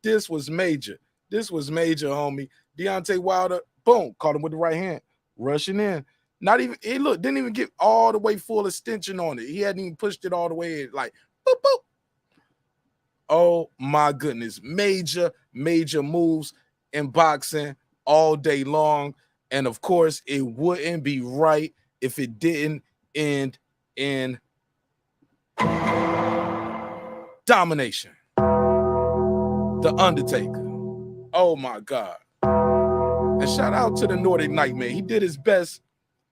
This was major. This was major, homie. Deontay Wilder, boom, caught him with the right hand, rushing in. Not even, he didn't even get all the way full extension on it. He hadn't even pushed it all the way in, like, boop, boop. Oh, my goodness. Major, major moves in boxing all day long. And, of course, it wouldn't be right if it didn't end in domination. The Undertaker. Oh, my God. And shout out to the Nordic Nightmare. He did his best,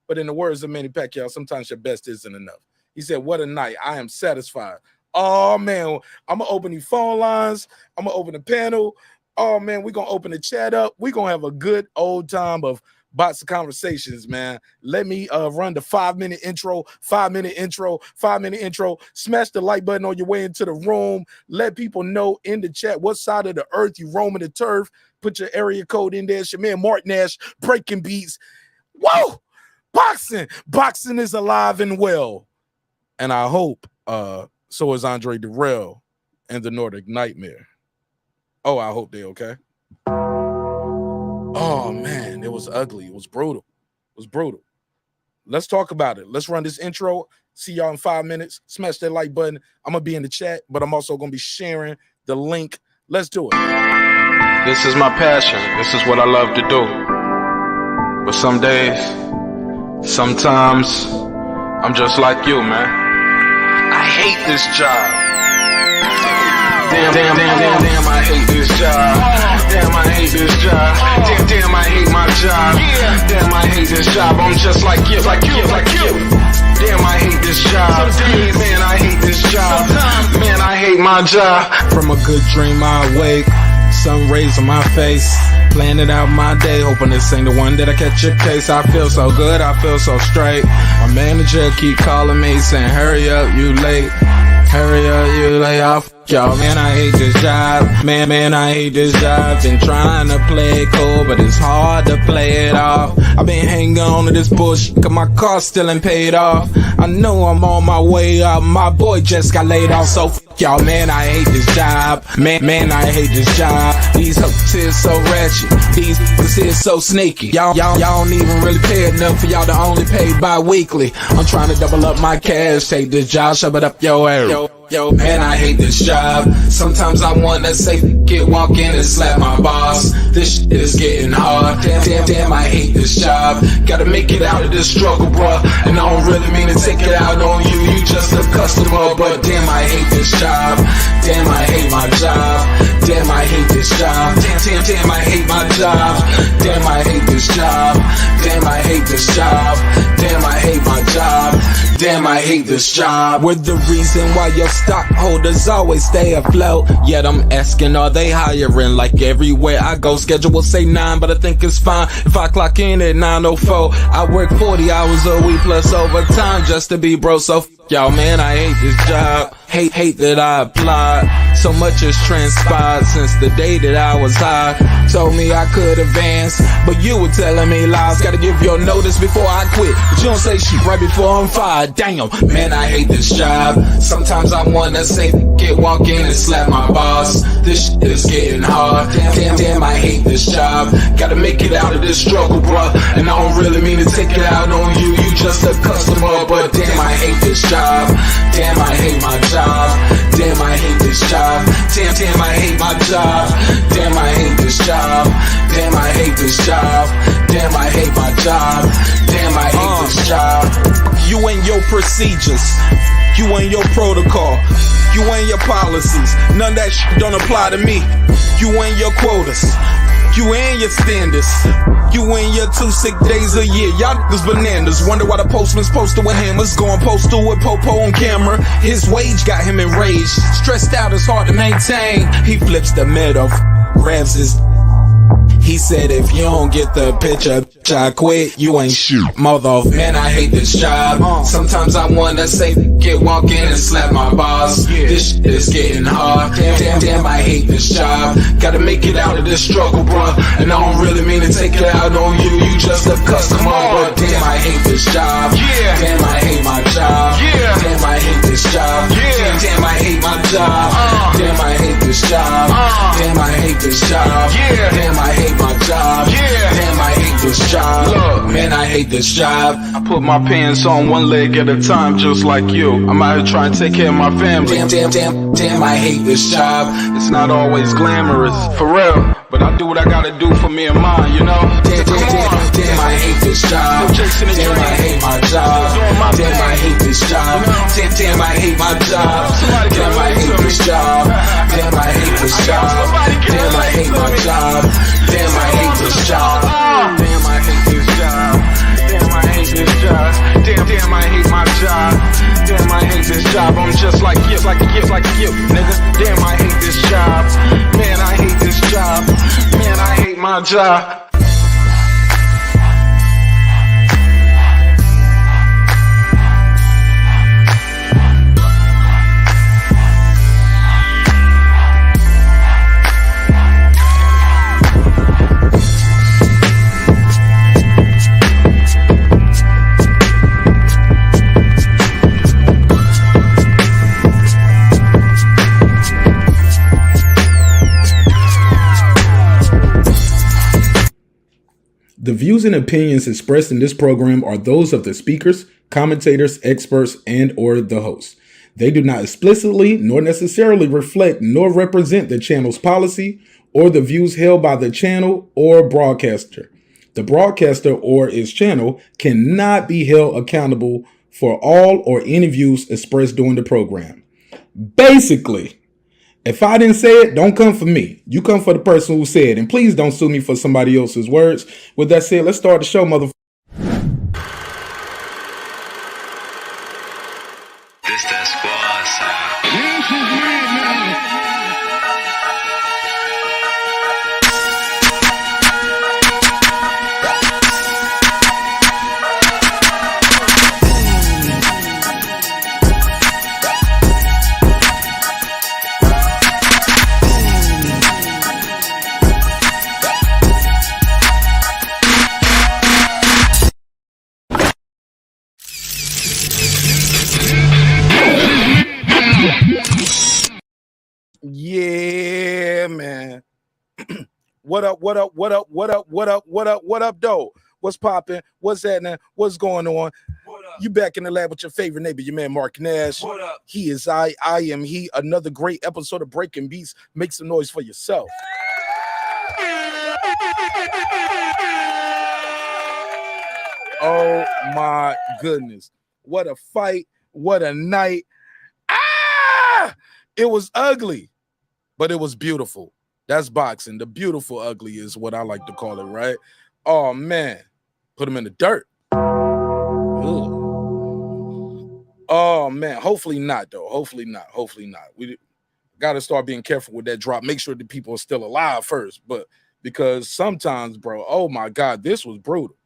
but in the words of Manny Pacquiao, sometimes your best isn't enough. He said, what a night. I am satisfied. Oh, man, I'm going to open the phone lines. I'm going to open the panel. Oh, man, we're going to open the chat up. We're going to have a good old time of boxing conversations, man. Let me run the 5-minute intro, 5-minute intro, 5-minute intro. Smash the like button on your way into the room. Let people know in the chat what side of the earth you roaming the turf. Put your area code in there. It's your man, Mark Nash, breaking beats. Whoa! Boxing is alive and well. And I hope so is Andre Durrell and the Nordic Nightmare. Oh, I hope they're okay. Oh, man, it was ugly. It was brutal. It was brutal. Let's talk about it. Let's run this intro. See y'all in 5 minutes. Smash that like button. I'm going to be in the chat, but I'm also going to be sharing the link. Let's do it. This is my passion. This is what I love to do. But some days, sometimes, I'm just like you, man. I hate this job. Damn, I hate this job. Damn, I hate this job. Damn, I hate my job. Damn, I hate this job. I'm just like you. Damn, I hate this job. Man, I hate this job. Man, I hate my job. From a good dream I wake, sun rays on my face, planning out my day, hoping this ain't the one that I catch a case. I feel so good, I feel so straight. My manager keep calling me saying, hurry up, you late. Hurry up, you lay off. Y'all, man, I hate this job. Man, I hate this job. Been trying to play it cool, but it's hard to play it off. I've been hanging on to this bullshit, cause my car still ain't paid off. I know I'm on my way up. My boy just got laid off, so y'all, man, I hate this job. Man, I hate this job. These hoes here so ratchet. These niggas here so sneaky. Y'all don't even really pay enough for y'all to only pay bi-weekly. I'm trying to double up my cash. Take this job, shove it up your ass. Yo, man, I hate this job. Sometimes I wanna say, walk in and slap my boss. This shit is getting hard. Damn, I hate this job. Gotta make it out of this struggle, bruh. And I don't really mean to take it out on you. You just a customer, but damn, I hate this job. Damn, I hate my job. Damn, I hate this job. Damn, I hate my job. Damn, I hate this job. Damn, I hate this job. Damn, I hate my job. Damn, I hate this job. We're the reason why your stockholders always stay afloat. Yet I'm asking, are they hiring? Like everywhere I go, schedule will say 9, but I think it's fine if I clock in at 9:04. I work 40 hours a week plus overtime just to be bro. So y'all, man, I hate this job. Hate that I applied. So much has transpired since the day that I was high. Told me I could advance, but you were telling me lies. Gotta give your notice before I quit, but you don't say shit right before I'm fired. Damn, man, I hate this job. Sometimes I wanna say, walk in and slap my boss. This shit is getting hard. Damn, I hate this job. Gotta make it out of this struggle, bruh. And I don't really mean to take it out on you. You just a customer, but damn, I hate this job. Damn, I hate my job. Damn, I hate this job. Damn, I hate my job. Damn, I hate this job. Damn, I hate this job. Damn, I hate my job. Damn, I hate this job. You and your procedures. You and your protocol. You and your policies. None of that shit don't apply to me. You and your quotas. You and your standards. You and your 2 sick days a year. Y'all niggas bananas. Wonder why the postman's posted with hammers. Going postal with Popo on camera. His wage got him enraged. Stressed out, it's hard to maintain. He flips the middle, grabs his. He said, if you don't get the picture, I quit, you ain't shoot. Mother, man, I hate this job. Sometimes I wanna say, walk in and slap my boss. This shit is getting hard. Damn, I hate this job. Gotta make it out of this struggle, bruh. And I don't really mean to take it out on you. You just a customer, but damn, I hate this job. Damn, I hate my job. Damn, I hate this job. Damn, I hate my job. Damn, I hate this job. Damn, I hate this job. Yeah. Damn, I hate my job. Yeah. Damn, I hate this job. Look, man, I hate this job. I put my pants on one leg at a time, just like you. I'm out here trying to take care of my family. Damn, I hate this job. It's not always glamorous, for real. But I do what I gotta do for me and mine, you know? Damn, I hate this job. Damn, I hate my job. Damn, I hate this job. Damn, I hate my job. Damn, I hate this job. Damn, I hate this job. Damn, I hate my job. Damn, I hate this job. Damn, I hate this job. Damn, I hate this job. Damn, I hate my job. Damn, I hate this job. I'm just like you, nigga. Damn, I hate this job. Man, I hate this job. Man, I hate my job. The views and opinions expressed in this program are those of the speakers, commentators, experts, and or the host. They do not explicitly nor necessarily reflect nor represent the channel's policy or the views held by the channel or broadcaster. The broadcaster or its channel cannot be held accountable for all or any views expressed during the program. Basically, if I didn't say it, don't come for me. You come for the person who said it. And please don't sue me for somebody else's words. With that said, let's start the show, motherfucker. This that squad sound. Yeah, man. What up, though? What's popping? What's happening? What's going on? You back in the lab with your favorite neighbor, your man Mark Nash. What up? He is I am he. Another great episode of Breaking Beats. Make some noise for yourself. Oh my goodness. What a fight. What a night. It was ugly, but it was beautiful. That's boxing. The beautiful ugly is what I like to call it, right? Oh, man. Put him in the dirt. Ugh. Oh, man. Hopefully not, though. Hopefully not. We got to start being careful with that drop. Make sure the people are still alive first. But because sometimes, bro, oh, my God, this was brutal.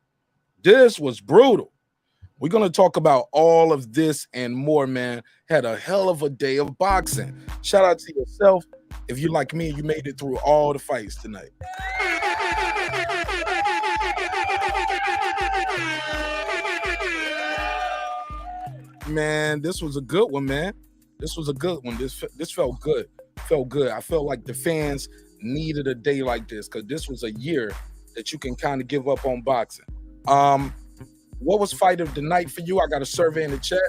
We're going to talk about all of this and more, man. Had a hell of a day of boxing. Shout out to yourself. If you like me, you made it through all the fights tonight. Man, this was a good one, man. This was a good one. This felt good. I felt like the fans needed a day like this because this was a year that you can kind of give up on boxing. What was fight of the night for you? I got a survey in the chat.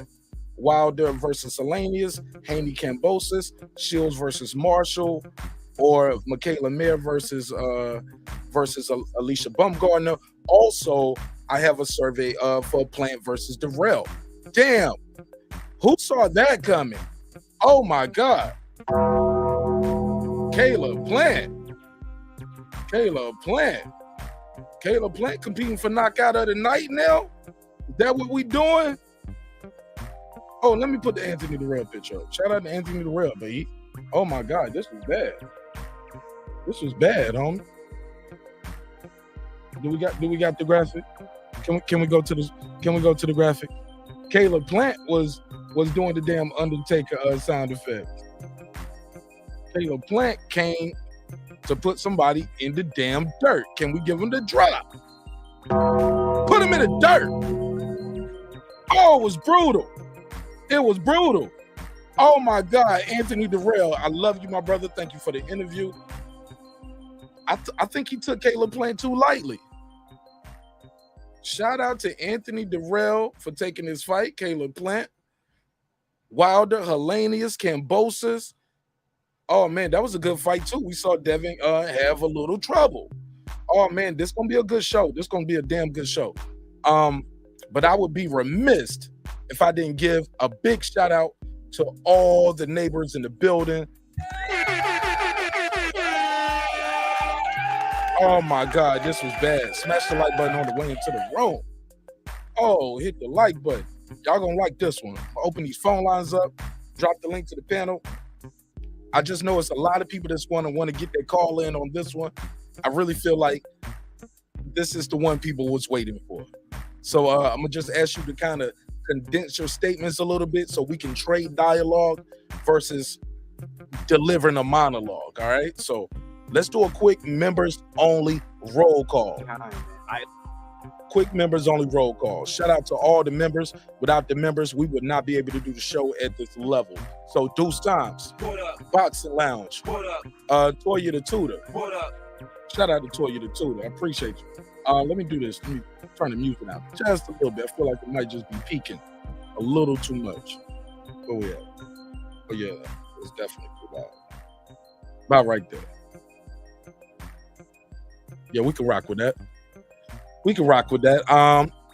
Wilder versus Helenius, Haney KAMBOSOS, Shields versus Marshall, or Michaela Mayer versus Alicia Bumgarner. Also, I have a survey for Plant versus Darrell. Damn, who saw that coming? Oh my God. Caleb Plant competing for knockout of the night now? Is that what we doing? Oh, let me put the Anthony Darrell picture up. Shout out to Anthony Darrell, baby. Oh my God, this was bad. Homie. Do we got the graphic? Can we go to the graphic? Caleb Plant was doing the damn Undertaker sound effects. Caleb Plant came to put somebody in the damn dirt. Can we give him the drop? Put him in the dirt. Oh, it was brutal. Oh my God, Anthony Darrell, I love you, my brother. Thank you for the interview. I think he took Caleb Plant too lightly. Shout out to Anthony Durrell for taking his fight. Caleb Plant, Wilder, Helenius, KAMBOSOS. Oh man, that was a good fight too. We saw Devin have a little trouble. Oh man, this gonna be a good show. This gonna be a damn good show. But I would be remiss if I didn't give a big shout out to all the neighbors in the building. Oh my God, this was bad. Smash the like button on the way into the room. Oh, hit the like button. Y'all gonna like this one. I'll open these phone lines up, drop the link to the panel. I just know it's a lot of people that's want to get their call in on this one. I really feel like this is the one people was waiting for. So I'm gonna just ask you to kind of condense your statements a little bit so we can trade dialogue versus delivering a monologue. All right. So let's do a quick members only roll call. Quick members only roll call. Shout out to all the members. Without the members, we would not be able to do the show at this level. So Deuce Times, Boxing Lounge, Toya the Tutor. Shout out to Toya the Tutor. I appreciate you. Let me do this. Let me turn the music out just a little bit. I feel like it might just be peaking a little too much. Oh yeah, it's definitely too loud. About right there. Yeah, we can rock with that.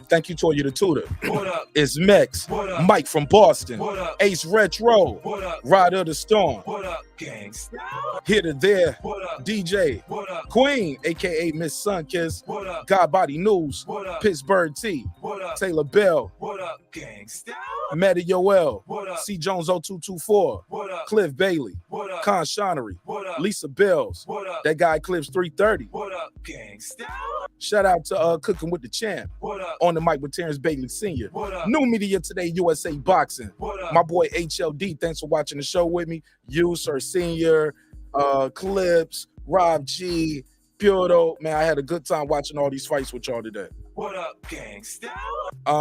Thank you, Toya the Tutor. What up? It's Mex, What up? Mike from Boston, What up? Ace Retro, What up? Rider of the Storm, What up, gangsta? Here to There, What up? DJ, What up? Queen, aka Miss Sunkiss, What up? God Body News, What up? Pittsburgh T, What up? Taylor Bell, What up, gangsta? Matty Yoel, What up? C Jones 0224, What up? Cliff Bailey, What up? Con Shonery, What up? Lisa Bells, What up? that guy Clips 330. What up, gangsta? Shout out to Cooking with the Champ, What up? on the mic with Terrence Bailey Sr. What up? New Media Today, USA Boxing. What up? My boy HLD, thanks for watching the show with me. You, Sir Senior, Clips, Rob G, Purdo. Man, I had a good time watching all these fights with y'all today. What up, gangsta?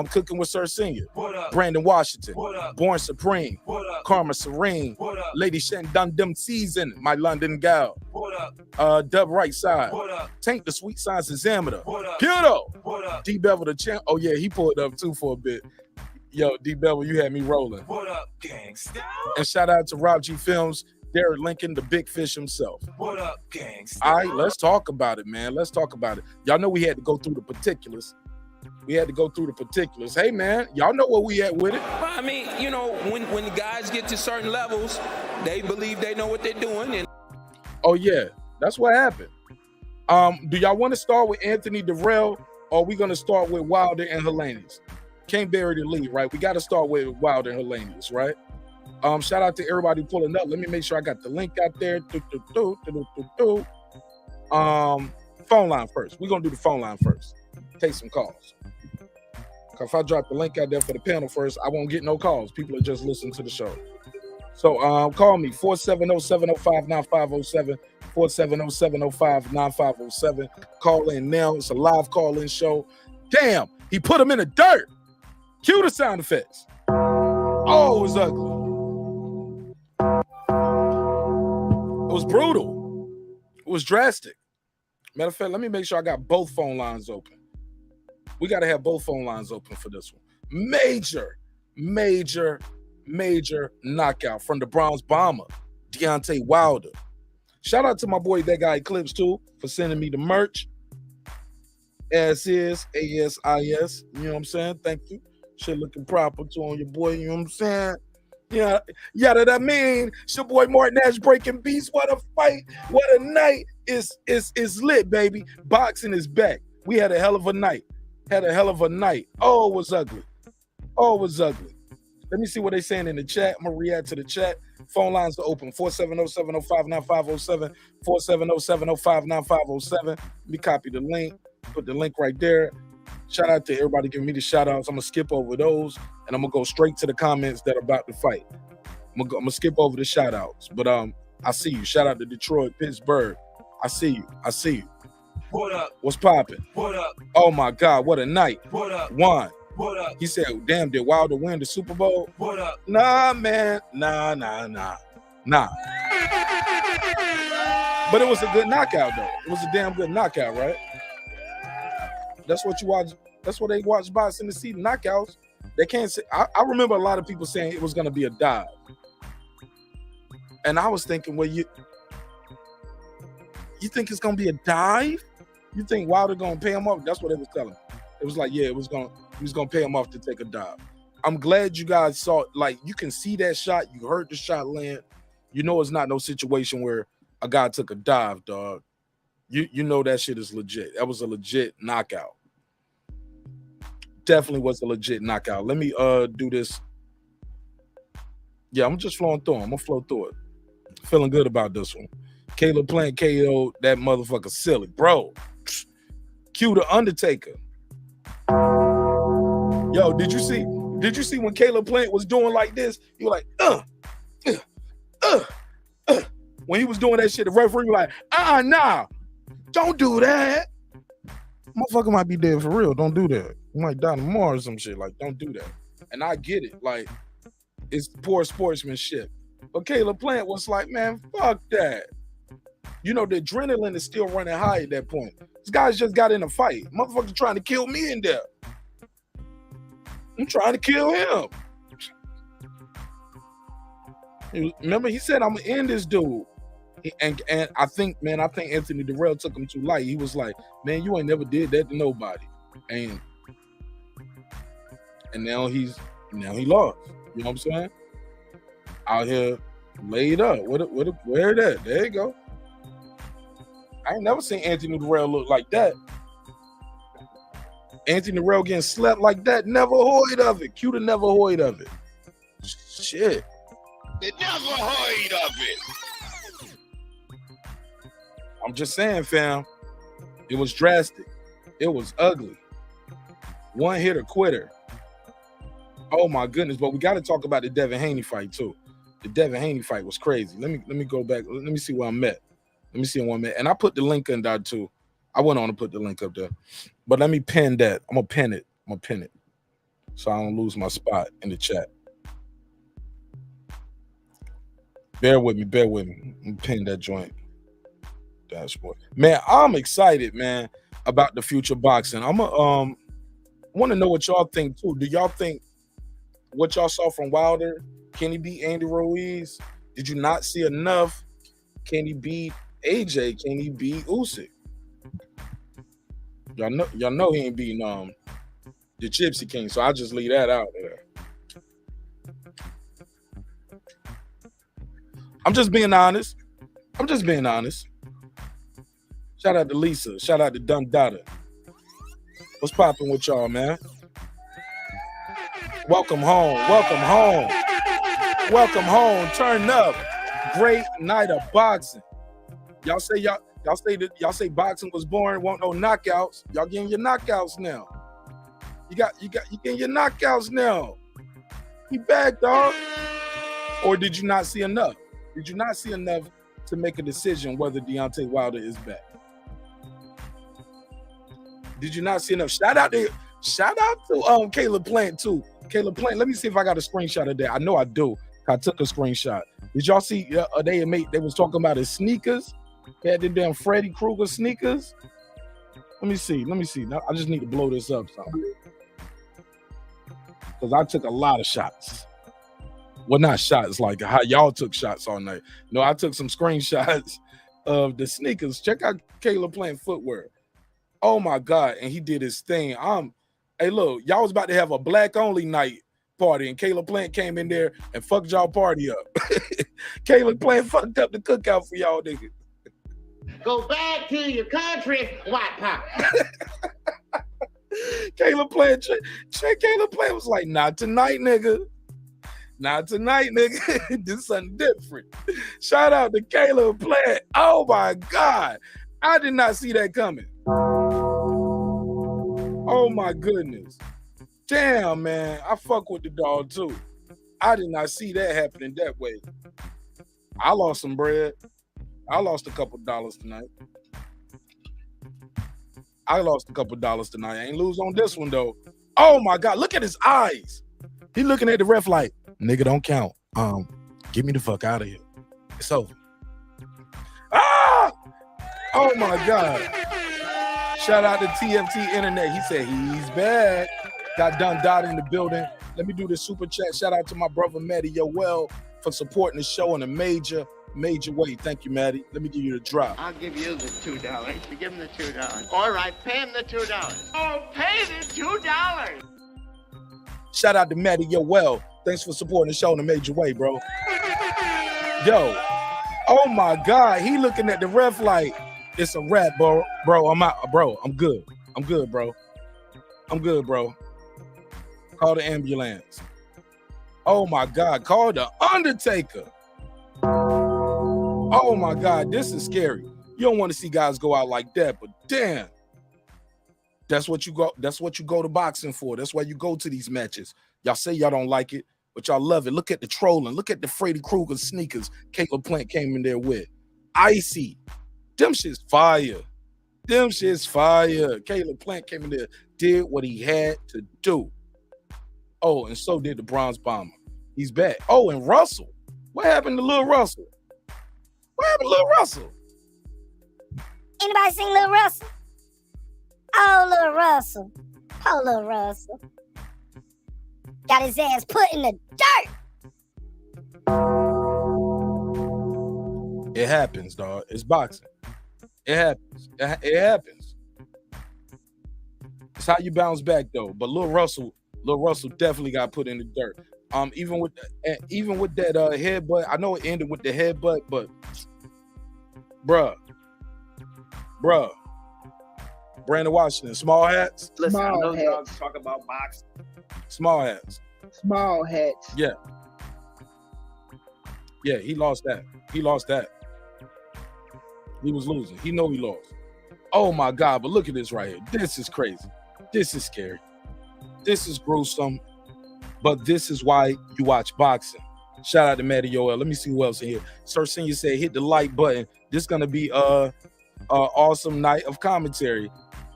Cooking with Sir Senior, What up? Brandon Washington, What up? Born Supreme, What up? Karma Serene, What up? Lady Shen Dundum Season, my London gal, What up? Dub Right Side, What up? Tank the Sweet Science Examiner, What up? Purdo, What up? D Bevel the Champ. Oh yeah, he pulled up too for a bit. Yo, D Bevel, you had me rolling. What up, gangsta? And shout out to Rob G Films, Derek Lincoln, the big fish himself. What up, gangsta? All right, let's talk about it, man. Let's talk about it. Y'all know we had to go through the particulars. Hey, man, y'all know where we at with it. Well, I mean, you know, when the guys get to certain levels, they believe they know what they're doing. And Oh, yeah, that's what happened. Do y'all want to start with Anthony Durrell, or are we going to start with Wilder and Helenius? Can't bury the lead, right? We got to start with Wilder and Helenius, right? Shout out to everybody pulling up. Let me make sure I got the link out there. Phone line first. We're going to do the phone line first. Take some calls. If I drop the link out there for the panel first, I won't get no calls. People are just listening to the show. So call me, 470-705-9507, 470-705-9507. Call in now. It's a live call-in show. Damn, he put him in the dirt. Cue the sound effects. Oh, it was ugly. It was brutal. It was drastic. Matter of fact, let me make sure I got both phone lines open. We got to have both phone lines open for this one. Major knockout from the Bronze Bomber, Deontay Wilder. Shout out to my boy, that guy Eclipse, too, for sending me the merch. As is, ASIS. You know what I'm saying? Thank you. Shit looking proper, too, on your boy. You know what I'm saying? Yeah, that I mean. It's your boy Martin Nash breaking beats. What a fight. What a night. Is lit, baby. Boxing is back. We had a hell of a night. Oh, it was ugly. Let me see what they're saying in the chat. I'm going to react to the chat. Phone lines are open. 470-705-9507. 470-705-9507. Let me copy the link. Put the link right there. Shout out to everybody giving me the shout outs. I'm going to skip over those, and I'm going to go straight to the comments that are about to fight. I'm going to skip over the shout outs. But I see you. Shout out to Detroit, Pittsburgh. I see you. What up? What's popping? What up? Oh, my God. What a night. What up? One. What up? He said, damn, did Wilder win the Super Bowl? What up? Nah, man. Nah. But it was a good knockout, though. It was a damn good knockout, right? That's what you watch. That's what they watch boxing to see, knockouts. They can't say. I remember a lot of people saying it was going to be a dive. And I was thinking, well, you think it's going to be a dive? You think Wilder going to pay him off? That's what they was telling me. It was like, yeah, he was going to pay him off to take a dive. I'm glad you guys saw, like, you can see that shot. You heard the shot land. You know it's not no situation where a guy took a dive, dog. You know that shit is legit. That was a legit knockout. Definitely was a legit knockout. Let me do this. Yeah, I'm just flowing through. I'm going to flow through it. Feeling good about this one. Caleb Plant KO that motherfucker silly. Bro, cue the Undertaker. Yo, did you see when Caleb Plant was doing like this? You were like, When he was doing that shit, the referee was like, nah, don't do that. Motherfucker might be dead for real. Don't do that. You might die tomorrow or some shit. Like, don't do that. And I get it. Like, it's poor sportsmanship. But Caleb Plant was like, man, fuck that. You know, the adrenaline is still running high at that point. This guy's just got in a fight. Motherfucker trying to kill me in there. I'm trying to kill him. Remember, he said, I'm going to end this dude. And I think Anthony Durrell took him too light. He was like, man, you ain't never did that to nobody. And now he lost. You know what I'm saying? Out here laid up. Where that? There you go. I ain't never seen Anthony Durrell look like that. Anthony Durrell getting slept like that. Never heard of it. Cuda never heard of it. Shit. They never heard of it. I'm just saying, fam. It was drastic. It was ugly. One hitter quitter. Oh my goodness! But we got to talk about the Devin Haney fight too. The Devin Haney fight was crazy. Let me go back. Let me see where I'm at. Let me see where I'm at. And I put the link in there too. I went on to put the link up there. But let me pin that. I'm gonna pin it. So I don't lose my spot in the chat. Bear with me. I'm gonna pin that joint. Dashboard. Man, I'm excited, man, about the future boxing. I'm want to know what y'all think too. Do y'all think what y'all saw from Wilder? Can he beat Andy Ruiz? Did you not see enough? Can he beat AJ? Can he beat Usyk? Y'all know he ain't beating the Gypsy King, so I'll just leave that out there. I'm just being honest. Shout out to Lisa. Shout out to Dumb Dada. What's popping with y'all, man? Welcome home. Turn up. Great night of boxing. Y'all say boxing was boring. Want no knockouts? Y'all getting your knockouts now. You getting your knockouts now. He back, dog. Or did you not see enough? Did you not see enough to make a decision whether Deontay Wilder is back? Did you not see enough? Shout out to Caleb Plant too. Caleb Plant. Let me see if I got a screenshot of that. I know I do. I took a screenshot. Did y'all see? They was talking about his sneakers. He had the damn Freddy Krueger sneakers. Let me see. Now, I just need to blow this up because I took a lot of shots. Well, not shots like how y'all took shots all night. No, I took some screenshots of the sneakers. Check out Caleb Plant footwear. Oh my God. And he did his thing. Hey, look, y'all was about to have a black only night party, and Caleb Plant came in there and fucked y'all party up. Caleb Plant fucked up the cookout for y'all niggas. Go back to your country, white pop. Caleb Plant was like, not tonight, nigga. Not tonight, nigga. This is something different. Shout out to Caleb Plant. Oh my God. I did not see that coming. Oh my goodness. Damn, man. I fuck with the dog too. I did not see that happening that way. I lost some bread. I lost a couple dollars tonight. I ain't lose on this one though. Oh my God. Look at his eyes. He looking at the ref like, nigga, don't count. Get me the fuck out of here. It's over. Ah! Oh my God. Shout out to TFT Internet. He said he's bad. Got done dot in the building. Let me do the super chat. Shout out to my brother Maddie Yoel for supporting the show in a major way. Thank you, Maddie. Let me give you the drop. I'll give you the $2. You give him the $2. All right, pay him the $2. Oh, pay the $2. Shout out to Maddie Yoel. Thanks for supporting the show in a major way, bro. Yo, oh my God. He looking at the ref like it's a wrap, bro. I'm out, bro. I'm good, bro. Call the ambulance. Oh my God. Call the Undertaker. Oh my God. This is scary. You don't want to see guys go out like that, but damn. That's what you go to boxing for. That's why you go to these matches. Y'all say y'all don't like it, but y'all love it. Look at the trolling. Look at the Freddy Krueger sneakers Caleb Plant came in there with. Icy. Them shit's fire. Caleb Plant came in there, did what he had to do. Oh, and so did the Bronze Bomber. He's back. Oh, and Russell. What happened to Lil Russell? Anybody seen Lil Russell? Oh, Lil Russell. Oh, Lil Russell. Got his ass put in the dirt. It happens, dog. It's boxing. It happens. It's how you bounce back, though. But Lil Russell definitely got put in the dirt. Even with that headbutt, I know it ended with the headbutt, but bruh. Brandon Washington, small hats. Listen, I know y'all talk about boxing. Small hats. Small hats. Yeah, he lost that. He was losing. He know he lost. Oh my God, but look at this right here. This is crazy. This is scary. This is gruesome. But this is why you watch boxing. Shout out to Maddie Yoel. Let me see who else in here. Sir Senior said hit the like button. This is gonna be a awesome night of commentary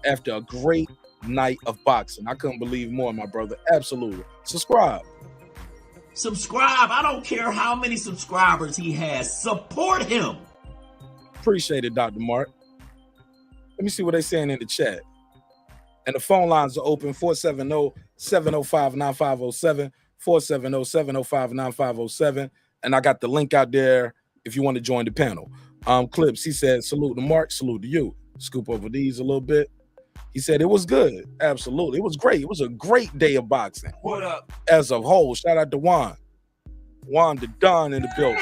after a great night of boxing. I couldn't believe more, my brother. Absolutely. Subscribe. I don't care how many subscribers he has. Support him. Appreciate it, Dr. Mark. Let me see what they're saying in the chat. And the phone lines are open, 470-705-9507, 470-705-9507. And I got the link out there if you want to join the panel. Clips, he said, salute to Mark, salute to you. Scoop over these a little bit. He said it was good. Absolutely. It was great. It was a great day of boxing. What up? As a whole. Shout out to Juan. Juan the Don in the building.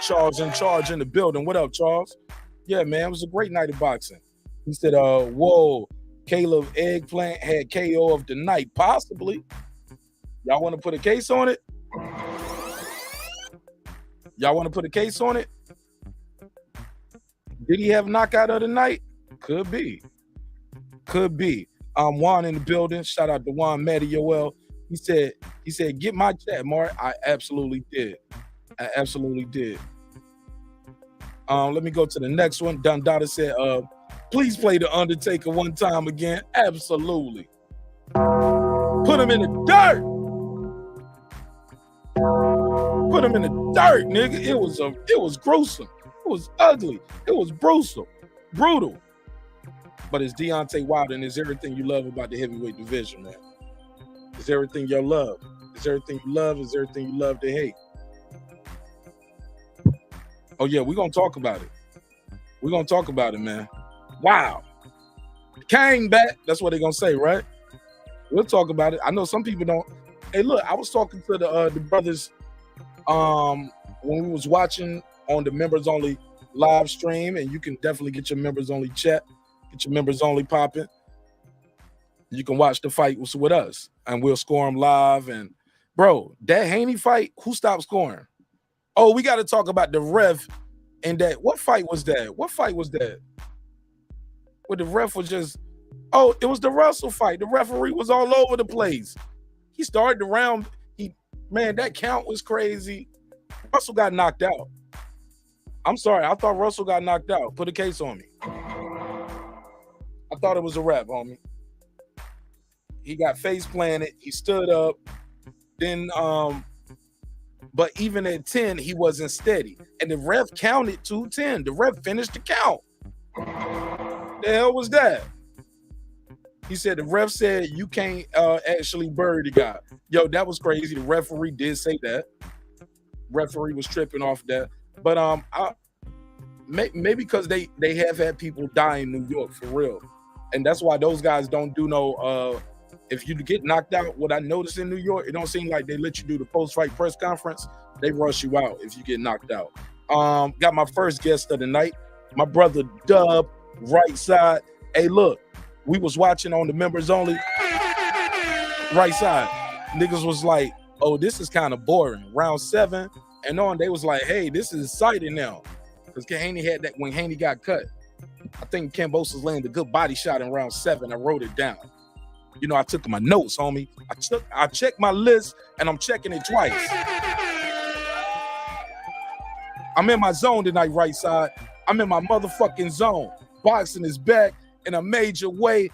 Charles in charge in the building. What up, Charles? Yeah, man, it was a great night of boxing. He said, whoa, Caleb Eggplant had KO of the night. Possibly. Y'all want to put a case on it? Did he have knockout of the night? Could be. Juan in the building. Shout out to Juan, Maddie Yoel. He said, get my chat, Mark. I absolutely did. Let me go to the next one. Dundada said, please play The Undertaker one time again. Absolutely. Put him in the dirt. Nigga. It was gruesome. It was ugly. It was brutal. But it's Deontay Wilder, and it's everything you love about the heavyweight division, man. It's everything you love. It's everything you love. It's everything you love to hate. Oh, yeah, we're going to talk about it. Man. Wow. Came back. That's what they're going to say, right? We'll talk about it. I know some people don't. Hey, look, I was talking to the brothers when we was watching on the members-only live stream, and you can definitely get your members-only chat, get your members-only popping. You can watch the fight with us, and we'll score them live. And, bro, that Haney fight, who stopped scoring? Oh, we got to talk about the ref and that. What fight was that? Where the ref was just, it was the Russell fight. The referee was all over the place. He started the round. Man, that count was crazy. Russell got knocked out. I'm sorry. I thought Russell got knocked out. Put a case on me. I thought it was a wrap, homie. He got face planted. He stood up. Then But even at 10, he wasn't steady. And the ref counted to 10. The ref finished the count. The hell was that? He said the ref said you can't actually bury the guy. Yo, that was crazy. The referee did say that. Referee was tripping off that. But maybe because they have had people die in New York for real. And that's why those guys don't do no if you get knocked out, what I noticed in New York, it don't seem like they let you do the post-fight press conference. They rush you out if you get knocked out. Got my first guest of the night, my brother Dub, right side. Hey, look, we was watching on the members only. Right side. Niggas was like, oh, this is kind of boring. Round 7 and on, they was like, hey, this is exciting now. Because Haney had that when Haney got cut. I think KAMBOSOS landed a good body shot in round 7. I wrote it down. You know, I took my notes, homie. I checked my list, and I'm checking it twice. I'm in my zone tonight, right side. I'm in my motherfucking zone. Boxing is back in a major way.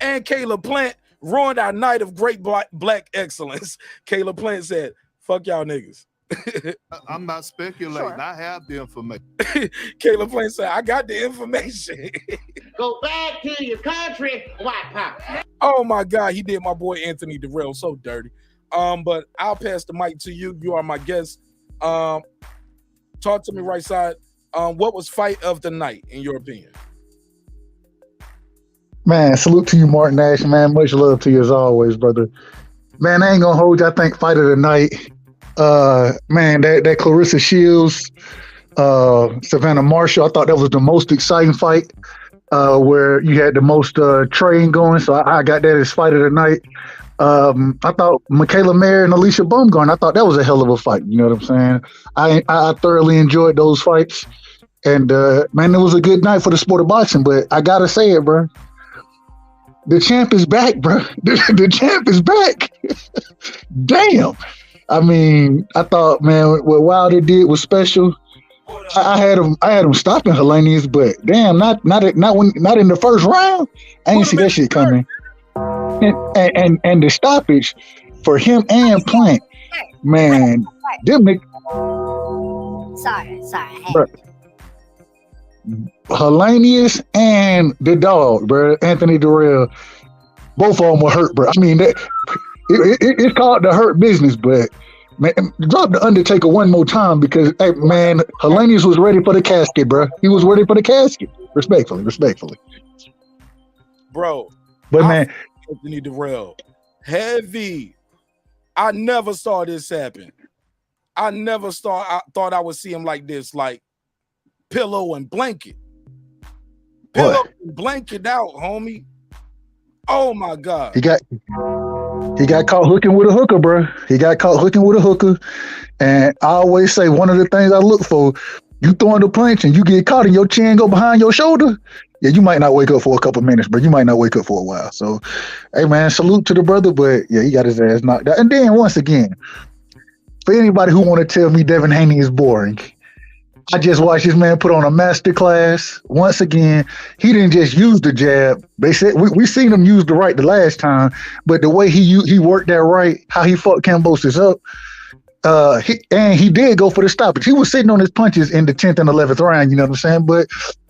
And Caleb Plant ruined our night of great black excellence. Caleb Plant said, fuck y'all niggas. I'm not speculating. Sure. I have the information. Caleb Plant said, I got the information. Go back to your country, white power. Oh my God, he did my boy Anthony Darrell so dirty. But I'll pass the mic to you. You are my guest. Talk to me, right side. What was fight of the night, in your opinion? Man, salute to you, Martin Nash. Man, much love to you as always, brother. Man, I ain't gonna hold you. I think fight of the night. Man, that Clarissa Shields, Savannah Marshall, I thought that was the most exciting fight, where you had the most train going. So I got that as fight of the night. I thought Michaela Mayer and Alicia Baumgarten, I thought that was a hell of a fight. You know what I'm saying? I thoroughly enjoyed those fights. And man, it was a good night for the sport of boxing. But I gotta say it, bro. The champ is back, bro. The champ is back. Damn. I mean, I thought, man, what Wilder did was special. I had him stopping Helenius, but damn, not in the first round. I didn't see that shit coming. And the stoppage for him and Plant, man, them niggas. Sorry. Helenius and the dog, bro, Anthony Darrell, both of them were hurt, bro. I mean, it's called the hurt business, but man, drop the Undertaker one more time because, hey, man, Helenius was ready for the casket, bro. He was ready for the casket. Respectfully. Bro, but man, Anthony Darrell, heavy. I never saw this happen. I thought I would see him like this, like pillow and blanket. Pillow and blanket out, homie. Oh my God. He got caught hooking with a hooker, bro. And I always say one of the things I look for, you throwing the punch and you get caught and your chin go behind your shoulder, yeah, you might not wake up for a couple minutes, but you might not wake up for a while. So, hey, man, salute to the brother, but yeah, he got his ass knocked out. And then once again, for anybody who want to tell me Devin Haney is boring, I just watched this man put on a masterclass. Once again, he didn't just use the jab. They said we seen him use the right the last time, but the way he worked that right, how he fucked KAMBOSOS up, he did go for the stoppage. He was sitting on his punches in the 10th and 11th round. You know what I'm saying? But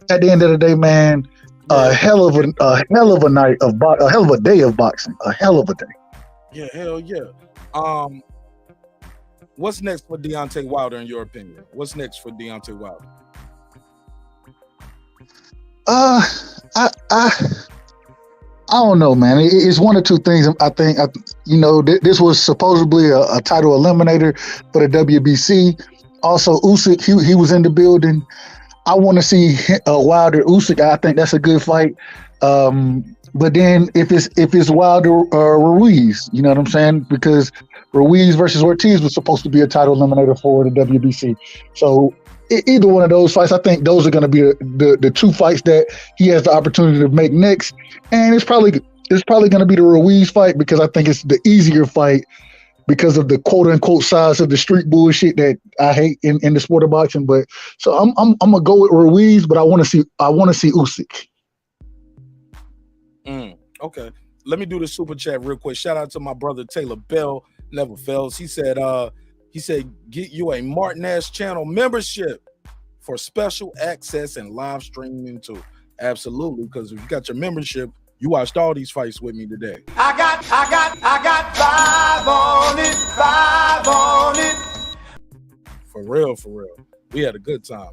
at the end of the day, man, a hell of a day of boxing. A hell of a day. Yeah, hell yeah. What's next for Deontay Wilder, in your opinion? What's next for Deontay Wilder? I don't know, man. It's one or two things. I think, this was supposedly a title eliminator for the WBC. Also, Usyk, he was in the building. I want to see Wilder Usyk. I think that's a good fight. But then if it's Wilder Ruiz, you know what I'm saying? Because Ruiz versus Ortiz was supposed to be a title eliminator for the WBC. So either one of those fights, I think those are going to be the two fights that he has the opportunity to make next. And it's probably going to be the Ruiz fight because I think it's the easier fight because of the quote unquote size of the street bullshit that I hate in the sport of boxing. But so I'm gonna go with Ruiz, but I want to see Usyk. Okay. let me do the super chat real quick. Shout out to my brother Taylor Bell, never fails. He said get you a Martin Ash channel membership for special access and live streaming too. Absolutely, because if you got your membership, you watched all these fights with me today. I got 5 on it. For real. We had a good time.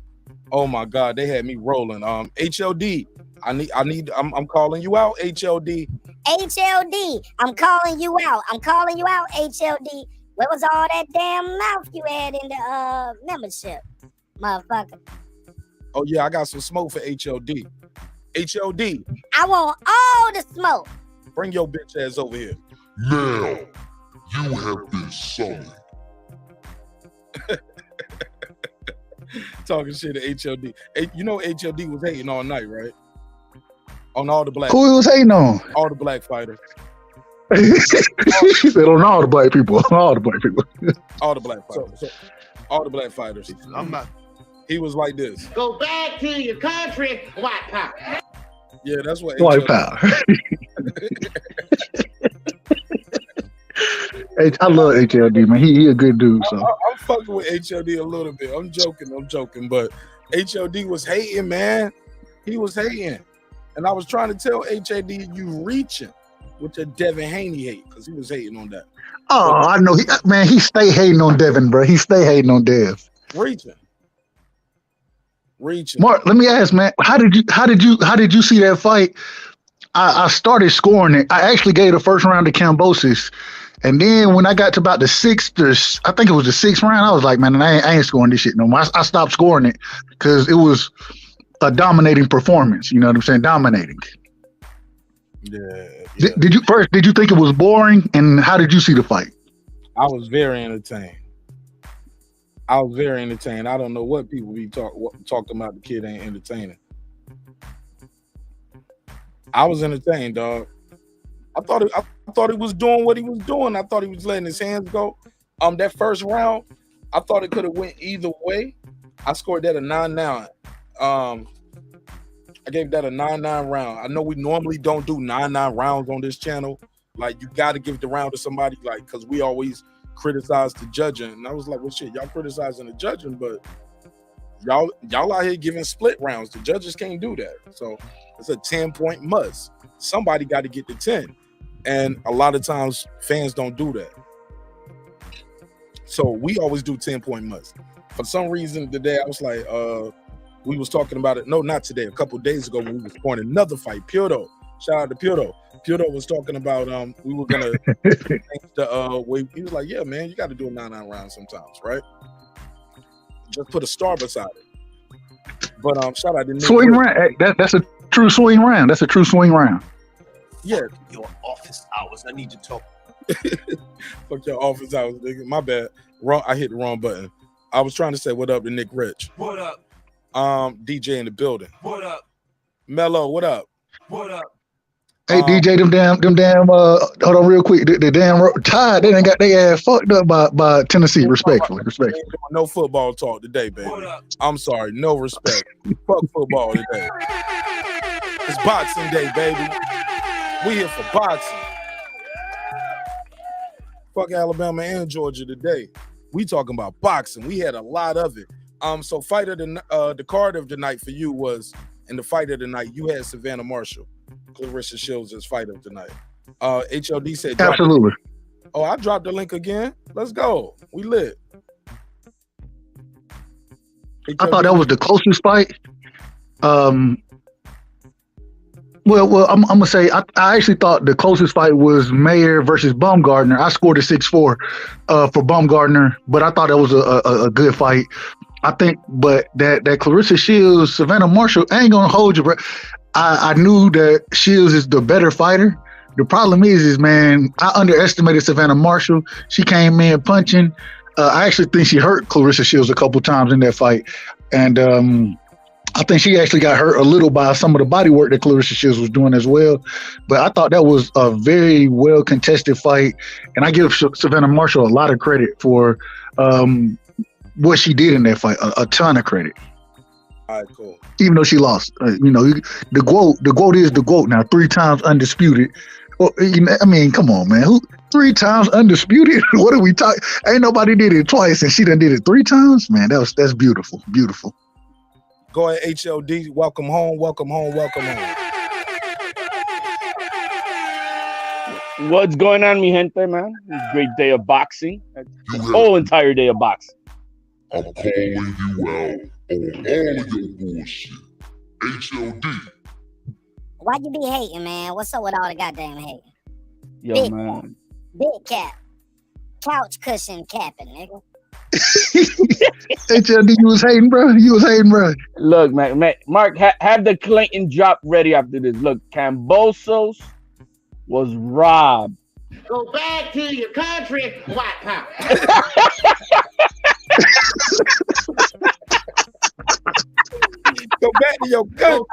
Oh my God, they had me rolling. HLD, I'm calling you out, HLD. HLD, I'm calling you out, HLD. Where was all that damn mouth you had in the membership, motherfucker? Oh yeah, I got some smoke for HLD. HLD, I want all the smoke. Bring your bitch ass over here. Now, you have been summoned. Talking shit to HLD. You know HLD was hating all night, right? On all the black. Who he was hating on? All the black fighters. He said on all the black people. All the black people. All the black fighters. All the black fighters. I'm not. He was like this. Go back to your country, white power. Yeah, that's what White power. I love HLD, man. He a good dude. So I'm fucking with HLD a little bit. I'm joking, but HLD was hating, man. He was hating. And I was trying to tell HLD, you reaching with your Devin HANEY hate, because he was hating on that. Oh, I know. He stay hating on Devin, bro. He stay hating on Dev. Reaching. Mark, let me ask, man, how did you see that fight? I started scoring it. I actually gave the first round to KAMBOSOS. And then when I got to about the sixth, I think it was the sixth round, I was like, man, I ain't scoring this shit no more. I stopped scoring it because it was a dominating performance. You know what I'm saying? Dominating. Yeah. Did you think it was boring? And how did you see the fight? I was very entertained. I don't know what people be talking about. The kid ain't entertaining. I was entertained, dog. I thought he was doing what he was doing. I thought he was letting his hands go. That first round, I thought it could have went either way. I scored that a 9-9. I gave that a 9-9 round. I know we normally don't do 9-9 rounds on this channel. Like, you got to give the round to somebody, like, because we always criticize the judging. And I was like, well, shit, y'all criticizing the judging, but y'all out here giving split rounds. The judges can't do that. So it's a 10-point must. Somebody got to get the 10. And a lot of times fans don't do that. So we always do 10-point must. For some reason today, I was like, we was talking about it. No, not today. A couple of days ago when we was scoring another fight. Purdo. Shout out to Purdo. Purdo was talking about we were gonna change the way. He was like, yeah, man, you got to do a 9-9 round sometimes, right? Just put a star beside it. But shout out to Nick swing round. That's a true swing round. That's a true swing round. Yeah. Your office hours. I need to talk. Fuck your office hours, nigga. My bad. Wrong. I hit the wrong button. I was trying to say what up to Nick Rich. What up? DJ in the building. What up? Mello, what up? What up? Hey, DJ, them damn, hold on real quick. The damn Tide, they done got their ass fucked up by Tennessee, respectfully. No football talk today, baby. I'm sorry, no respect. Fuck football today. It's boxing day, baby. We here for boxing. Fuck Alabama and Georgia today. We talking about boxing. We had a lot of it. So fight of the card of the night for you was, in the fight of the night, you had Savannah Marshall, Clarissa Shields as fight of the night. HLD said, absolutely. Oh, I dropped the link again. Let's go. We lit. I thought that was the closest fight. Well, I'm gonna say I actually thought the closest fight was Mayer versus Baumgartner. I scored a 6-4 for Baumgartner, but I thought that was a good fight. I think, but that Clarissa Shields, Savannah Marshall, I ain't gonna hold you, bro. I knew that Shields is the better fighter. The problem is man, I underestimated Savannah Marshall. She came in punching. I actually think she hurt Clarissa Shields a couple times in that fight, and I think she actually got hurt a little by some of the body work that Clarissa Shields was doing as well. But I thought that was a very well contested fight, and I give Savannah Marshall a lot of credit for what she did in that fight. A ton of credit. All right, cool. Even though she lost, the GOAT is the GOAT now, 3 times undisputed. Well, I mean, come on, man. Who 3 times undisputed? What are we talking? Ain't nobody did it twice, and she done did it 3 times. Man, that's beautiful, beautiful. Go ahead, HLD. Welcome home. Welcome home. Welcome home. What's going on, mi gente, man? It's a great day of boxing. The whole entire day of boxing. I'm calling you out on all your bullshit. HLD. Why you be hating, man? What's up with all the goddamn hate? Yo, big man. Cap. Big cap. Couch cushion capping, nigga. HLD, you was hating, bro. You was hating, bro. Look, man, Mark, have the Clinton drop ready after this. Look, KAMBOSOS was robbed. Go back to your country, white power. Go back to your country.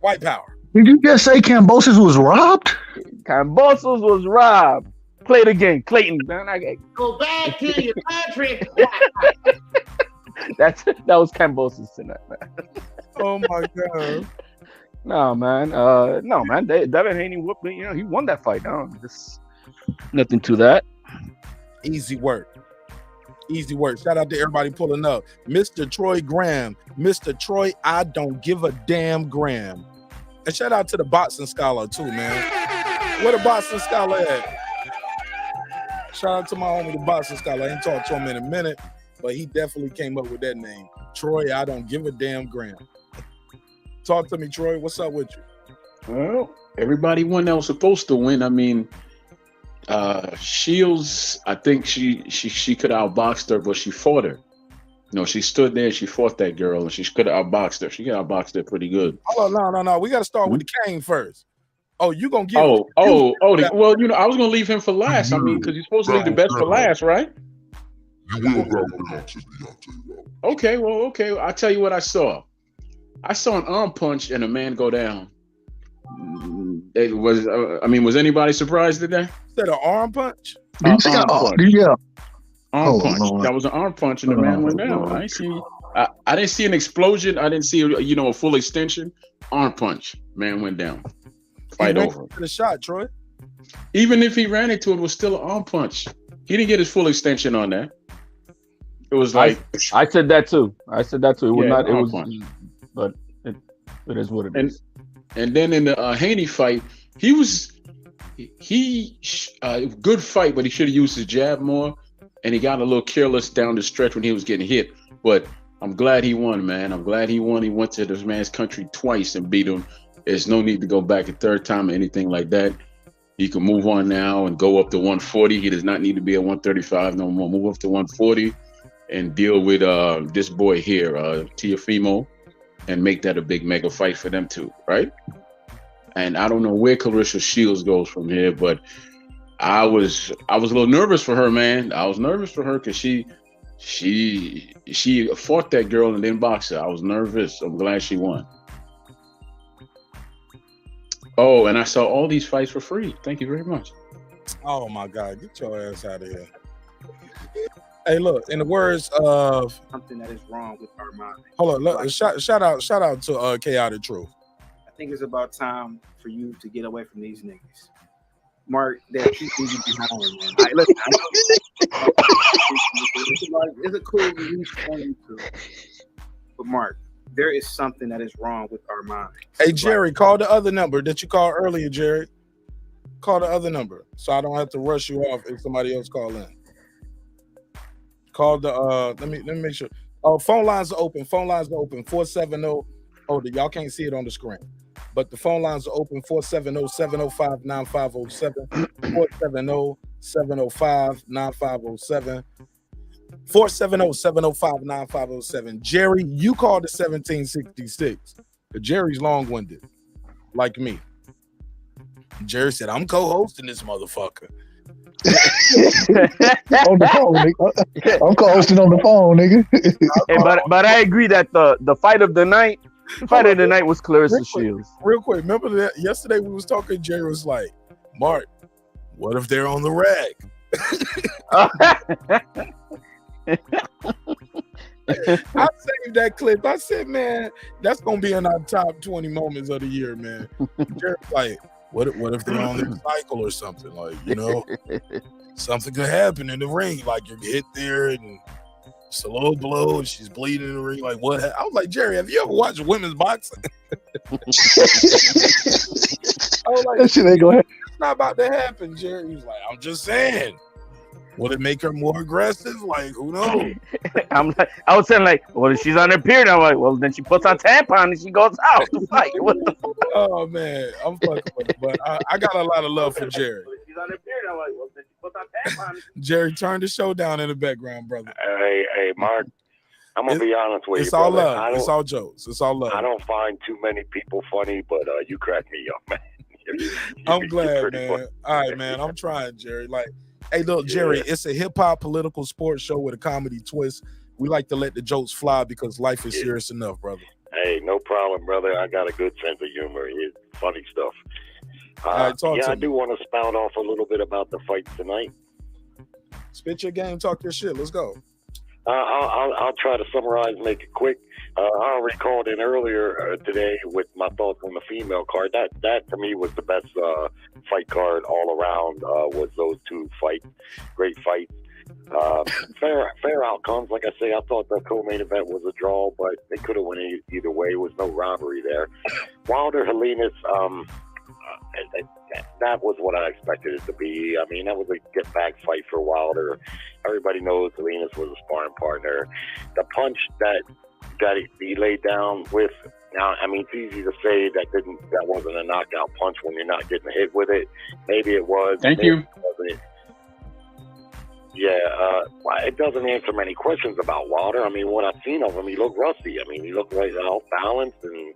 White power. Did you just say KAMBOSOS was robbed? KAMBOSOS was robbed. Play it again, Clayton. Go back to your country, white power. That was KAMBOSOS tonight, man. Oh my god. No, man. Devin Haney whooped it. You know, he won that fight. No, just nothing to that. Easy work. Easy work. Shout out to everybody pulling up. Mr. Troy Graham. Mr. Troy, I don't give a damn Graham. And shout out to the boxing scholar too, man. Where the boxing scholar at? Shout out to my homie, the boxing scholar. I ain't talked to him in a minute, but he definitely came up with that name. Troy, I don't give a damn Graham. Talk to me, Troy. What's up with you? Well, everybody won that was supposed to win. I mean, Shields, I think she could have outboxed her, but she fought her. No, she stood there and she fought that girl, and she could have outboxed her. She got outboxed her pretty good. Oh, no. We got to start with the cane first. Oh, you going to give well, you know, I was going to leave him for last. I mean, because you're supposed to leave the best for last, right? Okay. I'll tell you what I saw. I saw an arm punch and a man go down. It was, was anybody surprised at that? Is that an arm punch? Arm punch. Yeah. Arm punch. That was an arm punch and the man went down. I didn't see an explosion. I didn't see a full extension. Arm punch. Man went down. Fight over. The shot, Troy. Even if he ran into it, was still an arm punch. He didn't get his full extension on that. It was like I said that too. It was not. It was. Punch. But it is what it is. And then in the Haney fight, he good fight, but he should have used his jab more. And he got a little careless down the stretch when he was getting hit. But I'm glad he won, man. I'm glad he won. He went to this man's country twice and beat him. There's no need to go back a third time or anything like that. He can move on now and go up to 140. He does not need to be at 135 no more. Move up to 140 and deal with this boy here, Teofimo, and make that a big mega fight for them too, right? And I don't know where Clarissa Shields goes from here, but I was a little nervous for her, man. I was nervous for her because she fought that girl and then boxed her. I was nervous. I'm glad she won. Oh, and I saw all these fights for free. Thank you very much. Oh my God, get your ass out of here. Hey, look, in the words of something that is wrong with our mind. Hold on, look, shout out to Chaotic Truth. I think it's about time for you to get away from these niggas. Mark, they're keeping you behind, man. Listen, it's a cool release on YouTube. But Mark, there is something that is wrong with our minds. Hey, Jerry, call the other number that you called earlier, Jerry. Call the other number so I don't have to rush you off if somebody else call in. Call the let me make sure. Oh, phone lines are open. 470. Oh, y'all can't see it on the screen. But the phone lines are open 470-705-9507. 470-705-9507. 470-705-9507. Jerry, you called the 1766. Jerry's long-winded, like me. Jerry said, I'm co-hosting this motherfucker. On the phone, nigga. I'm co-hosting on the phone, nigga. Hey, but I agree that the fight of the night, was Clarissa Shields. Real quick, remember that yesterday we was talking, Jerry was like, Mark, what if they're on the rag? I say saved that clip. I said, man, that's gonna be in our top 20 moments of the year, man. Jerry's like, what if they're on their cycle or something? Like, you know, something could happen in the ring. Like you hit there and it's a low blow and she's bleeding in the ring. Like what? I was like, Jerry, have you ever watched women's boxing? I was like, that shit ain't gonna happen. It's not about to happen, Jerry. He was like, I'm just saying. Will it make her more aggressive? Like, who knows? I was saying, like, well, if she's on her period, I'm like, well, then she puts on tampon and she goes out to fight. What the fuck? Oh man, I'm fucking with it, but I got a lot of love for Jerry. She's on her period, I'm like, well, then she puts on tampon. Jerry, turn the show down in the background, brother. Hey, Mark. I'm gonna be honest with you. It's all brother. love. It's all jokes. It's all love. I don't find too many people funny, but you crack me up, man. I'm glad, man. Funny. All right, man. I'm trying, Jerry. Like, hey, look, Jerry, it's a hip hop political sports show with a comedy twist. We like to let the jokes fly because life is serious enough, brother. Hey, no problem, brother. I got a good sense of humor. It's funny stuff. All right, talk to I me. do want to spout off a little bit about the fight tonight. Spit your game, talk your shit. Let's go. I'll try to summarize, make it quick. I already called in earlier today with my thoughts on the female card. That for me was the best fight card all around. Was those two fights, great fights, fair outcomes. Like I say, I thought the co-main event was a draw, but they could have went either way. There was no robbery there. Wilder Helenius, that was what I expected it to be. I mean, that was a get-back fight for Wilder. Everybody knows Helenius was a sparring partner. The punch that he laid down with, now, I mean, it's easy to say that wasn't a knockout punch when you're not getting hit with it. Maybe it was. Thank you. It wasn't. Yeah, it doesn't answer many questions about Wilder. I mean, what I've seen of him, he looked rusty. I mean, he looked like off-balanced and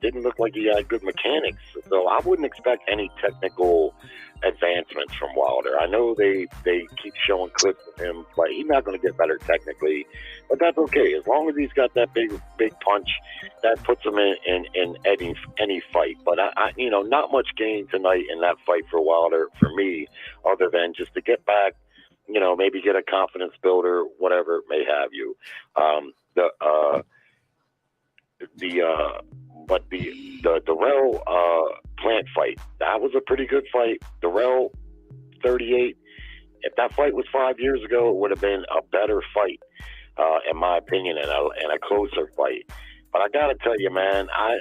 didn't look like he had good mechanics. So I wouldn't expect any technical advancements from Wilder. I know they keep showing clips of him, but he's not going to get better technically. But that's okay. As long as he's got that big punch, that puts him in any fight. But I not much gain tonight in that fight for Wilder for me, other than just to get back, maybe get a confidence builder, whatever it may have you. But the Darrell Plant fight, that was a pretty good fight. Darrell 38. If that fight was 5 years ago, it would have been a better fight, in my opinion, and a closer fight. But I gotta tell you, man, I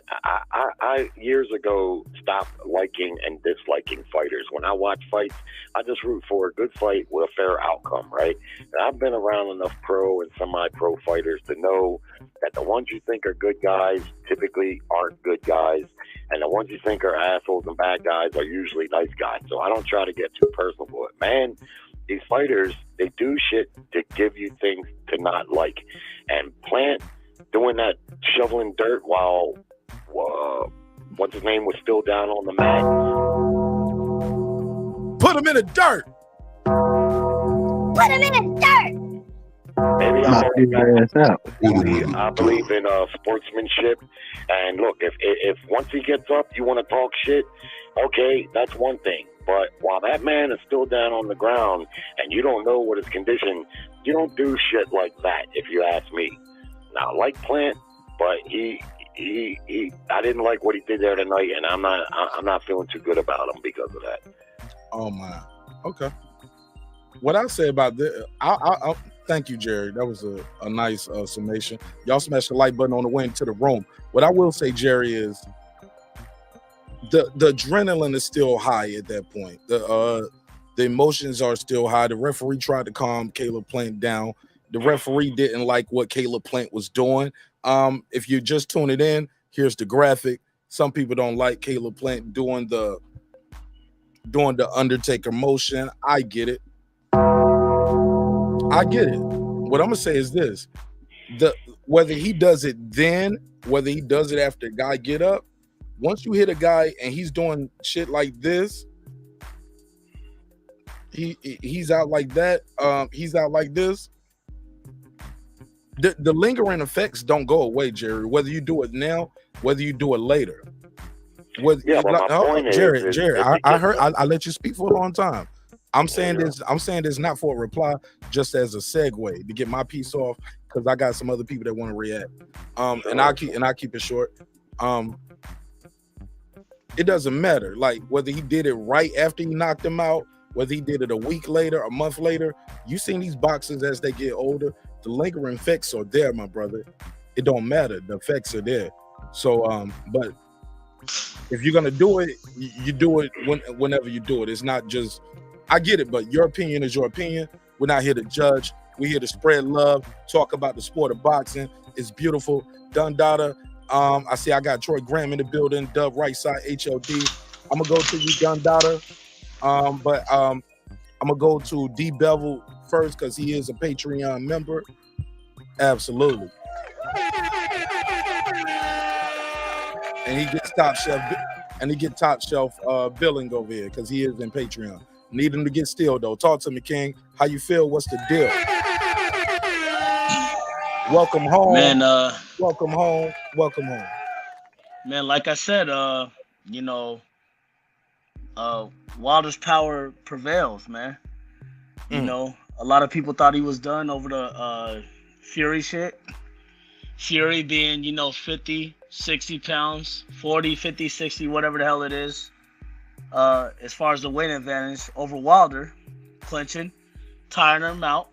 years ago stopped liking and disliking fighters. When I watch fights, I just root for a good fight with a fair outcome, right? And I've been around enough pro and semi-pro fighters to know that the ones you think are good guys typically aren't good guys, and the ones you think are assholes and bad guys are usually nice guys. So I don't try to get too personal with it. Man, these fighters, they do shit to give you things to not like. And Plant doing that, shoveling dirt while what's his name was still down on the mat. Put him in the dirt. Put him in the dirt. Maybe I believe in sportsmanship. And look, if once he gets up, you want to talk shit, okay, that's one thing. But while that man is still down on the ground and you don't know what his condition, you don't do shit like that, if you ask me. Now, I like Plant, but I didn't like what he did there tonight, and I'm not feeling too good about him because of that. Oh my, okay. What I say about this, I thank you, Jerry. That was a nice summation. Y'all smash the like button on the way into the room. What I will say, Jerry, is the adrenaline is still high at that point. The emotions are still high. The referee tried to calm Caleb Plant down. The referee didn't like what Caleb Plant was doing. If you're just tuning in, here's the graphic. Some people don't like Caleb Plant doing the Undertaker motion. I get it. What I'm gonna say is this: whether he does it then, whether he does it after a guy get up, once you hit a guy and he's doing shit like this, he's out like that. He's out like this. The lingering effects don't go away, Jerry. Whether you do it now, whether you do it later. Jerry, I let you speak for a long time. I'm saying this not for a reply, just as a segue to get my piece off, because I got some other people that want to react. And I'll keep it short. It doesn't matter, like whether he did it right after he knocked him out, whether he did it a week later, a month later. You seen these boxers as they get older, the lingering effects are there, my brother. It don't matter, the effects are there. So, but if you're gonna do it, you do it whenever you do it. It's not just. I get it, but your opinion is your opinion. We're not here to judge. We're here to spread love, talk about the sport of boxing. It's beautiful. Dundada. I see I got Troy Graham in the building. Dub right side HLD. I'm gonna go to you, Dundada. But I'm gonna go to D Bevel first because he is a Patreon member. Absolutely. And he gets top shelf billing over here because he is in Patreon. Need him to get still though. Talk to me, King. How you feel? What's the deal? Welcome home, man. Welcome home. Welcome home, man. Like I said, Wilder's power prevails, man. You know, a lot of people thought he was done over the Fury shit. Fury being, 50, 60 pounds, 40, 50, 60, whatever the hell it is. As far as the weight advantage over Wilder, clinching, tiring him out.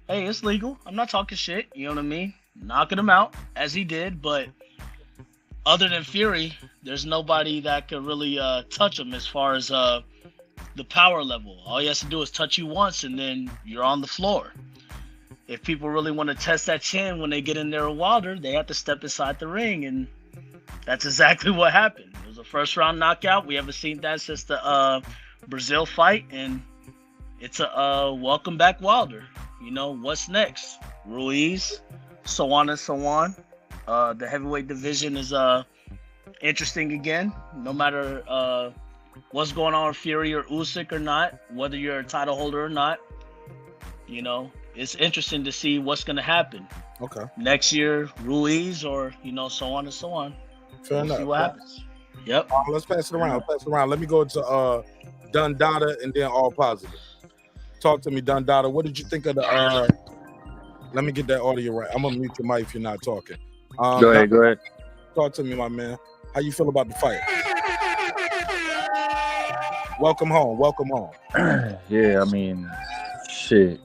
Hey, it's legal. I'm not talking shit. You know what I mean? Knocking him out as he did. But other than Fury, there's nobody that could really touch him as far as the power level. All he has to do is touch you once, and then you're on the floor. If people really want to test that chin when they get in there with Wilder, they have to step inside the ring, and that's exactly what happened. It was a first-round knockout. We haven't seen that since the Brazil fight, and it's a welcome back Wilder. What's next? Ruiz, so on and so on. The heavyweight division is interesting again. No matter what's going on with Fury or Usyk or not, whether you're a title holder or not, it's interesting to see what's going to happen. Okay. Next year, Ruiz or, so on and so on. Fair enough. See what happens. Yep. Let's pass it around. Let me go to Dundada and then All Positive. Talk to me, Dundada. What did you think of the let me get that audio right. I'm gonna mute your mic if you're not talking. Go ahead. Talk to me, my man. How you feel about the fight? Welcome home. Yeah, I mean, shit.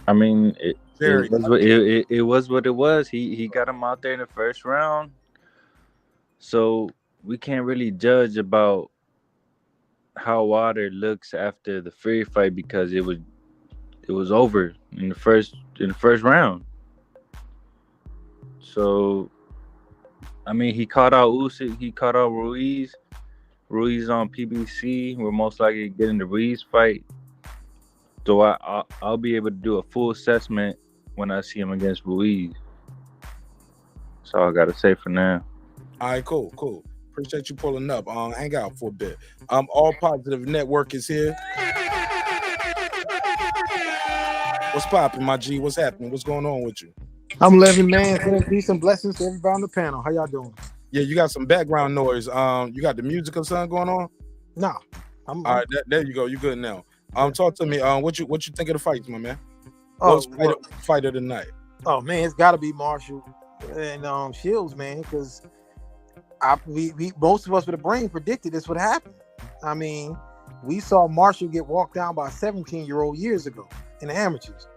I mean, it was what it was. He got him out there in the first round. So we can't really judge about how Wilder looks after the Fury fight because it was over in the first round. So I mean, he caught out Usyk, he caught out Ruiz. Ruiz on PBC. We're most likely getting the Ruiz fight. So I'll be able to do a full assessment when I see him against Ruiz. That's all I gotta say for now. All right, cool. Appreciate you pulling up. Hang out for a bit. All Positive Network is here. What's popping, my G? What's happening? What's going on with you? I'm living, man. Sending peace and blessings to everybody on the panel. How y'all doing? Yeah, you got some background noise. You got the music or something going on? No. All right, there you go. You good now. Talk to me. What you think of the fights, my man? What's fight of the night? Oh man, it's got to be Marshall and Shields, man, because we most of us with a brain predicted this would happen. I mean, we saw Marshall get walked down by a 17-year-old years ago in the amateurs,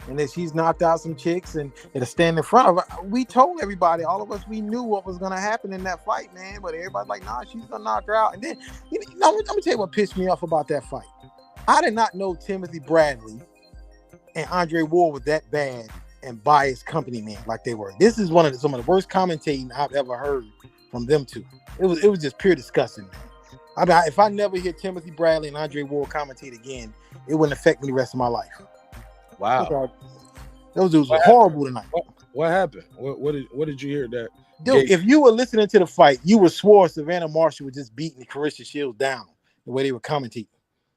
and then she's knocked out some chicks and it'll stand in front of her. We told everybody, all of us, we knew what was gonna happen in that fight, man. But everybody's like, nah, she's gonna knock her out. And then, let me tell you what pissed me off about that fight. I did not know Timothy Bradley and Andre Ward were that bad and biased company man like they were. This is some of the worst commentating I've ever heard from them two. It was just pure disgusting, man. I mean, if I never hear Timothy Bradley and Andre Ward commentate again, it wouldn't affect me the rest of my life. Wow. Those dudes were horrible tonight. What happened? What did you hear that? Dude, if you were listening to the fight, you would swore Savannah Marshall was just beating Carissa Shields down the way they were commentating.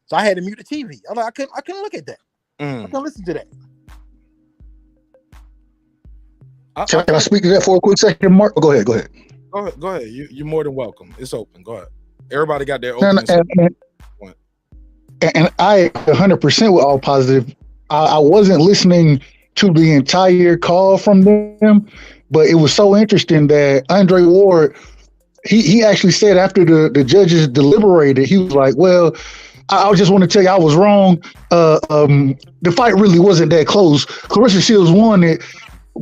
So I had to mute the TV. I couldn't look at that. I couldn't listen to that. Can I speak to that for a quick second, Mark? Oh, go ahead. Go ahead. You're more than welcome. It's open. Go ahead. Everybody got their open. and I 100% with all positive. I wasn't listening to the entire call from them, but it was so interesting that Andre Ward, he actually said after the judges deliberated, he was like, well, I just want to tell you I was wrong. The fight really wasn't that close. Clarissa Shields won it.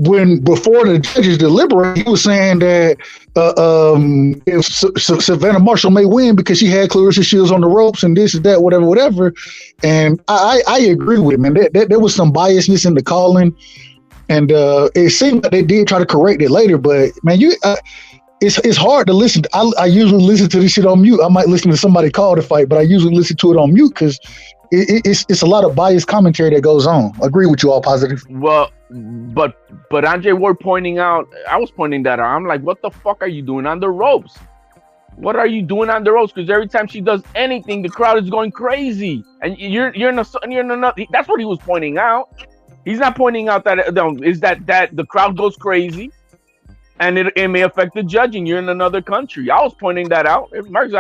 Before the judges deliberate, he was saying that if Savannah Marshall may win because she had Clarissa Shields on the ropes and this and that, whatever. And I agree with him, man. There was some biasness in the calling, and it seemed like they did try to correct it later. But man, it's hard to listen. I usually listen to this shit on mute. I might listen to somebody call the fight, but I usually listen to it on mute because it's a lot of biased commentary that goes on. Agree with you all positive. Well, but Andre Ward pointing out, I was pointing that out. I'm like, what the fuck are you doing on the ropes? What are you doing on the ropes? Because every time she does anything, the crowd is going crazy, and you're in another. That's what he was pointing out. He's not pointing out that that the crowd goes crazy, and it may affect the judging. You're in another country. I was pointing that out. Marcus,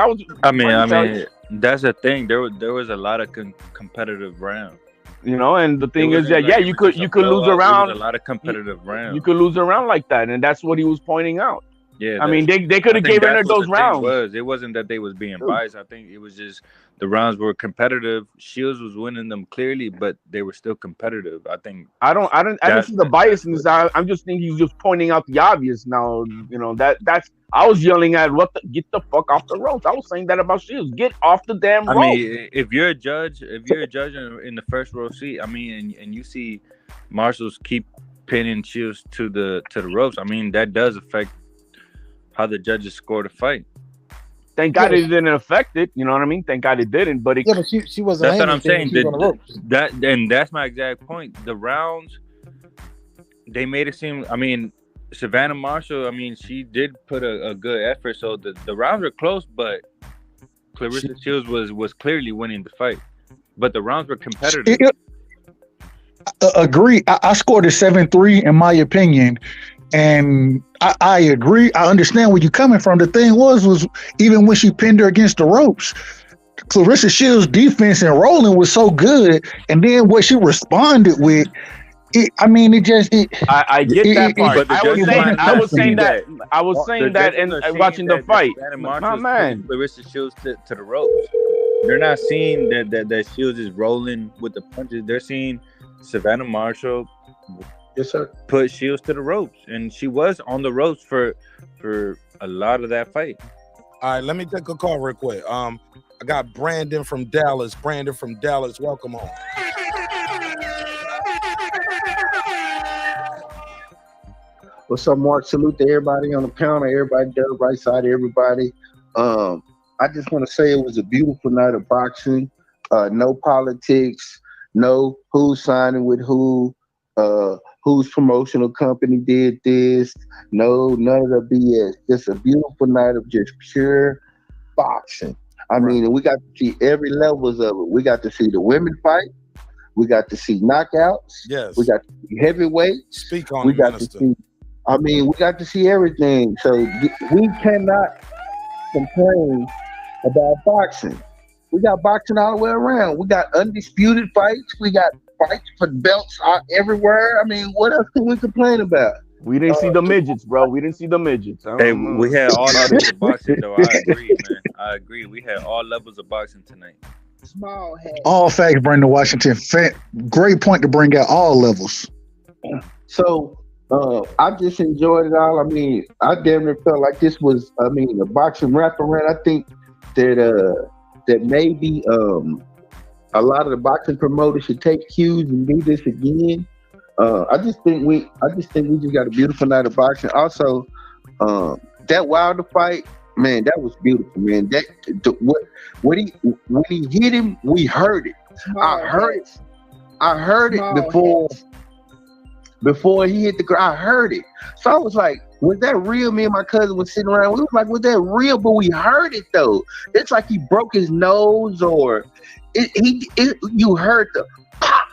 I mean, that's the thing. There was a lot of competitive rounds. You know, and the thing is that you could lose a round. A lot of competitive rounds. You could lose a round like that, and that's what he was pointing out. Yeah, I mean, they could have given her those rounds. It wasn't that they was being biased. I think it was just the rounds were competitive. Shields was winning them clearly, but they were still competitive. I think I didn't see the biasness. I'm just thinking he's just pointing out the obvious. Now, you know, that's I was yelling at get the fuck off the ropes. I was saying that about Shields. Get off the damn ropes. I mean, if you're a judge in the first row seat, I mean, and you see marshals keep pinning Shields to the ropes, I mean, that does affect how the judges score the fight. Thank God it didn't affect it. You know what I mean? Thank God it didn't. But but she wasn't. That's what I'm saying. That's my exact point. The rounds, they made it seem. I mean, Savannah Marshall. I mean, she did put a good effort. So the rounds were close, but Clarissa Shields was clearly winning the fight. But the rounds were competitive. Agree. I scored a 7-3 in my opinion. And I agree. I understand where you're coming from. The thing was even when she pinned her against the ropes, Clarissa Shields' defense and rolling was so good. And then what she responded with, I get that part. I was saying that and watching the fight. My man. Clarissa Shields to the ropes. They're not seeing that Shields is rolling with the punches. They're seeing Savannah Marshall. Yes, sir. Put Shields to the ropes, and she was on the ropes for a lot of that fight. All right, let me take a call real quick. I got Brandon from Dallas. Brandon from Dallas, welcome on. What's up, Mark? Salute to everybody on the panel, everybody there, right side of everybody. I just want to say it was a beautiful night of boxing. No politics, no who's signing with who. Whose promotional company did this? No, none of the BS. Just a beautiful night of just pure boxing. I mean, and we got to see every levels of it. We got to see the women fight. We got to see knockouts. Yes. We got to see heavyweight. Speak on it, Minister. We got to see everything. So we cannot complain about boxing. We got boxing all the way around. We got undisputed fights. We got fights for belts everywhere. I mean, what else can we complain about? We didn't see the midgets, bro. We didn't see the midgets. Hey, we had all levels of boxing, though. I agree, man. I agree. We had all levels of boxing tonight. Small head. All facts, Brandon Washington. Great point to bring out all levels. So I just enjoyed it all. I mean, I damn near felt like this was, a boxing wraparound. I think that maybe a lot of the boxing promoters should take cues and do this again. I just think we just got a beautiful night of boxing. Also, that Wilder fight, man, that was beautiful, man. When he hit him, we heard it. I heard it before he hit the ground. I heard it. So I was like, was that real? Me and my cousin was sitting around. We was like, was that real? But we heard it though. It's like he broke his nose, or you heard the pop,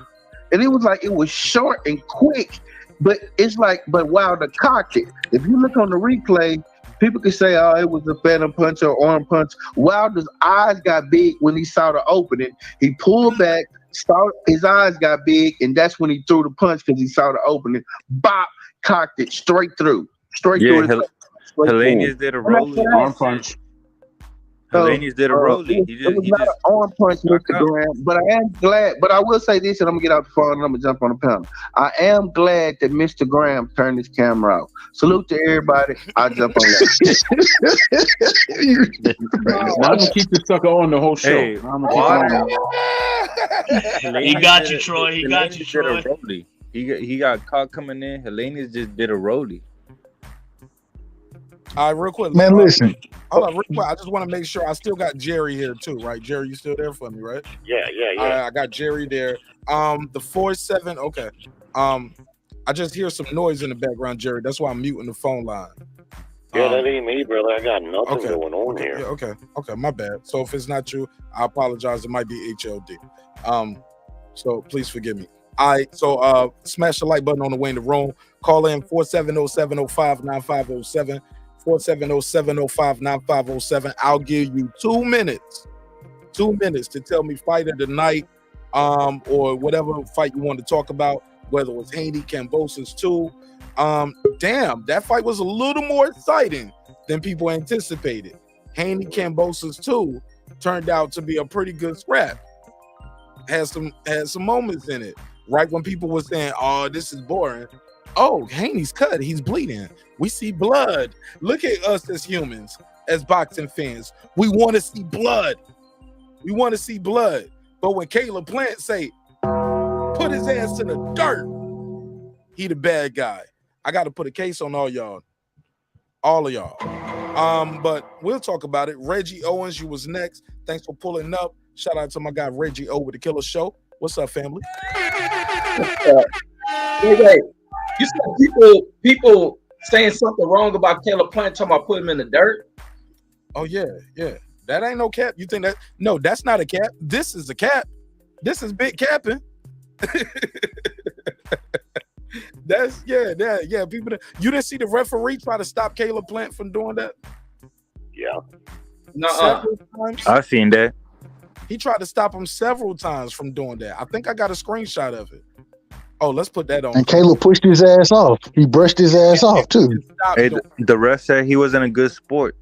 and it was like it was short and quick. But it's like, but Wilder cocked it. If you look on the replay, people can say, "Oh, it was a phantom punch or arm punch." Wilder's eyes got big when he saw the opening. He pulled back, saw his eyes got big, and that's when he threw the punch because he saw the opening. Bop, cocked it straight through his Helenius did a rolling arm punch. Helenius did a rolling. It was not an arm punch, Mr. Graham, but I am glad. But I will say this, and I'm gonna get out the phone and I'm gonna jump on the panel. I am glad that Mr. Graham turned his camera off. Salute to everybody. I'll jump on that. I'm gonna keep this sucker on the whole show. Hey, He got you, Troy. He got you, Troy. He got caught coming in. Helenius just did a rollie. All right, real quick. Man, listen. Hold on, real quick. I just want to make sure I still got Jerry here too, right? Jerry, you still there for me, right? Yeah. All right, I got Jerry there. The 4-7. Okay. I just hear some noise in the background, Jerry. That's why I'm muting the phone line. Yeah, that ain't me, brother. I got nothing going on here. Yeah, okay, my bad. So if it's not you, I apologize. It might be HLD. So please forgive me. All right, so smash the like button on the way in the room. Call in 470-705-9507. 470-705-9507. I'll give you 2 minutes. 2 minutes to tell me fight of the night, or whatever fight you want to talk about, whether it was Haney, KAMBOSOS 2. Damn, that fight was a little more exciting than people anticipated. Haney, KAMBOSOS 2 turned out to be a pretty good scrap. Had some moments in it. Right when people were saying, "Oh, this is boring." Oh, Haney's cut. He's bleeding. We see blood. Look at us as humans, as boxing fans. We want to see blood. We want to see blood. But when Caleb Plant say, "Put his ass in the dirt," he the bad guy. I got to put a case on all y'all. All of y'all. But we'll talk about it. Reggie Owens, you was next. Thanks for pulling up. Shout out to my guy Reggie O with the Killer Show. What's up, family? Wait. You said people saying something wrong about Caleb Plant, talking about putting him in the dirt. Oh yeah. That ain't no cap. You think that? No, that's not a cap. This is a cap. This is big capping. That's yeah. People, you didn't see the referee try to stop Caleb Plant from doing that? Yeah. Several times. I seen that. He tried to stop him several times from doing that. I think I got a screenshot of it. Oh, let's put that on. And Caleb pushed his ass off. He brushed his ass off too. Hey, the ref said he wasn't a good sport.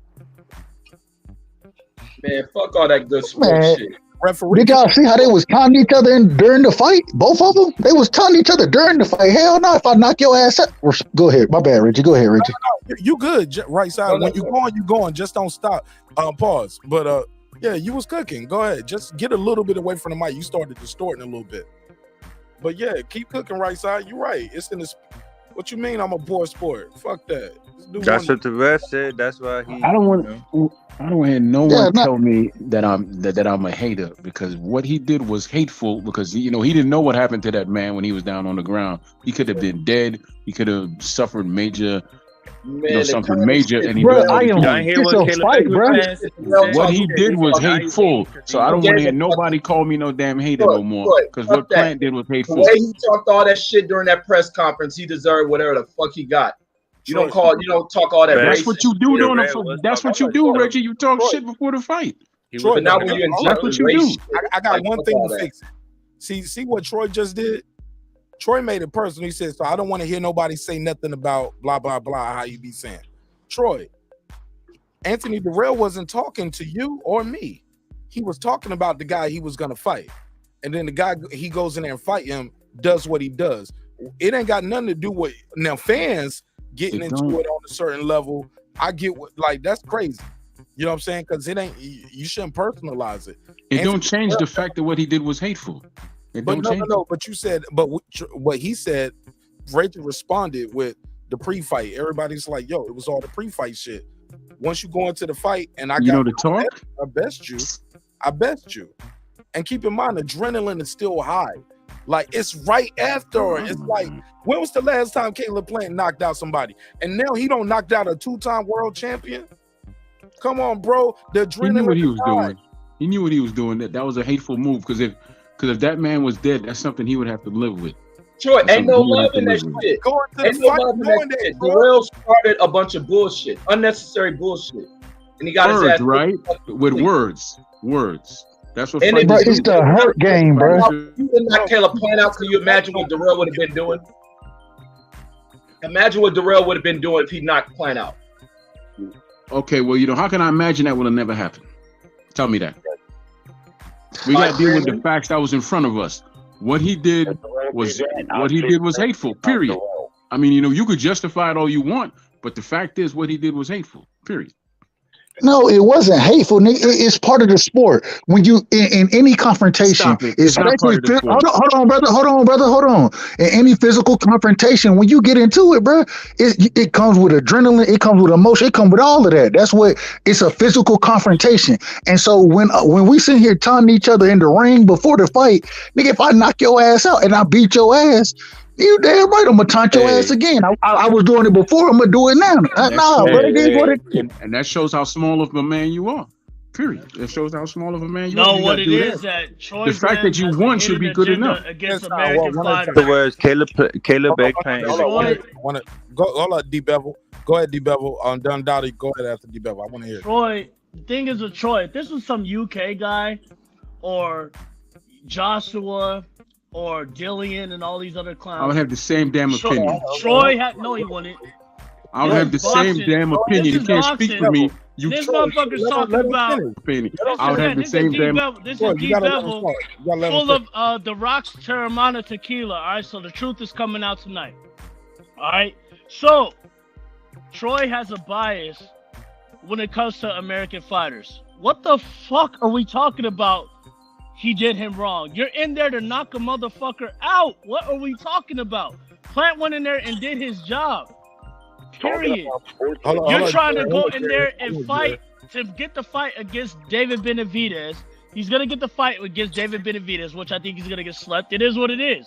Man, fuck all that good sport shit. Referee. Did y'all see how they was taunting each other during the fight? Both of them? They was taunting each other during the fight. Hell no, if I knock your ass out. Go ahead. My bad, Reggie. Go ahead, Reggie. No, you good. Right side. When you going. Just don't stop. Pause. But yeah, you was cooking. Go ahead. Just get a little bit away from the mic. You started distorting a little bit. But yeah, keep cooking, right side. You're right. It's in this. What you mean I'm a poor sport? Fuck that. That's what the ref said. That's why he. I don't want to hear no one tell me that I'm a hater, because what he did was hateful, because he didn't know what happened to that man when he was down on the ground. He could have been dead. He could have suffered major. Something major, and he bro, what he did was hateful. So I don't want to hear nobody call me no damn hater no more, because what Plant did was hateful. The way he talked all that shit during that press conference, he deserved whatever the fuck he got. You don't talk all that. That's what you do, that's what you do, Reggie. You talk shit before the fight. Troy, that's what you do. I got one thing to fix. See what Troy just did? Troy made it personal. He said, so I don't want to hear nobody say nothing about blah, blah, blah, how you be saying. Troy, Anthony Durrell wasn't talking to you or me. He was talking about the guy he was going to fight. And then the guy, he goes in there and fight him, does what he does. It ain't got nothing to do with, now fans getting into it on a certain level. I get what, like, that's crazy. You know what I'm saying? Because it ain't, you shouldn't personalize it. It don't change the fact that what he did was hateful. But no. But you said, but what he said, Reggie responded with the pre-fight. Everybody's like, "Yo, it was all the pre-fight shit." Once you go into the fight, and I got the talk. I best you. And keep in mind, adrenaline is still high. Like it's right after. It's like, when was the last time Caleb Plant knocked out somebody? And now he don't knocked out a 2-time world champion. Come on, bro. The adrenaline. He knew what he was doing. He knew what he was doing. That was a hateful move, because if that man was dead, that's something he would have to live with. Troy, That's ain't some no bullshit love in that delivery. shit. Going to Ain't the no fight, love in knowing that that, shit. bro. Darrell started a bunch of bullshit, unnecessary bullshit, and he got his Words, ass right? With complete. words. That's what And fighters Bro, if do. it's you the did hurt game, bro. you did not Caleb Plant out, can you imagine what Darrell would have been doing? Imagine what Darrell would have been doing if he knocked Plant out. Okay, well, how can I imagine that would have never happened? Tell me that. We got to deal with the facts that was in front of us. What he did was hateful. Period. I mean, you could justify it all you want, but the fact is, what he did was hateful. Period. No, it wasn't hateful. It's part of the sport. When you in any confrontation, Stop it. It's not part of the sport. Hold on, brother. In any physical confrontation, when you get into it, bro, it comes with adrenaline, it comes with emotion, it comes with all of that. That's what it's a physical confrontation. And so when we sit here taunting each other in the ring before the fight, nigga, if I knock your ass out and I beat your ass, you damn right I'm gonna taunt your ass again. I was doing it before, I'm gonna do it now. Nah, but it is what it is. And that shows how small of a man you are. Period. It shows how small of a man you are. No, You what gotta it do is that. that Troy The fact that you won should be good enough. against American fighters. So whereas Caleb Big Plant is Hold on, D Bevel. Go ahead, D Bevel. Gennadiy, go ahead after D Bevel. I want to hear it. Troy, the thing is with Troy, if this was some UK guy or Joshua or Dillian and all these other clowns, I would have the same damn opinion. Troy had no, he wouldn't. I would have the same damn opinion. You can't speak for me. This motherfucker's talking about. I would have the same damn. This is D Bevel, full of the Rock's Terramana tequila. All right, so the truth is coming out tonight. All right, so Troy has a bias when it comes to American fighters. What the fuck are we talking about? He did him wrong. You're in there to knock a motherfucker out. What are we talking about? Plant went in there and did his job. Period. You're trying to go in there and fight to get the fight against David Benavidez. He's gonna get the fight against David Benavidez, which I think he's gonna get slept. It is what it is.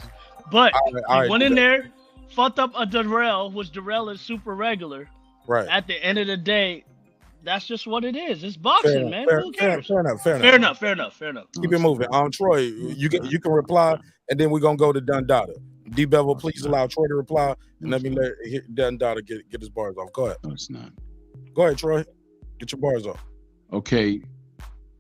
But he went in there, fucked up a Darrell, which Darrell is super regular. Right. At the end of the day, that's just what it is. It's boxing, man. Who cares? Fair enough. Keep it moving. Troy, you can reply, and then we're gonna go to Gennadiy. D Bevel, please allow Troy to reply, and let me let Gennadiy get his bars off. Go ahead. No, it's not. Go ahead, Troy. Get your bars off. Okay,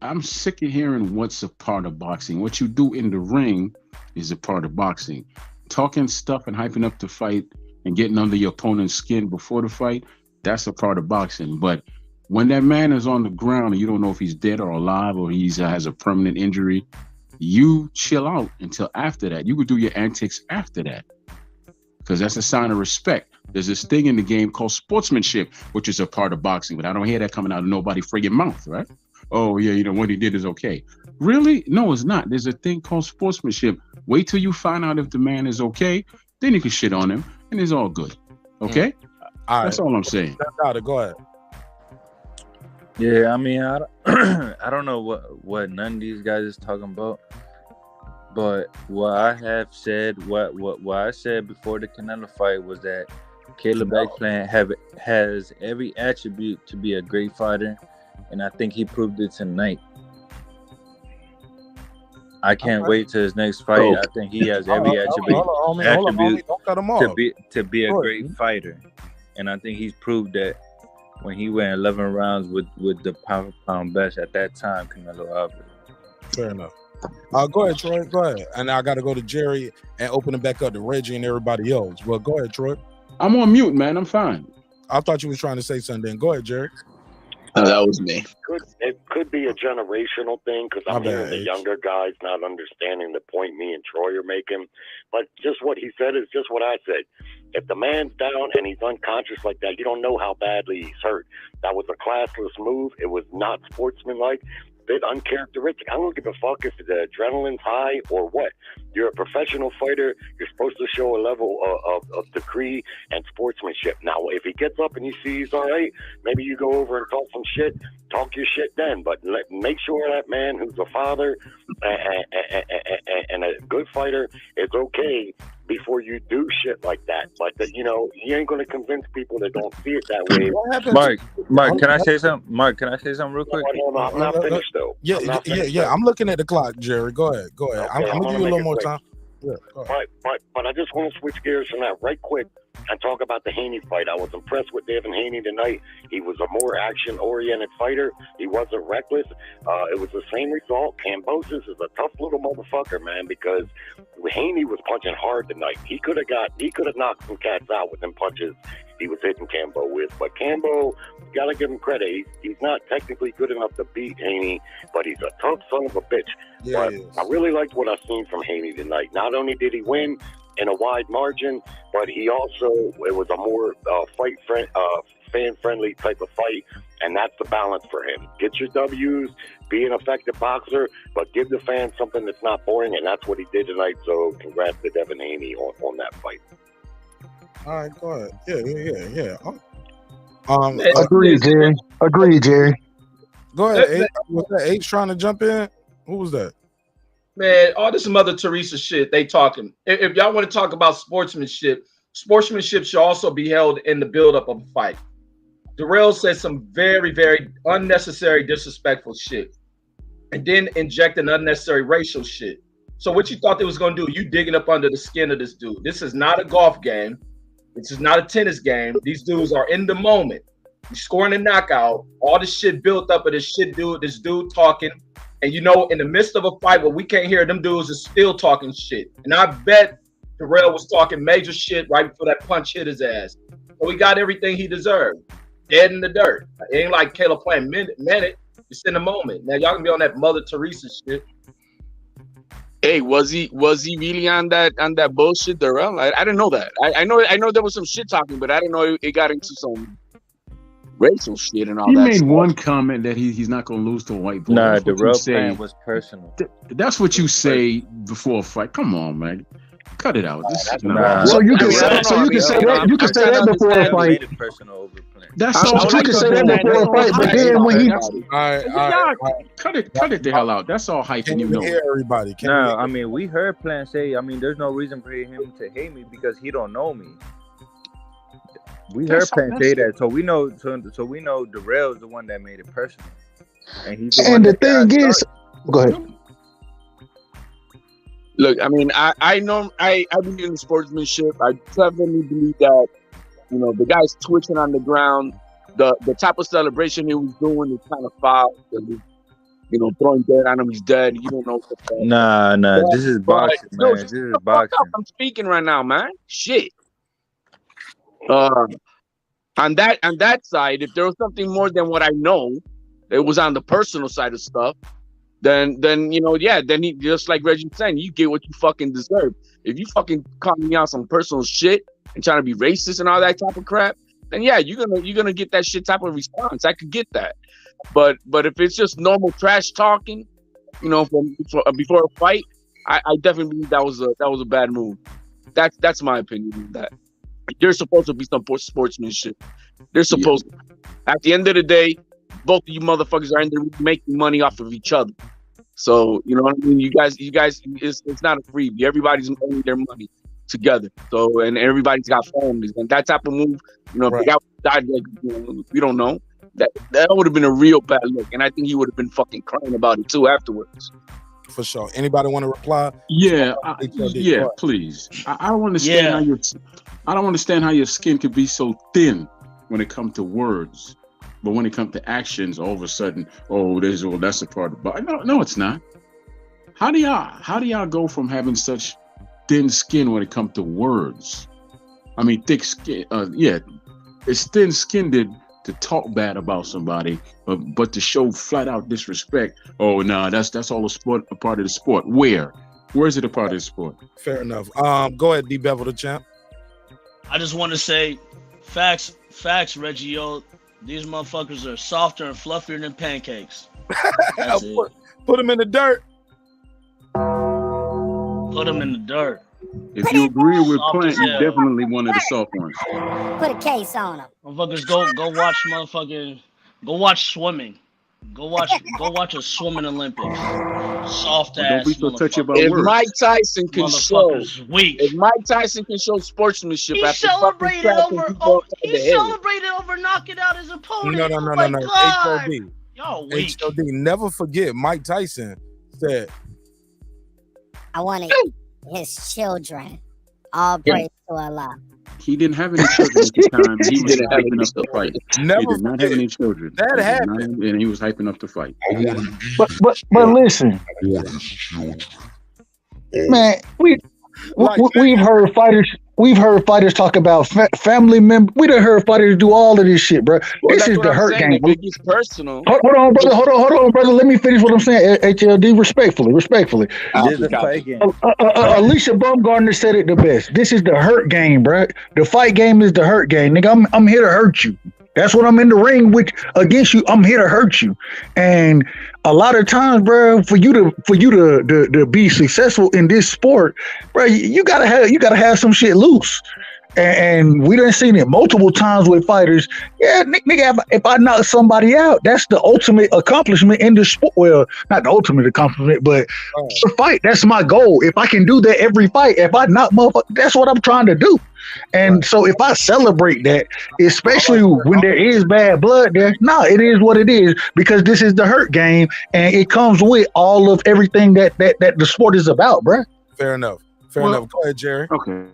I'm sick of hearing what's a part of boxing. What you do in the ring is a part of boxing. Talking stuff and hyping up the fight and getting under your opponent's skin before the fight, that's a part of boxing. But when that man is on the ground and you don't know if he's dead or alive or he has a permanent injury, you chill out until after that. You could do your antics after that because that's a sign of respect. There's this thing in the game called sportsmanship, which is a part of boxing, but I don't hear that coming out of nobody's friggin' mouth, right? Oh, yeah, what he did is okay. Really? No, it's not. There's a thing called sportsmanship. Wait till you find out if the man is okay, then you can shit on him, and it's all good. Okay? That's all I'm saying. Go ahead. Yeah, I mean, I don't know what none of these guys is talking about, but what I have said, what I said before the Canelo fight was that Caleb Plant has every attribute to be a great fighter, and I think he proved it tonight. I can't wait till his next fight. I think he has every attribute to be a great fighter, and I think he's proved that when he went 11 rounds with the pound best at that time, Canelo Alvarez. Fair enough. Go ahead, Troy. Go ahead. And I got to go to Jerry and open it back up to Reggie and everybody else. Well, go ahead, Troy. I'm on mute, man. I'm fine. I thought you was trying to say something. Go ahead, Jerry. That was me. It could be a generational thing because I'm hearing the younger guys not understanding the point me and Troy are making. But just what he said is just what I said. If the man's down and he's unconscious like that, you don't know how badly he's hurt. That was a classless move. It was not sportsmanlike. Bit uncharacteristic. I don't give a fuck if the adrenaline's high or what. You're a professional fighter. You're supposed to show a level of degree and sportsmanship. Now, if he gets up and you see he's all right, maybe you go over and talk some shit. Talk your shit then. But make sure that man who's a father and a good fighter is okay before you do shit like that. But you ain't gonna convince people that don't see it that way. Mark, can I say something? Mark, can I say something real quick? I'm not finished though. Yeah. I'm looking at the clock, Jerry. Go ahead. Okay, I'm gonna give you a little more time. But I just want to switch gears from that right quick and talk about the Haney fight. I was impressed with Devin Haney tonight. He was a more action-oriented fighter. He wasn't reckless. It was the same result. KAMBOSOS is a tough little motherfucker, man, because Haney was punching hard tonight. He could have knocked some cats out with them punches he was hitting Cambo with. But Cambo, you gotta give him credit. He's not technically good enough to beat Haney, but he's a tough son of a bitch. Yeah, but I really liked what I've seen from Haney tonight. Not only did he win in a wide margin, but he also, it was a more fan-friendly type of fight, and that's the balance for him. Get your W's, be an effective boxer, but give the fans something that's not boring, and that's what he did tonight. So congrats to Devin Haney on that fight. All right, go ahead. Yeah. Agreed, Jerry. Agreed, Jerry. Go ahead. H. Was that H trying to jump in? Who was that? Man, all this Mother Teresa shit they talking. If y'all want to talk about sportsmanship should also be held in the buildup of a fight. Darrell said some very, very unnecessary, disrespectful shit, and then injecting unnecessary racial shit. So what you thought they was gonna do? You digging up under the skin of this dude. This is not a golf game. This is not a tennis game. These dudes are in the moment. You're scoring a knockout. All this shit built up of this dude talking. And you know, in the midst of a fight where we can't hear, them dudes is still talking shit. And I bet Terrell was talking major shit right before that punch hit his ass. So he got everything he deserved. Dead in the dirt. It ain't like Caleb playing minute. It's in the moment. Now y'all can be on that Mother Teresa shit. Hey, was he really on that bullshit, Darrell? I didn't know that. I know there was some shit talking, but I didn't know it got into some racial shit and all he that. He made stuff. one comment that he's not gonna lose to a white boy. Nah, the real plan was personal. That's what you say before a fight. Come on, man. Cut it out. This is not. So you can say that. You can say that before a fight. That's all. You can say that before a fight, but then when he cut it the hell out. That's all hype, and you know. Hear everybody. No, I mean we heard Plan say. I mean, there's no reason for him to hate me because he don't know me. We heard Plan say that, so we know. So we know Darrell is the one that made it personal, and he's the one. And the thing is, go ahead. Look, I mean, I know I believe in sportsmanship. I definitely believe that, you know, the guy's twitching on the ground. The type of celebration he was doing is kind of foul. You know, throwing dirt on him, he's dead. You don't know. Nah. This is boxing, man. This is boxing. I'm speaking right now, man. Shit. On that side, if there was something more than what I know, it was on the personal side of stuff. Then you know, yeah, then he, just like Reggie saying, you get what you fucking deserve. If you fucking call me out some personal shit and trying to be racist and all that type of crap, then yeah, you're gonna get that shit type of response. I could get that. But if it's just normal trash talking, you know, before a fight, I definitely believe that was a bad move. That's my opinion on that. There's supposed to be some sportsmanship. They're supposed to. At the end of the day, both of you motherfuckers are in there making money off of each other. So, you know what I mean? You guys, it's not a freebie. Everybody's making their money together. So, and everybody's got families. And that type of move, you know, if the guy died, like, you know, we don't know. That would have been a real bad look. And I think he would have been fucking crying about it too afterwards. For sure. Anybody want to reply? Yeah, please. I don't understand how I don't understand how your skin could be so thin when it comes to words. But when it comes to actions, all of a sudden, that's a part of it. No, it's not. How do y'all go from having such thin skin when it comes to words? I mean, thick skin. It's thin-skinned to talk bad about somebody, but to show flat out disrespect. Oh, no, that's all a part of the sport. Where's it a part of the sport? Fair enough. Go ahead, D-Bevel the champ. I just want to say, facts, Reggie. Yo, these motherfuckers are softer and fluffier than pancakes. That's it. Put them in the dirt. Put them in the dirt. If you agree with Plant, you're definitely one of the soft ones. Put a case on them. Motherfuckers, go watch swimming. Go watch a swimming Olympics. Soft ass. Don't be so touchy about if words. Mike Tyson can show sportsmanship, he celebrated over knocking out his opponent. No. HOD. Y'all weak. HOD. Never forget, Mike Tyson said, I want to his children. All praise to Allah. He didn't have any children at the time. He was hyping up the fight. Never He did not have any children. That happened. And he was hyping up the fight. But listen, man, we've heard fighters talk about family members. We done heard fighters do all of this shit, bro. Well, this is the hurt game. It's personal. Hold on, brother. Let me finish what I'm saying. HLD, respectfully. This is a fight game. Alicia Baumgartner said it the best. This is the hurt game, bro. The fight game is the hurt game, nigga. I'm here to hurt you. That's what I'm in the ring with against you. I'm here to hurt you. And a lot of times, bro, for you to be successful in this sport, bro, you gotta have some shit loose. And we done seen it multiple times with fighters. Yeah, nigga, if I knock somebody out, that's the ultimate accomplishment in the sport. Well, not the ultimate accomplishment, but the fight. That's my goal. If I can do that every fight, if I knock motherfucker, that's what I'm trying to do. And so if I celebrate that, especially when there is bad blood there, it is what it is, because this is the hurt game and it comes with all of everything that the sport is about, bro. Fair enough. Go ahead, Jerry. Okay.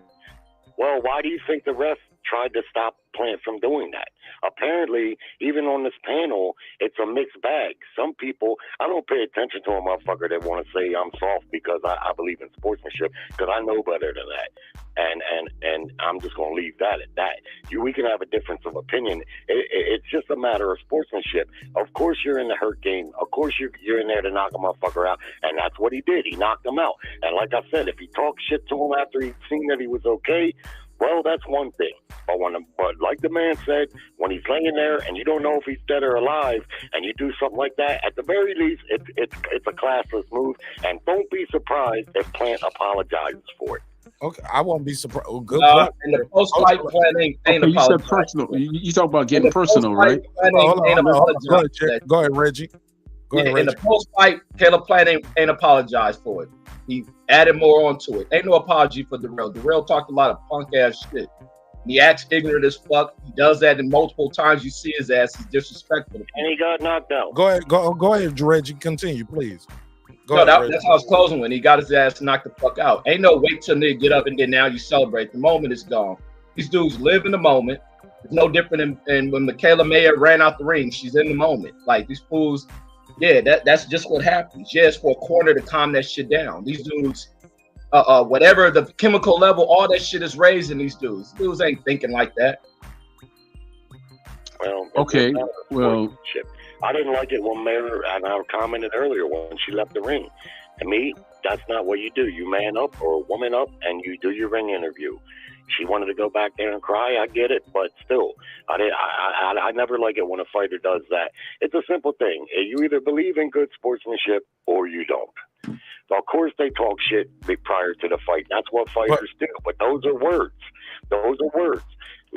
Well, why do you think the ref tried to stop Plant from doing that? Apparently, even on this panel, it's a mixed bag. Some people, I don't pay attention to a motherfucker that want to say I'm soft because I believe in sportsmanship, because I know better than that. And I'm just going to leave that at that. We can have a difference of opinion. It's just a matter of sportsmanship. Of course, you're in the hurt game. Of course, you're in there to knock a motherfucker out. And that's what he did. He knocked him out. And like I said, if he talked shit to him after he'd seen that he was okay, well, that's one thing. But like the man said, when he's laying there and you don't know if he's dead or alive, and you do something like that, at the very least, it's a classless move. And don't be surprised if Plant apologizes for it. Okay, I won't be surprised. Oh, good. And the post-fight Plant ain't You said personal. You talk about getting personal, right? Go ahead, Reggie. In the post-fight, Caleb Plant ain't apologized for it. He added more onto it. Ain't no apology for Darrell. Darrell talked a lot of punk ass shit. He acts ignorant as fuck. He does that, and multiple times you see his ass is disrespectful. And he got knocked out. Go ahead, Reggie. Continue, please. That's how I was closing when he got his ass knocked the fuck out. Ain't no wait till nigga get up and then now you celebrate. The moment is gone. These dudes live in the moment. It's no different than when Michaela Mayer ran out the ring. She's in the moment. Like these fools. Yeah, that's just what happens. Yeah, it's for a corner to calm that shit down. These dudes, whatever the chemical level, all that shit is raised in these dudes. Dudes ain't thinking like that. Well, okay. Well, I didn't like it when Mayer, and I commented earlier, when she left the ring. To me, that's not what you do. You man up or woman up, and you do your ring interview. She wanted to go back there and cry. I get it, but still, I never like it when a fighter does that. It's a simple thing. You either believe in good sportsmanship or you don't. So of course, they talk shit prior to the fight. That's what fighters do. But those are words. Those are words.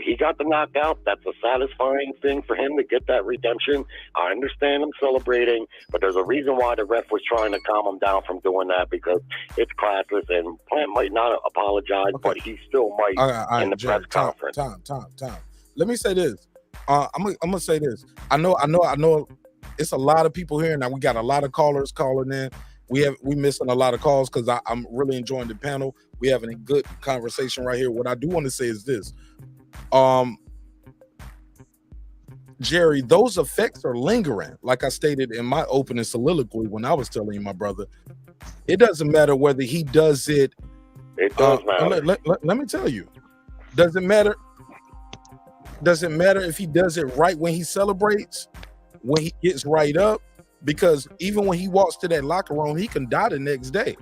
He got the knockout. That's a satisfying thing for him to get that redemption. I understand him celebrating, but there's a reason why the ref was trying to calm him down from doing that, because it's classless, and Plant might not apologize, but he still might in the press conference. Time. Let me say this. I'm gonna say this. I know. It's a lot of people here now. We got a lot of callers calling in. We missing a lot of calls because I'm really enjoying the panel. We having a good conversation right here. What I do want to say is this. Jerry, those effects are lingering. Like I stated in my opening soliloquy when I was telling you, my brother, it doesn't matter whether he does it. It does matter. Let me tell you, doesn't matter. Doesn't matter if he does it right when he celebrates, when he gets right up, because even when he walks to that locker room, he can die the next day.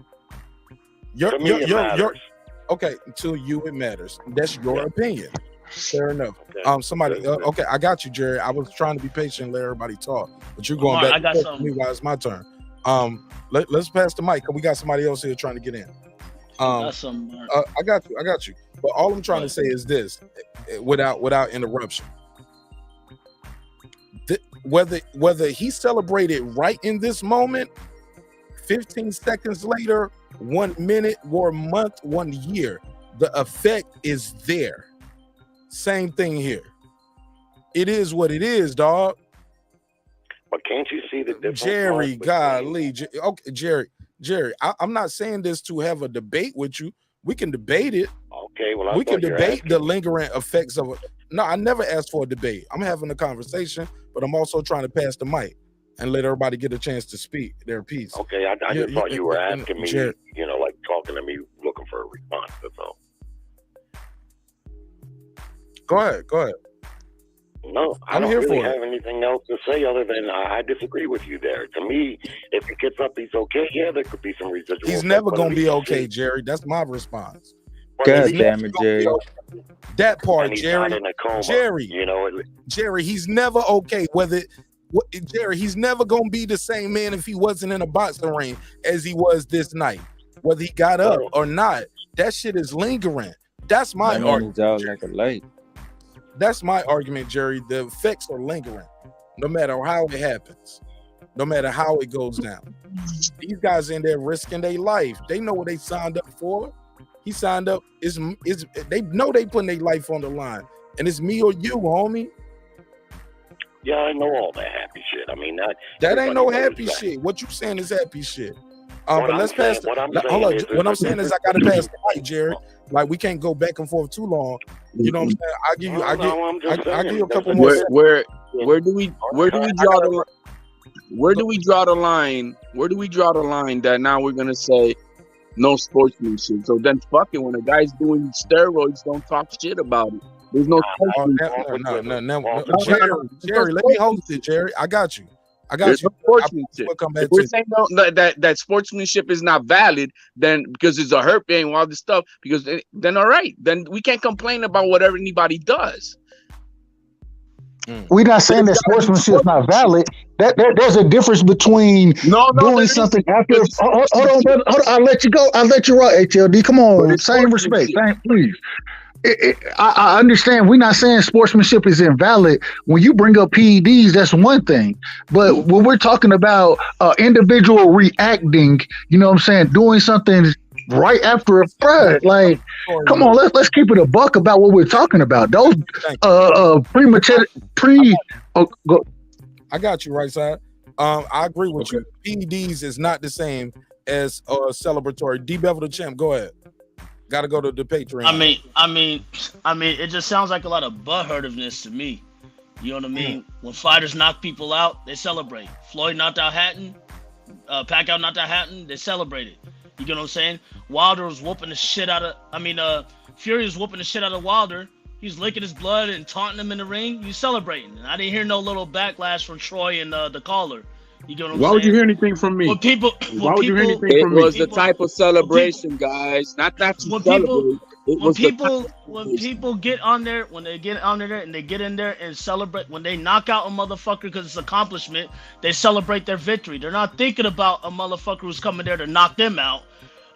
Okay, to you it matters. That's your opinion. Fair enough. Somebody. Okay, I got you, Jerry. I was trying to be patient and let everybody talk, but you're going back. I got something. Meanwhile, it's my turn. Let's pass the mic because we got somebody else here trying to get in. I got you. But all I'm trying to say is this, without interruption. Whether he celebrated right in this moment, 15 seconds later, 1 minute, 1 month, 1 year, the effect is there. Same thing here. It is what it is, dog. But can't you see the difference? Jerry, golly. Okay, Jerry, Jerry, I'm not saying this to have a debate with you. We can debate it. Okay, well, We can debate the lingering effects of it. No, I never asked for a debate. I'm having a conversation, but I'm also trying to pass the mic and let everybody get a chance to speak their piece. Okay, I just thought you were asking me, Jerry, like talking to me, looking for a response. That's all. Go ahead. No, I I'm don't here really for it. have anything else to say other than I disagree with you there. To me, if he gets up, he's okay. Yeah, there could be some residual. He's never gonna be okay, Jerry. That's my response. God damn it, Jerry. That part, And he's Jerry. not in a coma, Jerry. it- Jerry, he's never okay. Jerry, he's never gonna be the same man if he wasn't in a boxing ring as he was this night. Whether he got up or not, that shit is lingering. That's my argument. Out like a light. That's my argument, Jerry. The effects are lingering, no matter how it happens, no matter how it goes down. These guys in there risking their life. They know what they signed up for. He signed up. They know they putting their life on the line, and it's me or you, homie. Yeah, I know all that happy shit. I mean, that ain't no everybody knows happy that. shit. What you saying is happy shit. What But I'm let's pass. saying- what I'm Hold on. saying is What I'm there's a saying is I gotta pass the mic, Jerry. Like we can't go back and forth too long. You know what I'm saying? I give you. I give you a couple more. seconds. Where do we draw the where do we draw the line? Where do we draw the line that now we're gonna say no sportsmanship? So then fuck it. When a guy's doing steroids, don't talk shit about it. There's no sportsmanship. No. Jerry, let me host it, Jerry. I got you. There's no sportsmanship. Come back If we're to saying that sportsmanship is not valid, then because it's a hurt game, all this stuff, because then all right, then we can't complain about whatever anybody does. We're not saying that sportsmanship is not valid. There's a difference between doing something after. Hold on, brother. Hold on, I'll let you go. I'll let you rock, HLD. Come on, same respect. Please. I understand. We're not saying sportsmanship is invalid. When you bring up PEDs, that's one thing. But when we're talking about individual reacting, you know what I'm saying, doing something right after a fight, like, come on, let's keep it a buck about what we're talking about. Those premature I got you, right side. I agree with you. PEDs is not the same as celebratory. D Bevel the champ, go ahead. Got to go to the Patreon. I mean, it just sounds like a lot of butthurtiveness to me. You know what I mean? When fighters knock people out, they celebrate. Floyd knocked out Hatton, Pacquiao knocked out Hatton, they celebrated. You get what I'm saying? Wilder was whooping the shit out of. Fury was whooping the shit out of Wilder. He was licking his blood and taunting him in the ring. You celebrating? And I didn't hear no little backlash from Troy and the caller. You get what I'm saying? Why would you hear anything from me? Why would you hear anything from me? It was the type of celebration, guys. Not that you celebrate. When people get on there, when they get on there and they get in there and celebrate, when they knock out a motherfucker because it's accomplishment, they celebrate their victory. They're not thinking about a motherfucker who's coming there to knock them out.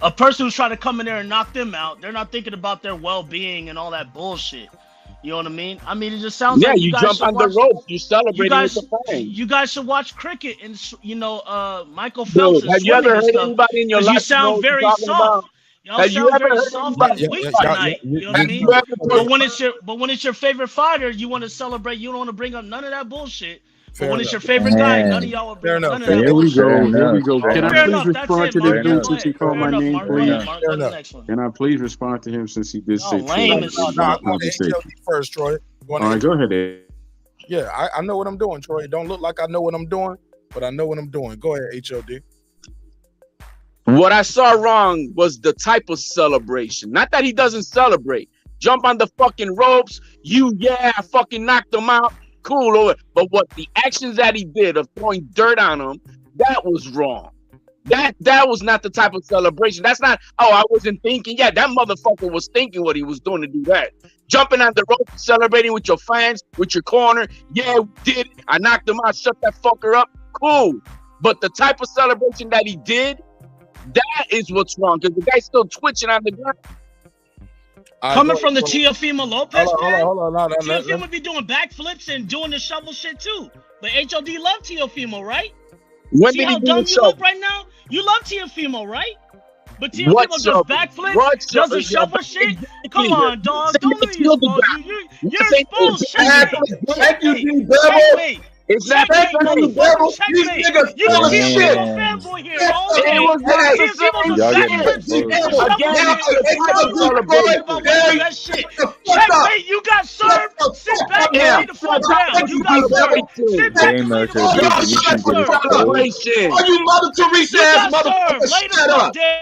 A person who's trying to come in there and knock them out, they're not thinking about their well-being and all that bullshit. You know what I mean? I mean, it just sounds like you jump on the rope. You celebrate with the fans. You guys should watch cricket and Michael Phelps. Dude, have you ever heard anybody in your life? You sound very soft. Y'all sound very soft and weak tonight. You know what I mean? But when it's your favorite fighter, you want to celebrate. You don't want to bring up none of that bullshit. But when it's your favorite guy, none of y'all will bring up none of that bullshit. Here we go. Can I please respond to this dude since he called my name, please? Can I please respond to him since he did say first, Troy. All right, go ahead, Ed. Yeah, I know what I'm doing, Troy. It don't look like I know what I'm doing, but I know what I'm doing. Go ahead, HOD. What I saw wrong was the type of celebration. Not that he doesn't celebrate. Jump on the fucking ropes. I fucking knocked him out. Cool. But what the actions that he did of throwing dirt on him, that was wrong. That was not the type of celebration. That's not, I wasn't thinking. Yeah, that motherfucker was thinking what he was doing to do that. Jumping on the rope, celebrating with your fans, with your corner. Yeah, we did it. I knocked him out, shut that fucker up. Cool. But the type of celebration that he did, that is what's wrong. Because the guy's still twitching on the ground. Coming from the Teofimo Lopez, hold on. Teofimo be doing backflips and doing the shovel shit too. But HOD love Teofimo, right? See how dumb you look right now? You love Teofimo, right? But Teofimo does backflips, does the shovel shit. Come on, dog. Don't let me expose you. You're exposed. It's not the Checkmate, same. motherfucker, These checkmate. niggas You full a of shit. TFimo fanboy here. Oh, It okay. was not the TFimo's a Y'all same. getting fat pussy. exposed. Shovel Again, head. it's Shovel a head. Talking celebration. about why you that shit. Checkmate, you got served. Sit back and Yeah, lay the fuck down. You got served. Sit celebration. back Game and lay the military fuck people, down. you You can got get served. exposed. Celebration. All you Mother Teresa You ass got served. motherfuckers, Lay the shut fuck up. down.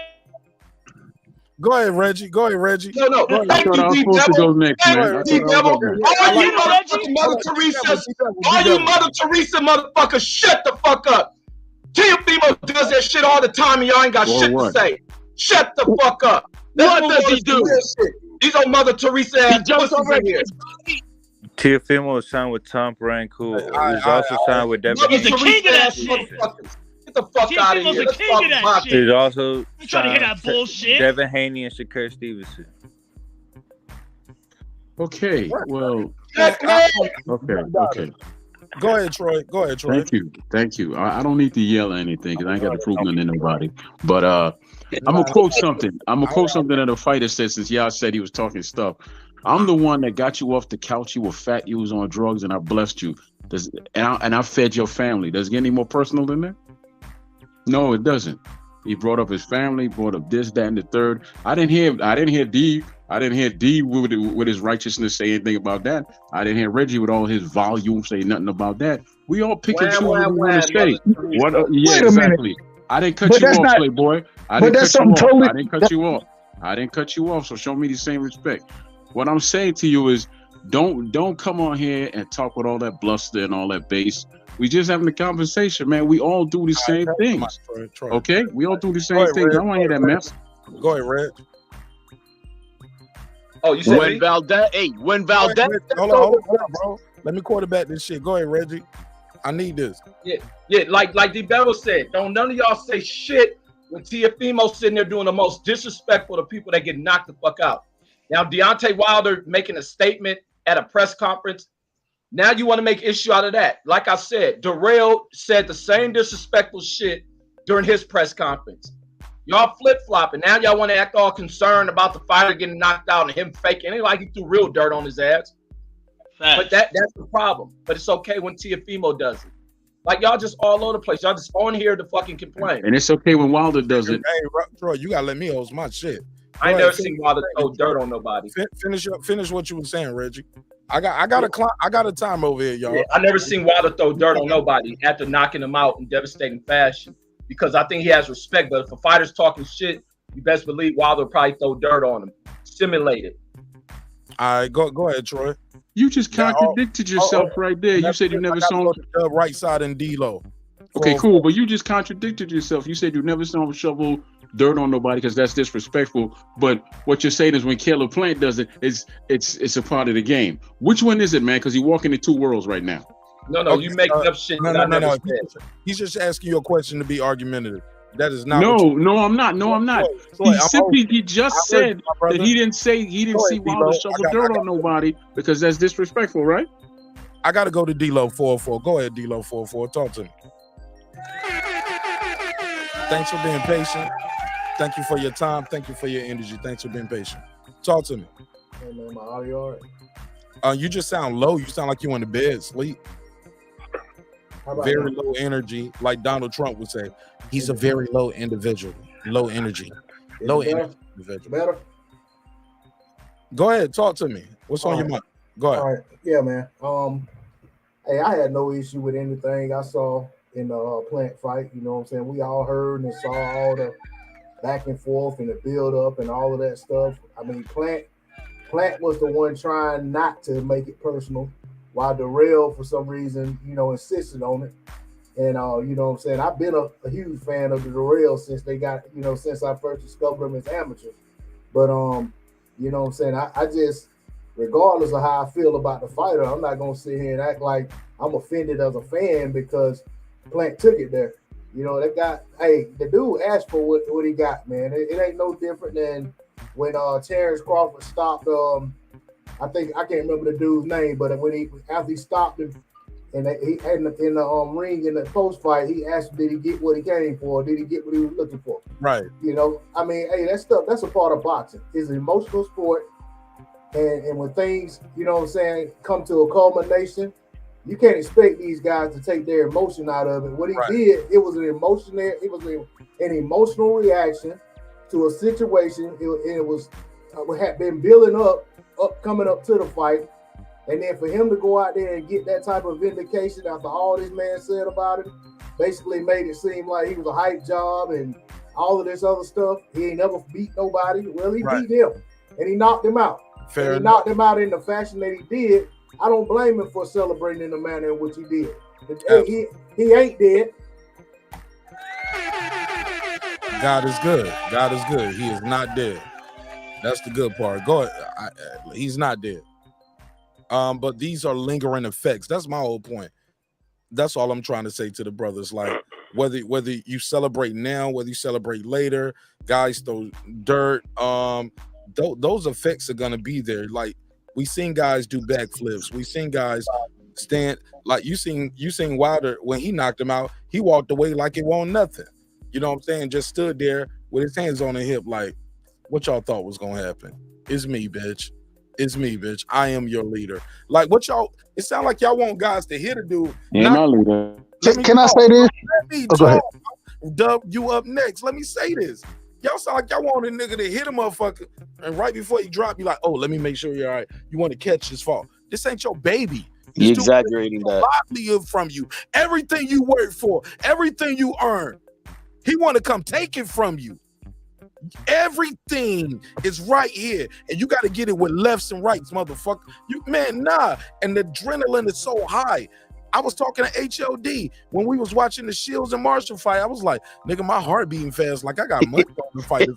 Go ahead, Reggie. Go ahead, Reggie. No. Go ahead. I Thank thought you, I was D supposed to go Devil. next, Thank man. you, I D thought I was Devil. up next. Yeah, I All like you Get it, Reggie. motherfucking Mother D-Devil, Teresas, D-Devil, all you D-Devil. Mother Teresa motherfuckers, shut the fuck up. Teofimo does that shit all the time and y'all ain't got Or shit to what? say. Shut the fuck up. Let's What move does on he to some do? real shit. These old Mother Teresa He ass jumps pussies over in here. against Bobby. Teofimo is signed with Tom Brand, who is also signed with Devin Mother He's the HANEY. king of Teresa that ass shit. motherfuckers. Get the fuck out of Teofimo's here. the Let's king talk of that boxing. shit. He's also You trying to hear signed that bullshit? Devin HANEY and Shakur Stevenson. Okay, well, Checkmate. okay. Go ahead, Troy. Go ahead, Troy. Thank you. I don't need to yell or anything because I ain't got to prove nothing to nobody. But I'm gonna quote something. That a fighter said, since y'all said he was talking stuff. I'm the one that got you off the couch. You were fat. You was on drugs, and I blessed you. And I fed your family. Does it get any more personal than that? No, it doesn't. He brought up his family, brought up this, that, and the third. I didn't hear D with his righteousness say anything about that. I didn't hear Reggie with all his volume say nothing about that. We all pick and choose what we want to say. Yeah, Wait a exactly. minute. I didn't cut But you that's off, not- Playboy. I but didn't that's cut you something off. totally- I didn't cut you off. So show me the same respect. What I'm saying to you is, don't come on here and talk with all that bluster and all that bass. We just having a conversation, man. We all do the same things. Troy. Okay? We all do the Go same ahead, things. I Red. don't want to hear that mess. Go ahead, Red. Oh, you said When me? Valdez, Hold on, bro. Let me quarterback this shit. Go ahead, Reggie. I need this. Yeah, like D Bevel said, don't none of y'all say shit when Teofimo sitting there doing the most disrespectful to people that get knocked the fuck out. Now Deontay Wilder making a statement at a press conference. Now you want to make issue out of that. Like I said, Darrell said the same disrespectful shit during his press conference. Y'all flip-flopping. Now y'all want to act all concerned about the fighter getting knocked out and him faking. It ain't like he threw real dirt on his ass. But that's the problem. But it's okay when Teofimo does it. Like y'all just all over the place. Y'all just on here to fucking complain. And it's okay when Wilder does it. Hey, Troy, you gotta let me host my shit. I ain't never seen Wilder throw dirt on nobody. Finish what you were saying, Reggie. I got a time over here, y'all. Yeah, I never seen Wilder throw dirt on nobody after knocking him out in devastating fashion, because I think he has respect. But if a fighter's talking shit, you best believe Wilder will probably throw dirt on him. Simulate it. All right, go ahead, Troy. You just contradicted yourself right there. You said you never saw him. The right side and D-Lo. Okay, cool. But you just contradicted yourself. You said you never saw him shovel dirt on nobody because that's disrespectful. But what you're saying is when Caleb Plant does it, it's a part of the game. Which one is it, man? Because you're walking in two worlds right now. No, you make up shit. No. He's just asking you a question to be argumentative. That is not. No, I'm not. He just said that he didn't see Wilder shovel dirt on nobody because that's disrespectful, right? I got to go to D-Lo 404. Go ahead, D-Lo 404. Talk to me. Thanks for being patient. Thank you for your time. Thank you for your energy. Thanks for being patient. Talk to me. Hey man, my audio all right? You just sound low. You sound like you in the bed, sleep. Very low energy, like Donald Trump would say. He's a very low individual. Low energy. Low energy individual. Better? Go ahead, talk to me. What's on your mind? Go ahead. All right. Yeah, man. Hey, I had no issue with anything I saw in the Plant fight. You know what I'm saying? We all heard and saw all the back and forth and the build up and all of that stuff. I mean, Plant was the one trying not to make it personal, while Darrell, for some reason, insisted on it. And you know what I'm saying? I've been a huge fan of the Darrell since they got, since I first discovered them as amateurs. But you know what I'm saying? I just, regardless of how I feel about the fighter, I'm not gonna sit here and act like I'm offended as a fan because Plant took it there. That guy, hey, the dude asked for what he got, man. It ain't no different than when Terrence Crawford stopped. I can't remember the dude's name, but after he stopped him and he had in the ring in the post fight, he asked, did he get what he came for? Did he get what he was looking for? Right. I mean, hey, that's a part of boxing. It's an emotional sport. And when things, come to a culmination, you can't expect these guys to take their emotion out of it. What he did, it was an emotional reaction to a situation. It was had been building up coming up to the fight, and then for him to go out there and get that type of vindication after all this man said about it, basically made it seem like he was a hype job and all of this other stuff. He ain't never beat nobody. Well, he beat him, and he knocked him out. He knocked him out in the fashion that he did. I don't blame him for celebrating in the manner in which he did. He ain't dead. God is good. God is good. He is not dead. That's the good part. Go ahead. He's not dead. But these are lingering effects. That's my whole point. That's all I'm trying to say to the brothers. Like whether you celebrate now, whether you celebrate later, guys throw dirt. Those effects are gonna be there. Like we seen guys do backflips. We seen guys stand like you seen Wilder when he knocked him out. He walked away like it wasn't nothing. You know what I'm saying? Just stood there with his hands on the hip, like, what y'all thought was gonna happen? It's me, bitch. It's me, bitch. I am your leader. Like what y'all? It sounds like y'all want guys to hit a dude. Yeah, my leader. Can I say this? Let me go ahead. Dub, you up next. Let me say this. Y'all sound like y'all want a nigga to hit a motherfucker, and right before he drop, you like, oh, let me make sure you're all right. You want to catch his fall. This ain't your baby. You exaggerating that. Livelihood from you. Everything you work for, everything you earn. He want to come take it from you. Everything is right here, and you got to get it with lefts and rights, motherfucker. Nah. And the adrenaline is so high. I was talking to HLD when we was watching the Shields and Marshall fight. I was like, nigga, my heart beating fast. Like I got money on the fight.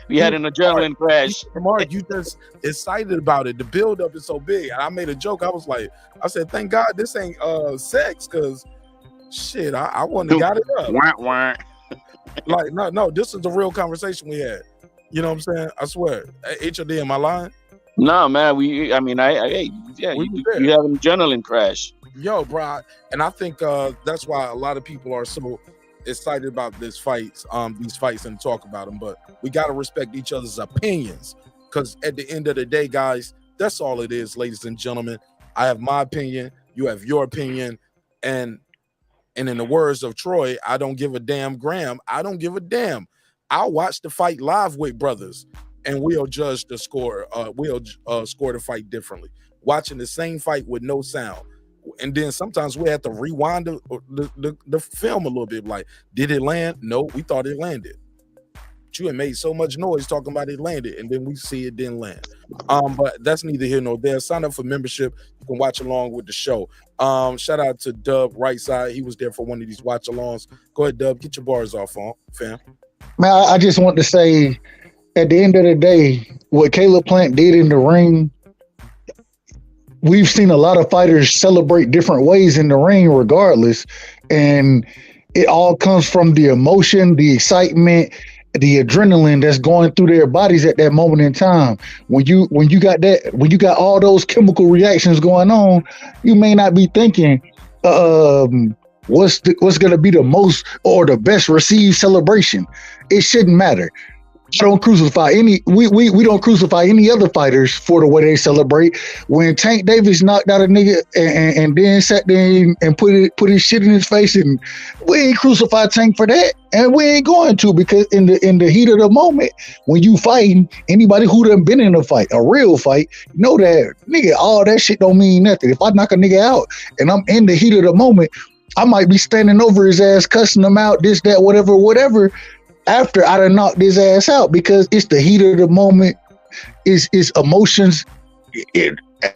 we had an adrenaline crash. Mark, you just excited about it. The buildup is so big. And I made a joke. I said, thank God this ain't sex, because shit, I wouldn't have got it up. Wah. Like, no, this is the real conversation we had. You know what I'm saying? I swear. HLD, am I lying? No, man. You have an adrenaline crash. Yo, bro, and I think that's why a lot of people are so excited about these fights and talk about them. But we got to respect each other's opinions, because at the end of the day, guys, that's all it is, ladies and gentlemen. I have my opinion, you have your opinion, and in the words of Troy, I don't give a damn, Graham. I don't give a damn. I'll watch the fight live with brothers, and we'll judge the score. We'll score the fight differently. Watching the same fight with no sound. And then sometimes we have to rewind the film a little bit. Like, did it land? No, we thought it landed. But you had made so much noise talking about it landed, and then we see it didn't land. But that's neither here nor there. Sign up for membership. You can watch along with the show. Shout out to Dub, right side. He was there for one of these watch alongs. Go ahead, Dub. Get your bars off, fam. Man, I just want to say, at the end of the day, what Caleb Plant did in the ring, we've seen a lot of fighters celebrate different ways in the ring regardless. And it all comes from the emotion, the excitement, the adrenaline that's going through their bodies at that moment in time. When you got all those chemical reactions going on, you may not be thinking, what's going to be the most or the best received celebration. It shouldn't matter. We don't crucify any other fighters for the way they celebrate. When Tank Davis knocked out a nigga and then sat there and put his shit in his face, and we ain't crucify Tank for that, and we ain't going to, because in the heat of the moment, when you fighting, anybody who done been in a fight, a real fight, know that nigga, all that shit don't mean nothing. If I knock a nigga out and I'm in the heat of the moment, I might be standing over his ass, cussing him out, this, that, whatever. After I done knocked his ass out, because it's the heat of the moment, is emotions,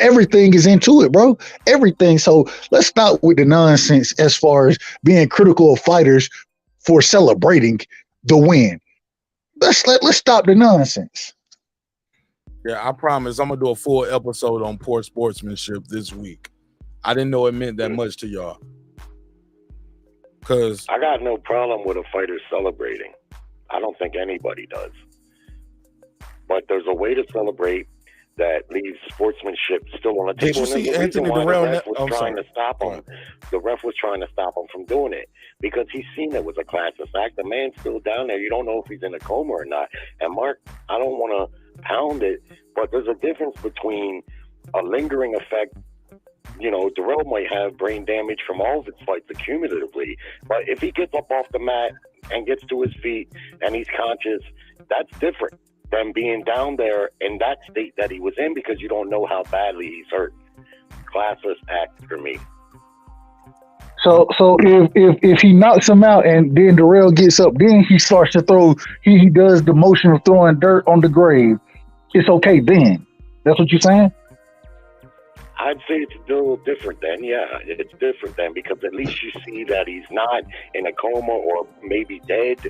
everything is into it, bro. Everything. So let's stop with the nonsense as far as being critical of fighters for celebrating the win. Let's stop the nonsense. Yeah, I promise I'm gonna do a full episode on poor sportsmanship this week. I didn't know it meant that much to y'all. Cause I got no problem with a fighter celebrating. I don't think anybody does. But there's a way to celebrate that leaves sportsmanship still on the table. Did you see the Anthony reason why Durrell? the ref was trying to stop him. The ref was trying to stop him from doing it because he's seen it was a class of fact. The man's still down there. You don't know if he's in a coma or not. And Mark, I don't want to pound it, but there's a difference between a lingering effect Darrell might have brain damage from all of his fights accumulatively, but if he gets up off the mat and gets to his feet and he's conscious, that's different than being down there in that state that he was in because you don't know how badly he's hurt. Classless act for me. So if he knocks him out and then Darrell gets up, then he starts to throw. He does the motion of throwing dirt on the grave. It's okay then. That's what you're saying? I'd say it's a little different then. Yeah, it's different then because at least you see that he's not in a coma or maybe dead.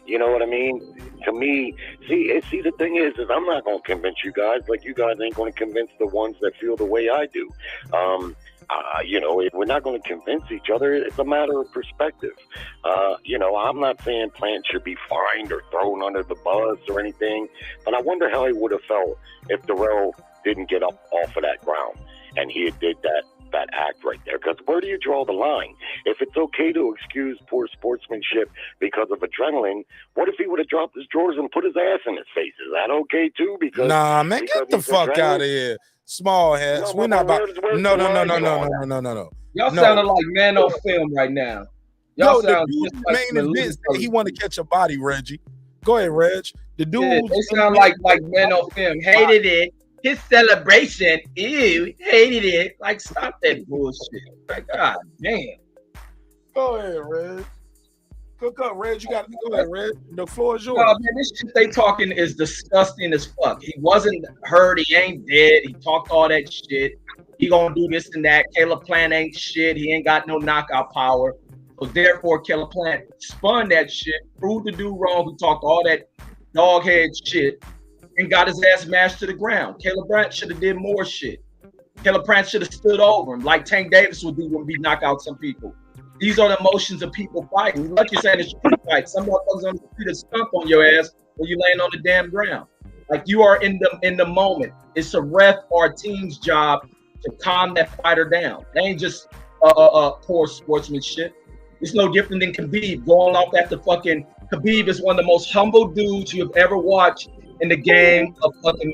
You know what I mean? To me, see, the thing is I'm not going to convince you guys. Like, you guys ain't going to convince the ones that feel the way I do. We're not going to convince each other. It's a matter of perspective. I'm not saying Plant should be fined or thrown under the bus or anything, but I wonder how he would have felt if Darrell didn't get up off of that ground and he did that act right there. Because where do you draw the line? If it's okay to excuse poor sportsmanship because of adrenaline, what if he would have dropped his drawers and put his ass in his face? Is that okay too? Because nah, man, get the fuck out of here. Small heads. We're not about. No. Y'all sounding like man on film right now. Y'all sound just like main event said he want to catch a body, Reggie. Go ahead, Reg. The dude. Yeah, they sound like man on film. Hated it. His celebration. Ew. Hated it. Like, stop that bullshit. Like, god damn. Go ahead, Reg. Cook up, Reg. You got to go ahead, Reg. The floor is yours. Oh, man, this shit they talking is disgusting as fuck. He wasn't hurt. He ain't dead. He talked all that shit. He gonna do this and that. Caleb Plant ain't shit. He ain't got no knockout power. So therefore, Caleb Plant spun that shit, proved the dude wrong, who talked all that dog head shit, and got his ass mashed to the ground. Caleb Plant should have did more shit. Caleb Plant should have stood over him like Tank Davis would do when he knock out some people. These are the emotions of people fighting. Like you said, it's street fight. Some motherfuckers on the street that stump on your ass when you laying on the damn ground. Like, you are in the moment. It's a ref or a team's job to calm that fighter down. They ain't just poor sportsmanship. It's no different than Khabib going off after fucking. Khabib is one of the most humble dudes you have ever watched in the game of fucking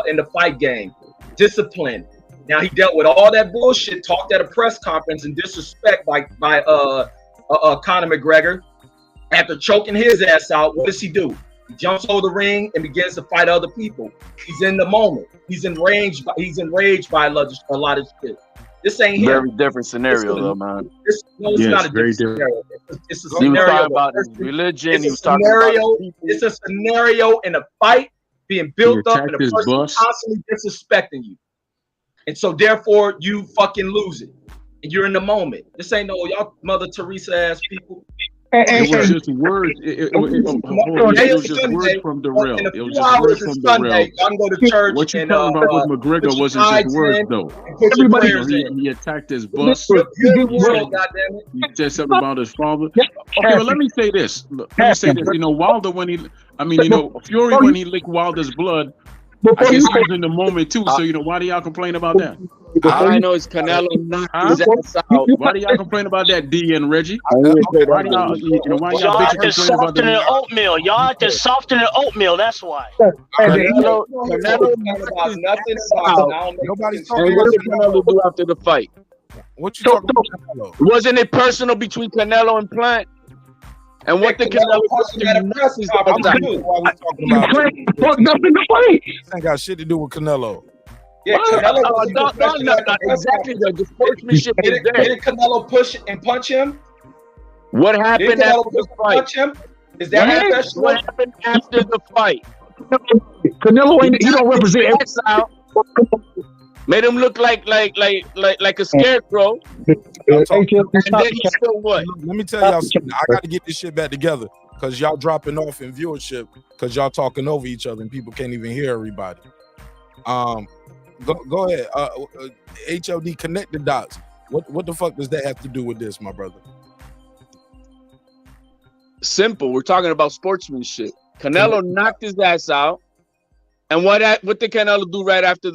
in the fight game. Discipline. Now, he dealt with all that bullshit, talked at a press conference and disrespect by Conor McGregor. After choking his ass out, what does he do? He jumps over the ring and begins to fight other people. He's in the moment. He's enraged by a lot of shit. This ain't him. Very different scenario, though, man. It's not a different scenario. It's a scenario. He was talking about his religion. He was talking about people. It's a scenario in a fight being built up and a person constantly disrespecting you. And so, therefore, you fucking lose it. And you're in the moment. This ain't no y'all Mother Teresa ass people. It was just words. It was just words from Darrell. It was just words from Darrell. I'm go to church. What you talking about with McGregor wasn't just words, though. He attacked his bus. He said something about his father. Okay, well, let me say this. Wilder, Fury, when he licked Wilder's blood, I guess he was in the moment too. So why do y'all complain about that? All I know is Canelo knocked his ass out. Why do y'all complain about that, D and Reggie? Y'all have to soften the oatmeal. Y'all have to soften the oatmeal. That's why. Canelo about nothing about. Nobody's talking about what did Canelo do after the fight? What you talking about? Wasn't it personal between Canelo and Plant? And what the Canelo ain't got shit to do with Canelo. Yeah, Canelo exactly. The sportsmanship is there. Didn't Canelo push and punch him? What happened after the fight? Punch him? Is that professional? What happened after the fight? Canelo ain't. He don't represent. Made him look like a scarecrow. And then he still what? Let me tell y'all something. I got to get this shit back together because y'all dropping off in viewership because y'all talking over each other and people can't even hear everybody. Go ahead. HLD, connect the dots. What the fuck does that have to do with this, my brother? Simple. We're talking about sportsmanship. Canelo knocked his ass out. And what did Canelo do right after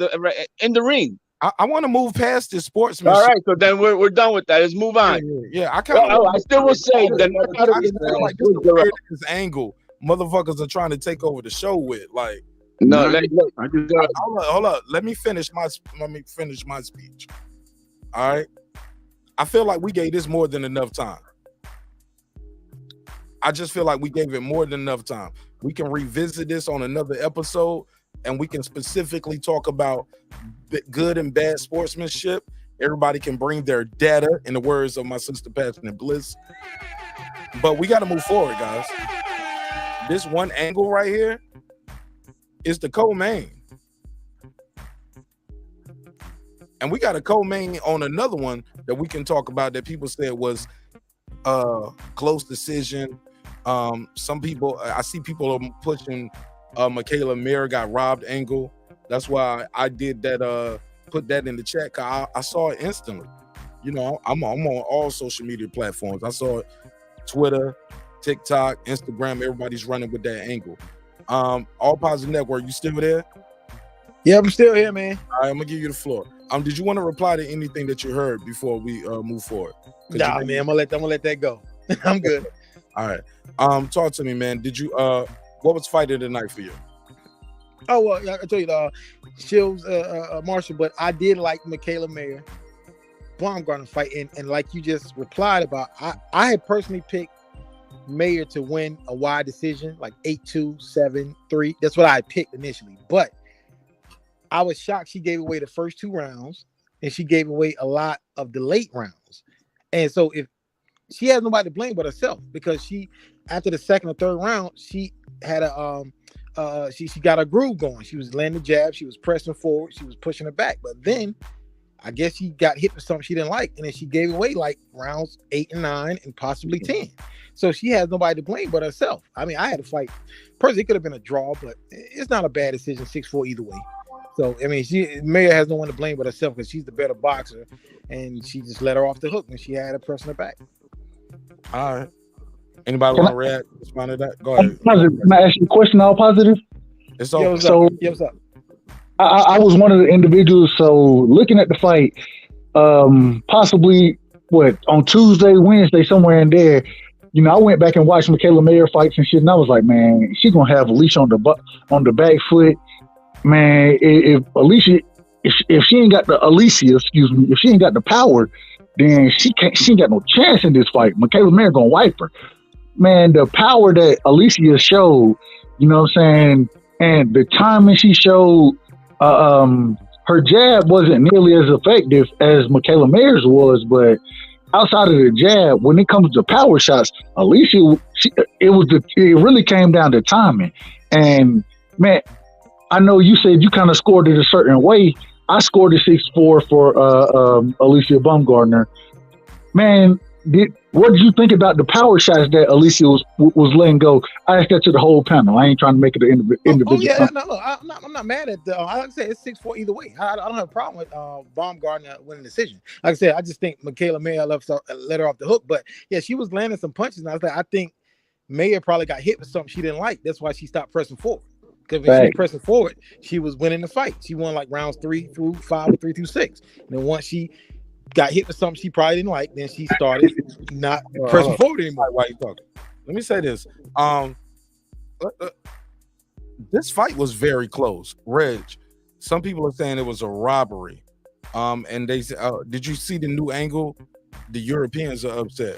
in the ring? I want to move past this sportsmanship. All right, so then we're done with that. Let's move on. Yeah, I kind of. I still will say that. Like this is the weirdest angle motherfuckers are trying to take over the show with. Like, no, hold up. Let me finish my speech. All right. I feel like we gave this more than enough time. I just feel like we gave it more than enough time. We can revisit this on another episode, and we can specifically talk about good and bad sportsmanship. Everybody can bring their data, in the words of my sister Passionate Bliss. But we got to move forward, guys. This one angle right here is the co-main. And we got a co-main on another one that we can talk about that people said was close decision. Some people, I see people are pushing Michaela Mayer got robbed angle. That's why I did that, put that in the chat. I saw it instantly. You know, I'm on all social media platforms. I saw it, Twitter, TikTok, Instagram. Everybody's running with that angle. All Positive Network, you still there? Yeah, I'm still here, man. All right, I'm gonna give you the floor. Did you want to reply to anything that you heard before we move forward? Nah, man, I'm gonna let that go. I'm good. All right. Talk to me, man. Did you what was fight of the night for you? Oh well, I tell you, Shields, Marshall, but I did like Michaela Mayer Baumgartner fight, and like you just replied about, I had personally picked Mayer to win a wide decision, like 8-2, 7-3. That's what I had picked initially, but I was shocked she gave away the first 2 rounds, and she gave away a lot of the late rounds. And so if she has nobody to blame but herself, because she, after the second or third round, she had she got a groove going. She was landing jabs, she was pressing forward, she was pushing her back. But then I guess she got hit with something she didn't like, and then she gave away like rounds 8 and 9 and possibly 10. So she has nobody to blame but herself. I mean, I had to fight. Personally, it could have been a draw, but it's not a bad decision, 6-4 either way. So, I mean, Mayer has no one to blame but herself, because she's the better boxer, and she just let her off the hook when she had her pressing her back. All right. Anybody want to react? Respond to that? Go ahead. Can I ask you a question? All positive? It's all what's up? I was one of the individuals. So looking at the fight, possibly on Tuesday, Wednesday, somewhere in there, you know, I went back and watched Michaela Mayer fights and shit, and I was like, man, she's gonna have Alicia on the back foot. Man, if Alicia, if she ain't got if she ain't got the power, then she ain't got no chance in this fight. Michaela Mayer gonna wipe her. Man, the power that Alicia showed, you know what I'm saying, and the timing she showed, her jab wasn't nearly as effective as Michaela Mayer's was, but outside of the jab, when it comes to power shots, Alicia, it really came down to timing. And man, I know you said you kind of scored it a certain way. I scored it 6-4 for Alicia Baumgartner. Man, what did you think about the power shots that Alicia was letting go? I asked that to the whole panel. I ain't trying to make it an individual. I'm not mad at the. Like I said, it's 6-4 either way. I don't have a problem with Baumgartner winning the decision. Like I said, I just think Michaela Mayer let her off the hook. But yeah, she was landing some punches, and I think Mayer probably got hit with something she didn't like. That's why she stopped pressing forward. Because when she was pressing forward, she was winning the fight. She won like rounds 3 through 5 or 3 through 6. And then once she got hit with something she probably didn't like, then she started not pressing forward anymore. Why are you talking? Let me say this. This fight was very close. Reg, some people are saying it was a robbery. And they said, did you see the new angle? The Europeans are upset.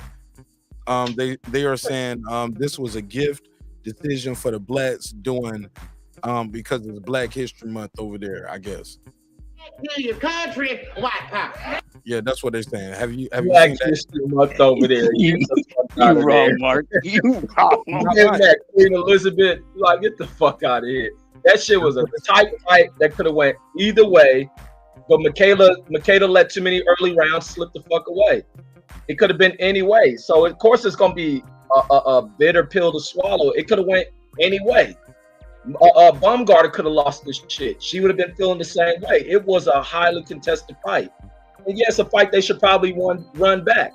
They are saying this was a gift decision for the blacks doing because it's Black History Month over there, I guess. Your country, white power. Yeah, that's what they're saying. Have you Black seen that? History Month over there? You wrong, Mark. You wrong. That Queen Elizabeth, like, get the fuck out of here. That shit was a tight fight that could have went either way, but Michaela let too many early rounds slip the fuck away. It could have been any way. So of course it's gonna be a bitter pill to swallow. It could have went any way. Baumgartner could have lost this shit. She would have been feeling the same way. It was a highly contested fight. And yes, a fight they should probably run back.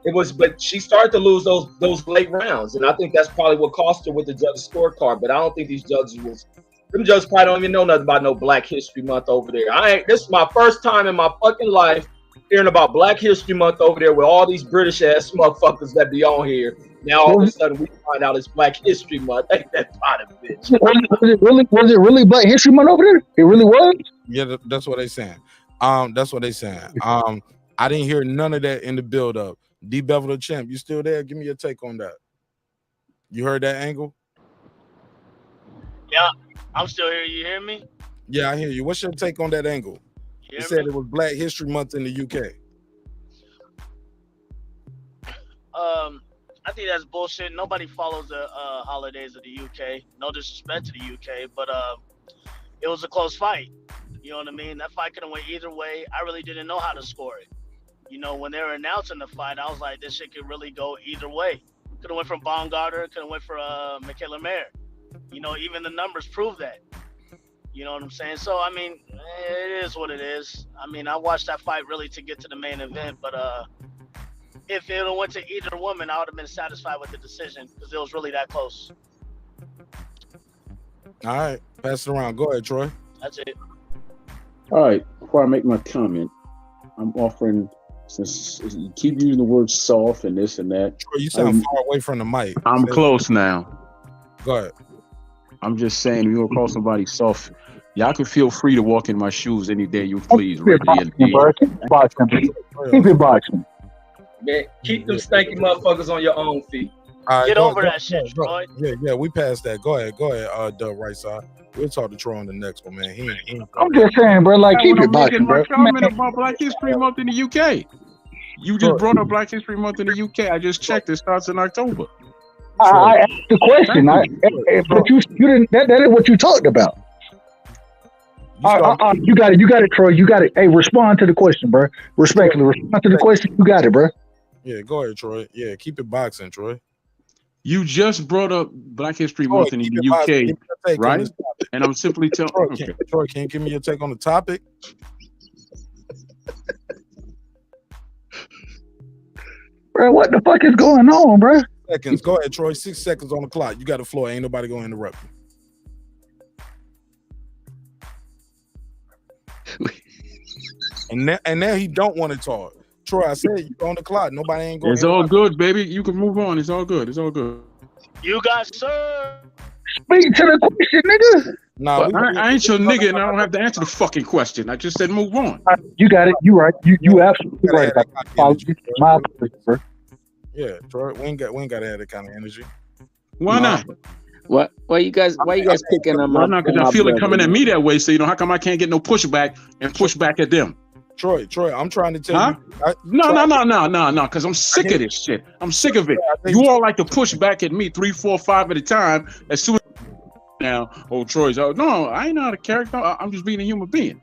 It was, but she started to lose those late rounds, and I think that's probably what cost her with the judges' scorecard. But I don't think these judges probably don't even know nothing about no Black History Month over there. This is my first time in my fucking life hearing about Black History Month over there with all these British ass motherfuckers that be on here. Now all of a sudden we find out it's Black History Month. Ain't that pot of bitch? Was it really Black History Month over there? It really was? Yeah, that's what they're saying. That's what they're saying. I I didn't hear none of that in the build-up. D Bevel the champ, you still there? Give me your take on that. You heard that angle? Yeah, I'm still here. You hear me? Yeah, I hear you. What's your take on that angle? You said it was Black History Month in the UK. I think that's bullshit. Nobody follows the holidays of the UK. No disrespect to the UK, but it was a close fight. You know what I mean? That fight could have went either way. I really didn't know how to score it. You know, when they were announcing the fight, I was like, this shit could really go either way. Could have went from Baumgartner, could have went for Michaela Mayer. You know, even the numbers prove that. You know what I'm saying? So, I mean, it is what it is. I mean, I watched that fight really to get to the main event, but if it went to either woman, I would have been satisfied with the decision because it was really that close. All right, pass it around. Go ahead, Troy. That's it. All right, before I make my comment, I'm offering, since you keep using the word soft and this and that. Troy, you sound far away from the mic. I'm close now. Go ahead. I'm just saying, if you're gonna call somebody soft, y'all can feel free to walk in my shoes any day you please. Keep it boxing. Man, keep them stanky motherfuckers on your own feet. All right, Get over that shit, Troy. Yeah, we passed that. Go ahead, Doug, right side. We'll talk to Troy on the next one, man. He ain't I'm just saying, bro. Like, keep it boxing, bro. My comment about Black History Month in the UK. You just brought up Black History Month in the UK. I just checked. It starts in October. I asked the question, but you didn't. That is what you talked about. You got it, Troy. You got it. Hey, respond to the question, bro. Respectfully, respond to the question. You got it, bro. Yeah, go ahead, Troy. Yeah, keep it boxing, Troy. You just brought up Black History Month in the UK, right? And I'm simply telling. Troy, can you give me your take on the topic? Bro, what the fuck is going on, bro? Seconds. Go ahead, Troy. 6 seconds on the clock. You got the floor. Ain't nobody gonna interrupt you. and now he don't want to talk. Troy, I said you on the clock. Nobody ain't going. It's all good, baby. You can move on. It's all good. It's all good. You got sir. Speak to the question, nigga. Nah, I ain't your nigga, and I don't have to answer the fucking question. I just said move on. You got it. You right. You absolutely right. My apologies, bro. Yeah, Troy, we ain't got to have that kind of energy. Why not? Why you guys picking on my? Why not? Because I feel it coming at me that way. So how come I can't get no pushback and push back at them? Troy, I'm trying to tell you. No. Because I'm sick of this shit. I'm sick of it. You all like to push back at me 3, 4, 5 at a time. As soon as now, Troy's no, I ain't not a character. I'm just being a human being.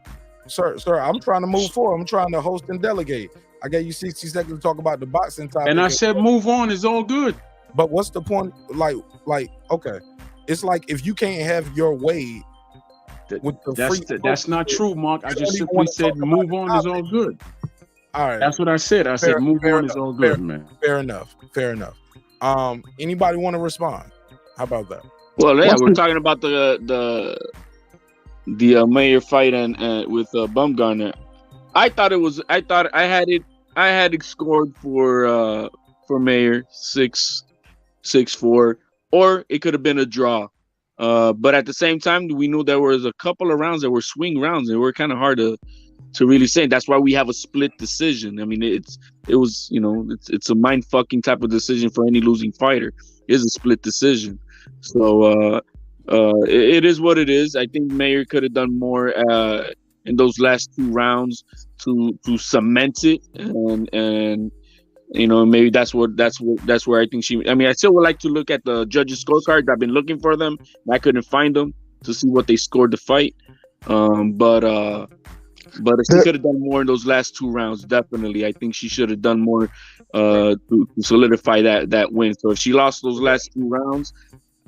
Sir, I'm trying to move forward. I'm trying to host and delegate. I gave you 60 seconds to talk about the boxing topic. And I said move on. It's all good. But what's the point? Like, okay. It's like if you can't have your way with the that's not true, Mark. I just simply said move on is all good. All right. That's what I said. I said move on is all good, man. Fair enough. Anybody want to respond? How about that? Well, yeah, we're talking about the Mayer fight and with Baumgartner. I thought I had it scored for Mayer 6-4, or it could have been a draw. But at the same time, we knew there was a couple of rounds that were swing rounds. They were kind of hard to really say. That's why we have a split decision. I mean, it's a mind fucking type of decision for any losing fighter. It's a split decision. So it is what it is. I think Mayer could have done more in those last 2 rounds to cement it, and maybe that's where I think she. I mean, I still would like to look at the judges' scorecards. I've been looking for them. I couldn't find them to see what they scored the fight. But she could have done more in those last 2 rounds. Definitely, I think she should have done more to solidify that win. So if she lost those last 2 rounds,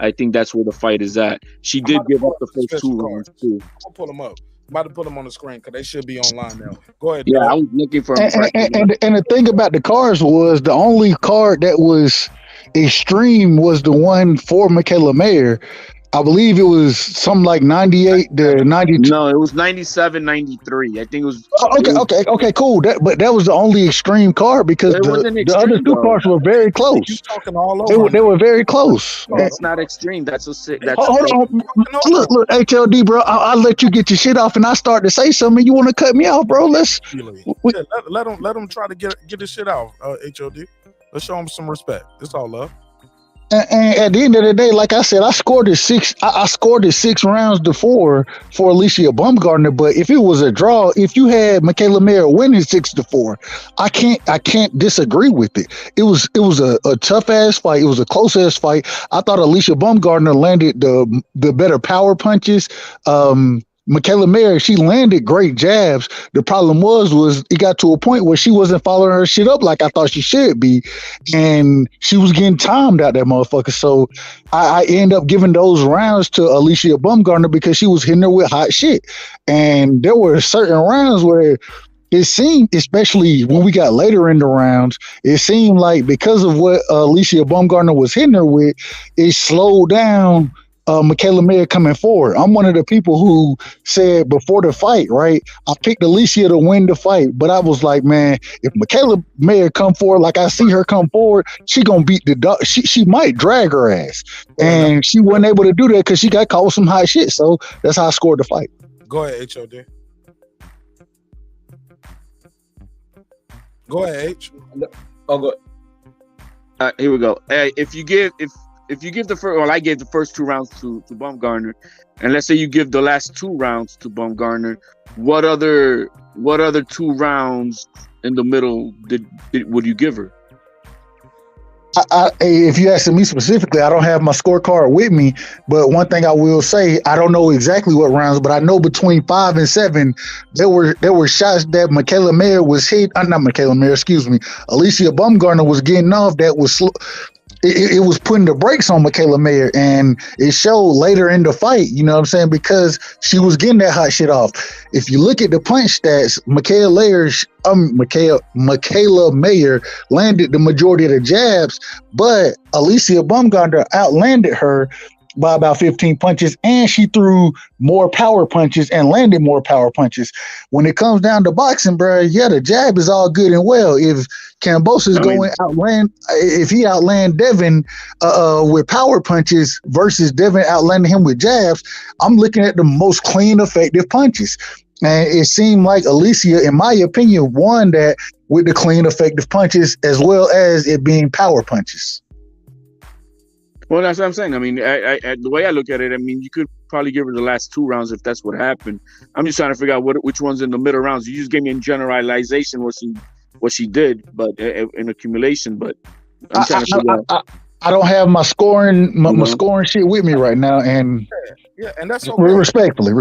I think that's where the fight is at. She did give up the first 2 rounds too. I'll pull them up. I'm about to put them on the screen because they should be online now. Go ahead. Yeah, I was looking for them. And the thing about the cards was the only card that was extreme was the one for Michaela Mayer. I believe it was something like 98 to 92. No, it was 97, 93. I think it was. Okay, cool. But that was the only extreme card because It wasn't the other extreme, two though. cards were very close. Talking all over. They were very close. That's not extreme. That's a sick. That's Hold on. Look, HLD, bro. I let you get your shit off, and I start to say something. You want to cut me off, bro? Let him try to get his shit out. HOD. Let's show him some respect. It's all love. And at the end of the day, like I said, I scored it 6 rounds to 4 for Alicia Baumgardner. But if it was a draw, if you had Michaela Mayer winning 6-4, I can't disagree with it. It was a tough ass fight. It was a close ass fight. I thought Alicia Baumgardner landed the better power punches. Michaela Mayer, she landed great jabs. The problem was it got to a point where she wasn't following her shit up like I thought she should be, and she was getting timed out that motherfucker. So I end up giving those rounds to Alicia Baumgardner because she was hitting her with hot shit. And there were certain rounds where it seemed, especially when we got later in the rounds, it seemed like because of what Alicia Baumgardner was hitting her with, it slowed down Michaela Mayer coming forward. I'm one of the people who said before the fight, right? I picked Alicia to win the fight, but I was like, man, if Michaela Mayer come forward like I see her come forward, she gonna beat the dog. She might drag her ass, and she wasn't able to do that because she got caught with some hot shit. So that's how I scored the fight. Go ahead, HOD. Go ahead, H. Oh, go. Here we go. Hey, if you give the first, well, I gave the first 2 rounds to Baumgardner, and let's say you give the last 2 rounds to Baumgardner, what other 2 rounds in the middle would you give her? If you asking me specifically, I don't have my scorecard with me, but one thing I will say, I don't know exactly what rounds, but I know between 5 and 7, there were shots that Michaela Mayer was hit. Not Michaela Mayer, excuse me. Alicia Baumgardner was getting off that was slow. It was putting the brakes on Michaela Mayer, and it showed later in the fight, you know what I'm saying, because she was getting that hot shit off. If you look at the punch stats, Michaela Mayer landed the majority of the jabs, but Alicia Baumgardner outlanded her by about 15 punches, and she threw more power punches and landed more power punches. When it comes down to boxing, bro, yeah, the jab is all good and well. If KAMBOSOS if he outland Devin with power punches versus Devin outlanding him with jabs, I'm looking at the most clean, effective punches. And it seemed like Alicia, in my opinion, won that with the clean, effective punches as well as it being power punches. Well, that's what I'm saying. I mean, the way I look at it, I mean, you could probably give her the last 2 rounds if that's what happened. I'm just trying to figure out which ones in the middle rounds. You just gave me in generalization what she did, but in accumulation. But I'm trying to figure out. I don't have my scoring scoring shit with me right now, and yeah, and that's okay. Respectfully.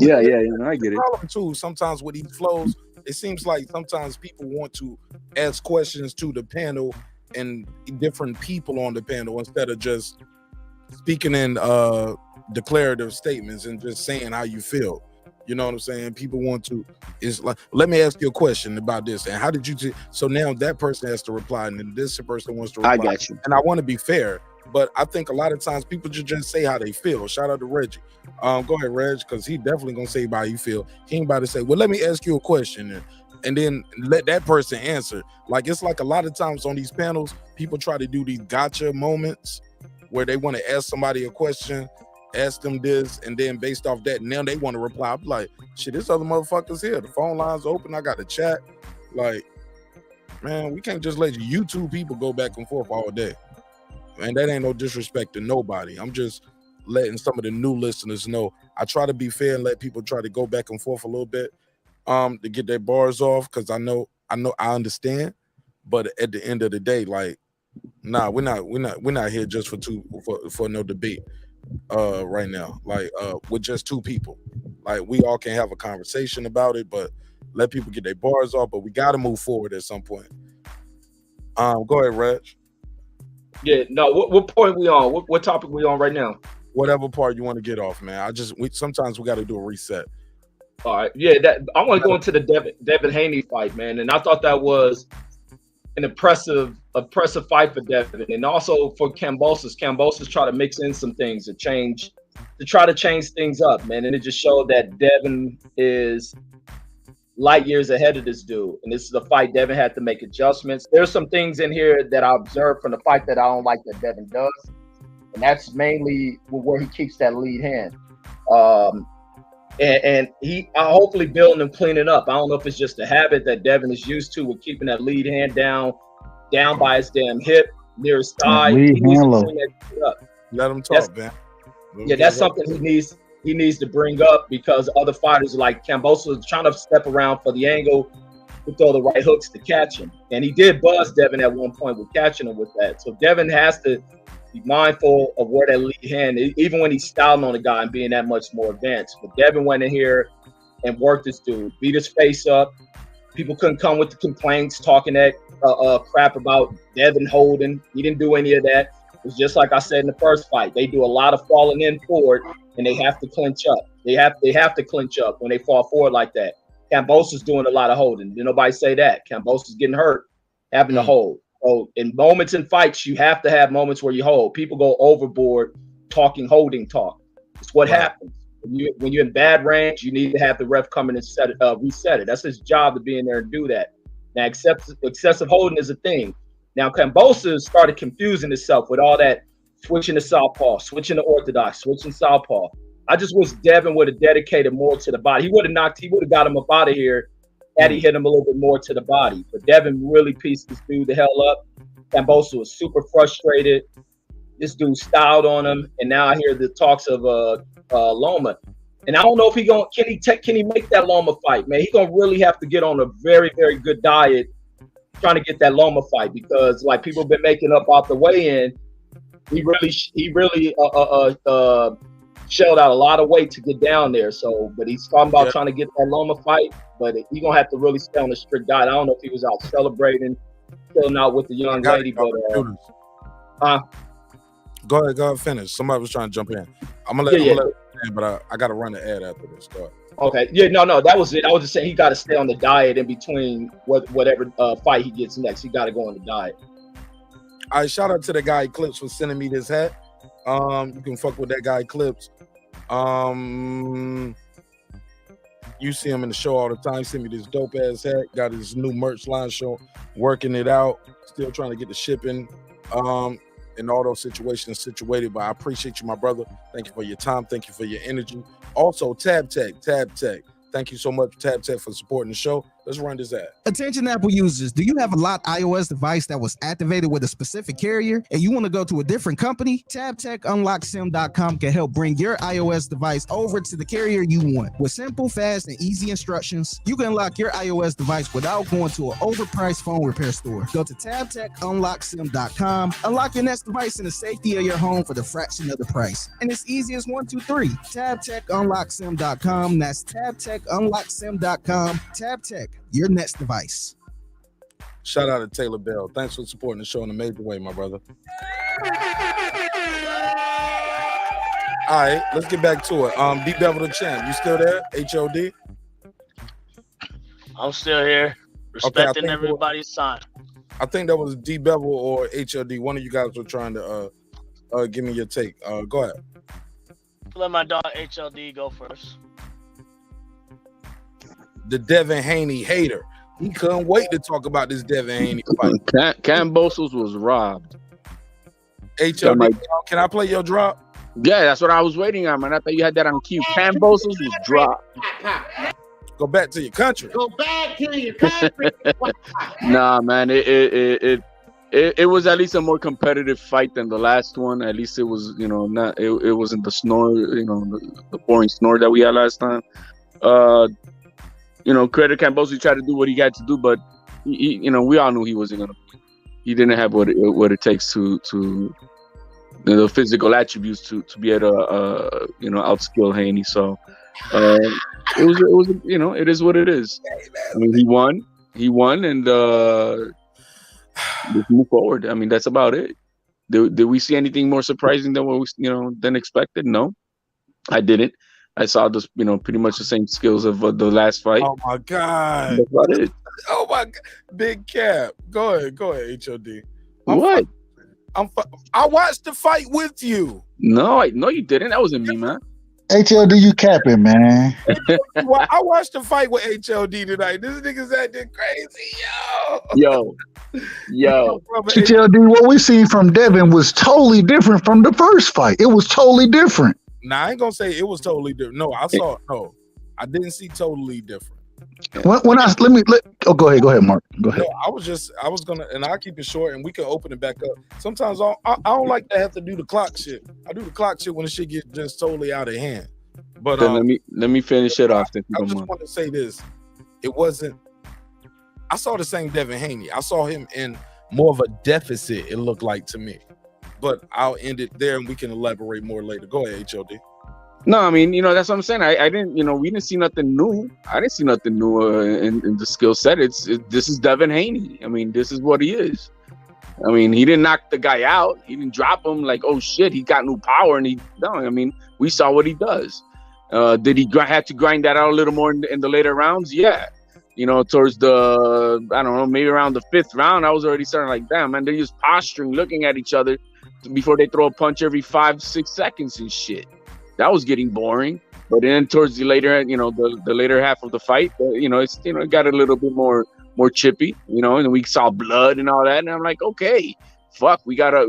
Yeah, I get it. The problem too, sometimes with these flows, it seems like sometimes people want to ask questions to the panel and different people on the panel instead of just speaking in declarative statements and just saying how you feel. You know what I'm saying? People want to, it's like, let me ask you a question about this. And how did you, so now that person has to reply and then this person wants to reply. I got you. And I want to be fair, but I think a lot of times people just say how they feel. Shout out to Reggie. Go ahead, Reg, because he definitely going to say how you feel. He ain't about to say, well, let me ask you a question and then let that person answer. Like, it's like a lot of times on these panels, people try to do these gotcha moments where they want to ask somebody a question, ask them this, and then based off that, now they want to reply. I'm like, shit, this other motherfuckers here. The phone line's open. I got the chat. Like, man, we can't just let you two people go back and forth all day. Man, that ain't no disrespect to nobody. I'm just letting some of the new listeners know. I try to be fair and let people try to go back and forth a little bit to get their bars off, because I understand. But at the end of the day, like, nah, we're not here just for no debate right now. Like, with just two people. Like, we all can have a conversation about it, but let people get their bars off. But we got to move forward at some point. Go ahead, Reg. Yeah, no. What point we on? What topic we on right now? Whatever part you want to get off, man. Sometimes we got to do a reset. All right. Yeah, I want to go into the Devin HANEY fight, man, and I thought that was an impressive fight for Devin, and also for KAMBOSOS. KAMBOSOS tried to mix in some things to change to try to change things up, man. And it just showed that Devin is light years ahead of this dude. And this is a fight Devin had to make adjustments. There's some things in here that I observed from the fight that I don't like that Devin does. And that's mainly where he keeps that lead hand. And he hopefully building and cleaning up. I don't know if it's just a habit that Devin is used to with keeping that lead hand down by his damn hip, near his thigh. Lead He needs to hand bring that shit up. Let him talk, man. Yeah, that's something he needs to bring up, because other fighters like Kambosos is trying to step around for the angle to throw the right hooks to catch him. And he did buzz Devin at one point with catching him with that. So Devin has to be mindful of where that lead hand is, even when he's styling on a guy and being that much more advanced. But Devin went in here and worked this dude, beat his face up. People couldn't come with the complaints, talking that crap about Devin holding. He didn't do any of that. It's just like I said in the first fight. They do a lot of falling in forward, and they have to clinch up. They have to clinch up when they fall forward like that. Kambosos doing a lot of holding. Did nobody say that? Kambosos getting hurt, having to hold. So in moments in fights, you have to have moments where you hold. People go overboard talking holding talk. It's what happens. When you're in bad range, you need to have the ref come in and reset it. That's his job to be in there and do that. Now, excessive holding is a thing. Now, Kambosos started confusing himself with all that switching to southpaw, switching to orthodox, switching southpaw. I just wish Devin would have dedicated more to the body. He would have got him up out of here had he hit him a little bit more to the body. But Devin really pieced this dude the hell up. Kambosos was super frustrated. This dude styled on him, and now I hear the talks of Loma. And I don't know if can he make that Loma fight, man. He's gonna really have to get on a very, very good diet trying to get that Loma fight, because like people have been making up off the weigh-in, he really shelled out a lot of weight to get down there. So, but he's talking about trying to get that Loma fight, but he's gonna have to really stay on a strict diet. I don't know if he was out celebrating, chilling out with the young lady, but go ahead, finish. Somebody was trying to jump in. I'm gonna let him in, but I gotta run the ad after this. Go ahead. Okay, no, that was it. I was just saying he got to stay on the diet in between whatever fight he gets next. He got to go on the diet. All right, shout out to the guy Clips for sending me this hat. You can fuck with that guy Clips. You see him in the show all the time. Send me this dope ass hat. Got his new merch line show, working it out. Still trying to get the shipping. In all those situations situated, but I appreciate you, my brother. Thank you for your time. Thank you for your energy. Also, Tab Tech. Thank you so much, Tab Tech, for supporting the show. Let's run this ad. Attention Apple users, do you have a locked iOS device that was activated with a specific carrier and you want to go to a different company? TabTechUnlockSim.com can help bring your iOS device over to the carrier you want. With simple, fast, and easy instructions, you can unlock your iOS device without going to an overpriced phone repair store. Go to TabTechUnlockSim.com, unlock your next device in the safety of your home for the fraction of the price. And it's easy as 1, 2, 3. TabTechUnlockSim.com. That's TabTechUnlockSim.com. TabTech, your next device. Shout out to Taylor Bell. Thanks for supporting the show in a major way, my brother. All right, let's get back to it. D Devil the Champ, you still there? HOD? I'm still here, respecting everybody's time. I think that was D Bevel or HOD. One of you guys were trying to give me your take. Go ahead. Let my dog HLD go first. The Devin Haney hater. He couldn't wait to talk about this Devin Haney fight. Kambosos was robbed. HLD, can I play your drop? Yeah, that's what I was waiting on, man. I thought you had that on cue. Kambosos was dropped. Go back to your country. Go back to your country. Nah, man. It was at least a more competitive fight than the last one. At least it was, it wasn't the snore, the boring snore that we had last time. Credit Kambosos, he tried to do what he had to do, but we all knew he wasn't gonna. He didn't have what it takes to the physical attributes to be able to outskill Haney. So it is what it is. I mean, he won, and let's move forward. I mean, that's about it. Did we see anything more surprising than what we than expected? No, I didn't. I saw this, pretty much the same skills of the last fight. Oh my God! That's about it. Oh my God! Big Cap. Go ahead, HOD. What? I watched the fight with you. No, you didn't. That wasn't me, man. HLD, you capping, man. Well, I watched the fight with HLD tonight. This nigga's acting crazy, yo. HLD, what we seen from Devin was totally different from the first fight. It was totally different. Nah, I ain't gonna say it was totally different. No, I didn't see totally different. Go ahead, Mark. Go ahead. No, I was gonna, and I'll keep it short, and we can open it back up. Sometimes I don't like to have to do the clock shit. I do the clock shit when the shit gets just totally out of hand. But then let me finish it off. I just want to say this: it wasn't. I saw the same Devin Haney. I saw him in more of a deficit. It looked like to me, but I'll end it there, and we can elaborate more later. Go ahead, HOD. No, I mean, that's what I'm saying. I didn't, we didn't see nothing new. I didn't see nothing new in the skill set. This is Devin Haney. I mean, this is what he is. I mean, he didn't knock the guy out. He didn't drop him like, oh shit, he got new power. I mean, we saw what he does. Did he have to grind that out a little more in the later rounds? Yeah. Towards the, I don't know, maybe around the 5th round, I was already starting like, damn, man, they're just posturing, looking at each other before they throw a punch every 5-6 seconds and shit. That was getting boring. But then towards the later, the later half of the fight, it got a little bit more chippy, and we saw blood and all that. And I'm like, okay, fuck, we got a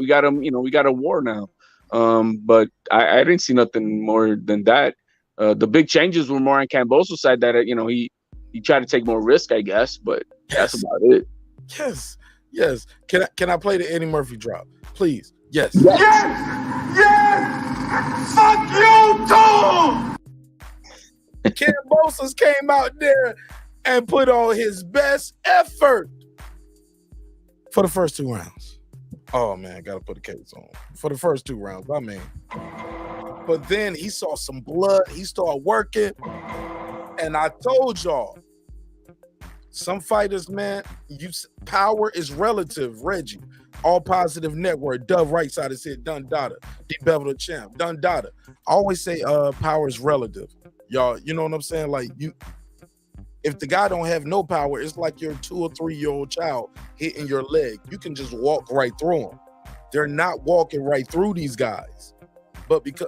war now. But I didn't see nothing more than that. The big changes were more on KAMBOSOS' side that, he tried to take more risk, I guess, but that's about it. Yes. Can I play the Eddie Murphy drop, please? Yes. Fuck you too. KAMBOSOS came out there and put on his best effort for the first 2 rounds. Oh man, gotta put the case on for the first 2 rounds. I mean, but then he saw some blood. He started working, and I told y'all, some fighters, man, power is relative. Reggie, All Positive Network, Dove right side said Dun Dada, D-Bevel champ, Dun Dada. I always say power is relative. Y'all, you know what I'm saying? Like, if the guy don't have no power, it's like your 2 or 3-year-old child hitting your leg. You can just walk right through them. They're not walking right through these guys,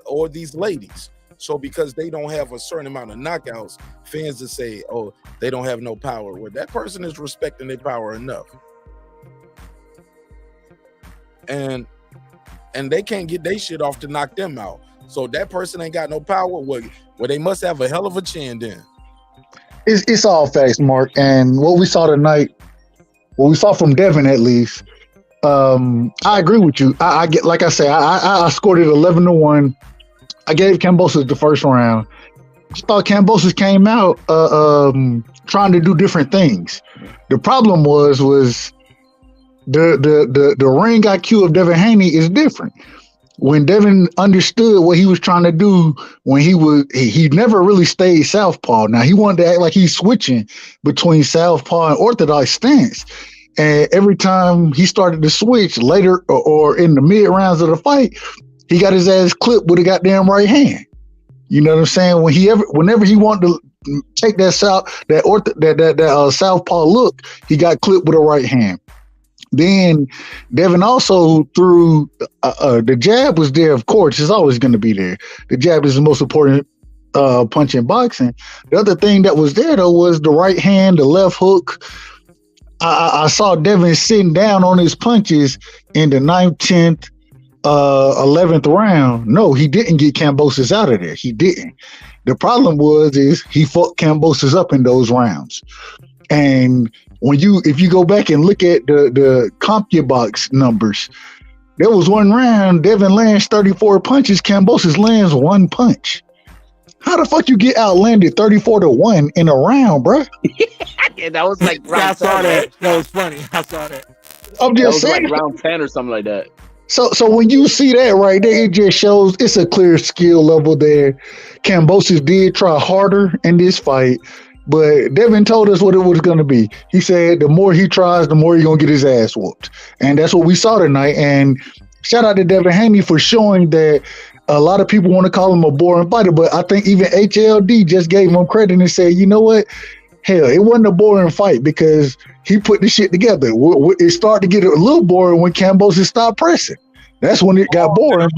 or these ladies. So because they don't have a certain amount of knockouts, fans that say, oh, they don't have no power. Well, that person is respecting their power enough. And they can't get their shit off to knock them out. So that person ain't got no power. Well, they must have a hell of a chin then. It's all facts, Mark. And what we saw tonight, what we saw from Devin at least, I agree with you. I get, like I say, I scored it 11-1. I gave KAMBOSOS the first round. I thought KAMBOSOS came out trying to do different things. The problem was the ring IQ of Devin Haney is different. When Devin understood what he was trying to do, when he never really stayed southpaw. Now he wanted to act like he's switching between southpaw and orthodox stance. And every time he started to switch later or in the mid rounds of the fight, he got his ass clipped with a goddamn right hand. You know what I'm saying? Whenever he wanted to take that southpaw look, he got clipped with a right hand. Then Devin also threw the jab was there, of course. It's always going to be there. The jab is the most important punch in boxing. The other thing that was there, though, was the right hand, the left hook. I saw Devin sitting down on his punches in the 9th, 10th, 11th round. No, he didn't get KAMBOSOS out of there. He didn't. The problem is he fucked KAMBOSOS up in those rounds. And if you go back and look at the CompuBox numbers, there was one round, Devin lands 34 punches, KAMBOSOS lands 1 punch. How the fuck you get outlanded 34-1 in a round, bro? Yeah, that was like round I saw 10, that. right? That was funny. I saw that. I'm just saying. Like round 10 or something like that. So when you see that right there, it just shows it's a clear skill level there. KAMBOSOS did try harder in this fight, but Devin told us what it was going to be. He said the more he tries, the more he's going to get his ass whooped. And that's what we saw tonight. And shout out to Devin Haney for showing that a lot of people want to call him a boring fighter, but I think even HLD just gave him credit and said, you know what? Hell, it wasn't a boring fight because he put the shit together. It started to get a little boring when Kambosos stopped pressing. That's when it got boring.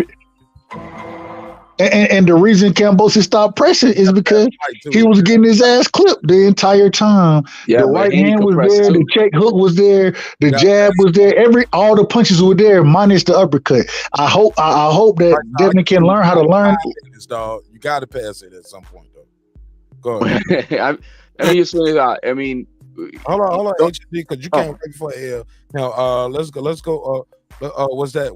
And the reason Kambosos stopped pressing is because he was getting his ass clipped the entire time. Yeah, The but right Haney hand could was press there, too. the check hook was there, the jab was there. All the punches were there, minus the uppercut. I hope that Devin can learn how to learn. Dog, you got to pass it at some point, though. Go ahead. I mean, I mean, hold on, HD, because you can't wait for L. Now, let's go. What's that?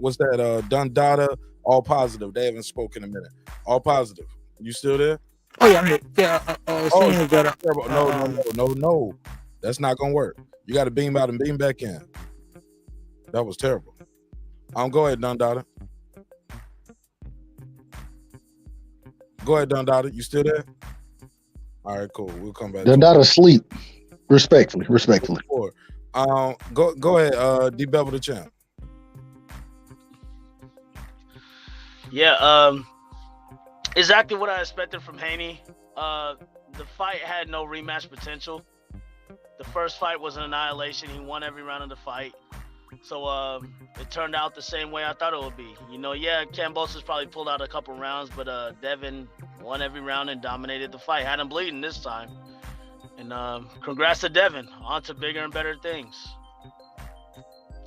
Dundada, all positive. They haven't spoken in a minute. All positive. You still there? Oh yeah. Seeing that. No. That's not gonna work. You got to beam out and beam back in. That was terrible. Go ahead, Dundada. Go ahead, Dundada. You still there? All right, cool. We'll come back. They're not asleep. Respectfully. Go ahead. D-Bevel the champ. Yeah, exactly what I expected from Haney. The fight had no rematch potential. The first fight was an annihilation. He won every round of the fight. So it turned out the same way I thought it would be. Yeah, Kambosos probably pulled out a couple rounds, but Devin won every round and dominated the fight. Had him bleeding this time. And congrats to Devin. On to bigger and better things.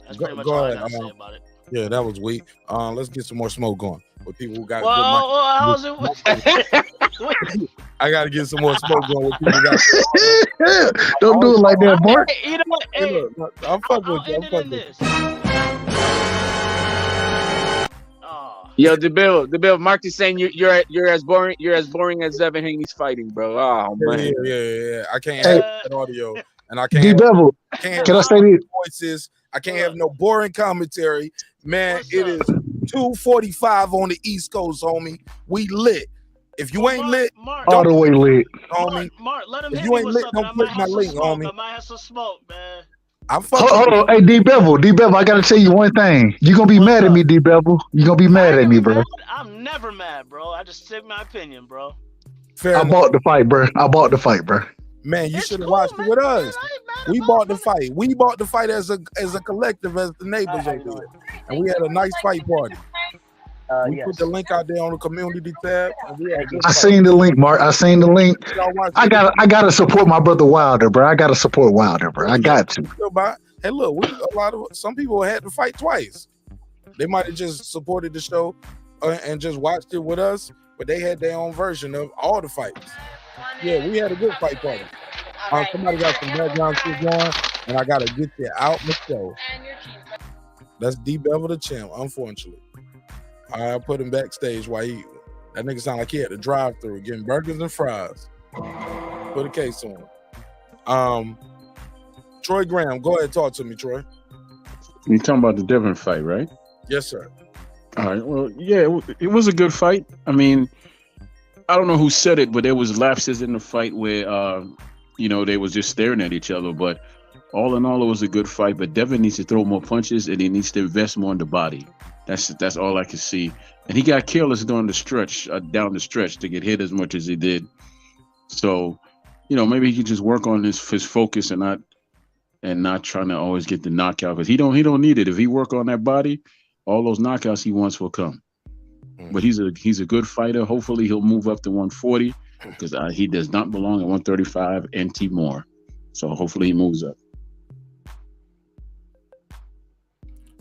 That's pretty much all I got to say about it. Yeah, that was weak. Let's get some more smoke going with people who got good mic. I got to get some more smoke going with people who got Don't do it like that, Mark. You know what? Hey, I'm fucking with you. I'm fucking with you. Yo, the bill. Mark is saying you're as boring as Devin Haney's fighting, bro. Oh man. Yeah. I can't have that audio, and I can't. D-Bevel, can I say this? Voices. I can't have no boring commentary, man. It is 2:45 on the East Coast, homie. We lit. If you ain't lit, all the way lit, homie. Mark, let him if hit you me ain't with lit, something. don't click my link, homie. I might have some smoke, man. I'm fucking. Hold on. Hey, D-Bevel, I gotta tell you one thing. You're gonna be mad at me, D-Bevel. You're gonna be mad at me, bro. I'm never mad, bro. I just said my opinion, bro. I bought the fight, bro. Man, you should have watched it with us. We bought the fight. We bought the fight as a collective, as the neighbors over there, and we had a nice fight party. We put the link out there on the community tab. I seen the link, Mark. I seen the link. I gotta support my brother Wilder, bro. I got to. Hey, look, some people had to fight twice. They might have just supported the show and just watched it with us, but they had their own version of all the fights. Yeah, we had a good fight party. Somebody got some background shit going, and I gotta get you out the show. That's D-Bevel the champ, unfortunately. I put him backstage while that nigga sound like he had to drive through getting burgers and fries. Put a case on. Troy Graham, go ahead, talk to me, Troy. You talking about the Devin fight, right? Yes, sir. All right. Well, yeah, it was a good fight. I mean, I don't know who said it, but there was lapses in the fight where, they was just staring at each other. But all in all, it was a good fight. But Devin needs to throw more punches, and he needs to invest more in the body. That's all I can see. And he got careless down the stretch to get hit as much as he did. So, maybe he could just work on his focus and not trying to always get the knockout, because he don't need it. If he work on that body, all those knockouts he wants will come. But he's a good fighter. Hopefully he'll move up to 140, because he does not belong at 135 NT more. So hopefully he moves up.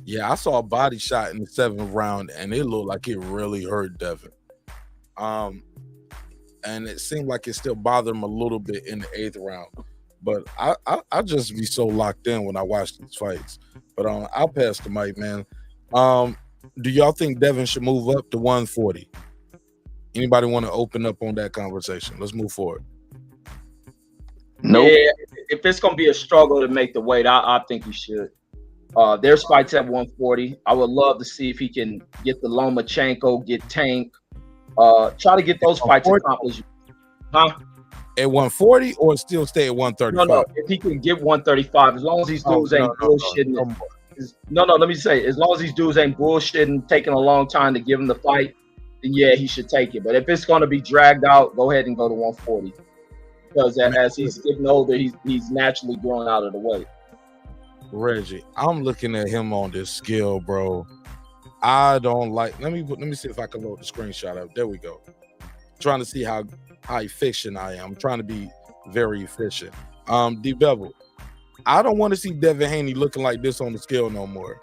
Yeah, I saw a body shot in the 7th round, and it looked like it really hurt Devin. And it seemed like it still bothered him a little bit in the 8th round. But I just be so locked in when I watch these fights. But I'll pass the mic, man. Do y'all think Devin should move up to 140? Anybody want to open up on that conversation? Let's move forward. Nope. Yeah, if it's gonna be a struggle to make the weight, I think he should. There's fights at 140. I would love to see if he can get the Lomachenko, get Tank, try to get those fights accomplished. Huh? At 140 or still stay at 135? No. If he can get 135, as long as these dudes ain't bullshitting. No, let me say, as long as these dudes ain't bullshitting, taking a long time to give him the fight, then yeah, he should take it. But if it's going to be dragged out, go ahead and go to 140. because as he's getting older, he's naturally growing out of the way. Reggie, I'm looking at him on this skill, bro. I don't like. Let me see if I can load the screenshot up. There we go. Trying to see how efficient I am. I'm trying to be very efficient. D Bevel, I don't want to see Devin Haney looking like this on the scale no more.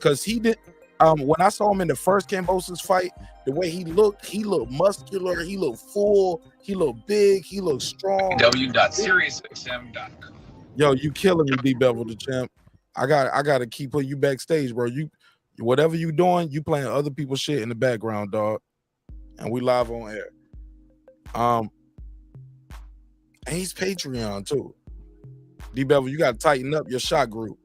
Cause he did. When I saw him in the first KAMBOSOS fight, the way he looked muscular, he looked full, he looked big, he looked strong. www.SiriusXM.com. Yo, you killing me, D Bevel the champ. I gotta keep putting you backstage, bro. You whatever you doing, you playing other people's shit in the background, dog. And we live on air. And he's Patreon too. D Bevel, you gotta tighten up your shot group.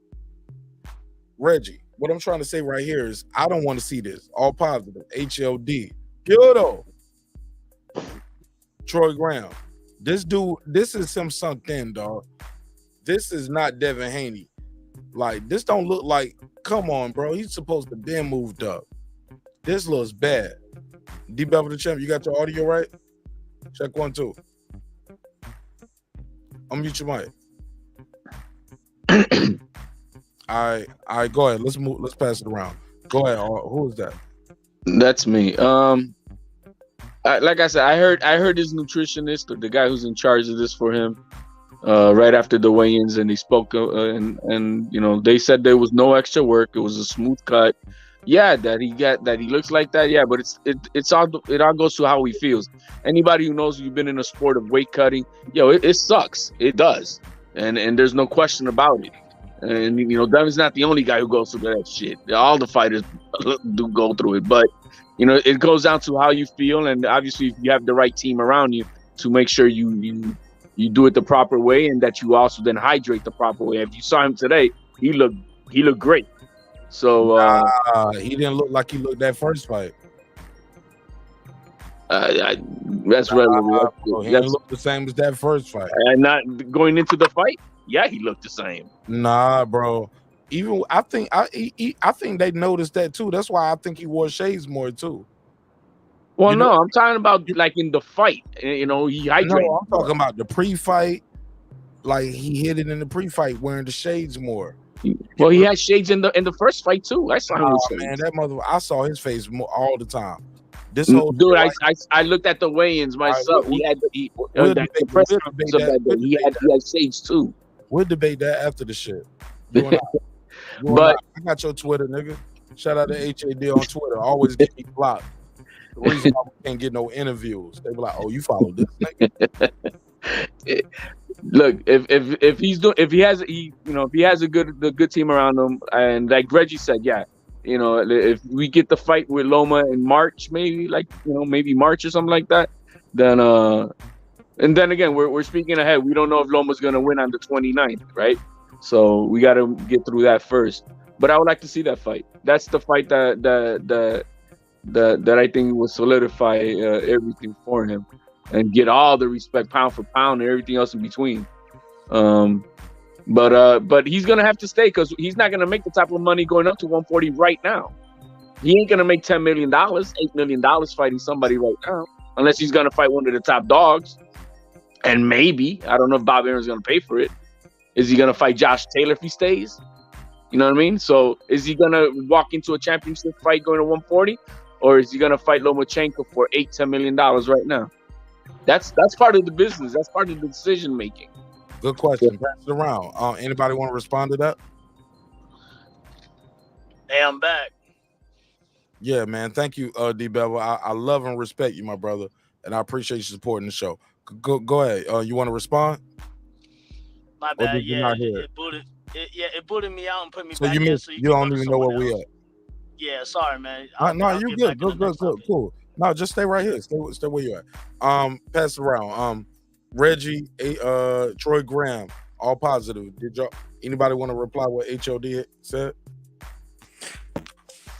Reggie, what I'm trying to say right here is I don't want to see this. All positive. HLD. Kyoto. Troy Graham. This dude, this is him sunk in, dog. This is not Devin Haney. Like, this don't look like, come on, bro. He's supposed to been moved up. This looks bad. D Bevel the champ, you got your audio right? Check 1, 2. Unmute your mic. All right, go ahead. Let's pass it around. Go ahead. Who is that? That's me. Like I said, I heard his nutritionist, or the guy who's in charge of this for him, right after the weigh-ins, and he spoke, and you know, they said there was no extra work. It was a smooth cut. Yeah, that he looks like that. Yeah, but it all goes to how he feels. Anybody who knows you've been in a sport of weight cutting, it sucks. It does, and there's no question about it. And you know, Devin's not the only guy who goes through that shit. All the fighters do go through it, but you know, it goes down to how you feel, and obviously, if you have the right team around you to make sure you do it the proper way, and that you also then hydrate the proper way. If you saw him today, he looked great. So he didn't look like he looked that first fight. That's relevant. He didn't look the same as that first fight. And not going into the fight, yeah, he looked the same. Nah, bro. Even I think they noticed that too. That's why I think he wore shades more too. Well, no, I'm talking about like in the fight. You know, he hydrated. No, I'm talking about the pre-fight. Like he hit it in the pre-fight wearing the shades more. Well, he had shades in the first fight too. I saw him with shades. Man, that mother! I saw his face all the time. This whole dude, I looked at the weigh-ins myself. He had shades too. We'll debate that after the shit. But I got your Twitter, nigga. Shout out to HAD on Twitter. Always get me blocked. The reason why we can't get no interviews. They be like, "Oh, you follow this nigga." Look, if he has a good team around him, and like Reggie said, yeah, you know, if we get the fight with Loma in March, maybe maybe March or something like that, then and then again, we're speaking ahead. We don't know if Loma's gonna win on the 29th, right? So we got to get through that first. But I would like to see that fight. That's the fight that I think will solidify everything for him and get all the respect pound for pound and everything else in between. But he's gonna have to stay because he's not gonna make the type of money going up to 140 right now. He ain't gonna make $10 million, $8 million fighting somebody right now, unless he's gonna fight one of the top dogs. And maybe, I don't know if Bob Aaron's gonna pay for it. Is he gonna fight Josh Taylor if he stays? You know what I mean? So is he gonna walk into a championship fight going to 140, or is he gonna fight Lomachenko for $8-10 million right now? That's part of the business. That's part of the decision making. Good question. Pass it around. Anybody want to respond to that? Hey, I'm back. Yeah, man. Thank you, D Bevel. I love and respect you, my brother, and I appreciate you supporting the show. Go ahead. You want to respond? My bad. Yeah, it booted me out and put me so back you in. Missed, So you don't even know where we at. Yeah, sorry, man. No, you're good. Good. Cool. No, just stay right here. Stay where you at. Pass it around. Reggie, Troy Graham, all positive. Anybody want to reply what HOD said?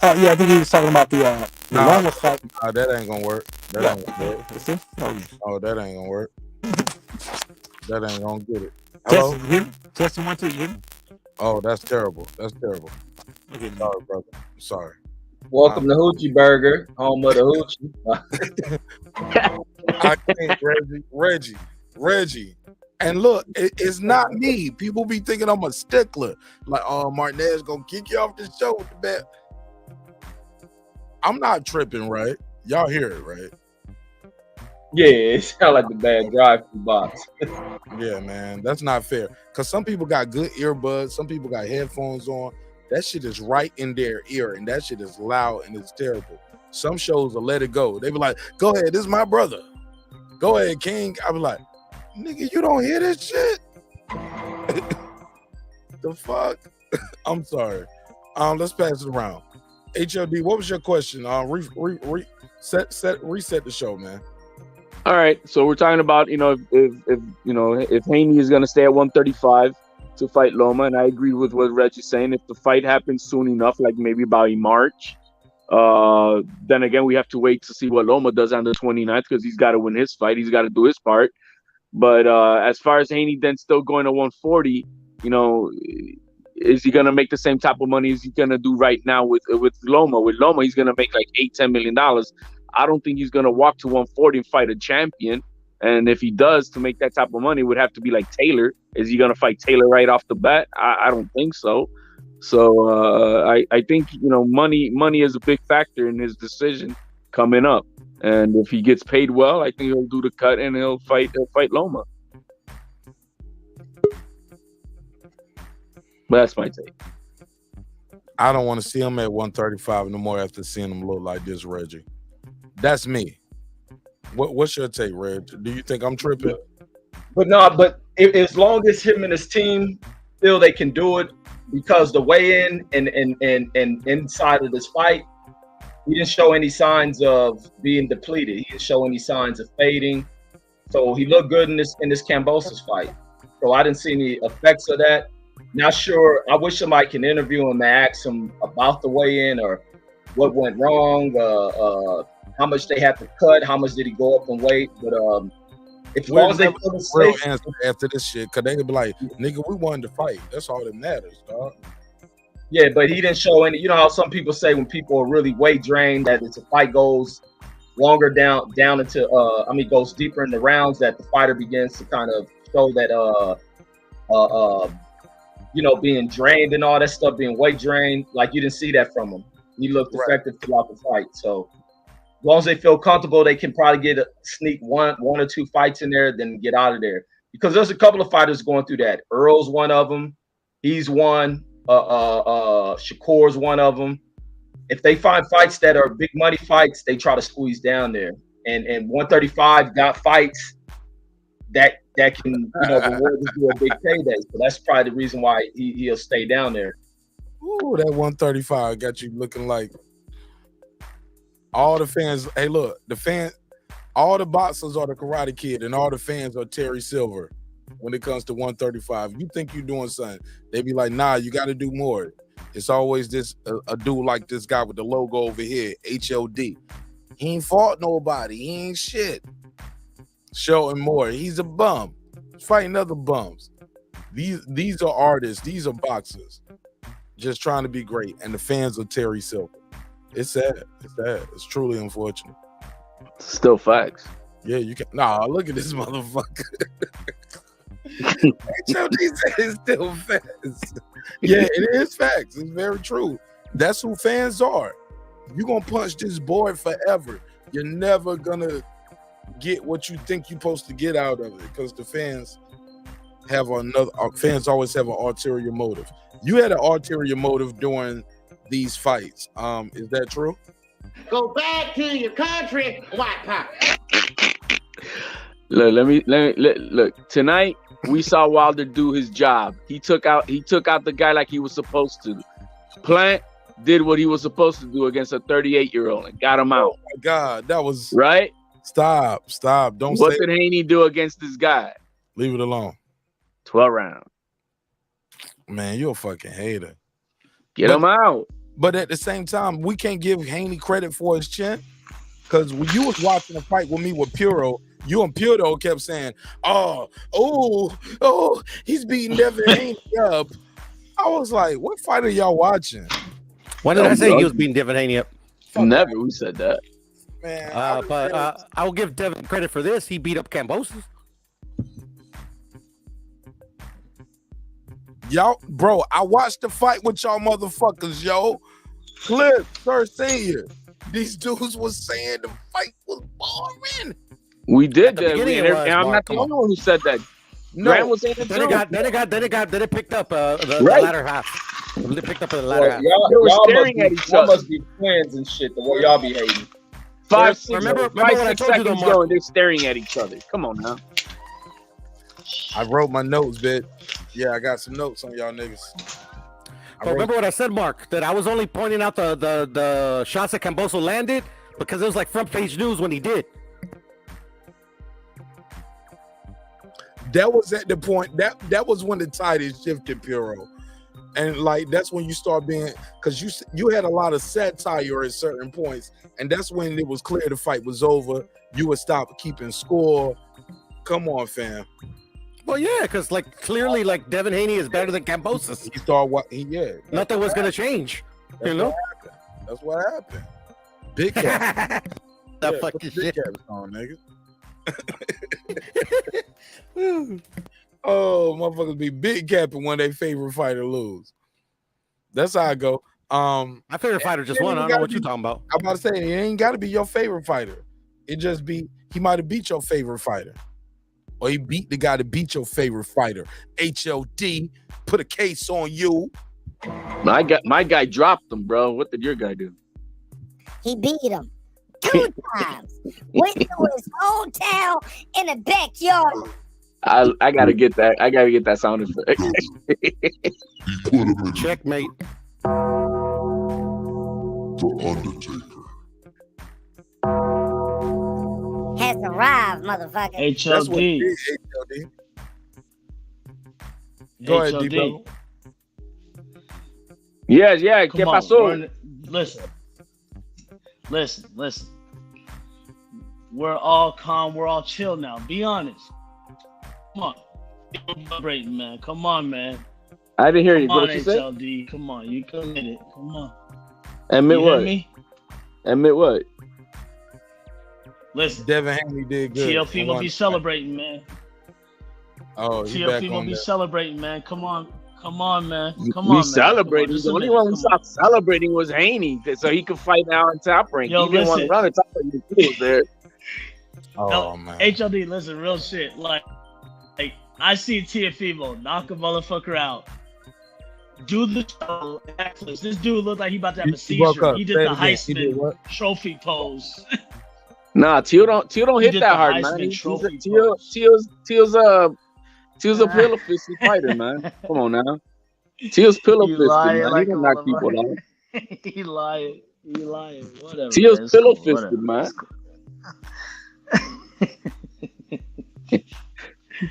Yeah, I think he was talking about the Loma fight. That ain't gonna work. That ain't gonna work. Oh, that ain't gonna work. That ain't gonna get it. Hello? Testing 1 2. You hear me? Oh, that's terrible. That's terrible. Okay, sorry, brother. Sorry. Welcome to Hoochie Burger, home of the Hoochie. I can't, Reggie. Reggie. And look, it's not me. People be thinking I'm a stickler. Like, oh, Martinez gonna kick you off the show with the bet. I'm not tripping, right? Y'all hear it, right? Yeah, it sounds like the bad drive-through box. Yeah, man, that's not fair. Because some people got good earbuds, some people got headphones on. That shit is right in their ear, and that shit is loud and it's terrible. Some shows will let it go. They be like, "Go ahead, this is my brother. Go ahead, King." I be like, "Nigga, you don't hear this shit." The fuck? I'm sorry. Let's pass it around. HLD, what was your question? Reset the show, man. All right, so we're talking about if Haney is going to stay at 135 to fight Loma, and I agree with what Reggie's saying. If the fight happens soon enough, like maybe by March, then again we have to wait to see what Loma does on the 29th because he's got to win his fight. He's got to do his part. But as far as Haney then still going to 140, is he going to make the same type of money as he's going to do right now with Loma? With Loma, he's going to make like $8-10 million. I don't think he's going to walk to 140 and fight a champion. And if he does, to make that type of money, it would have to be like Taylor. Is he going to fight Taylor right off the bat? I don't think so. So I think, money is a big factor in his decision coming up. And if he gets paid well, I think he'll do the cut and he'll fight Loma. But that's my take. I don't want to see him at 135 no more after seeing him look like this, Reggie. That's me. What's your take, Reg? Do you think I'm tripping? But as long as him and his team feel they can do it, because the weigh-in and inside of this fight, he didn't show any signs of being depleted. He didn't show any signs of fading. So he looked good in this KAMBOSOS fight. So I didn't see any effects of that. Not sure. I wish somebody can interview him and ask him about the weigh-in or what went wrong, how much they had to cut, how much did he go up in weight. But as long as they feel safe, answer after this shit, because they could be like, "Nigga, we wanted to fight. That's all that matters, dog." Yeah, but he didn't show any. You know how some people say when people are really weight drained, that it's a fight goes longer down into goes deeper in the rounds, that the fighter begins to kind of show that being drained and all that stuff, being weight drained. Like, you didn't see that from him. He looked effective throughout the fight. So as long as they feel comfortable, they can probably sneak one or two fights in there, then get out of there. Because there's a couple of fighters going through that. Earl's one of them. He's one. Shakur's one of them. If they find fights that are big money fights, they try to squeeze down there. And 135 got fights that can reward you a big payday. So that's probably the reason why he'll stay down there. Ooh, that 135 got you looking like all the fans. Hey, look, all the boxers are the Karate Kid, and all the fans are Terry Silver. When it comes to 135, you think you're doing something, they be like, "Nah, you got to do more." It's always this a dude like this guy with the logo over here, HLD. He ain't fought nobody. He ain't shit. Show him more. He's a bum. He's fighting other bums. These are artists. These are boxers, just trying to be great. And the fans are Terry Silver. It's sad. It's sad. It's truly unfortunate. Still facts. Yeah, you can. Nah, look at this motherfucker. HLD said it's still facts. Yeah, it is facts. It's very true. That's who fans are. You're gonna punch this board forever. You're never gonna get what you think you're supposed to get out of it, because the fans fans always have an ulterior motive. You had an ulterior motive during these fights. Is that true? Go back to your country, white power. Look. Tonight we saw Wilder do his job. He took out the guy like he was supposed to. Plant did what he was supposed to do against a 38-year-old and got him out. Oh my God, that was right. Stop. Don't what say. What did Haney do against this guy? Leave it alone. 12 rounds. Man, you're a fucking hater. Get him out. But at the same time, we can't give Haney credit for his chin, because when you was watching a fight with me with Puro, you and Puro kept saying, oh, he's beating Devin HANEY up. I was like, what fight are y'all watching? When did I say he was beating Devin HANEY up? Never. We said that. Man, but I will give Devin credit for this. He beat up KAMBOSOS. Y'all, bro, I watched the fight with y'all motherfuckers, yo. Clip, Sir Senior. These dudes was saying the fight was boring. We did that. beginning it was, And I'm Mark, not the only one who said that. Grant was saying it Then it picked up the Right. latter half. They picked up the Boy, latter half. They were y'all staring at each y'all other. must be friends and shit. The way y'all be hating. Five, Remember what I 6 told you, though, seconds Mark? going, they're staring at each other. Come on now. I wrote my notes, bitch. Yeah, I got some notes on y'all niggas. But remember what I said, Mark? That I was only pointing out the shots that Kambosos landed because it was like front page news when he did. That was at the point that was when the tide is shifted, Puro, and like that's when you start being, because you had a lot of satire at certain points, and that's when it was clear the fight was over. You would stop keeping score. Come on, fam. Well, yeah, because like clearly, like Devin HANEY is better than Kambosos. He started what? Yeah, nothing was gonna change. That's You know, that's what happened. Big cap. that Yeah, fucking put the shit. big caps on, nigga. Oh, motherfuckers be big capping when they favorite fighter lose. That's how I go. My favorite fighter just won. I don't know what you're talking about. I'm about to say it ain't got to be your favorite fighter. It just be he might have beat your favorite fighter, or he beat the guy that beat your favorite fighter. HLD put a case on you. My guy dropped them, bro. What did your guy do? He beat him 2 times. Went to his hometown in the backyard. I gotta get that. I gotta get that sound effect. Checkmate. The Undertaker. Has arrived, motherfucker. That's what it HLD. is, HLD. Go ahead, HLD. D-Bro. Yeah. ¿Qué Come on, pasó? Listen. We're all calm. We're all chill now. Be honest. Come on. Celebrating, man. Come on, man. I didn't hear you. Come on, What you said? HLD. Come on. You committed. Come on. Admit You hear what? me? Admit what? Listen. Devin HANEY did good. TLP will be celebrating, man. Oh, you back TLP will on be that. celebrating, man. Come on, man. Come on, We man. celebrating. Just The a only minute. one we Come on. stopped celebrating was Haney, so he could fight now on top rank. Yo, he didn't want to listen. run on top rank. He was there. Oh man. HLD, listen, real shit. Like I see Tiafimo knock a motherfucker out. Do the backflips. This dude looked like he about to have a He woke seizure. up. He Say did it the again. He did Heisman what? trophy pose. Nah, Teal don't He hit did that the hard, Heisman man. Trophy Teal's a pillow fisty fighter, man. Come on now. Teal's pillow You fisted, lying man. like He a don't knock people motherfucker. out. He lying. Whatever. Teal's man. It's pillow cool. fisted, Whatever. man. It's cool.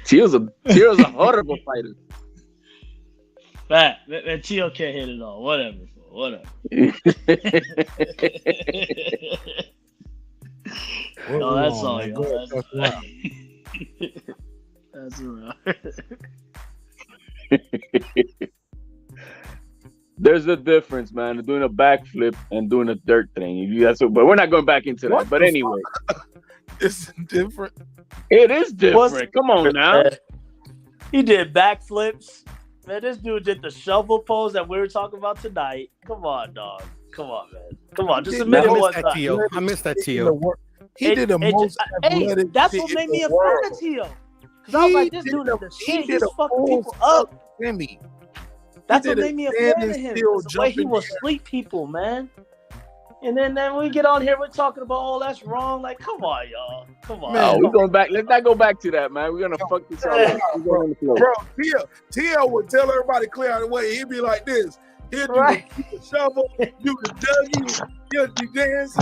Teal's a horrible fighter. That Teal can't hit it all. Whatever. No, that's all, man? y'all. Go ahead, touch around. That's all right. There's a difference, man. Doing a backflip and doing a dirt thing. But we're not going back into that. What But the anyway, It's different. it is different. Come on now. He did backflips. Man, this dude did the shovel pose that we were talking about tonight. Come on, dog. Come on, man. Come on, just admit it one time. I missed that Tio. He did the most athletic that's shit what in made the me a fan world. of Tio. Because I was like, this dude is the shit. He's fucking people up. Semi. That's He what did made me a a fan of him. standing The way he still will jumping sleep people, man. And then we get on here, we're talking about, oh, that's wrong. Like, come on, y'all. Come on. Oh, we're going back. Let's not go back to that, man. We're gonna fuck this all up. We're going on the floor. Bro, Tio would tell everybody clear out the way. He'd be like this. He'd do the shovel, do the Dougie, he'll be dancing,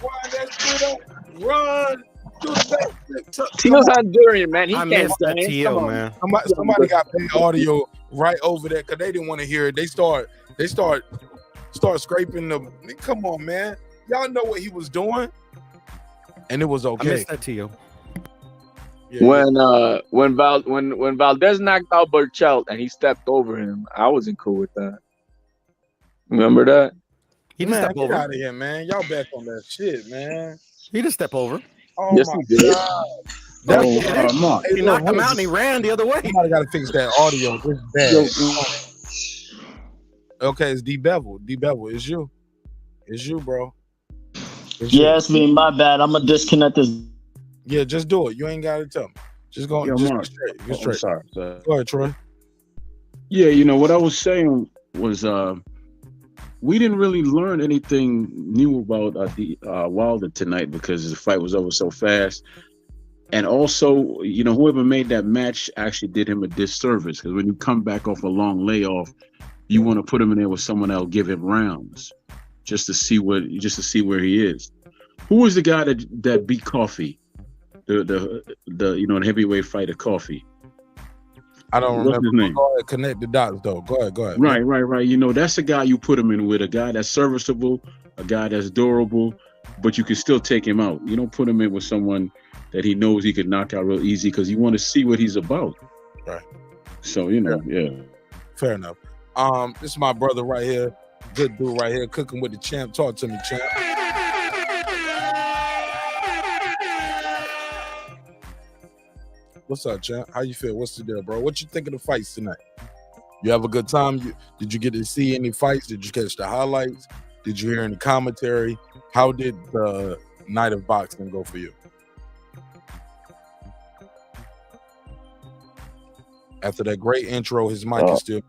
wind that shit up, run, do the backflip. Tio's Honduran, man. He I can't missed that stand. Tio, Come on. man. Somebody got bad audio right over there because they didn't want to hear it. They start scraping the. Come on, man. Y'all know what he was doing, and it was I okay. missed that Tio. When Valdez knocked out Burchelt and he stepped over him, I wasn't cool with that. Remember that? He didn't Man, step get over. out of here, man. Y'all back on that shit, man. He didn't step over. Oh Yes, my he did. god. That's Mark. hey, He look, knocked him hold out on. and he ran the other way. Somebody got to fix that audio. This is bad. Okay, it's D Bevel. D Bevel, it's you. It's you, bro. It's you. Yeah, it's me. My bad. I'm gonna disconnect this. Yeah, just do it. You ain't got to tell me. Just go. Yo, Just Mark. get straight. I'm Get straight. sorry. Go ahead, Troy. Yeah, you know what I was saying was we didn't really learn anything new about Wilder tonight because the fight was over so fast. And also, you know, whoever made that match actually did him a disservice because when you come back off a long layoff, you want to put him in there with someone that'll give him rounds just to see where he is. Who was the guy that beat Coffee? The you know, the heavyweight fighter Coffee. I don't What's remember. his name? Go ahead, connect the dots though. Go ahead. Right. You know, that's a guy you put him in with, a guy that's serviceable, a guy that's durable, but you can still take him out. You don't put him in with someone that he knows he could knock out real easy because you want to see what he's about. Right. So, you know, yeah. Fair enough. This is my brother right here. Good dude right here, cooking with the champ. Talk to me, champ. What's up, champ? How you feel? What's the deal, bro? What you think of the fights tonight? You have a good time? Did you get to see any fights? Did you catch the highlights? Did you hear any commentary? How did the night of boxing go for you? After that great intro, his mic is still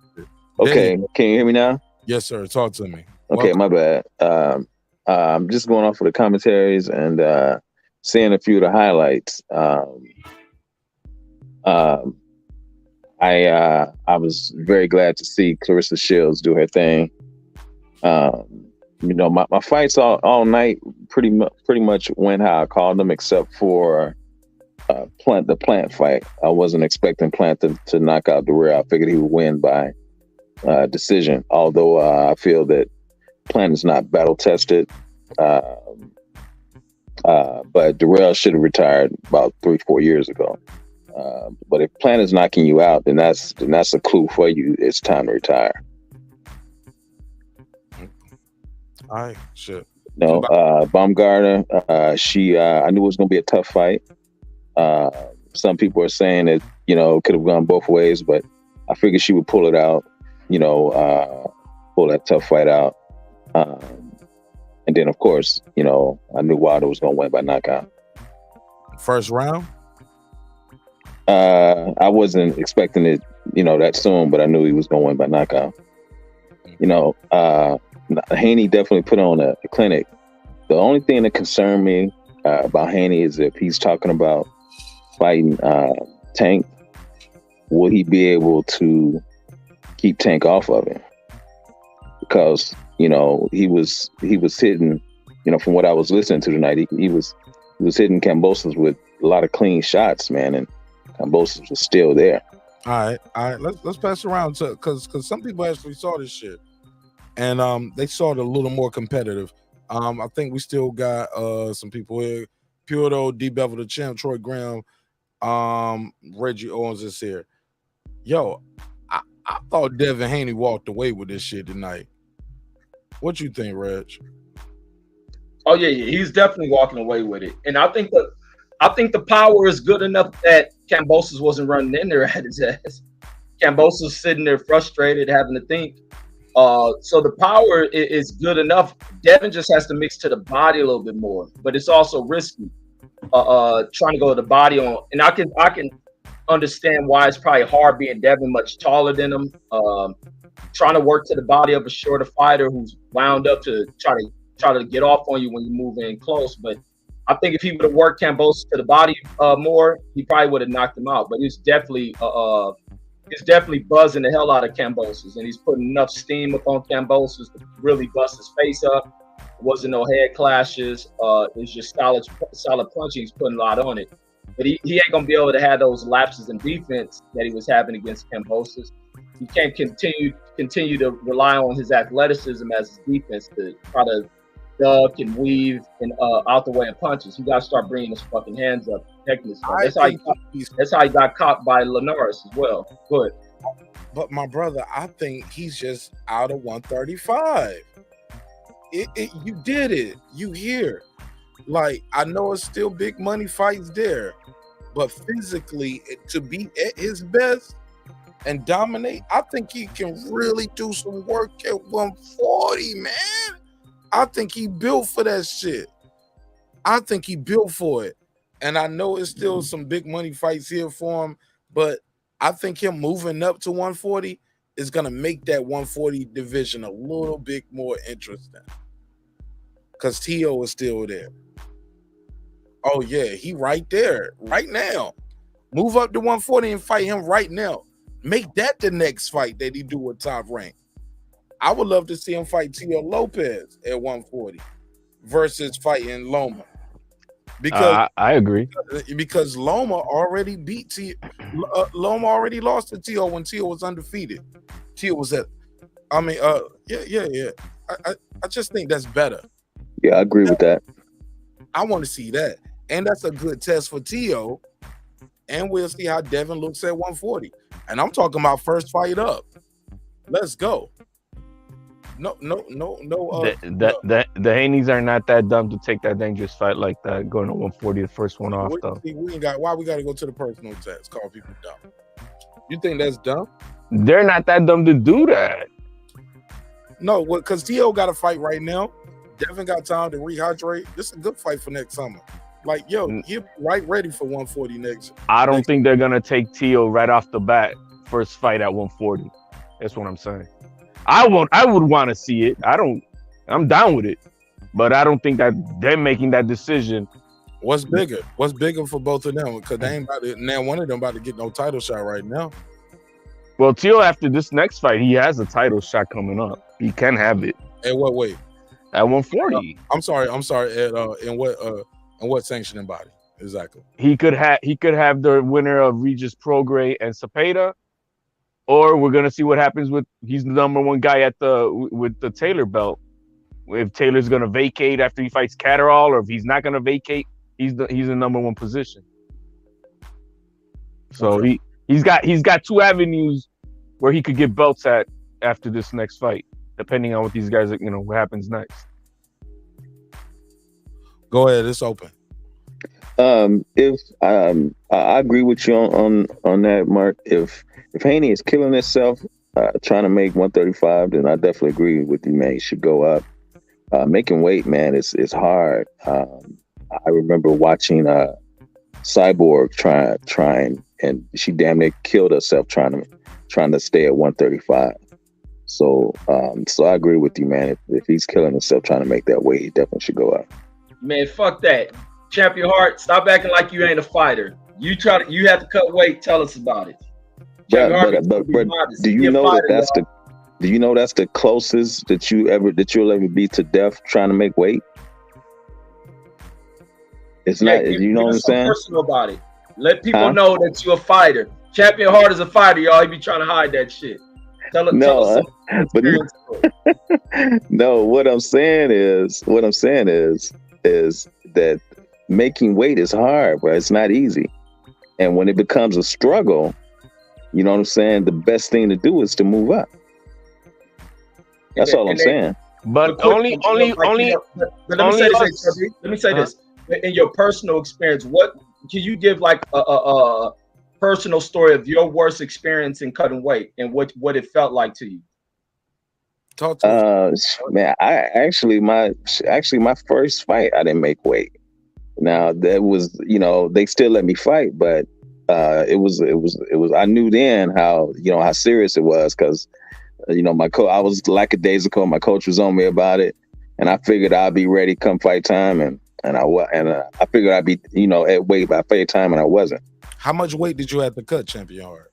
okay. Can you hear me now? Yes, sir. Talk to me. Okay, my bad. I'm just going off of the commentaries and seeing a few of the highlights. I was very glad to see Clarissa Shields do her thing. You know, my fights all night pretty much went how I called them, except for the Plant fight. I wasn't expecting Plant to knock out Durrell. I figured he would win by decision. Although I feel that Plant is not battle tested. But Durrell should have retired about 3-4 years ago. But if Plant is knocking you out, then that's a clue for you. It's time to retire. All right, shit. No, Baumgartner. I knew it was going to be a tough fight. Some people are saying that, you know, it could have gone both ways, but I figured she would pull it out. You know, pull that tough fight out. And then, of course, you know, I knew Wilder was going to win by knockout. First round? I wasn't expecting it, you know, that soon, but I knew he was going to win by knockout. You know, Haney definitely put on a clinic. The only thing that concerned me about Haney is if he's talking about fighting Tank, will he be able to keep Tank off of him? Because, you know, he was hitting, you know, from what I was listening to tonight, he was hitting Kambosos with a lot of clean shots, man, and Kambosos was still there. All right. Let's pass around to because some people actually saw this shit, and they saw it a little more competitive. I think we still got some people here. Purdo, D Bevel the champ, Troy Graham, Reggie Owens is here. Yo, I thought Devin Haney walked away with this shit tonight. What you think, Reg? Oh yeah, he's definitely walking away with it, and I think the power is good enough that Kambosos wasn't running in there at his ass. Kambosos sitting there frustrated, having to think. So the power is good enough. Devin just has to mix to the body a little bit more, but it's also risky. Trying to go to the body on, and I can understand why it's probably hard being Devin much taller than him. Trying to work to the body of a shorter fighter who's wound up to try to get off on you when you move in close. But I think if he would have worked Kambosos to the body more, he probably would have knocked him out. But he's definitely buzzing the hell out of Kambosos, and he's putting enough steam up on Kambosos to really bust his face up. There wasn't no head clashes. It's just solid punching. He's putting a lot on it. But he ain't gonna be able to have those lapses in defense that he was having against Kambosos. He can't continue to rely on his athleticism as his defense to try to duck and weave and out the way of punches. He got to start bringing his fucking hands up, protecting himself. That's how he got caught by Linares as well. Good. But my brother, I think he's just out of 135. You did it. You here. Like, I know it's still big money fights there, but physically to be at his best and dominate, I think he can really do some work at 140, man. I think he built for that shit. I think he built for it. And I know it's still some big money fights here for him, but I think him moving up to 140 is going to make that 140 division a little bit more interesting. Because T.O. is still there. Oh, yeah, he right there, right now. Move up to 140 and fight him right now. Make that the next fight that he do with Top Rank. I would love to see him fight Tio Lopez at 140 versus fighting Loma. Because I agree. Because Loma already beat Tio. Loma already lost to Tio when Tio was undefeated. Tio was at. I mean, yeah. I just think that's better. Yeah, I agree with that. I want to see that, and that's a good test for Tio. And we'll see how Devin looks at 140. And I'm talking about first fight up. Let's go. No. The Haneys are not that dumb to take that dangerous fight like that, going to 140, the first one off, though. We ain't got. Why we got to go to the personal test? Call people dumb. You think that's dumb? They're not that dumb to do that. No, because T.O. got a fight right now. Devin got time to rehydrate. This is a good fight for next summer. Like, yo, you're right ready for 140 next. I don't think they're gonna take Tio right off the bat, first fight at 140. That's what I'm saying. I would want to see it. I'm down with it, but I don't think that they're making that decision. What's bigger? What's bigger for both of them? Because they ain't about to, now one of them about to get no title shot right now. Well, Tio, after this next fight, he has a title shot coming up. He can have it. At what weight? At 140. I'm sorry. In what sanctioning body exactly? He could have the winner of Regis Prograis and Cepeda, or we're gonna see what happens with he's the number one guy with the Taylor belt. If Taylor's gonna vacate after he fights Catterall, or if he's not gonna vacate, he's in number one position. So okay. he's got two avenues where he could get belts at after this next fight, depending on what these guys what happens next. Go ahead, it's open. If I agree with you on that, Mark. If Haney is killing himself trying to make 135, then I definitely agree with you, man. He should go up. Making weight, man, it's hard. I remember watching Cyborg trying, and she damn near killed herself trying to stay at 135. So I agree with you, man. If he's killing himself trying to make that weight, he definitely should go up. Man, fuck that. Champion Hart, stop acting like you ain't a fighter. You have to cut weight. Tell us about it. But do you know that's the closest that you'll ever be to death trying to make weight? It's not. You know what I'm saying? Personal about it. Let people know that you're a fighter. Champion Hart is a fighter, y'all. You be trying to hide that shit. Tell us no. What I'm saying is that making weight is hard, but it's not easy. And when it becomes a struggle, you know what I'm saying? The best thing to do is to move up. That's all I'm saying. But let me say this. In your personal experience, what can you give like a personal story of your worst experience in cutting weight and what it felt like to you? Talk to us. Man, my first fight, I didn't make weight. Now that was, they still let me fight, but it was. I knew then how serious it was because, my coach. I was lackadaisical. My coach was on me about it, and I figured I'd be ready come fight time, and I figured I'd be at weight by fight time, and I wasn't. How much weight did you have to cut, Champion Hart?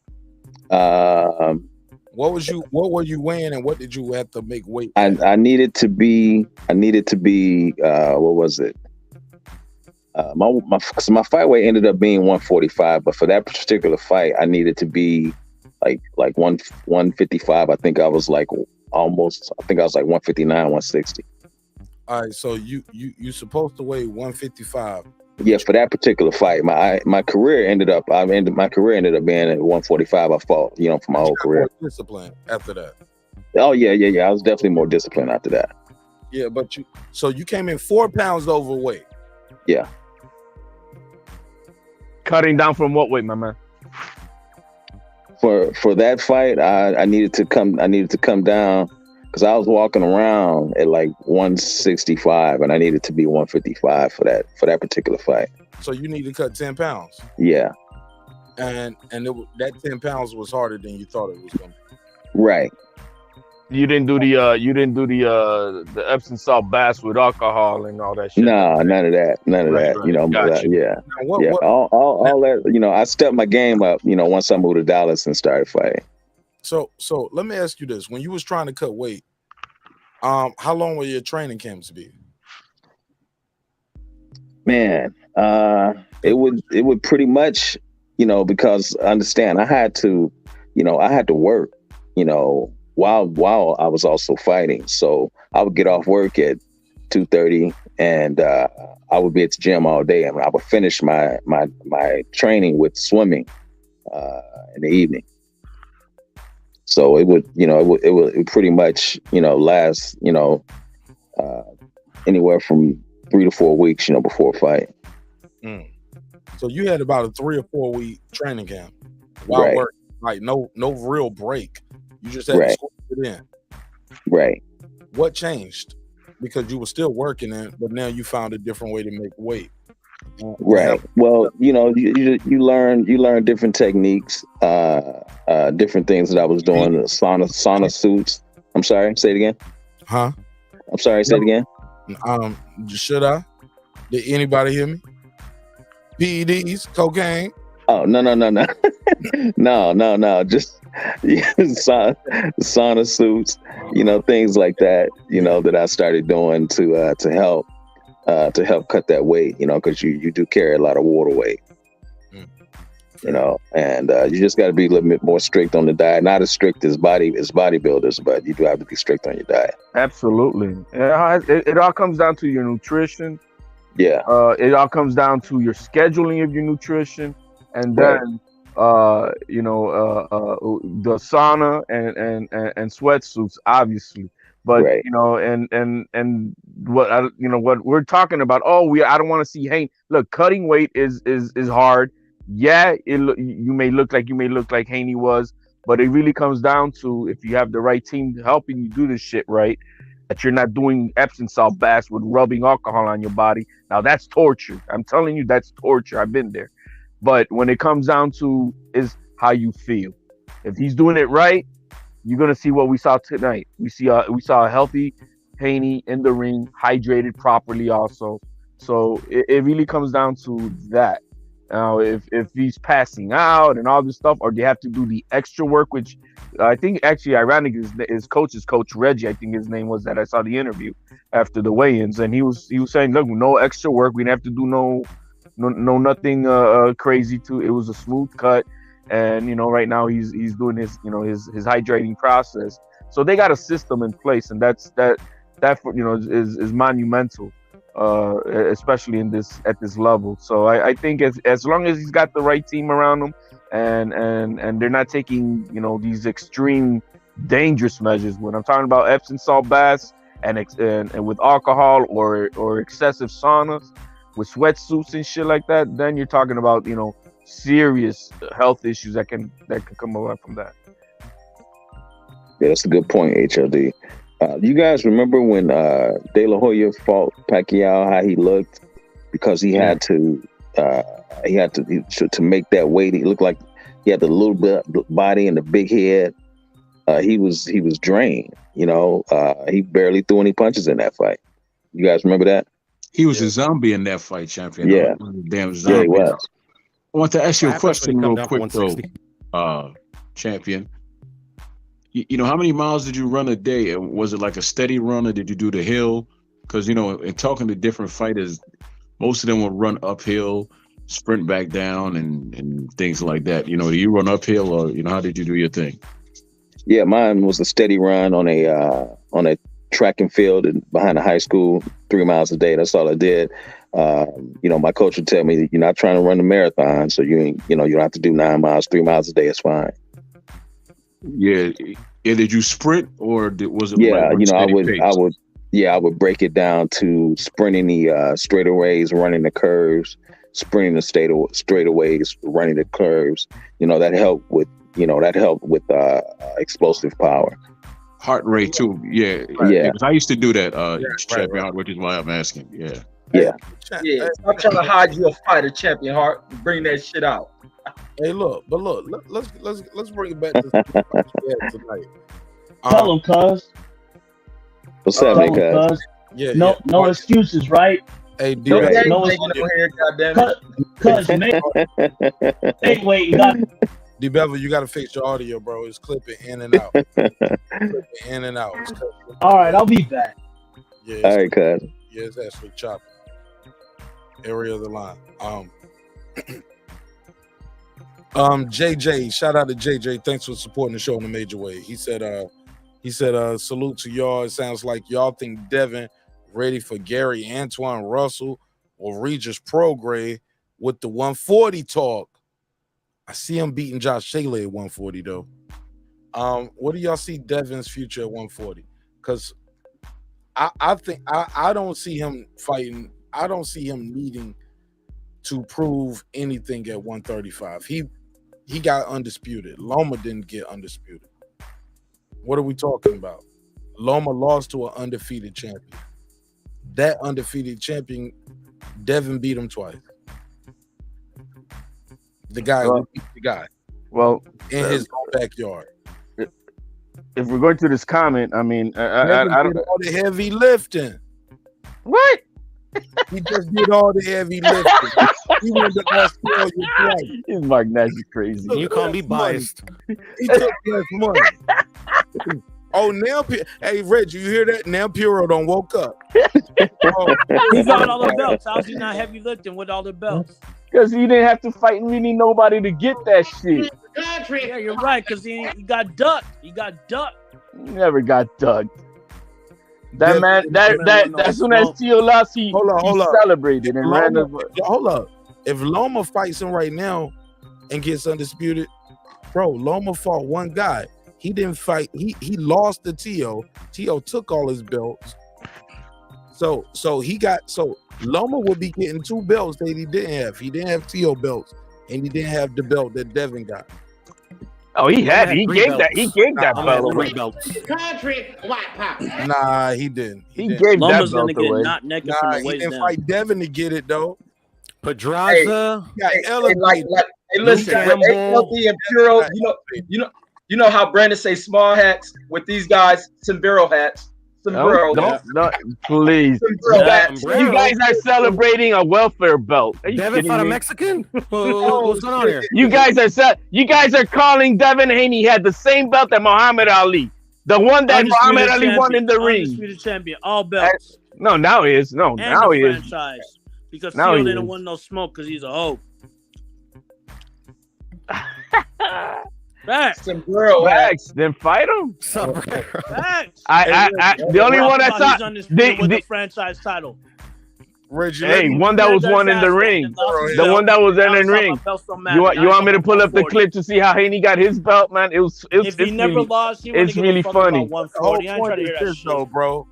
What were you weighing, and what did you have to make weight? I needed to be. What was it? My fight weight ended up being 145, but for that particular fight, I needed to be like 155. I think I was like 159, 160. All right, so you supposed to weigh 155. Yeah, for that particular fight, my career ended up being at 145. I fought, for my whole career. Discipline after that. Oh yeah. I was definitely more disciplined after that. Yeah, but you came in 4 pounds overweight. Yeah. Cutting down from what weight, my man? For that fight, I needed to come down because I was walking around at like 165 and I needed to be 155 for that particular fight. So you need to cut 10 pounds. Yeah. And that 10 pounds was harder than you thought it was going to be. Right. You didn't do the Epsom salt baths with alcohol and all that shit. No, none of that. Right. You know, Gotcha. all that. You know, I stepped my game up. You know, once I moved to Dallas and started fighting. So let me ask you this: when you was trying to cut weight, how long were your training camps be? Man, it would pretty much, you know, because understand I had to work, you know, while I was also fighting. So I would get off work at 2:30 and I would be at the gym all day, and I would finish my training with swimming in the evening. So it would pretty much, you know, last, you know, anywhere from 3 to 4 weeks, you know, before a fight. So you had about a 3 or 4 week training camp while Right. working, like no real break. You just had to Right. squeeze it in. Right. What changed? Because you were still working it, but now you found a different way to make weight. Right. Well, you know, you learn different techniques, different things that I was doing. Sauna suits. I'm sorry. Say it again. Huh? I'm sorry. Say it again. Should I? Did anybody hear me? PEDs, cocaine. Oh no. No. Just sauna suits. You know, things like that. You know, that I started doing to help cut that weight. You know, because you do carry a lot of water weight. You know, and you just got to be a little bit more strict on the diet. Not as strict as bodybuilders, but you do have to be strict on your diet. Absolutely. It all comes down to your nutrition. Yeah. It all comes down to your scheduling of your nutrition, and then you know, the sauna and sweatsuits, obviously. But you know, and what we're talking about. I don't want to see Haney. Look, cutting weight is hard. Yeah, you may look like Haney was, but it really comes down to if you have the right team helping you do this shit right, that you're not doing Epsom salt baths with rubbing alcohol on your body. Now that's torture. I'm telling you, that's torture. I've been there. But when it comes down to is how you feel. If he's doing it right, you're gonna see what we saw tonight. We saw a healthy Haney in the ring, hydrated properly also. So it really comes down to that. Now, if he's passing out and all this stuff, or they have to do the extra work, which I think actually ironic is his coach Reggie, I think his name was, that I saw the interview after the weigh-ins, and he was saying, look, no extra work, we didn't have to do no nothing crazy to. It was a smooth cut, and you know right now he's doing his his hydrating process. So they got a system in place, and that you know is monumental. Especially at this level. So I think as long as he's got the right team around him, and they're not taking, you know, these extreme dangerous measures. When I'm talking about Epsom salt baths and with alcohol or excessive saunas with sweatsuits and shit like that, then you're talking about, you know, serious health issues that can come away from that. Yeah, that's a good point, HLD. You guys remember when De La Hoya fought Pacquiao, how he looked, because he had to make that weight. He looked like he had the little bit body and the big head. He was drained. You know, he barely threw any punches in that fight. You guys remember that? He was a zombie in that fight, champion. Yeah, damn zombie. Yeah, he was. I want to ask you a What happens when question you come real down quick, from 160? though, champion. You know, how many miles did you run a day? Was it like a steady run, or did you do the hill? Because, you know, in talking to different fighters, most of them will run uphill, sprint back down, and things like that. You know, do you run uphill, or, you know, how did you do your thing? Yeah, mine was a steady run on a track and field behind the high school, 3 miles a day. That's all I did. You know, my coach would tell me, you're not trying to run a marathon, so you don't have to do 9 miles, 3 miles a day. It's fine. Yeah. Did you sprint, or was it? Yeah, like you know, I would break it down to sprinting the straightaways, running the curves, sprinting the straightaways, running the curves. That helped with explosive power. Heart rate too. Yeah. Yeah. Because I used to do that, champion heart, which is why I'm asking. Yeah. Yeah. Yeah, stop trying to hide you a fighter, champion heart. Bring that shit out. Hey, let's bring it back to tonight. Tell him, cuz. What's happening, cuz? Yeah, no excuses, right? Hey, No D-Bevel, game taking on here, goddammit. Cuz, man. Hey, wait, you got. D-Bevel, you got to fix your audio, bro. It's clipping in and out. In and out. All right, I'll be back. Yeah, all right, cuz. Yeah, it's actually chopping. Area of the line. JJ, shout out to JJ. Thanks for supporting the show in a major way. He said, salute to y'all. It sounds like y'all think Devin ready for Gary Antoine Russell or Regis Prograis with the 140 talk. I see him beating Josh Shayla at 140 though. What do y'all see Devin's future at 140? Because I think I don't see him fighting. I don't see him needing to prove anything at 135. He got undisputed. Loma didn't get undisputed. What are we talking about? Loma lost to an undefeated champion. That undefeated champion, Devin beat him twice. The guy who beat the guy. Well, in his own backyard. If we're going to this comment, I mean, I don't. All the heavy lifting. What? He just did all the heavy lifting. He went to Australia twice. He's Mark Nash is crazy. You can't be biased. He took less money. Oh, now, hey, Reg, you hear that? Now Puro don't woke up. He got all the belts. How's he not heavy lifting with all the belts? Because he didn't have to fight really nobody to get that shit. Yeah, you're right. Because he got ducked. He got ducked. He never got ducked. That man, as soon as Tio lost, he celebrated and ran over. Hold up. If Loma fights him right now and gets undisputed, bro, Loma fought one guy. He didn't fight. He lost to Tio. Tio took all his belts. So Loma would be getting 2 belts that he didn't have. He didn't have Tio belts, and he didn't have the belt that Devin got. Oh, he gave that belt away. Country white pop. Nah, he didn't. He gave Loma's that belt gonna get away. not naked from the He waist didn't down. fight Devin to get it though. Pedraza. Hey, listen, with ALD and Puro, you know how Brandon say small hats with these guys, sombrero hats. Sombrero. No, please. Sombrero hats. You guys are celebrating a welfare belt. Are you Devin kidding fought a me? Mexican? What's going on here? You guys are calling Devin Haney had the same belt that Muhammad Ali. The one that Muhammad Ali won in the ring. Undisputed champion, all belts. No, now he is. No, And now the he is. franchise. Because Now Theo he didn't is. want no smoke because he's a hoe. Facts. Sombrero Facts. Then fight him. Facts. The only one I saw. He's undisputed with the franchise title. Reggie, Hey, one that was won in the ring. The one that was in the ring. You want me to pull up the clip to see how Haney got his belt, man? If he never lost, he wouldn't it's give really a fuck funny. about The whole 140. I ain't trying point to hear is that this, shit. though, bro.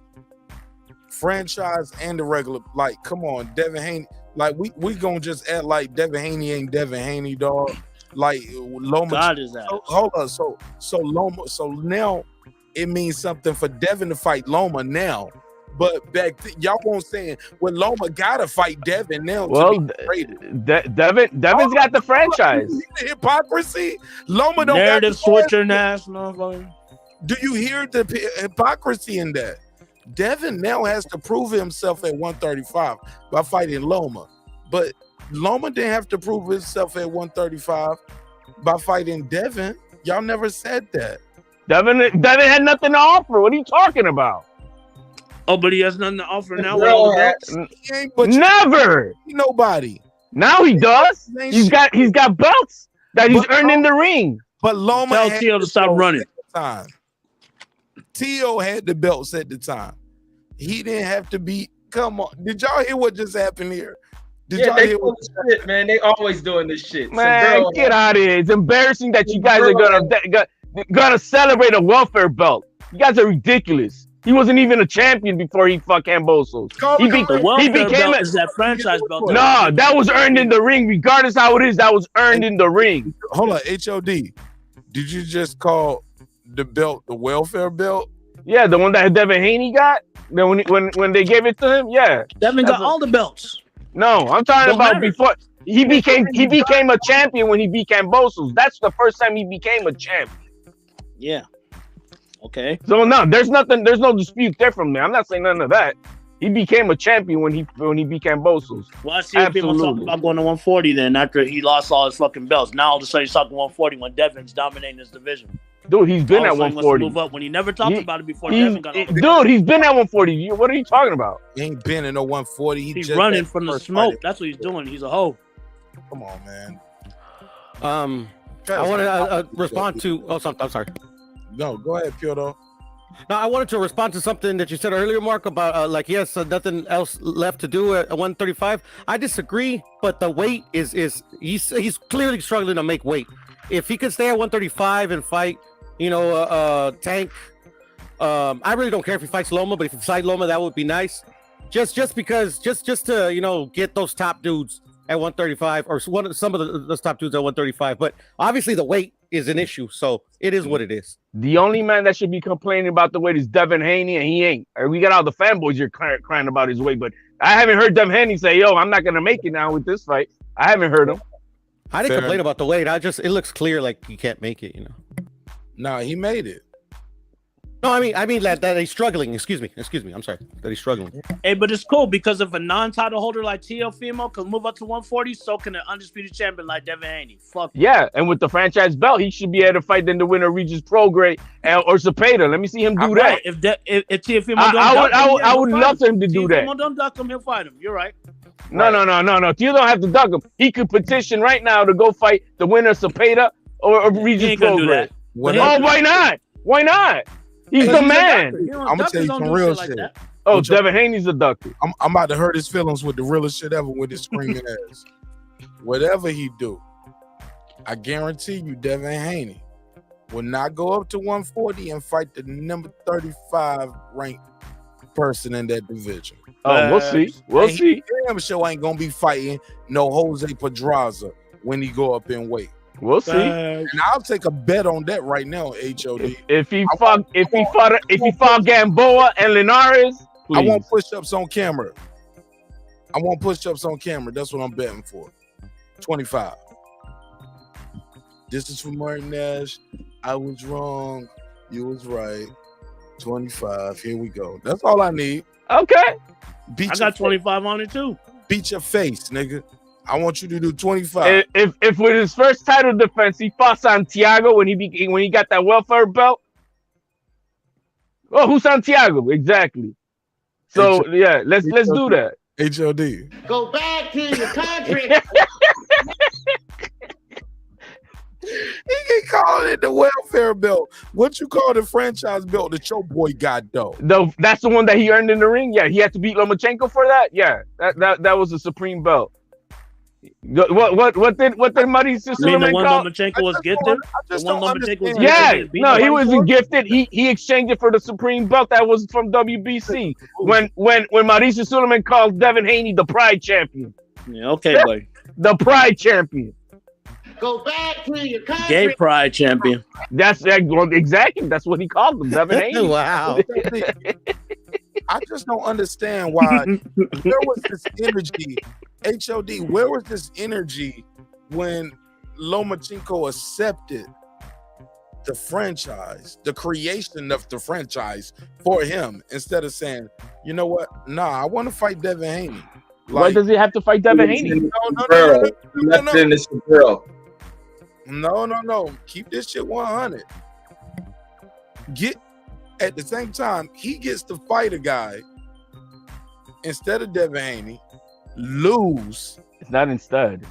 Franchise and the regular, like, come on, Devin Haney. Like, we gonna just act like Devin Haney ain't Devin Haney, dog. Like Loma. God is that. Hold on, so Loma. So now it means something for Devin to fight Loma now. But y'all won't saying, well, Loma gotta fight Devin now. Well, to be rated. Devin's got the franchise. The hypocrisy. Loma don't Narrative got the switcher, national. Do you hear the hypocrisy in that? Devin now has to prove himself at 135 by fighting Loma, but Loma didn't have to prove himself at 135 by fighting Devin. Y'all never said that. Devin had nothing to offer. What are you talking about? Oh, but he has nothing to offer now with all the belts. He ain't but Never. Nobody. Now he does. He's got belts that he's earned in the ring. But Loma Tell had Tio to stop running. Time. Tio had the belts at the time. He didn't have to be. Come on, did y'all hear what just happened here? Did y'all they hear full what of shit, man. They always doing this shit. Man, Sombrero get out of here. It's embarrassing that you guys are gonna celebrate a welfare belt. You guys are ridiculous. He wasn't even a champion before he fought Kambosos. The welfare became belt is that franchise belt. No, that was earned in the ring. Regardless how it is, that was earned in the ring. Hold on, HOD. Did you just call the belt the welfare belt? Yeah, the one that Devin Haney got. Then when they gave it to him, yeah. Devin got all the belts. No, I'm talking Don't about matter. before he became a champion when he beat Kambosos. That's the first time he became a champion. Yeah. Okay. So no, there's no dispute there from there. I'm not saying none of that. He became a champion when he beat Kambosos. Well, I see people talking about going to 140 then after he lost all his fucking belts. Now all of a sudden he's talking 140 when Devin's dominating his division. Dude, he's been All at of a sudden he wants to 140. move up when he never talked about it before. He's- Devin got all the Dude, he's been at 140. What are you talking about? He ain't been in no 140. He's running from the smoke. That's what he's doing. He's a hoe. Come on, man. I want to respond to. Oh, something. I'm sorry. No, go ahead, Piotr. No, I wanted to respond to something that you said earlier, Mark, about like he has nothing else left to do at 135. I disagree, but the weight is he's clearly struggling to make weight. If he could stay at 135 and fight, Tank, I really don't care if he fights Loma, but if he fights Loma, that would be nice. Just to get those top dudes at 135 or some of those top dudes at 135. But obviously the weight is an issue, so it is what it is. The only man that should be complaining about the weight is Devin Haney, and he ain't. We got all the fanboys here crying about his weight, but I haven't heard Devin Haney say, "Yo, I'm not gonna make it now with this fight." I haven't heard him. I didn't complain about the weight. It looks clear like you can't make it. No, he made it. No, I mean that he's struggling. Excuse me. I'm sorry that he's struggling. Hey, but it's cool because if a non-title holder like Teofimo can move up to 140, so can an undisputed champion like Devin Haney. Fuck Yeah, and with the franchise belt, he should be able to fight then the winner Regis Prograde or Cepeda. Let me see him do that. If Teofimo don't duck him, I would love for him to do that. Teofimo don't duck him, he'll fight him. You're right. No. You don't have to duck him. He could petition right now to go fight the winner Cepeda or Regis Prograde. Oh, why not? Why not? He's the man. I'm gonna tell you some real shit. Oh, Devin Haney's a ducker. I'm about to hurt his feelings with the realest shit ever with his screaming ass. Whatever he do, I guarantee you, Devin Haney will not go up to 140 and fight the number 35 ranked person in that division. Oh, we'll see. We'll see. Damn sure ain't gonna be fighting no Jose Pedraza when he go up in weight. We'll see. And I'll take a bet on that right now, HOD. If he fought Gamboa and Linares, I want push-ups on camera. That's what I'm betting for. 25. This is for Martin Nash. I was wrong. You was right. 25. Here we go. That's all I need. Okay. I got 25 on it too. Beat your face, nigga. I want you to do 25. If with his first title defense he fought Santiago when he got that welfare belt. Oh, who's Santiago? Exactly. So yeah, let's do that. HOD. Go back to your country. He can call it the welfare belt. What you call the franchise belt that your boy got though? That's the one that he earned in the ring. Yeah, he had to beat Lomachenko for that. Yeah, that was the supreme belt. What did Mauricio Suleiman call? Lomachenko was gifted. He wasn't gifted. He exchanged it for the supreme belt that was from WBC. When Mauricio Suleiman called Devin Haney the Pride champion. Yeah, okay, buddy. The Pride champion. Go back to your country. Gay Pride champion. That's exactly. That's what he called him, Devin Haney. Wow. I just don't understand why there was this energy. HOD, where was this energy when Lomachenko accepted the franchise, the creation of the franchise for him, instead of saying, you know what? Nah, I want to fight Devin Haney. Why does he have to fight Devin Haney? No. Keep this shit 100. At the same time, he gets to fight a guy instead of Devin Haney. Lose. It's not instead.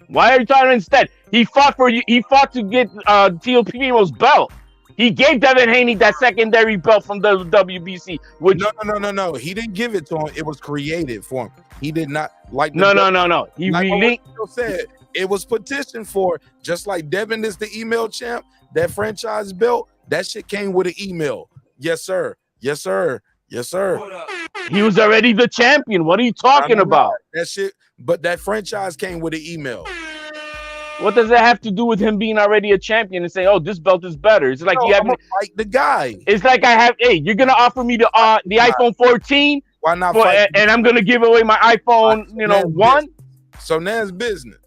Why are you talking instead? He fought for you. He fought to get Teofimo's belt. He gave Devin Haney that secondary belt from the WBC. Which No. He didn't give it to him. It was created for him. He did not like. No. He like really said it was petitioned for. Just like Devin is the email champ. That franchise belt. That shit came with an email. Yes, sir. Yes, sir. Yes, sir. He was already the champion. What are you talking about? That shit, but that franchise came with an email. What does that have to do with him being already a champion and saying, "Oh, this belt is better"? It's like you I'm haven't gonna fight the guy. It's like I have. Hey, you're gonna offer me the iPhone 14? Why not fight? And I'm gonna give away my iPhone, 1. So now it's business.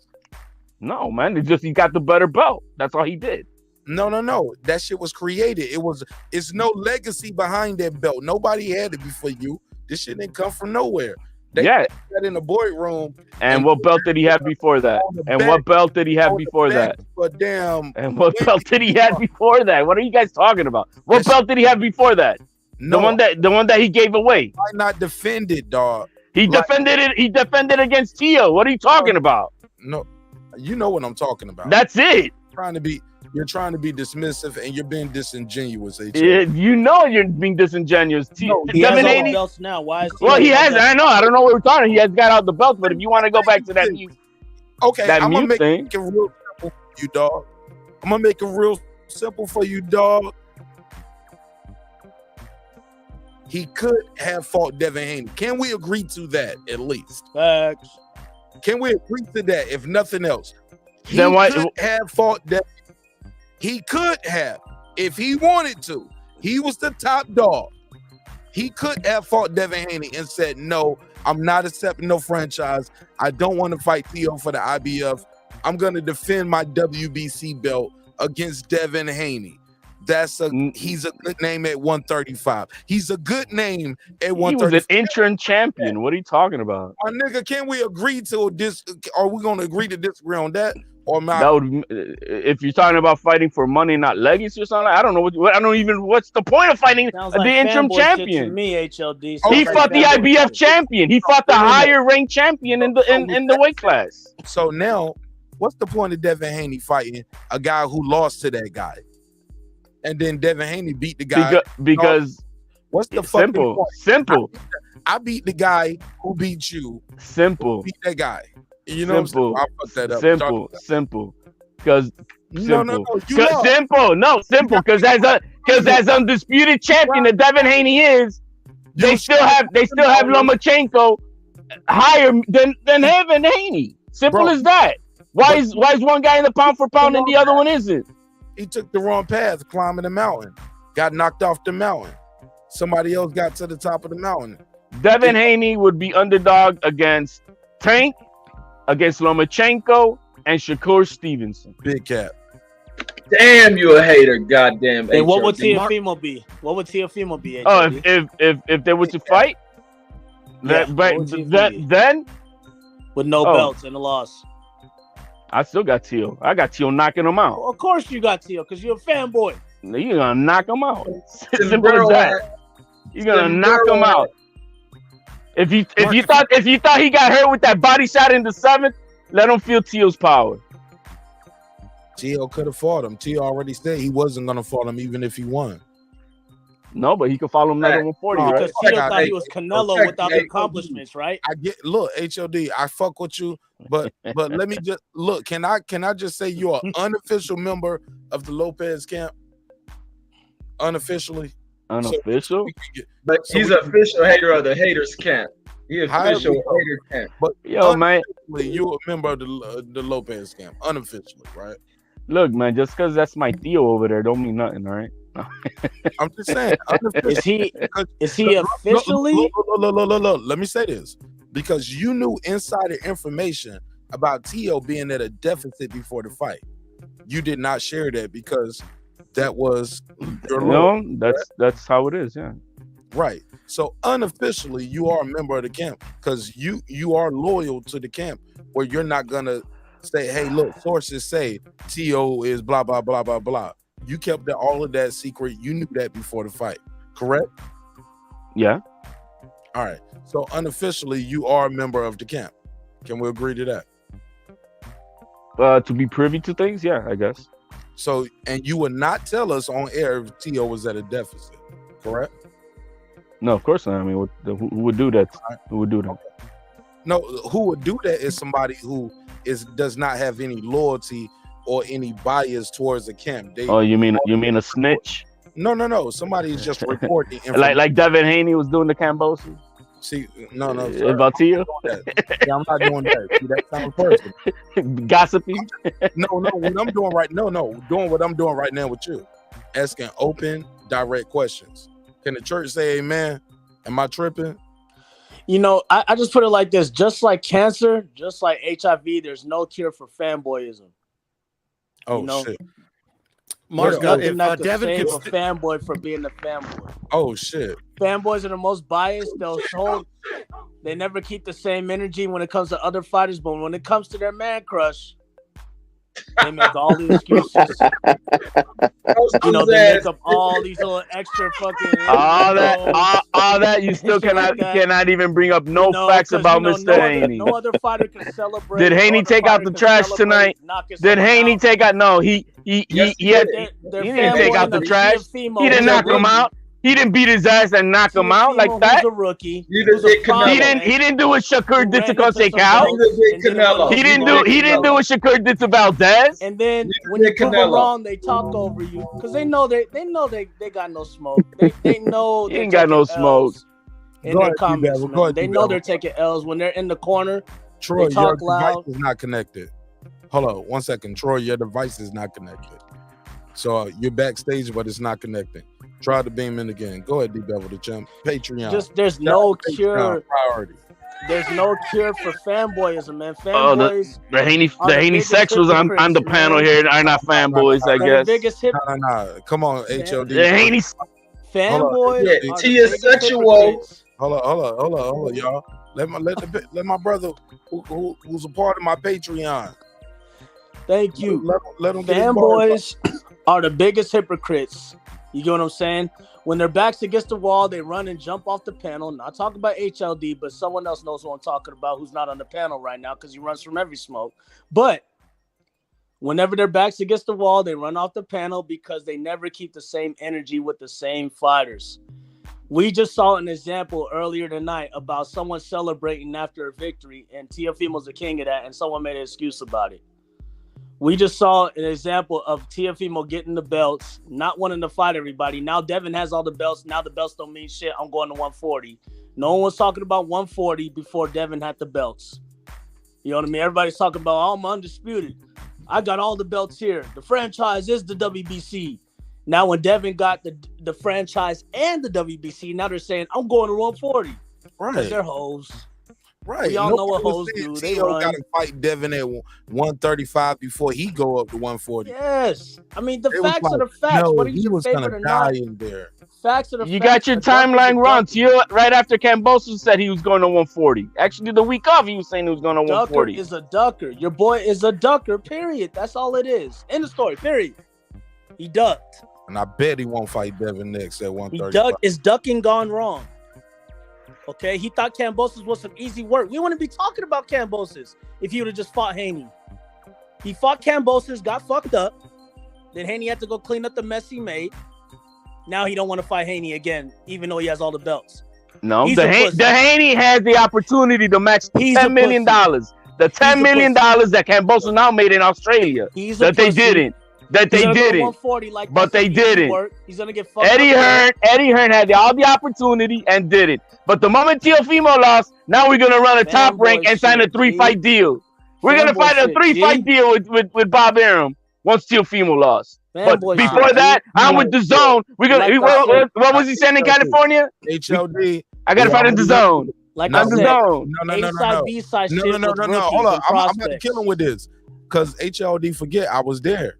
No, man. It's just he got the better belt. That's all he did. No. That shit was created. It's no legacy behind that belt. Nobody had it before you. This shit didn't come from nowhere. They got in the boardroom. And what belt did he have before that? And what belt did he have before that? But damn. And what belt did he have before that? What are you guys talking about? What belt did he have before that? The one that he gave away. Why not defend it, dog? He defended it. He defended against Tio. What are you talking about? No, you know what I'm talking about. That's it. You're trying to be dismissive and you're being disingenuous. You know you're being disingenuous. He has all the belts now. Why is he has. I know. I don't know what we're talking. He has got out the belt. But if you want to go back to that mute, I'm gonna make it real simple for you, dog. I'm gonna make it real simple for you, dog. He could have fought Devin Haney. Can we agree to that at least? Facts. Can we agree to that if nothing else? He Then why could have fought Devin. He could have, if he wanted to. He was the top dog. He could have fought Devin Haney and said, "No, I'm not accepting no franchise. I don't want to fight Theo for the IBF. I'm going to defend my WBC belt against Devin Haney." He's a good name at 135. He's a good name at 135. He was an interim champion. What are you talking about? My nigga, can we agree to this? Are we going to agree to disagree on that? Or not? That would, if you're talking about fighting for money, not legacy or something, I don't know what's the point of fighting the interim champion? To me, HLD. He fought the IBF champion. He fought the higher ranked champion in the weight class. So now, what's the point of Devin Haney fighting a guy who lost to that guy? And then Devin Haney beat the guy because what's the fucking point? Simple. I beat the guy who beat you. Simple. Beat that guy. You know, simple. I fucked that up. Simple. Because simple. Because as undisputed champion that Devin Haney is, they still have Lomachenko higher than Devin Haney. Simple as that. Why is one guy in the pound for pound and the other one isn't? He took the wrong path climbing the mountain. Got knocked off the mountain. Somebody else got to the top of the mountain. Devin Haney would be underdog against Tank, against Lomachenko, and Shakur Stevenson. Big cap. Damn, you a hater, goddamn. And what would Teofimo be? What would Teofimo be? Oh, if they were to fight, then with no belts and a loss. I still got Teo. I got Teo knocking him out. Well, of course you got Teo, because you're a fanboy. You're gonna knock him out. Simple as that. You're gonna knock him out. If you thought he got hurt with that body shot in the 7th, let him feel Teo's power. Teo could have fought him. Teo already said he wasn't gonna fight him even if he won. No, but he could follow him at 140, right? Because Teo thought he was Canelo without the accomplishments, right? Look, HLD, I fuck with you, but let me just look. Can I just say you're an unofficial member of the Lopez camp? Unofficially. Unofficial? But he's an official hater of the haters camp. He's official hater camp. But yo, man, you're a member of the Lopez camp, unofficially, right? Look, man, just because that's my Theo over there don't mean nothing, all right? I'm just saying. Is he officially? Look, let me say this. Because you knew insider information about Teo being at a deficit before the fight. You did not share that because that was your law. No, that's how it is, yeah. Right. So unofficially, you are a member of the camp because you are loyal to the camp where you're not gonna say, hey, look, sources say Teo is blah, blah, blah, blah, blah. You kept all of that secret. You knew that before the fight, correct? Yeah. All right. So unofficially, you are a member of the camp. Can we agree to that? To be privy to things, yeah, I guess. So, and you would not tell us on air if Teo was at a deficit, correct? No, of course not. I mean, who would do that? Who would do that? Okay. No, who would do that is somebody who does not have any loyalty or any bias towards the camp. You mean a snitch? No. Somebody is just reporting like Devin Haney was doing the Kambosos. See, no, about Tio. Yeah, I'm not doing that. See, that sounds personal. Gossipy. No. What I'm doing right, doing what I'm doing right now with you, asking open, direct questions. Can the church say amen? Am I tripping? You know, I just put it like this: just like cancer, just like HIV, there's no cure for fanboyism. Oh shit. There's nothing that could Devin save could a fanboy from being a fanboy. Oh shit. Fanboys are the most biased. They never keep the same energy when it comes to other fighters, but when it comes to their man crush, they make all the excuses. They make up all these little extra fucking all that you still cannot even bring up facts about Mr. Haney. No other fighter can celebrate. Did Haney take out the trash tonight? Did Haney take out? No, he didn't take out the trash. He didn't knock him out. He didn't beat his ass and knock him out like that. A rookie. He didn't do what Shakur did to Conseca. He didn't do what Shakur did to Valdez. And then when you prove them wrong, they talk over you because they know they got no smoke. They know he ain't got no smoke. In their comments, man. They know they're taking L's when they're in the corner. Troy, they talk your loud. device is not connected. Hold on 1 second. Troy, your device is not connected. So you're backstage, but it's not connecting. Try to beam in again. Go ahead, D-Devil, the champ. Patreon. There's no cure. Priority. There's no cure for fanboyism, man. Fanboys. The Haney sexuals on the panel here are not fanboys, I guess. The biggest hip. No. Come on, HLD. The Haney fanboys. He is sexual. Hold on, y'all. Let my brother who's a part of my Patreon. Thank you. Let him fanboys are the biggest hypocrites. You get what I'm saying? When their backs against the wall, they run and jump off the panel. Not talking about HLD, but someone else knows who I'm talking about who's not on the panel right now because he runs from every smoke. But whenever their backs against the wall, they run off the panel because they never keep the same energy with the same fighters. We just saw an example earlier tonight about someone celebrating after a victory, and Teofimo's the king of that, and someone made an excuse about it. We just saw an example of Teofimo getting the belts, not wanting to fight everybody. Now Devin has all the belts. Now the belts don't mean shit. I'm going to 140. No one was talking about 140 before Devin had the belts. You know what I mean? Everybody's talking about, oh, I'm undisputed. I got all the belts here. The franchise is the WBC. Now when Devin got the franchise and the WBC, now they're saying, I'm going to 140. Right. Because they're hoes. Right. We all know what hoes do. They got to fight Devin at 135 before he go up to 140. Yes. I mean, the facts are the facts. No, Whether you favorite or not. in there. Facts are the facts. You got your timeline wrong. Tio, right after Kambosos said he was going to 140. Actually, the week off, he was saying he was going to 140. Ducker is a ducker. Your boy is a ducker, period. That's all it is. End of story, period. He ducked. And I bet he won't fight Devin next at 135. He ducked. Is ducking gone wrong? Okay, he thought Kambosos was some easy work. We wouldn't be talking about Kambosos if he would have just fought Haney. He fought Kambosos, got fucked up. Then Haney had to go clean up the mess he made. Now he don't want to fight Haney again, even though he has all the belts. No, the Haney has the opportunity to match $10 million. The $10 million that Kambosos now made in Australia. That they didn't. But they didn't. He's gonna get fucked Eddie Hearn had all the opportunity and did it. But the moment Teofimo lost, now we're gonna run a top rank and sign a 3-fight deal. We're gonna fight a 3-fight deal with Bob Arum once Teofimo lost. But before that, I'm with the zone. We're gonna. What was he saying in California? HLD. I gotta fight in the zone. Like I said, No. B-side shit with Hold on. I'm about to prospects. kill him with this because HLD forget I was there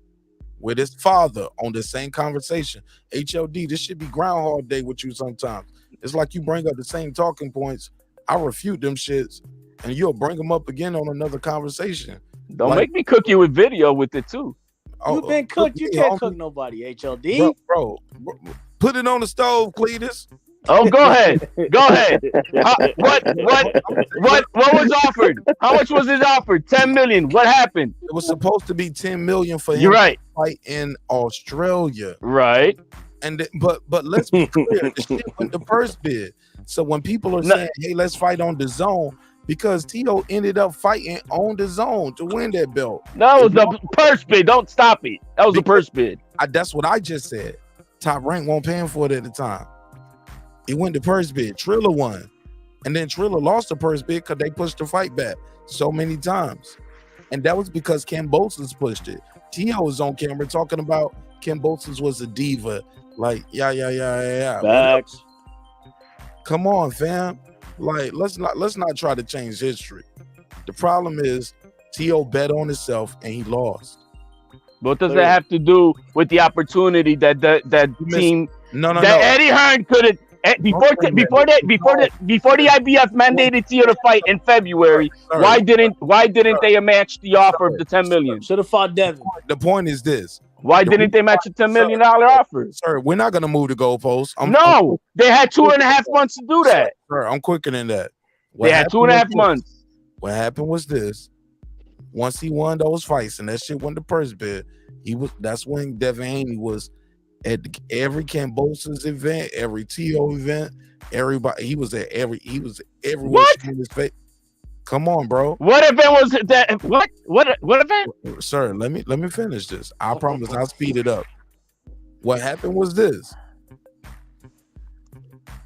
with his father on the same conversation. HLD, this should be Groundhog Day with you sometimes. It's like you bring up the same talking points. I refute them shits, and you'll bring them up again on another conversation. Don't make me cook you with video with it too. You've been cooked. You can't cook nobody, HLD. Bro, put it on the stove, Cletus. Oh, go ahead. What was offered? How much was it offered? 10 million. What happened? It was supposed to be 10 million for him to fight in Australia. Right. And but let's be clear, the shit went the first bid. So when people are saying, hey, let's fight on the zone, because Tio ended up fighting on the zone to win that belt. That was the purse bid. Don't stop it. That was the purse bid. That's what I just said. Top Rank won't pay him for it at the time. He went to purse bid. Triller won. And then Triller lost the purse bid because they pushed the fight back so many times. And that was because Kambosos pushed it. Tio was on camera talking about Kambosos was a diva. Like, yeah. Facts. Come on, fam. Like, let's not try to change history. The problem is Tio bet on himself and he lost. What does that have to do with the opportunity that team? No. Eddie Hearn could have before the IBF mandated Tio to fight in February. Sir. Why didn't they match the offer of the $10 million? Should have fought Devin. The point is this. Why didn't they match a $10 million offer? Sir, we're not gonna move the goalposts. They had 2.5 months to do that. Sir, I'm quicker than that. They had 2.5 months. What happened was this. Once he won those fights and that shit went to purse bid, that's when Devin Haney was at every Kambosos event, every TO event, everybody. He was everywhere. What? In his face. Come on, bro. What event was it that? What event? Sir, let me finish this. I promise I'll speed it up. What happened was this.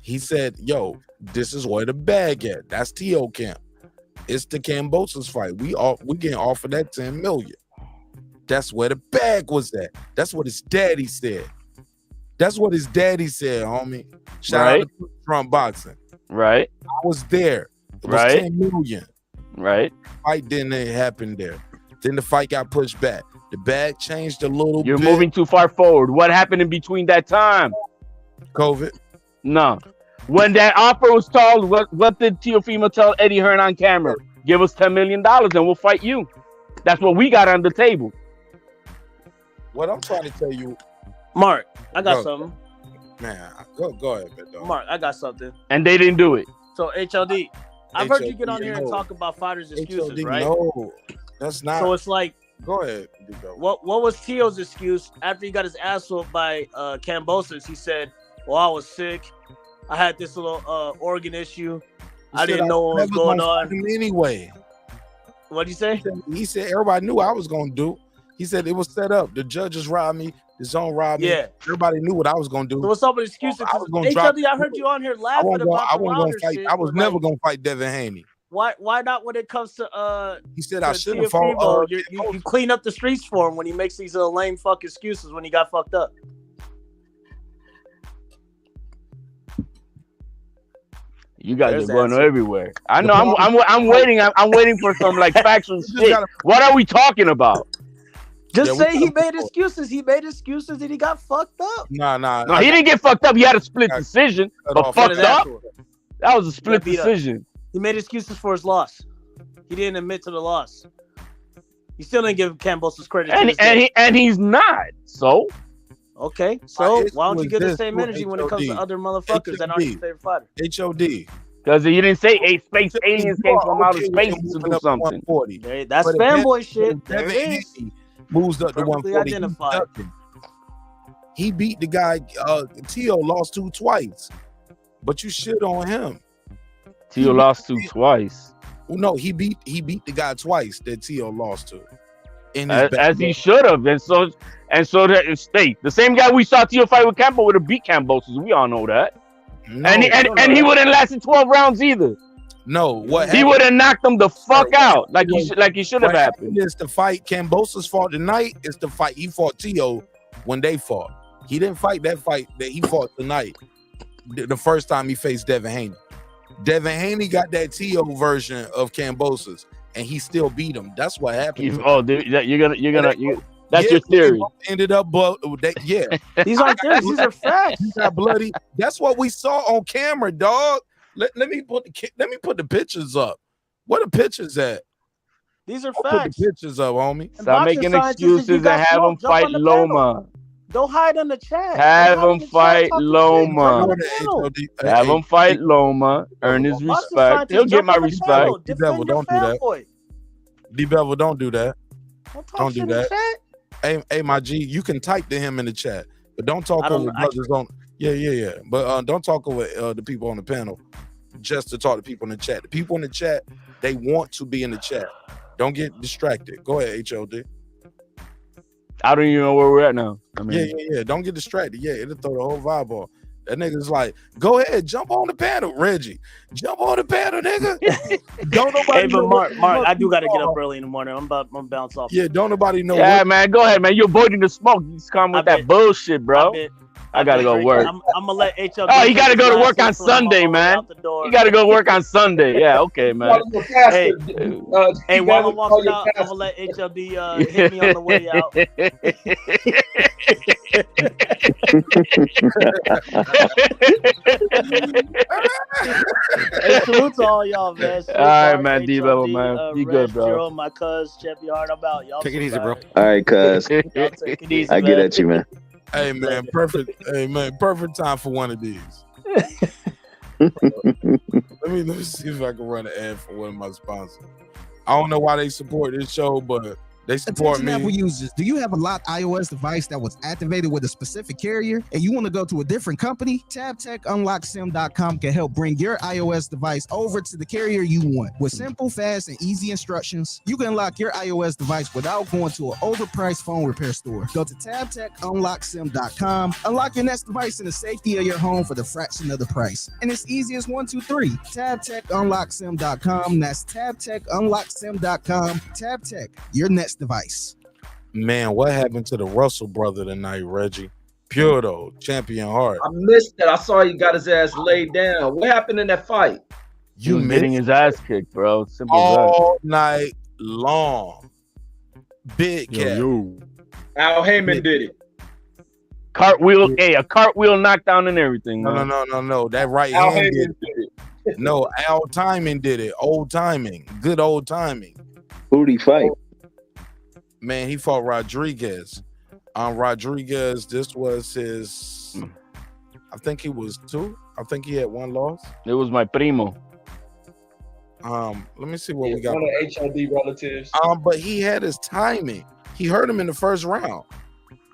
He said, yo, this is where the bag at. That's TO camp. It's the Kambosos fight. We getting offered that 10 million. That's where the bag was at. That's what his daddy said. That's what his daddy said, homie. Shout out to Trump Boxing. Right. I was there. It was 10 million. Right. Fight didn't happen there. Then the fight got pushed back. The bag changed a little bit. You're moving too far forward. What happened in between that time? COVID. No. When that offer was told, what did Teofimo tell Eddie Hearn on camera? Give us $10 million and we'll fight you. That's what we got on the table. What I'm trying to tell you, Mark, I got something. Man, go ahead, man, dog. Mark, I got something. And they didn't do it. So HLD, I've heard you get on here and talk about fighters' excuses, HLD, right? No, that's not. So it's like, go ahead. What was Tio's excuse after he got his ass whooped by Kambosos? He said, "Well, I was sick. I had this little organ issue. I didn't know what was going on." Anyway, what'd he say? He said everybody knew I was going to do. He said it was set up. The judges robbed me. The zone robbed me. Yeah. Everybody knew what I was going to do. So what's up with excuses? HLD, I heard you on here laughing about the Wilder shit. I was never going to fight Devin Haney. Why not when it comes to He said I shouldn't fought. You clean up the streets for him when he makes these lame fuck excuses when he got fucked up. You guys are going everywhere. I know. I'm waiting. I'm waiting for some like factual shit. What are we talking about? Just say he made excuses. He made excuses and he got fucked up. Nah. No, he didn't get fucked up. He had a split decision, but fucked up. That was a split decision. He made excuses for his loss. He didn't admit to the loss. He still didn't give Kambosos credit. And he's not. So okay. So why don't you get the same energy when it comes to other motherfuckers that aren't your favorite fighter? HOD. Because you didn't say space aliens came from outer space to do something. Hey, that's fanboy shit. There it is. Moves up to 140. He beat the guy. Tio lost to twice, but you shit on him. Tio lost to twice. Well, no, he beat the guy twice that Tio lost to. As he should have, and so that state the same guy we saw Tio fight with Campo would have beat Kambosos. We all know that. No, and he wouldn't lasted 12 rounds either. No, what he would have knocked him the fuck out like he should have happened. It's the fight Kambosos fought tonight. It's the fight he fought Tio when they fought. He didn't fight that fight that he fought tonight. The first time he faced Devin Haney. Devin Haney got that Tio version of Kambosos, and he still beat him. That's what happened. You're gonna. That's your theory. Ended up, yeah. These aren't theories. These are facts. He got bloody. That's what we saw on camera, dog. Let me put the pictures up. Where the pictures at? These are Put facts. the pictures up, homie. Stop making excuses and have him fight Loma. Don't hide in the chat. Have him fight Loma. Have him fight Loma. Earn his respect. He'll get my respect. D-Bevel, don't do that. D-Bevel, don't do that. Don't do that. Hey, my G, you can type to him in the chat, but don't talk over brothers on. Yeah. But don't talk over the people on the panel just to talk to people in the chat. The people in the chat, they want to be in the chat. Don't get distracted. Go ahead, HLD. I don't even know where we're at now. I mean, Yeah. Don't get distracted. Yeah, it'll throw the whole vibe off. That nigga's like, go ahead, jump on the panel, Reggie. Jump on the panel, nigga. Don't nobody Hey, but know Mark, what I do got to get up early in the morning. I'm about to bounce off. Yeah, don't nobody know yeah, what. man, go ahead, man. You're avoiding the smoke. You just come with that bullshit, bro. I gotta go work. I'm gonna let HLD. Oh, you gotta go to work on Sunday, man. You gotta go work on Sunday. Yeah, okay, man. Hey, while I'm walking out, I'm gonna let HLD hit me on the way out. Hey, salute to all y'all, man. Salute All right, to man, D-Level, man. Be good, bro. Jerome, my cuz, Champion Heart, I'm out. Y'all Take it easy, bro. All right, cuz. Y'all take it easy, I get man. at you, man. Hey man, perfect. Hey man, perfect time for one of these. Let me see if I can run an ad for one of my sponsors. I don't know why they support this show, but they support Attention me. Apple users, do you have a locked iOS device that was activated with a specific carrier and you want to go to a different company? TabTechUnlockSim.com can help bring your iOS device over to the carrier you want. With simple, fast, and easy instructions, you can unlock your iOS device without going to an overpriced phone repair store. Go to TabTechUnlockSim.com, unlock your next device in the safety of your home for the fraction of the price. And it's easy as 1, 2, 3. TabTechUnlockSim.com. That's TabTechUnlockSim.com. TabTech, your next device. Man, what happened to the Russell brother tonight, Reggie? Pure though, Champion Heart. I missed it. I saw he got his ass laid down. What happened in that fight? He was getting his ass kicked, bro. Simple all night long. Big cat. Al Heyman did it. Cartwheel, a cartwheel knockdown and everything. Man. No. That right Al hand Heyman did it. No, Al Timing did it. Old timing. Good old timing. Who'd he fight? Man, he fought Rodriguez. Rodriguez, this was his, I think he was 2. I think he had 1 loss. It was my primo. Let me see what we got. One of HLD relatives. But he had his timing. He hurt him in the first round.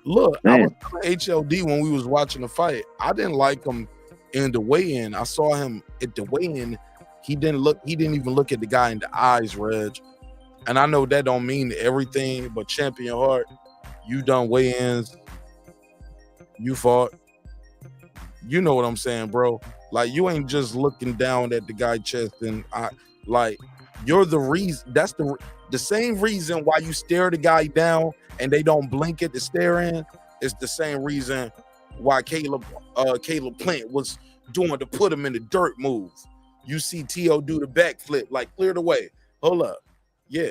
Look, I was telling HLD when we was watching the fight. I didn't like him in the weigh-in. I saw him at the weigh-in. He didn't even look at the guy in the eyes, Reg. And I know that don't mean everything, but Champion Heart, you done weigh-ins, you fought. You know what I'm saying, bro? Like, you ain't just looking down at the guy's chest and you're the reason. That's the same reason why you stare the guy down and they don't blink at the stare in. It's the same reason why Caleb Plant was doing to put him in the dirt move. You see T.O. do the backflip, like clear the way. Hold up. Yeah,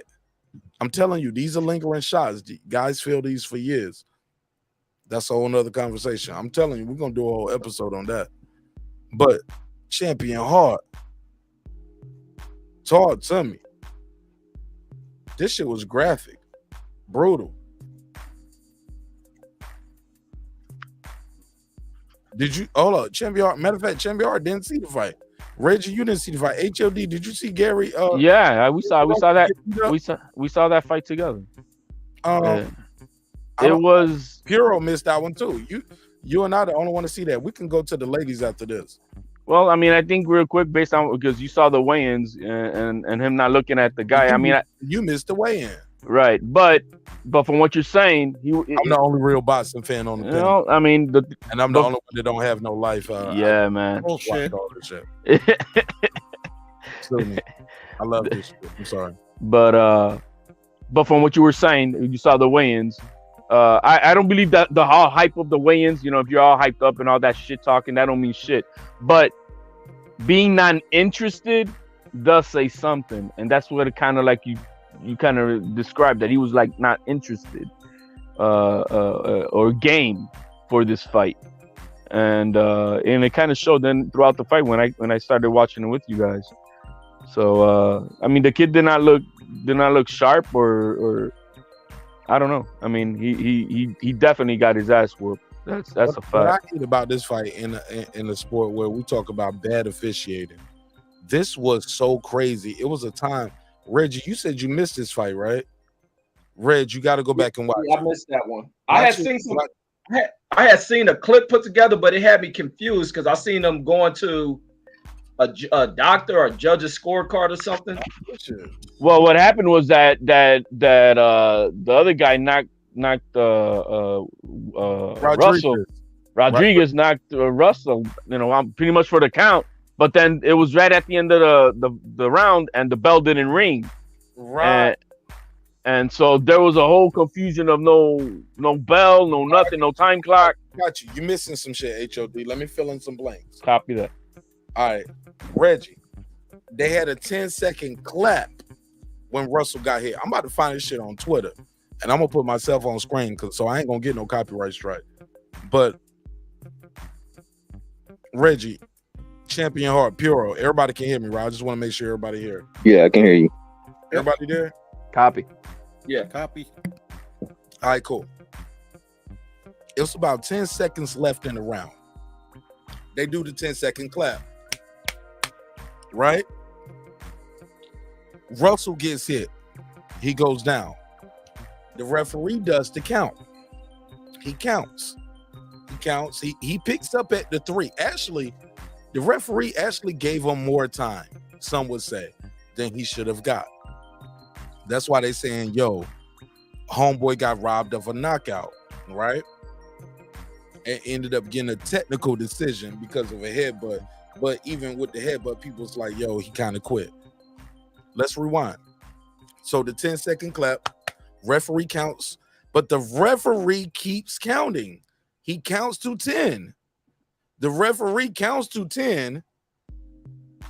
I'm telling you, these are lingering shots. Guys feel these for years. That's a whole nother conversation. I'm telling you, we're going to do a whole episode on that. But Champion Heart, talk to me. This shit was graphic, brutal. Did you, hold up, Champion Heart, matter of fact, Champion Heart didn't see the fight. Reggie, you didn't see the fight. HLD, did you see Gary? Yeah, we saw that. We saw that fight together. It was Puro missed that one too. You and I the only one to see that. We can go to the ladies after this. Well, I mean, I think real quick, based on because you saw the weigh-ins and him not looking at the guy. You missed the weigh-in, right? But from what you're saying, I'm the only real boxing fan on the panel. You know, I mean, and I'm the only one that don't have no life. Man. Bullshit. All this shit. I love this shit. I'm sorry. But from what you were saying, you saw the weigh-ins. I don't believe that the whole hype of the weigh-ins, you know, if you're all hyped up and all that shit talking, that don't mean shit. But being not interested does say something. And that's what it kind of like you kind of described, that he was like not interested or game for this fight. And it kind of showed then throughout the fight when I started watching it with you guys. So I mean, the kid did not look sharp or I don't know. I mean, he definitely got his ass whooped. That's a fact. What I hate about this fight in a sport where we talk about bad officiating, this was so crazy. It was a time. Reggie, you said you missed this fight, right? Reg, you got to go back and watch. I missed that one. I had seen a clip put together, but it had me confused because I seen them going to a doctor or a judge's scorecard or something. Well, what happened was that the other guy knocked Russell. Rodriguez knocked Russell, I'm pretty much for the count. But then it was right at the end of the round, and the bell didn't ring. Right. And so there was a whole confusion of no bell, no nothing, no time clock. Got you. You're missing some shit, HOD. Let me fill in some blanks. Copy that. All right, Reggie. They had a 10-second clap when Russell got hit. I'm about to find this shit on Twitter, and I'm gonna put myself on screen so I ain't gonna get no copyright strike. But Reggie, Champion Heart, Puro. Everybody can hear me, right? I just want to make sure everybody here. Yeah, I can hear you. Everybody there? Copy. Yeah. Copy. All right, cool. It was about 10 seconds left in the round. They do the 10-second clap. Right? Russell gets hit. He goes down. The referee does the count. He counts. He picks up at the 3. Actually, the referee actually gave him more time, some would say, than he should have got. That's why they saying, yo, homeboy got robbed of a knockout, right? And ended up getting a technical decision because of a headbutt. But even with the headbutt, people's like, yo, he kind of quit. Let's rewind. So the 10-second clap, referee counts, but the referee keeps counting. He counts to 10. The referee counts to 10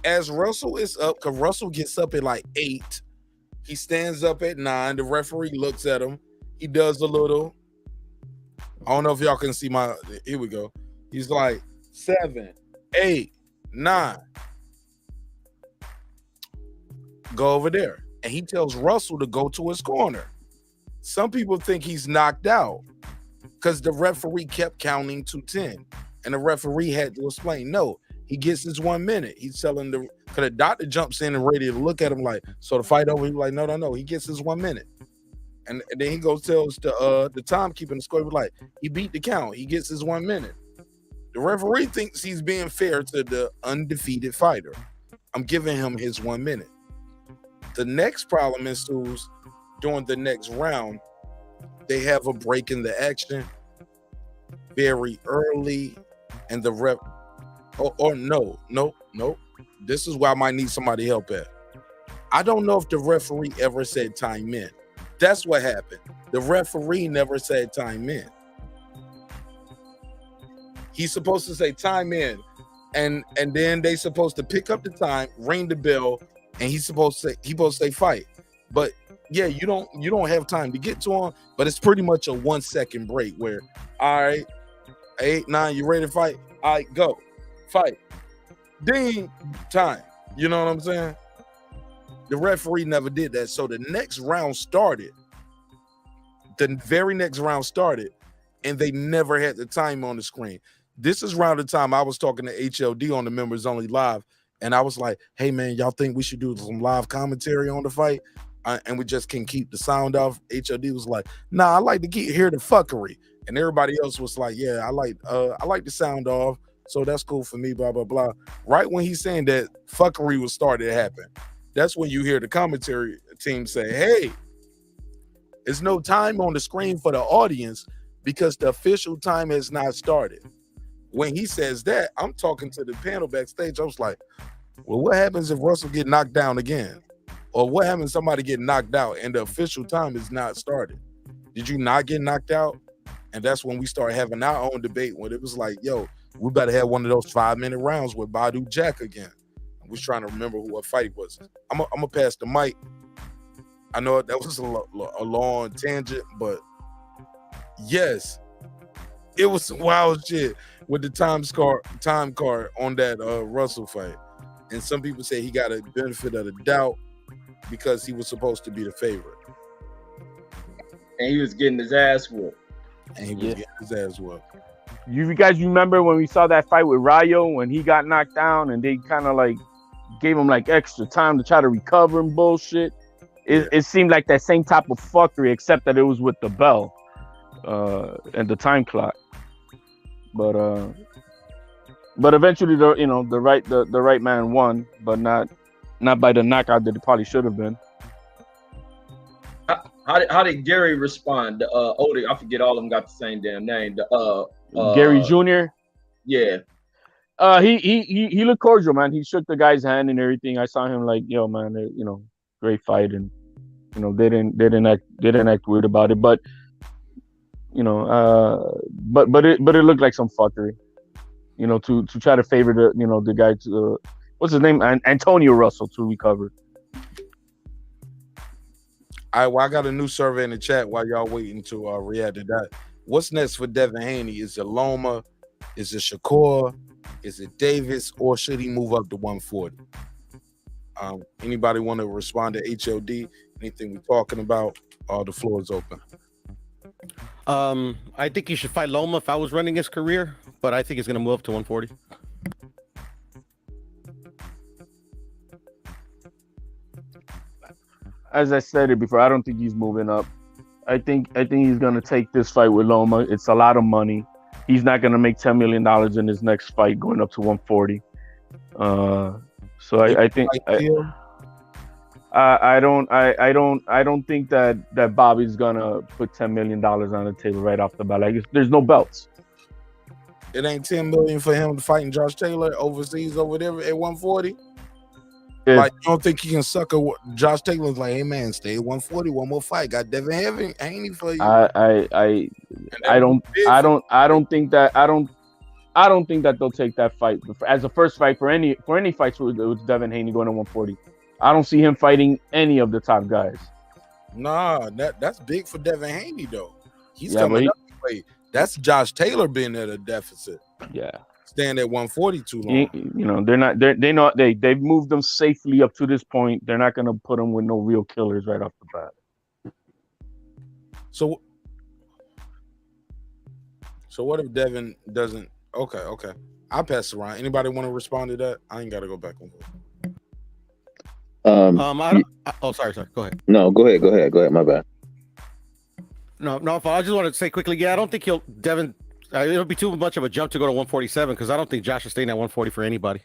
as Russell is up, because Russell gets up at like 8. He stands up at 9. The referee looks at him. He does a little. I don't know if y'all can see my. Here we go. He's like 7, 8, 9. Go over there. And he tells Russell to go to his corner. Some people think he's knocked out because the referee kept counting to 10. And the referee had to explain, no, he gets his 1 minute. He's telling because the doctor jumps in and ready to look at him like, so the fight over. He's like, no, he gets his 1 minute. And then he goes tells the timekeeper and the score, like, he beat the count. He gets his 1 minute. The referee thinks he's being fair to the undefeated fighter. I'm giving him his 1 minute. The next problem ensues during the next round. They have a break in the action very early, and the ref. No. This is where I might need somebody help at. I don't know if the referee ever said time in. That's what happened. The referee never said time in. He's supposed to say time in, and then they supposed to pick up the time, ring the bell, and he's supposed to say fight. But yeah, you don't have time to get to him, but it's pretty much a 1 second break where, all right, 8, 9, you ready to fight? All right, go. Fight. Ding, time. You know what I'm saying? The referee never did that. So the next round started. The very next round started, and they never had the time on the screen. This is around the time I was talking to HLD on the Members Only Live, and I was like, hey, man, y'all think we should do some live commentary on the fight? And we just can keep the sound off. HLD was like, nah, I like to hear the fuckery. And everybody else was like, yeah, I like the sound off, so that's cool for me, blah, blah, blah. Right when he's saying that fuckery was starting to happen, that's when you hear the commentary team say, hey, there's no time on the screen for the audience because the official time has not started. When he says that, I'm talking to the panel backstage. I was like, well, what happens if Russell get knocked down again? Or what happens if somebody get knocked out and the official time is not started? Did you not get knocked out? And that's when we started having our own debate when it was like, yo, we better have one of those 5-minute rounds with Badu Jack again. I was trying to remember who a fight was. I'm gonna pass the mic. I know that was a long tangent, but yes, it was some wild shit with the time card on that Russell fight. And some people say he got a benefit of the doubt because he was supposed to be the favorite. And he was getting his ass whooped. You guys remember when we saw that fight with Rayo when he got knocked down and they kind of like gave him like extra time to try to recover and bullshit? It seemed like that same type of fuckery, except that it was with the bell and the time clock. But eventually, the right man won, but not by the knockout that it probably should have been. How did Gary respond? Older, I forget all of them got the same damn name. Gary Jr. Yeah. He looked cordial, man. He shook the guy's hand and everything. I saw him like, yo, man, great fight, and they didn't act weird about it, but but it looked like some fuckery, to try to favor the guy to what's his name, Antonio Russell, to recover. All right, well, I got a new survey in the chat while y'all waiting to react to that. What's next for Devin Haney? Is it Loma? Is it Shakur? Is it Davis? Or should he move up to 140? Anybody want to respond to HLD? Anything we're talking about? The floor is open. I think he should fight Loma if I was running his career, but I think he's going to move up to 140. As I said it before, I don't think he's moving up. I think he's gonna take this fight with Loma. It's a lot of money. He's not gonna make $10 million in his next fight going up to 140. So I think I don't think that Bobby's gonna put $10 million on the table right off the bat. Like, there's no belts. It ain't $10 million for him fighting Josh Taylor overseas over there at 140. Like, you don't think he can sucker Josh Taylor's like, hey man, stay at 140, one more fight. Got Devin Haney for you. I don't think that they'll take that fight as a first fight for any fights with Devin Haney going to 140. I don't see him fighting any of the top guys. Nah, that's big for Devin Haney though. He's coming up. Wait, that's Josh Taylor being at a deficit. Yeah. Staying at 140 too long. They've moved them safely up to this point. They're not gonna put them with no real killers right off the bat. So what if Devin doesn't? Okay. I'll pass it around. Anybody want to respond to that? I ain't got to go back on that. Sorry. Go ahead. No, go ahead. My bad. No. I just wanted to say quickly. Yeah, I don't think Devin. It'll be too much of a jump to go to 147 because I don't think Josh is staying at 140 for anybody.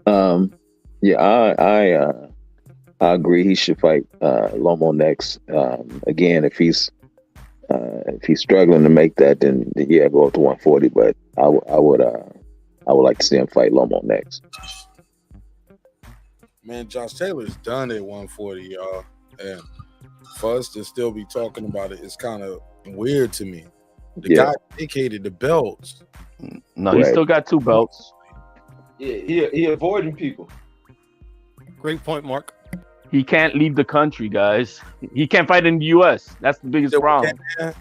I agree. He should fight Lomo next. Again, if he's struggling to make that, then yeah, go up to 140. But I would like to see him fight Lomo next. Man, Josh Taylor's done at 140, y'all. And for us to still be talking about it is kind of weird to me. The guy vacated the belts. No, he still got 2 belts. Yeah, he avoiding people. Great point, Mark. He can't leave the country, guys. He can't fight in the U.S. That's the biggest problem.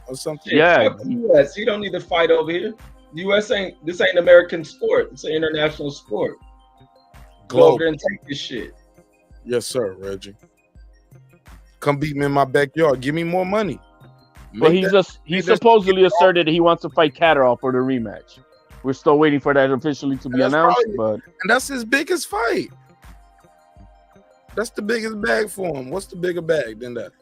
Or something. Yeah. U.S. He don't need to fight over here. U.S. this ain't American sport. It's an international sport. Go over there and take this shit. Yes, sir, Reggie. Come beat me in my backyard. Give me more money. But he supposedly asserted he wants to fight Catterall for the rematch. We're still waiting for that officially to be announced. And that's his biggest fight. That's the biggest bag for him. What's the bigger bag than that?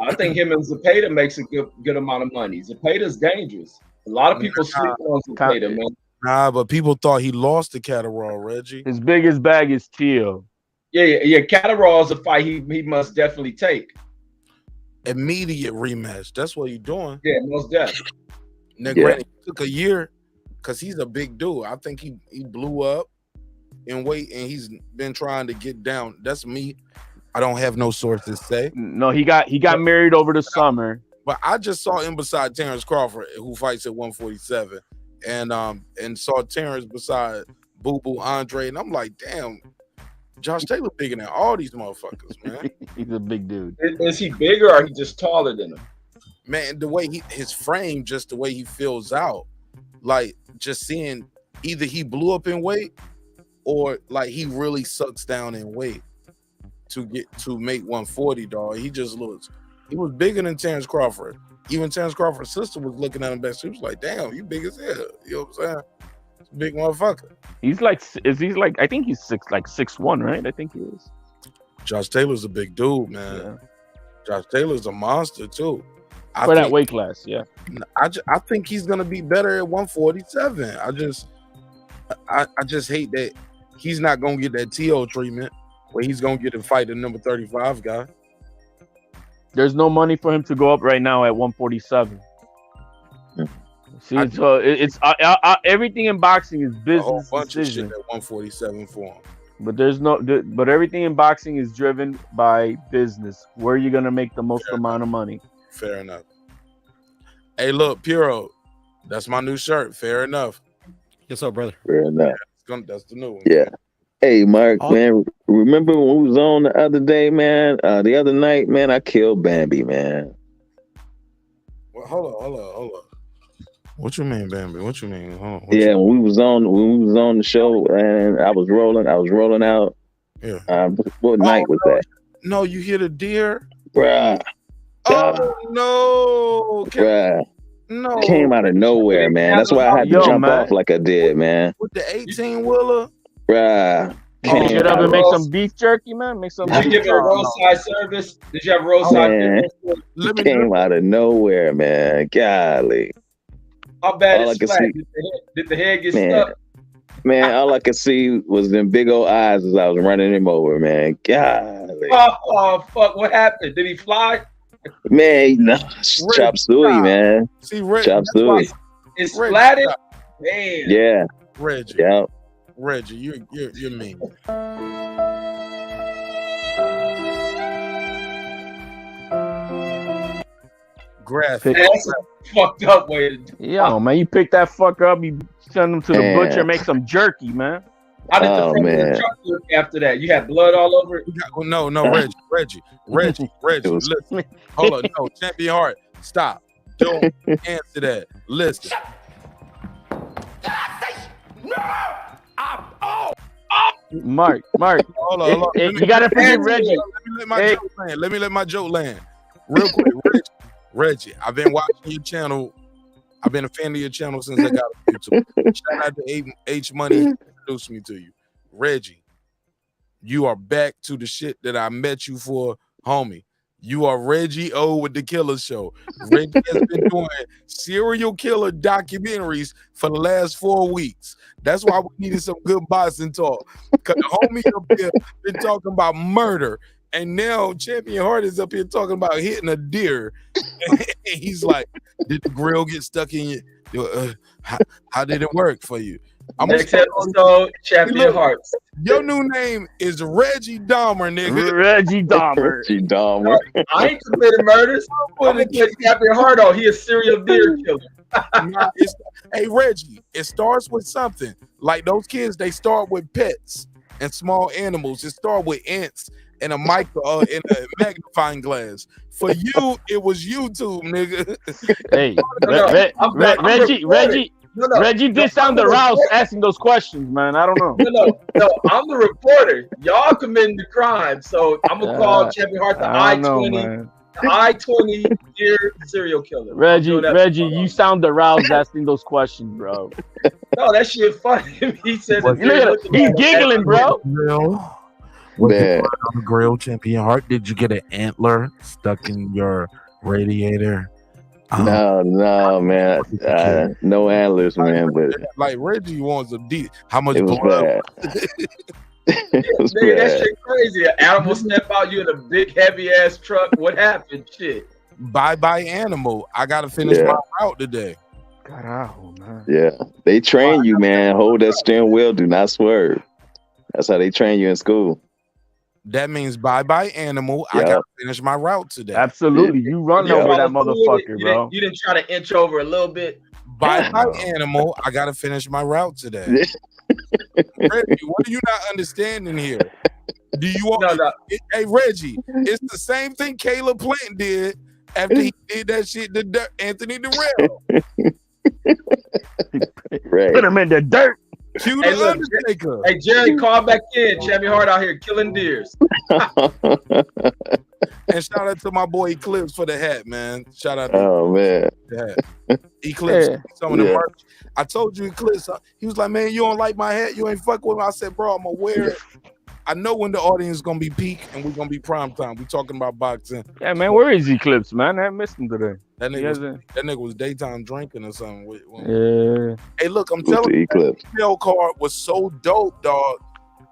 I think him and Zepeda makes a good amount of money. Zepeda's dangerous. A lot of people sleep on Zepeda, man. Nah, but people thought he lost to Catterall, Reggie. His biggest bag is Teal. Yeah. Catterall is a fight he must definitely take. Immediate rematch. That's what he's doing. Yeah, most definitely. Now, granted, it took a year because he's a big dude. I think he blew up in weight and he's been trying to get down. That's me. I don't have no sources to say. No, he got married over the summer. But I just saw him beside Terrence Crawford, who fights at 147, and saw Terrence beside Boo Boo Andre, and I'm like, damn, Josh Taylor bigger than all these motherfuckers, man. He's a big dude. Is he bigger or he just taller than him? Man, the way his frame, just the way he fills out, like just seeing either he blew up in weight or like he really sucks down in weight to make 140, dog. He was bigger than Terrence Crawford. Even Terrence Crawford's sister was looking at him back. She was like, damn, you big as hell. You know what I'm saying? It's a big motherfucker. I think he's 6'1", right? I think he is. Josh Taylor's a big dude, man. Yeah. Josh Taylor's a monster too. For that weight class, yeah. I think he's gonna be better at 147. I just hate that he's not gonna get that TO treatment where he's gonna get to fight the number 35 guy. There's no money for him to go up right now at 147. See, it's everything in boxing is business a whole bunch decision. of shit at 147 for him. But everything in boxing is driven by business. Where are you gonna make the most amount of money? Fair enough. Hey, look, Puro, that's my new shirt. Fair enough. Yes, sir, brother. Fair enough. That's the new one. Yeah. Hey, Mark, man, remember when we was on the other day, man? The other night, man, I killed Bambi, man. Well, hold on. What you mean, Bambi? What you mean? Hold on. Yeah, when we was on the show, and I was rolling out. Yeah. What night was that? No, you hit a deer, Bruh. Oh no, Bruh. No, Came out of nowhere, man. That's why I had to jump off like I did, man. with the 18-wheeler. Bruh. Get up and make some beef jerky, man. Make some. Did you give it a roadside service? Did you have roadside service? It came out of nowhere, man. Golly. How bad All is I could flat? see- Did the head get Man. stuck? Man, all I could see was them big old eyes as I was running him over, man. Golly. Oh fuck! What happened? Did he fly? Man, no, chop suey, man. See, Reggie, Chop that's why suey. It's Reggie, flatted. stop. Damn. Yeah. Reggie, Yeah. Reggie, you're mean. Graphic. That's a fucked up way to do it. Yo, man, you pick that fucker up, you send him to the Man. butcher, make some jerky, man. How did the Oh, front of man. the truck look after that? You had blood all over it? No, Reggie. Listen, hold on, no, Champion Heart, stop. Don't answer that. Listen. Mark. Hold on. Hey, you gotta forgive Reggie. Let me let my joke land. Real quick, Reggie, I've been watching your channel. I've been a fan of your channel since I got on YouTube. Shout out to H Money, he introduced me to you. Reggie, you are back to the shit that I met you for, homie. You are Reggie O with the Killer Show. Reggie has been doing serial killer documentaries for the last 4 weeks. That's why we needed some good boxing talk. Because the homie up here been talking about murder. And now Champion Heart is up here talking about hitting a deer. And he's like, did the grill get stuck in you? How did it work for you? Next episode, Champion Hearts. Your new name is Reggie Dahmer, nigga. Reggie Dahmer. Reggie Dahmer. I ain't committed murders. I'm gonna get Champion Heart on. He a serial deer killer. Hey, Reggie, it starts with something. Like those kids, they start with pets and small animals. It start with ants and a micro in a magnifying glass. For you, it was YouTube, nigga. Hey, Reggie did sound aroused asking those questions, man. I don't know. No, I'm the reporter. Y'all committing the crime, so I'm gonna call Champion Heart the I-20, the I-20 deer serial killer. Reggie, you sound aroused asking those questions, bro. No, that shit funny. He said he's giggling, bro. Was it on the grill, Champion Heart? Did you get an antler stuck in your radiator? No, man. No antlers, man. But like Reggie wants a deep. How much it was blood? bad. It was Nigga, that bad. shit crazy. An animal step out you in a big heavy ass truck. What happened? Shit. Bye animal. I gotta finish my route today. Carajo, man. Yeah, they train you, man. Hold that steering wheel. Do not swerve. That's how they train you in school. That means bye animal. I Yeah. gotta finish my route today. Absolutely. You run over that motherfucker, bro. You didn't try to inch over a little bit. Bye animal. I gotta finish my route today. Reggie, what are you not understanding here? Do you want Hey Reggie, it's the same thing Caleb Plant did after he did that shit to Anthony Durrell. Right. Put him in the dirt. Cue Hey, the look, Undertaker. Hey Jerry, call back in. Champion Heart out here killing deers. And shout out to my boy Eclipse for the hat, man. Shout out to Oh man. the hat. Eclipse, Yeah. some of the Yeah. merch. I told you Eclipse. He was like, man, you don't like my hat? You ain't fuck with me. I said, bro, I'm gonna wear it. I know when the audience is gonna be peak and we're gonna be prime time. We talking about boxing. Yeah, man, where is Eclipse, man? I missed him today. That He nigga was daytime drinking or something. Yeah. Hey, look, I'm Who's telling the you, Eclipse? that email card was so dope, dog.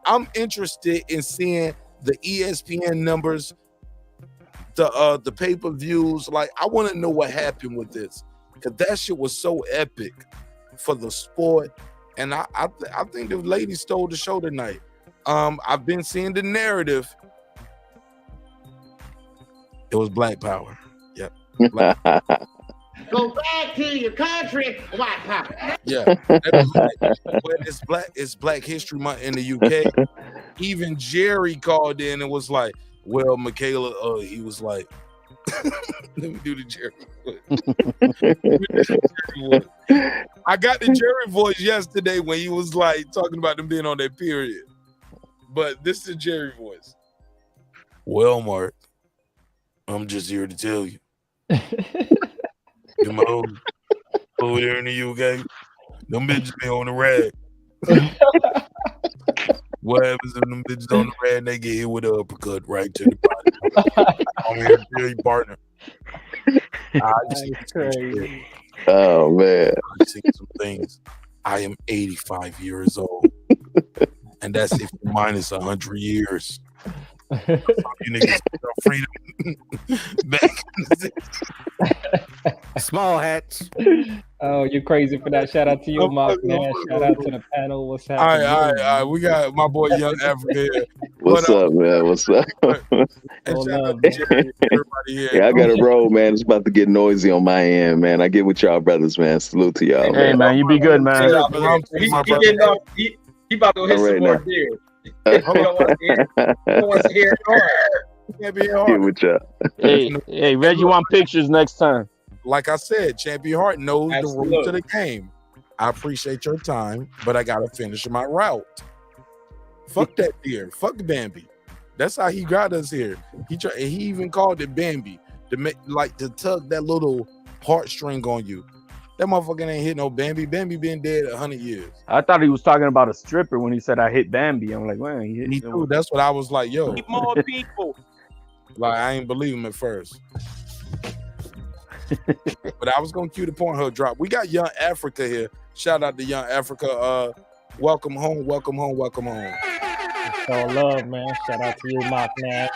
I'm interested in seeing the ESPN numbers, the pay-per-views. Like, I want to know what happened with this, because that shit was so epic for the sport. And I think the lady stole the show tonight. I've been seeing the narrative. It was Black Power. Yep. Black Power. Go back to your country, white power. Yeah. It's Black History Month in the UK. Even Jerry called in and was like, well, Michaela, he was like, let me do the Jerry voice. I got the Jerry voice yesterday when he was like talking about them being on their period. But this is the Jerry voice. Well, Mark, I'm just here to tell you. Them hoes over there in the UK, them bitches be on the rag. What happens if them bitches on the rag, they get hit with an uppercut right to the body. I'm here to tell you, partner. That's crazy. Oh man, I've seen some things. I am 85 years old, and that's if you minus 100 years. Some of you niggas got freedom back in the 60s. Small hats. Oh, you're crazy for that. Shout out to you, Mark, man. Shout out to the panel. What's happening? All right. We got my boy Young Africa here. What's up, man? What's up? And shout out to Jerry, everybody here. Yeah, I got to roll, man. It's about to get noisy on my end, man. I get with y'all brothers, man. Salute to y'all. Hey, man, you be good, man. He about to hit some more beers. He don't want to hear it hard. Can't be Get hard. with y'all. Hey, Reggie want pictures next time. Like I said, Champion Hart knows the rules Absolutely. to the game. I appreciate your time, but I gotta finish my route. Fuck that deer. Fuck Bambi. That's how he got us here. He even called it Bambi to make to tug that little heartstring on you. That motherfucker ain't hit no Bambi. Bambi been dead 100 years. I thought he was talking about a stripper when he said I hit Bambi. I'm like, man, he hit Me too. That's what I was like, yo. Need more people. Like, I ain't believe him at first. But I was gonna cue the Pornhub drop. We got Young Africa here. Shout out to Young Africa. Welcome home, welcome home, welcome home. So love, man. Shout out to you, Mark, man.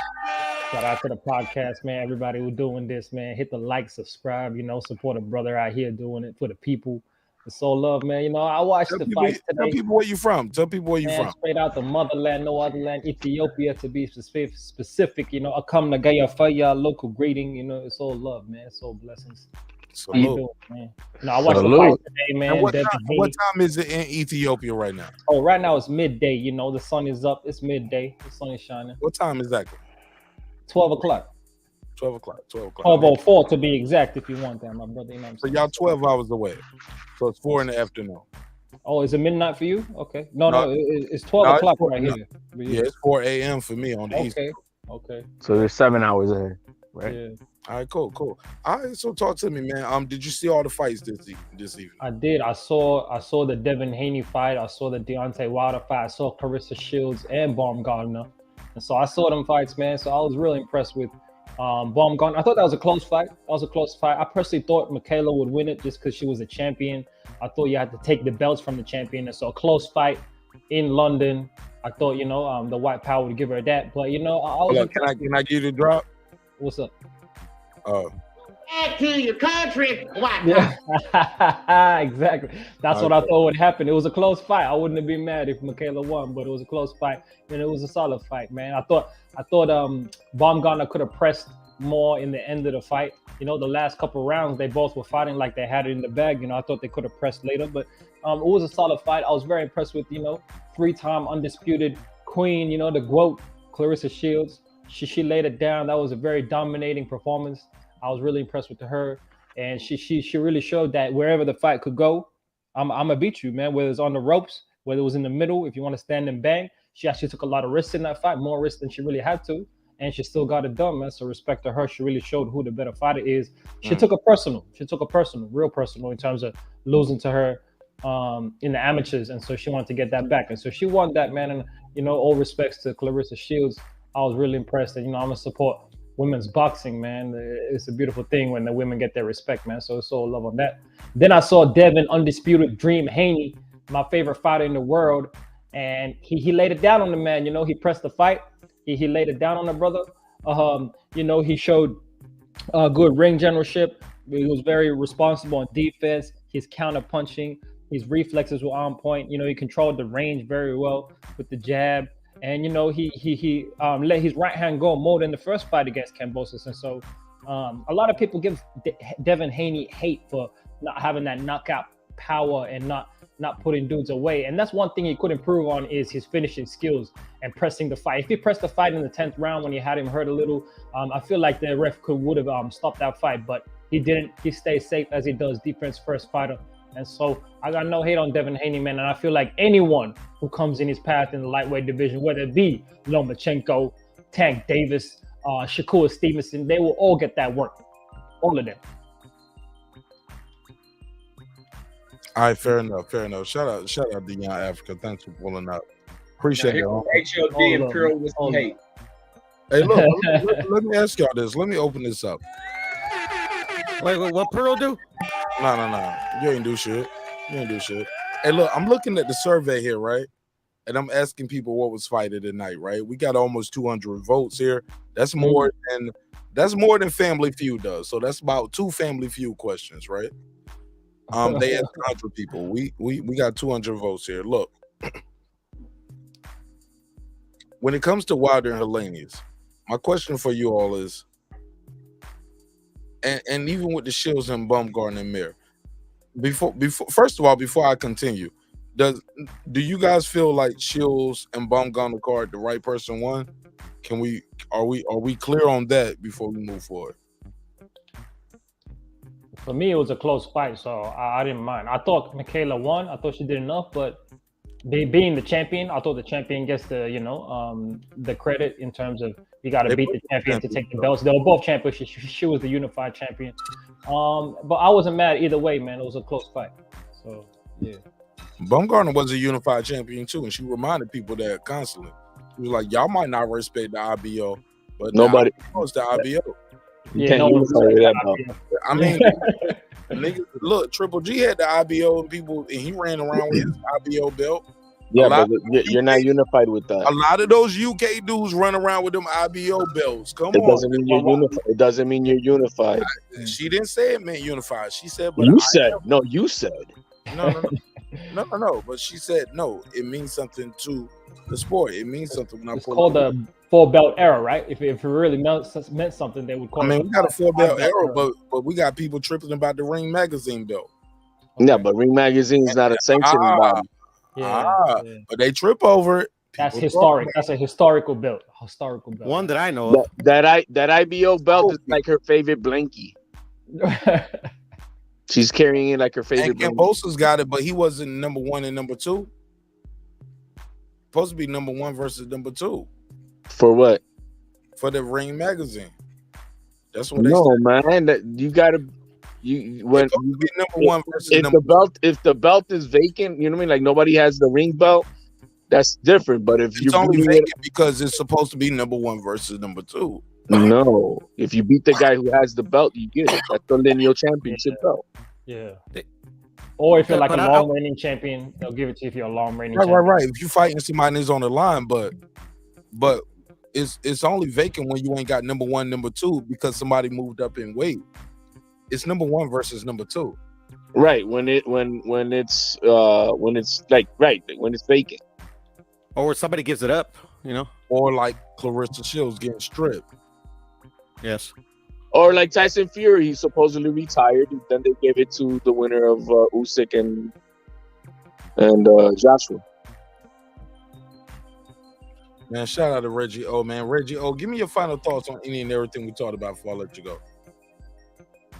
Shout out to the podcast, man. Everybody who doing this, man. Hit the like, subscribe, support a brother out here doing it for the people. It's so love, man. I watched the fights today. Tell people where you from. Tell people where you Man, from. straight out the motherland, no other land, Ethiopia to be specific. I come to Gaya Faya, local greeting. It's all love, man. It's all blessings. So How you doing, man? I watched the fight today, man. And what Devin time HANEY. is it in Ethiopia right now? Oh, right now it's midday. The sun is up. It's midday. The sun is shining. What time is that? 12 o'clock. 12 o'clock. 12 o'clock. 12:04 to be exact, if you want that, my brother. So y'all 12 hours away. So it's 4 in the afternoon. Oh, is it midnight for you? Okay. No, No, it's 12 no, it's o'clock 4 right no. here. Yeah, it's 4 a.m. for me on the East. Okay. So there's 7 hours ahead, right? Yeah. All right, cool. All right, so talk to me, man. Did you see all the fights this evening? I did. I saw the Devin HANEY fight. I saw the Deontay Wilder fight. I saw Clarissa Shields and Baumgartner. And so I saw them fights, man. So I was really impressed with Baumgartner. I thought that was a close fight. I personally thought Michaela would win it just because she was a champion. I thought you had to take the belts from the champion. And so a close fight in London. I thought, the white power would give her that. But, I was Look, can I give you the drop? What's up? Back to your country, white Yeah, exactly. That's what I thought would happen. It was a close fight. I wouldn't have been mad if Michaela won, but it was a close fight, and it was a solid fight, man. I thought Baumgartner could have pressed more in the end of the fight. The last couple rounds they both were fighting like they had it in the bag. I thought they could have pressed later, but it was a solid fight. I was very impressed with 3-time undisputed queen. The GOAT, Clarissa Shields. She laid it down. That was a very dominating performance. I was really impressed with her, and she really showed that wherever the fight could go, I'm gonna beat you, man. Whether it's on the ropes, whether it was in the middle, if you want to stand and bang. She actually took a lot of risks in that fight, more risks than she really had to, and she still got it done, man. So respect to her. She really showed who the better fighter is. She took a personal. Real personal in terms of losing to her in the amateurs, and so she wanted to get that back, and so she won that, man. And all respects to Clarissa Shields. I was really impressed, and I'm gonna support women's boxing, man. It's a beautiful thing when the women get their respect, man. So it's all love on that. Then I saw Devin Undisputed Dream HANEY, my favorite fighter in the world. and he laid it down on the man. You know, he pressed the fight. He laid it down on the brother. You know, he showed good ring generalship. He was very responsible on defense. His counter punching, his reflexes were on point. You know, he controlled the range very well with the jab. And you know, he let his right hand go more than the first fight against Kambosos. And so a lot of people give Devin Haney hate for not having that knockout power and not putting dudes away. And that's one thing he could improve on is his finishing skills and pressing the fight. If he pressed the fight in the 10th round when he had him hurt a little, I feel like the ref would have stopped that fight, but he didn't. He stayed safe as he does, defense first fighter. And so I got no hate on Devin Haney, man. And I feel like anyone who comes in his path in the lightweight division, whether it be Lomachenko, Tank Davis, Shakur Stevenson, they will all get that work. All of them. All right, fair enough. Shout out to Young Africa. Thanks for pulling up. Appreciate it. HLD Imperial Whiskey hate. Hey, look, let me ask y'all this. Let me open this up. Wait, what Pearl do? No. You ain't do shit. Hey, look, I'm looking at the survey here, right? And I'm asking people what was fighted tonight, right? We got almost 200 votes here. That's more than Family Feud does. So that's about 2 Family Feud questions, right? They asked 100 people. We got 200 votes here. Look, when it comes to Wilder and Helenius, my question for you all is, and even with the Shields and Baumgartner and Mir, first of all, before I continue, do you guys feel like Shields and Baumgartner card the right person won? Are we clear on that before we move forward? For me, it was a close fight, so I didn't mind. I thought Michaela won. I thought she did enough, but being the champion, I thought the champion gets the credit in terms of you got to beat the champion to take the belts. They were both champions. She was the unified champion. But I wasn't mad either way, man. It was a close fight. So yeah. Baumgartner was a unified champion too, and she reminded people that constantly. She was like, "Y'all might not respect the IBO, but Nobody knows the IBO." Yeah, no one's I mean, niggas, look, Triple G had the IBO and he ran around with his IBO belt. Yeah, but you're not unified with that. A lot of those UK dudes run around with them IBO belts. Come It on. doesn't mean you're unified. It doesn't mean you're unified. She didn't say it meant unified. She said, but You said. No. But she said, no, it means something to the sport. It means something. When It's called the 4-belt era, right? If it really meant something, they would call it. I mean, we got a 4-belt era, but we got people tripping about the Ring Magazine belt. Yeah, but Ring Magazine is not a sanctioned body. But they trip over it. That's historic. That's a historical belt. One that I know of. That IBO belt is like her favorite blankie. She's carrying it like her favorite. And Kambosos got it, but he wasn't number 1 and number 2. Supposed to be number 1 versus number 2. For what? For the Ring Magazine. That's what they said. Man, that you gotta when you be number 1 versus if number the belt if the belt is vacant, you know what I mean? Like nobody has the ring belt, that's different. But if it's only vacant because it's supposed to be number 1 versus number 2. No, if you beat the guy who has the belt, you get it. That's the lineal championship belt. Yeah. Or if you're like a long reigning champion, they'll give it to you if you're a long reigning champion. Right. If you're fighting somebody that's on the line, but it's only vacant when you ain't got number 1, number 2 because somebody moved up in weight. It's number 1 versus number 2. Right. When it's vacant. Or somebody gives it up, you know. Or like Clarissa Shields getting stripped. Yes. Or like Tyson Fury, he supposedly retired, and then they gave it to the winner of Usyk and Joshua. Man, shout out to Reggie O, man. Reggie O, give me your final thoughts on any and everything we talked about before I let you go.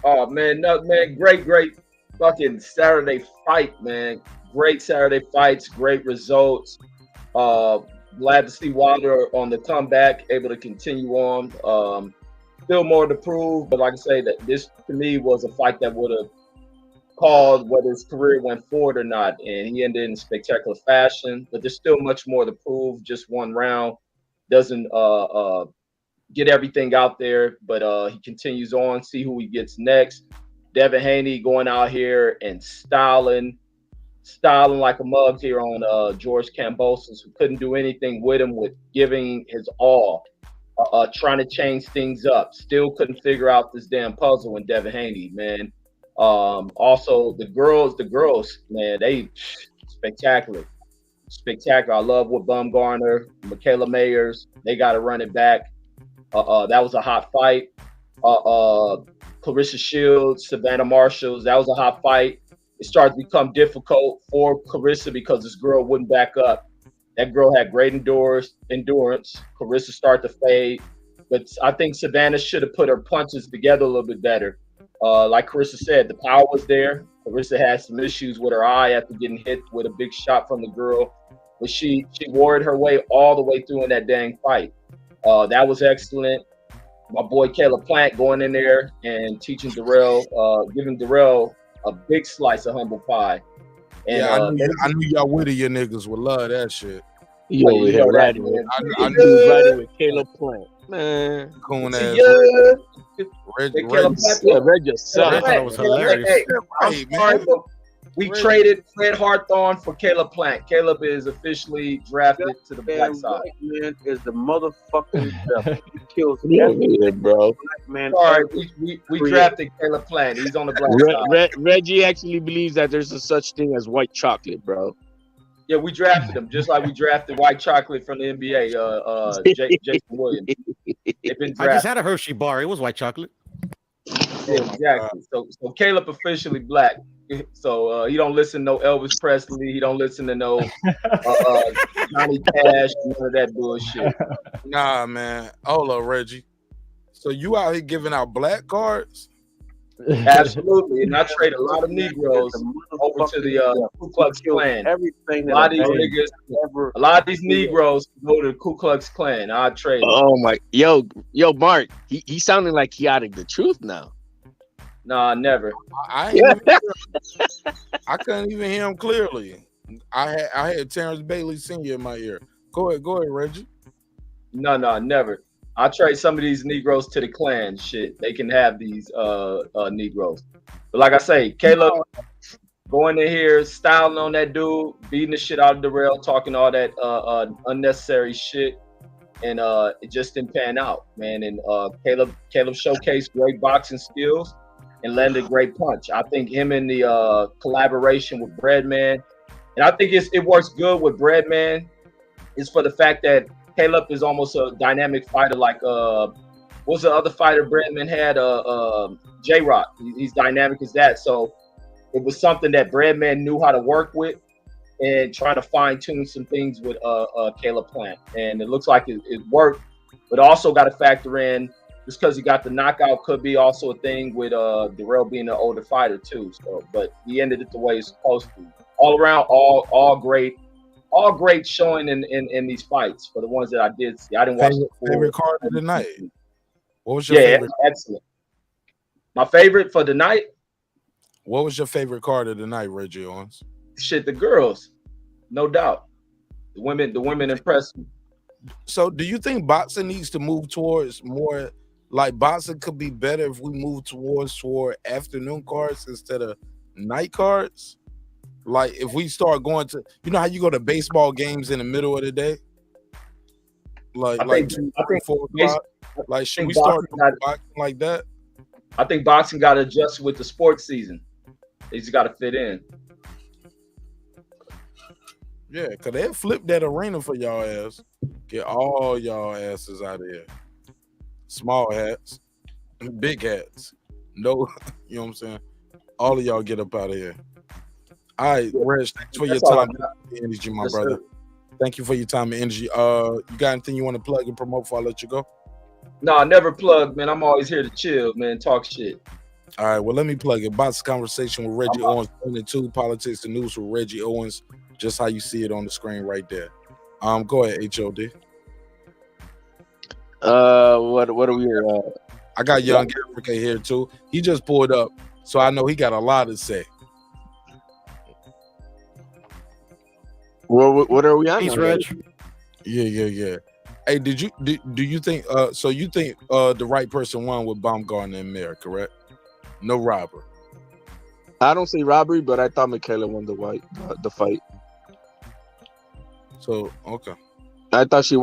Oh man, great fucking Saturday fight, man. Great Saturday fights, great results. Glad to see Wilder on the comeback, able to continue on. Still more to prove, but like I say, that this to me was a fight that would have called whether his career went forward or not, and he ended in spectacular fashion. But there's still much more to prove. Just one round doesn't get everything out there, but he continues on. See who he gets next. Devin Haney going out here and styling styling like a mug here on George Kambosos, who couldn't do anything with him with giving his all, trying to change things up. Still couldn't figure out this damn puzzle in Devin Haney, man. Also, the girls, man, they spectacular. Spectacular. I love what Bumgarner, Michaela Mayers, they got to run it back. That was a hot fight. Clarissa Shields, Savannah Marshalls, that was a hot fight. It started to become difficult for Clarissa because this girl wouldn't back up. That girl had great endurance. Clarissa started to fade. But I think Savannah should have put her punches together a little bit better. Like Clarissa said, the power was there. Clarissa had some issues with her eye after getting hit with a big shot from the girl. But she warred her way all the way through in that dang fight. That was excellent. My boy Caleb Plant going in there and teaching Darrell, giving Darrell a big slice of humble pie. And, yeah, I knew y'all with it, your niggas would love that shit. You over you here know that, riding man. with, I dude riding with Caleb Plant, man. Coon ass Yeah. Reggie. Caleb Plant. Yeah, Red just I sucked. thought it was hilarious. Hey, I'm Right, sorry, man. but we traded Fred Hawthorne for Caleb Plant. Caleb is officially drafted to the Black Sox. White man is the motherfucking devil. He kills Yeah, every yeah, bro. black man. Sorry, every we drafted Caleb Plant. He's on the Black Sox. Reggie actually believes that there's a such thing as white chocolate, bro. Yeah, we drafted him just like we drafted White Chocolate from the NBA. Jason Williams. They've been I just drafted. had a Hershey bar. It was white chocolate. Yeah, exactly. So Caleb officially black. So he don't listen to no Elvis Presley. He don't listen to no Johnny Cash. None of that bullshit. Nah, man. Hold up, Reggie. So you out here giving out black cards? Absolutely, and I trade a lot of Negroes over to the Ku Klux Klan. Everything A lot of these niggas, a lot of these Negroes go to the Ku Klux Klan. I trade. Oh my, yo, Mark, he sounding like he out of the truth now. Nah, never. I ain't even hear him. I couldn't even hear him clearly. I had Terrence Bailey Sr. in my ear. Go ahead, Reggie. No, never. I trade some of these Negroes to the Klan. Shit, they can have these Negroes. But like I say, Caleb going in here, styling on that dude, beating the shit out of Darrell, talking all that unnecessary shit, and it just didn't pan out, man. And Caleb showcased great boxing skills and landed a great punch. I think him in the collaboration with Breadman, and I think it works good with Breadman, is for the fact that Caleb is almost a dynamic fighter, like what's the other fighter Breadman had? J-Rock. He's dynamic as that. So it was something that Breadman knew how to work with and trying to fine tune some things with Caleb Plant. And it looks like it worked, but also got to factor in just because he got the knockout could be also a thing with Darrell being an older fighter too. So, but he ended it the way he's supposed to. All around, all great. All great showing in these fights for the ones that I did see. I didn't watch favorite card of the night. What was your favorite? Excellent. My favorite for the night. What was your favorite card of the night, Reggie Owens? Shit, the girls, no doubt. The women impressed me. So, do you think boxing needs to move towards more like boxing could be better if we move toward afternoon cards instead of night cards? Like if we start going to, you know how you go to baseball games in the middle of the day, like 2, 3, 4 o'clock. Like should we start boxing like that? I think boxing got to adjust with the sports season. They just got to fit in. Yeah, cause they'll flip that arena for y'all ass. Get all y'all asses out of here. Small hats, big hats. No, you know what I'm saying? All of y'all get up out of here. All right, Reg, thanks for your time and energy, my brother. Sir. Thank you for your time and energy. You got anything you want to plug and promote before I let you go? No, I never plug, man. I'm always here to chill, man. Talk shit. All right, well, let me plug it. Box conversation with Reggie Owens, 22 politics and news with Reggie Owens, just how you see it on the screen right there. Go ahead, HOD. What are we? I got Young Africa here too. He just pulled up, so I know he got a lot to say. Well, what are we on? He's Reg. Yeah. Hey, do you think? So you think the right person won with Baumgartner and Mayer, correct? No robber. I don't say robbery, but I thought Michaela won the fight. So okay. I thought she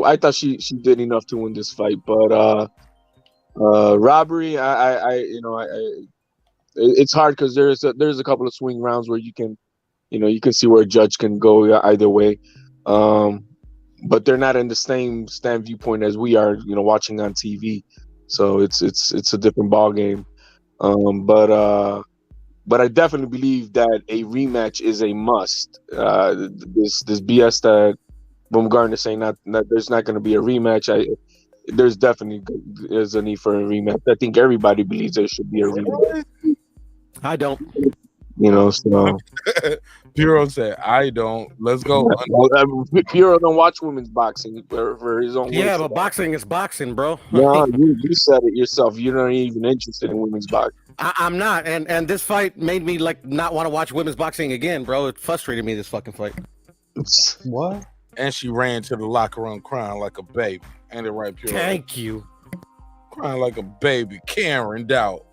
did enough to win this fight, but robbery, it's hard because there's a couple of swing rounds where you can see where a judge can go either way, but they're not in the same stand viewpoint as we are, watching on TV. So it's a different ball game, but I definitely believe that a rematch is a must. This BS that Baumgartner saying that there's not going to be a rematch. There's definitely a need for a rematch. I think everybody believes there should be a rematch. I don't. So Puro said, "I don't." Let's go. Puro don't watch women's boxing for his own. Yeah, but boxing is boxing, bro. No, you said it yourself. You're not even interested in women's boxing. I'm not, and this fight made me not want to watch women's boxing again, bro. It frustrated me, this fucking fight. What? And she ran to the locker room crying like a baby. Ain't it right, Puro? Thank you. Crying like a baby, Karen doubt.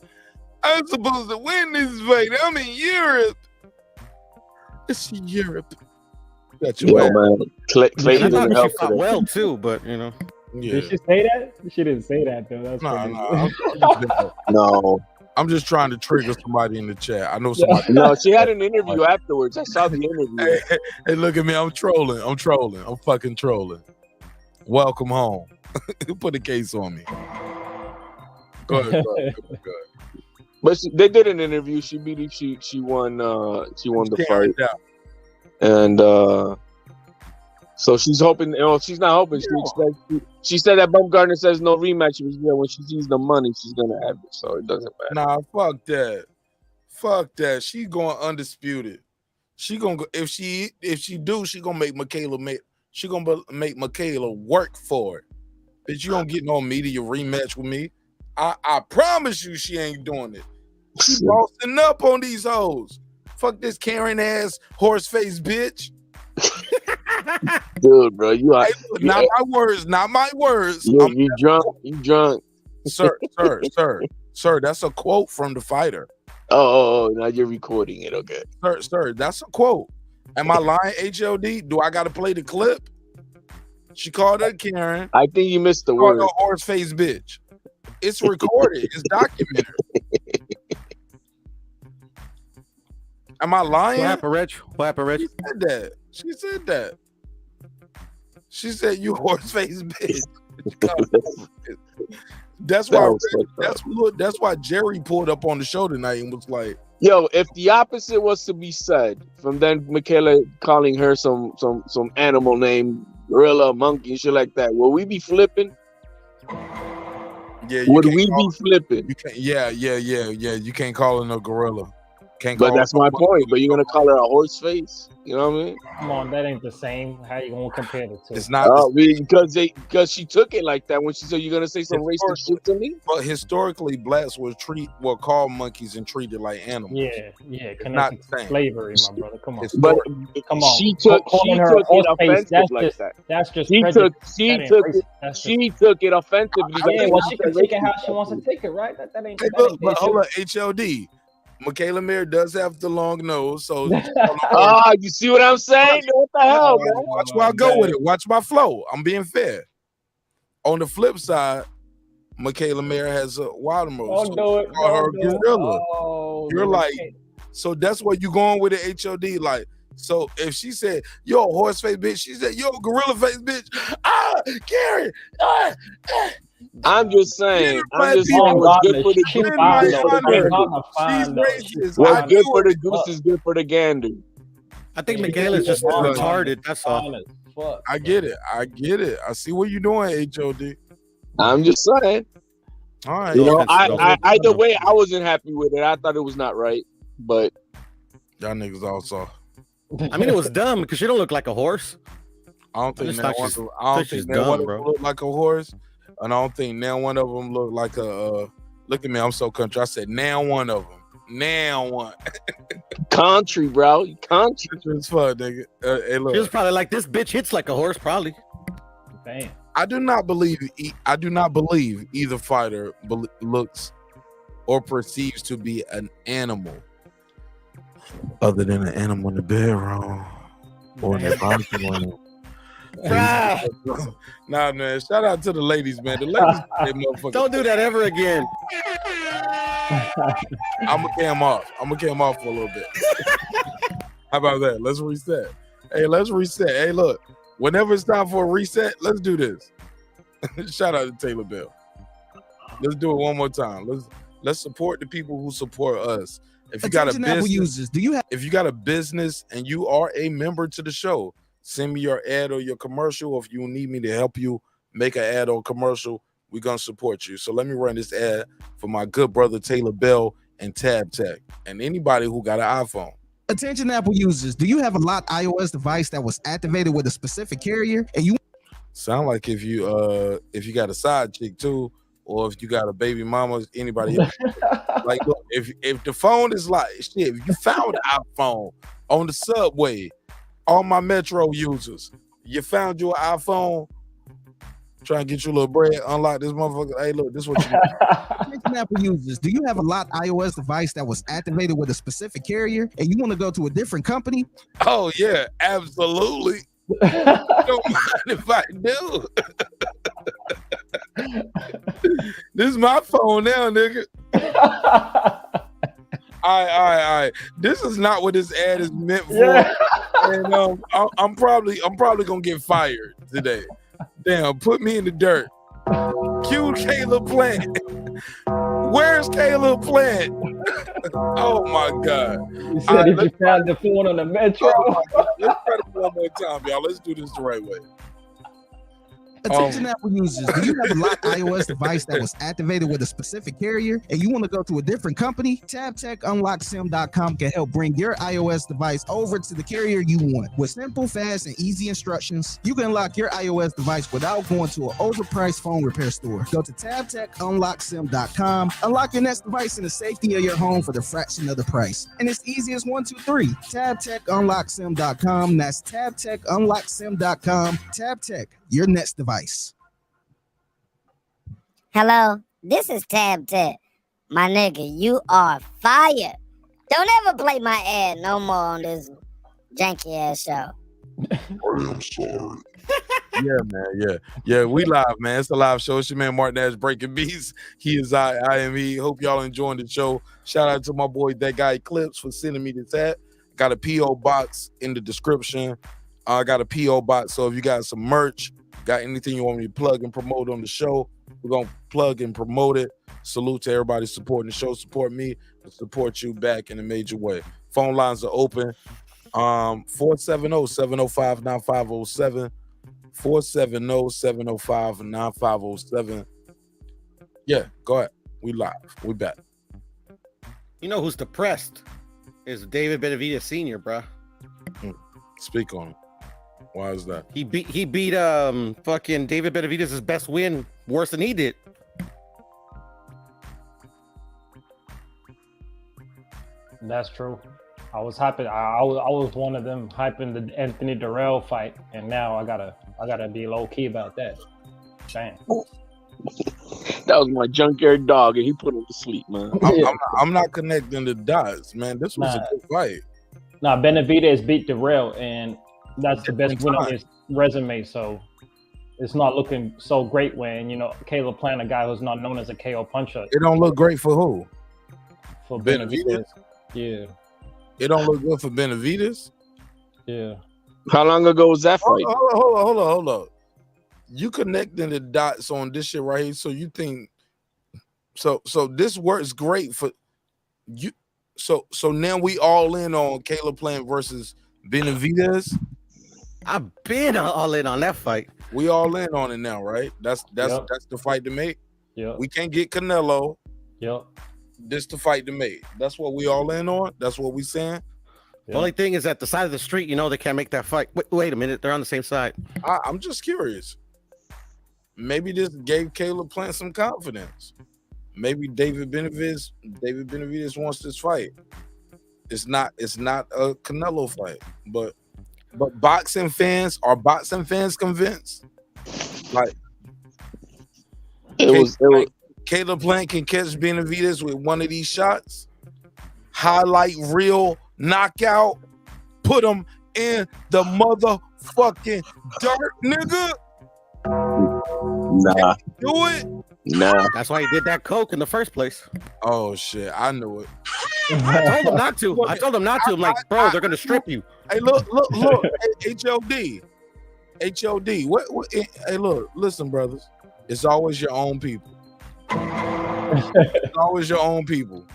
I'm supposed to win this fight. I'm in Europe. It's Europe. Got your ass. Man. Clayton I didn't thought help she fought today. well too, but Yeah. Did she say that? She didn't say that though. That's No. I'm just trying to trigger somebody in the chat. I know somebody. No, she had an interview afterwards. I saw the interview. Hey, look at me. I'm trolling. I'm fucking trolling. Welcome home. Put a case on me. Go ahead. But they did an interview. She believed she won. She won the fight, and so she's hoping. She's not hoping. She expects. She said that Baumgartner says no rematch. When she sees the money, she's gonna have it. So it doesn't matter. Nah, fuck that. Fuck that. She going undisputed. She gonna go, if she do, she gonna make Michaela make Michaela work for it. Bitch, you don't get no media rematch with me. I promise you she ain't doing it. She bossing up on these hoes. Fuck this Karen ass horse face bitch. Dude, bro, you are not my words, not my words. You drunk. You drunk. Sir. That's a quote from the fighter. Oh, now you're recording it. Okay. Sir, that's a quote. Am I lying, HLD? Do I got to play the clip? She called her Karen. I think you missed the word. word. Horse face bitch. It's recorded. It's documented. Am I lying? What happened, Rich? She said that. She said you horse face bitch. That's why Jerry pulled up on the show tonight and was like, "Yo, if the opposite was to be said, from then Michaela calling her some animal name, gorilla, monkey, shit like that, will we be flipping? Yeah, would we be flipping? You can't, yeah. You can't call her no gorilla. But that's my point. But you're gonna call her a horse face? You know what I mean? Come on, that ain't the same. How you gonna compare the two? It's not because she took it like that when she said you're gonna say some racist shit to me. But historically, blacks were called monkeys and treated like animals. Yeah. It's not the same. Slavery, my brother. Come on. But come on. She took it offensive like that. That's just she took it offensively. Yeah, well, she can take it how she wants to take it, right? That ain't. But hold on, HLD. Michaela Mir does have the long nose, so you see what I'm saying? What the hell, man? Watch where I go with it. Watch my flow. I'm being fair. On the flip side, Michaela Mir has a Wilder mode. Gorilla. You're like, so that's what you going with the HOD. Like, so if she said you're a horse face bitch, she said you're a gorilla face bitch. Gary. I'm just saying. What's good for the goose. What's good for the goose is good for the gander. I think Michaela's just retarded. That's all. I get it. I see what you're doing, HOD. I'm just saying. All right. You know, either way, I wasn't happy with it. I thought it was not right, but y'all niggas also. I mean, it was dumb because she don't look like a horse. I don't think that one look like a horse. And I don't think now one of them look like a look at me, I'm so country. I said now one of them. Now one. Country, bro. Country as fuck, nigga. Hey, look. She was probably like, this bitch hits like a horse, probably. Damn. I do not believe either fighter looks or perceives to be an animal. Other than an animal in the bedroom or in the bathroom. Nah, man. Shout out to the ladies, man. The ladies, they motherfuckers. Don't do that ever again. I'm gonna carry him off. I'm gonna carry him off for a little bit. How about that? Let's reset. Hey, let's reset. Hey, look. Whenever it's time for a reset, let's do this. Shout out to Taylor Bell. Let's do it one more time. Let's support the people who support us. If you got a Attention Apple business, users, do you have if you got a business and you are a member to the show, send me your ad or your commercial. If you need me to help you make an ad or commercial, we're gonna support you. So let me run this ad for my good brother Taylor Bell and Tab Tech and anybody who got an iPhone. Attention Apple users, do you have a locked iOS device that was activated with a specific carrier and you Sound like if you got a side chick too, or if you got a baby mama, anybody else. Like, look, if the phone is like shit, if you found an iPhone on the subway, all my Metro users, you found your iPhone, trying to get you a little bread, unlock this motherfucker. Hey, look, this is what you Attention Apple users, do you have a locked iOS device that was activated with a specific carrier and you want to go to a different company? Oh yeah, absolutely. Don't mind if I do. This is my phone now, nigga. All right. This is not what this ad is meant for. Yeah. And I'm probably gonna get fired today. Damn, put me in the dirt. Cue Caleb Plant. Where's Caleb Plant? Oh my God. You said if you found the phone on the Metro. Let's try it one more time, y'all. Let's do this the right way. Attention Apple users, do you have a locked iOS device that was activated with a specific carrier and you want to go to a different company? TabTechUnlockSim.com can help bring your iOS device over to the carrier you want. With simple, fast, and easy instructions, you can unlock your iOS device without going to an overpriced phone repair store. Go to TabTechUnlockSim.com, unlock your next device in the safety of your home for the fraction of the price. And it's easy as 1, 2, 3. TabTechUnlockSim.com. That's TabTechUnlockSim.com. TabTech, your next device. Hello, this is Tab Tech. My nigga, you are fire. Don't ever play my ad no more on this janky ass show. I'm sorry. Yeah, man. Yeah. We live, man. It's a live show. It's your man Martin Ash Breaking Beats. He is I am he. Hope y'all enjoying the show. Shout out to my boy That Guy Eclipse for sending me this ad. Got a PO box in the description. I got a PO box. So if you got some merch, got anything you want me to plug and promote on the show, we're going to plug and promote it. Salute to everybody supporting the show. Support me and support you back in a major way. Phone lines are open. 470-705-9507. 470-705-9507. Yeah, go ahead. We live. We back. You know who's depressed? Is David Benavidez Sr., bro. Speak on it. Why is that? He beat fucking David Benavidez' best win worse than he did. That's true. I was hyping. I was one of them hyping the Anthony Durrell fight, and now I gotta be low key about that. Damn. That was my junkyard dog, and he put him to sleep, man. I'm not connecting the dots, man. This was a good fight. Nah, Benavidez beat Durrell, and that's the best win on his resume. So it's not looking so great when Caleb Plant, a guy who's not known as a KO puncher. It don't look great for who? For Benavidez. Yeah. It don't look good for Benavidez? Yeah. How long ago was that fight? Hold on. You connecting the dots on this shit right here, so you think so this works great for you. So now we all in on Caleb Plant versus Benavidez. I've been all in on that fight. We all in on it now, right? That's the fight to make. Yeah. We can't get Canelo. Yep. This the fight to make. That's what we all in on. That's what we saying. The only thing is at the side of the street, they can't make that fight. Wait a minute, they're on the same side. I'm just curious. Maybe this gave Caleb Plant some confidence. Maybe David Benavidez wants this fight. It's not a Canelo fight, but boxing fans convinced? Like Caleb Plant can catch Benavidez with one of these shots. Highlight reel knockout, put him in the motherfucking dirt, nigga. Nah. Do it. Nah. That's why he did that coke in the first place. Oh shit, I knew it. I told him not to. I told him not to. I'm like, bro, they're gonna strip you. Hey, look, HOD. What? Hey, look, listen, brothers. It's always your own people. It's always your own people.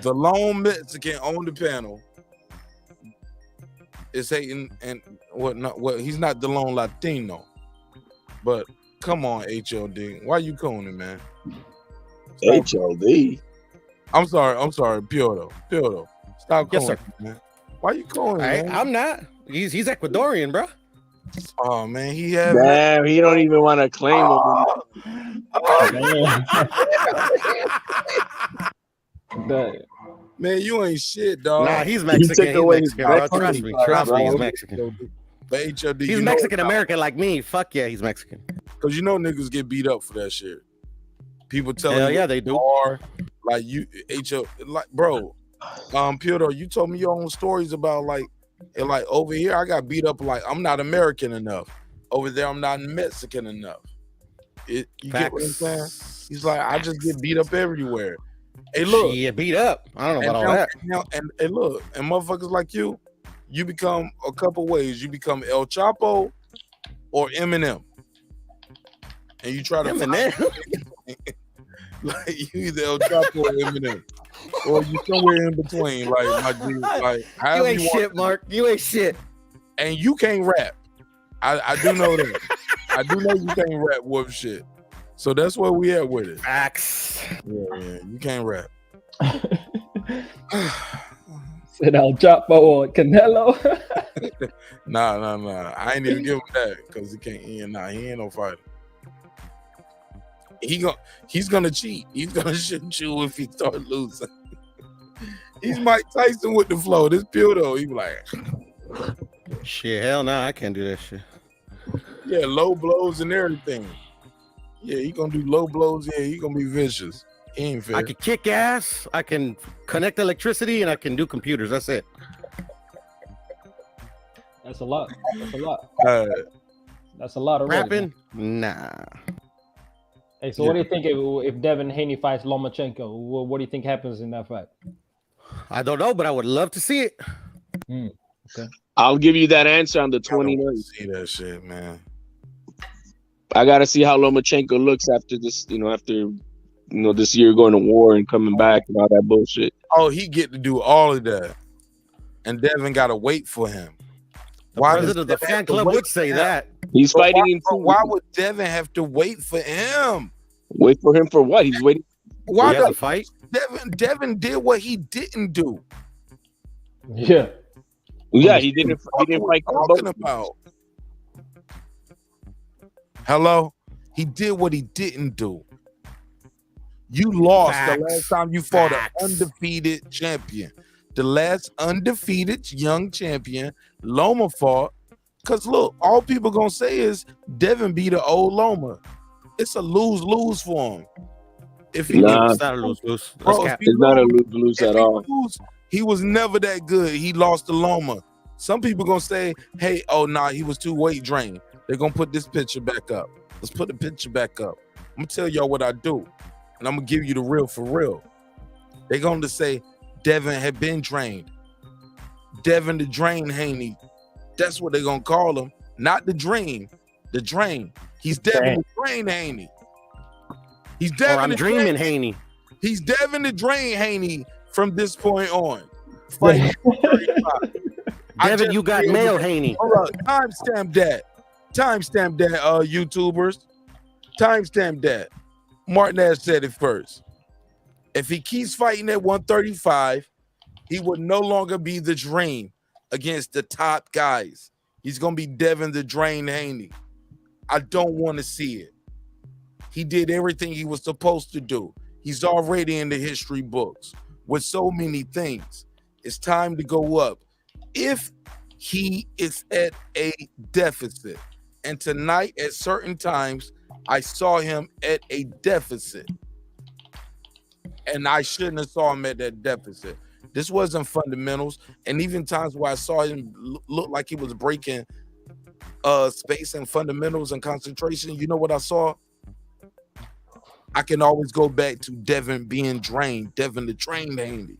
The lone Mexican on the panel is hating and what? He's not the lone Latino, but come on, HOD. Why you cooning, man? HOD. I'm sorry, Piotr. Stop Yes, cooning, sir. man. Why you cooning, man? I'm not. He's Ecuadorian, bro. Oh man, he had. Damn, he don't even want to claim him. Man, you ain't shit, dog. Nah, he's Mexican. He's Mexican, bro. Trust me, he's Mexican. But HOD, He's Mexican American like me. Fuck yeah, he's Mexican. Because you know niggas get beat up for that shit. People telling Hell you yeah, they do. Are, like you, like bro, Piotr, you told me your own stories about like over here I got beat up like I'm not American enough. Over there I'm not Mexican enough. You get what I'm saying? He's like, I just get beat up everywhere. Hey, look, yeah, beat up. I don't know about all that. And look, and motherfuckers like you become a couple ways. You become El Chapo or Eminem, and you try to Eminem. like you either El Chapo or Eminem, or you somewhere in between. Like my dude, like You ain't shit, Mark. You ain't shit. And you can't rap. I do know that. I do know you can't rap with shit. So that's where we at with it. Facts. Yeah, you can't rap. Said El Chapo or Canelo. Nah. I ain't even give him that because he can't. He ain't no fighter. He's gonna cheat. He's gonna shoot you if he start losing. He's Mike Tyson with the flow. This Piotr, he be like, shit, hell no, I can't do that shit. yeah, low blows and everything. Yeah, he gonna do low blows. Yeah, he gonna be vicious. He ain't fair. I can kick ass. I can connect electricity, and I can do computers. That's it. That's a lot. That's a lot. That's a lot of rapping. Nah. Hey, so what do you think if Devin Haney fights Lomachenko? What do you think happens in that fight? I don't know, but I would love to see it. Okay. I'll give you that answer on the 29th. See that shit, man. I gotta see how Lomachenko looks after this. This year going to war and coming back and all that bullshit. Oh, he get to do all of that, and Devin gotta wait for him. The president of the fan club would say that. He's fighting in 2 Why weeks. would Devin have to wait for him? Wait for him for what? He's waiting. Why He has the a fight? Devin did what he didn't do. Yeah. Yeah, he didn't fight Talking KAMBOSOS. about. Hello, he did what he didn't do. You lost the last time you fought an undefeated champion. The last undefeated young champion, Loma fought. Because look, all people gonna say is Devin beat an old Loma. It's a lose-lose for him. If he It's not a lose-lose. It's not a lose-lose at all. He was never that good. He lost to Loma. Some people gonna say, hey, he was too weight drained. They're gonna put this picture back up. Let's put the picture back up. I'm gonna tell y'all what I do. And I'm gonna give you the real for real. They're gonna say Devin had been drained. Devin the Drain Haney. That's what they're gonna call him. Not the Dream. The Drain. He's Devin the Drain Haney. He's Devin I'm the dreaming Drain. Haney. He's Devin the Drain Haney from this point on. Fight 35. Devin, you got mail, Haney. Hold on. Timestamp that, YouTubers. Timestamp that. Martinez said it first. If he keeps fighting at 135, he would no longer be the Dream against the top guys. He's gonna be Devin the Drain Haney. I don't want to see it. He did everything he was supposed to do. He's already in the history books with so many things. It's time to go up. If he is at a deficit, and tonight at certain times, I saw him at a deficit. And I shouldn't have saw him at that deficit. This wasn't fundamentals. And even times where I saw him look like he was breaking space and fundamentals and concentration, you know what I saw? I can always go back to Devin being drained, Devin the trained Haney.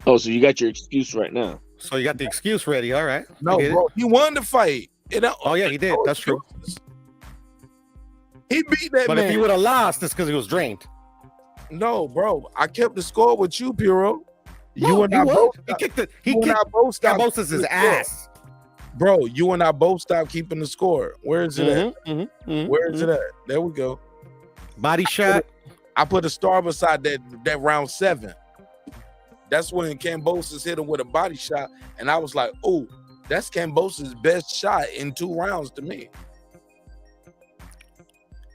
Oh, so you got your excuse right now. So you got the excuse ready. All right. No, bro, he won the fight. Oh yeah, he did. That's true. He beat that But man. if he would have lost, it's because he was drained. No, bro, I kept the score with you, Piro. No, You and I both. He kicked it. You and I both stopped KAMBOSOS' keeping the ass. score. Bro, you and I both stopped keeping the score. Where is it at? Where is it at? There we go. Body shot. I put a star beside that round 7. That's when KAMBOSOS hit him with a body shot, and I was like, "Oh, that's KAMBOSOS' best shot in 2 rounds to me."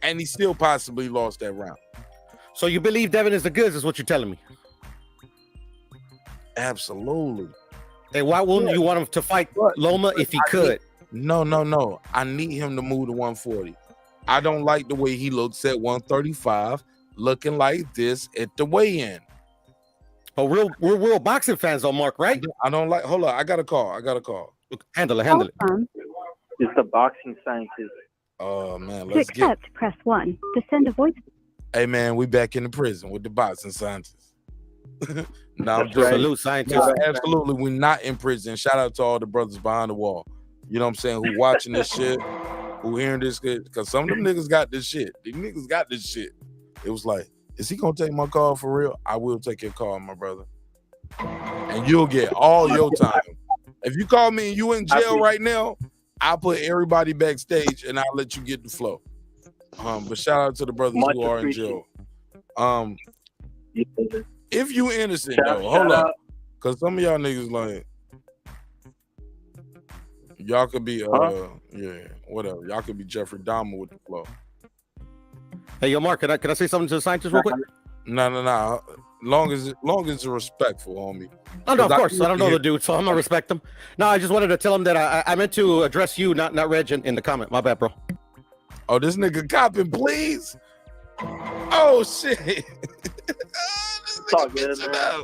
And he still possibly lost that round. So you believe Devin is the goods, is what you're telling me? Absolutely. Hey, why wouldn't you want him to fight Loma if he could? No. I need him to move to 140. I don't like the way he looks at 135, looking like this at the weigh-in. Oh, we're real boxing fans though, Mark, right? I don't like. Hold on, I got a call. Handle it. It's the boxing scientist. Oh man, To let's get. accept, press 1. To send a voice. Hey man, we back in the prison with the boxing scientists. No, I'm That's just right. Salute, scientists. No, absolutely, we're not in prison. Shout out to all the brothers behind the wall. You know what I'm saying? Who watching this shit? Who hearing this shit? Because some of them niggas got this shit. These niggas got this shit. It was like, is he gonna take my call for real? I will take your call, my brother. And you'll get all your time. If you call me and you in jail right now, I'll put everybody backstage and I'll let you get the flow. But shout out to the brothers who are in jail. If you innocent though, hold up. Cause some of y'all niggas like y'all could be whatever. Y'all could be Jeffrey Dahmer with the flow. Hey, yo, Mark, can I say something to the scientist real quick? No. Long as it's respectful, homie. Oh no, of course. I don't know the dude, so I'm gonna respect him. No, I just wanted to tell him that I meant to address you, not Reg, in the comment. My bad, bro. Oh, this nigga copping, please. Oh shit. It's all good, man.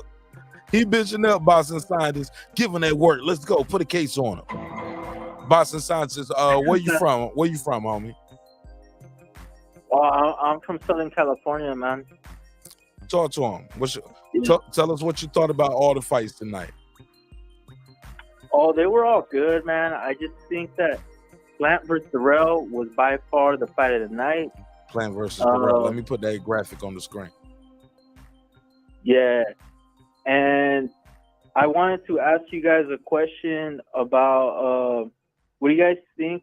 He bitching up, Boston Scientist. Give him that work. Let's go. Put a case on him. Boston Scientist, where you from? Where you from, homie? I'm from Southern California, man. Talk to him. Tell us what you thought about all the fights tonight. Oh, they were all good, man. I just think that Plant versus Darrell was by far the fight of the night. Plant versus Darrell. Let me put that graphic on the screen. Yeah. And I wanted to ask you guys a question about what do you guys think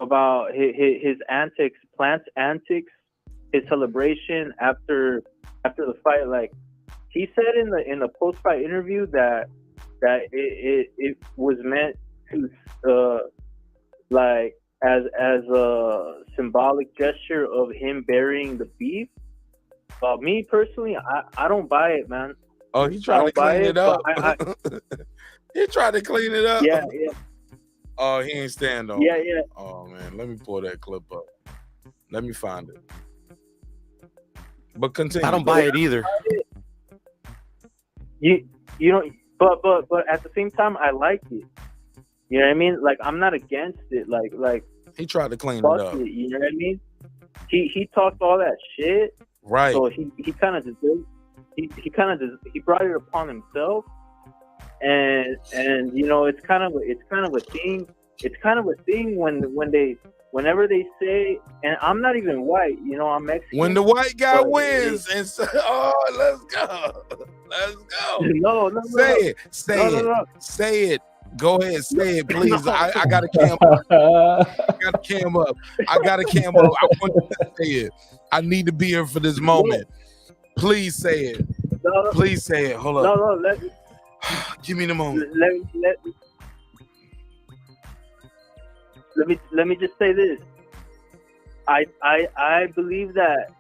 about his antics, Plant's antics, his celebration after the fight? Like he said in the post-fight interview that it was meant to like as a symbolic gesture of him burying the beef. Me personally, I don't buy it, man. Oh, he tried to clean it up. He tried to clean it up. Yeah. Oh, he ain't stand on. Yeah. Oh man, let me pull that clip up. Let me find it. But continue. I don't buy it either. You know, but at the same time, I like it. You know what I mean? Like I'm not against it. Like he tried to clean it fuck up. it, you know what I mean? He talked all that shit. Right. So he kind of just he brought it upon himself, and you know it's kind of a thing. It's kind of a thing whenever they say, and I'm not even white, you know, I'm Mexican. When the white guy wins and say, let's go. No. Say it. Go ahead, say it, please. I got to cam up. I got to cam up. I want you to say it. I need to be here for this moment. Please say it. Please say it. Hold up. No. Give me the moment. Let me just say this. I believe that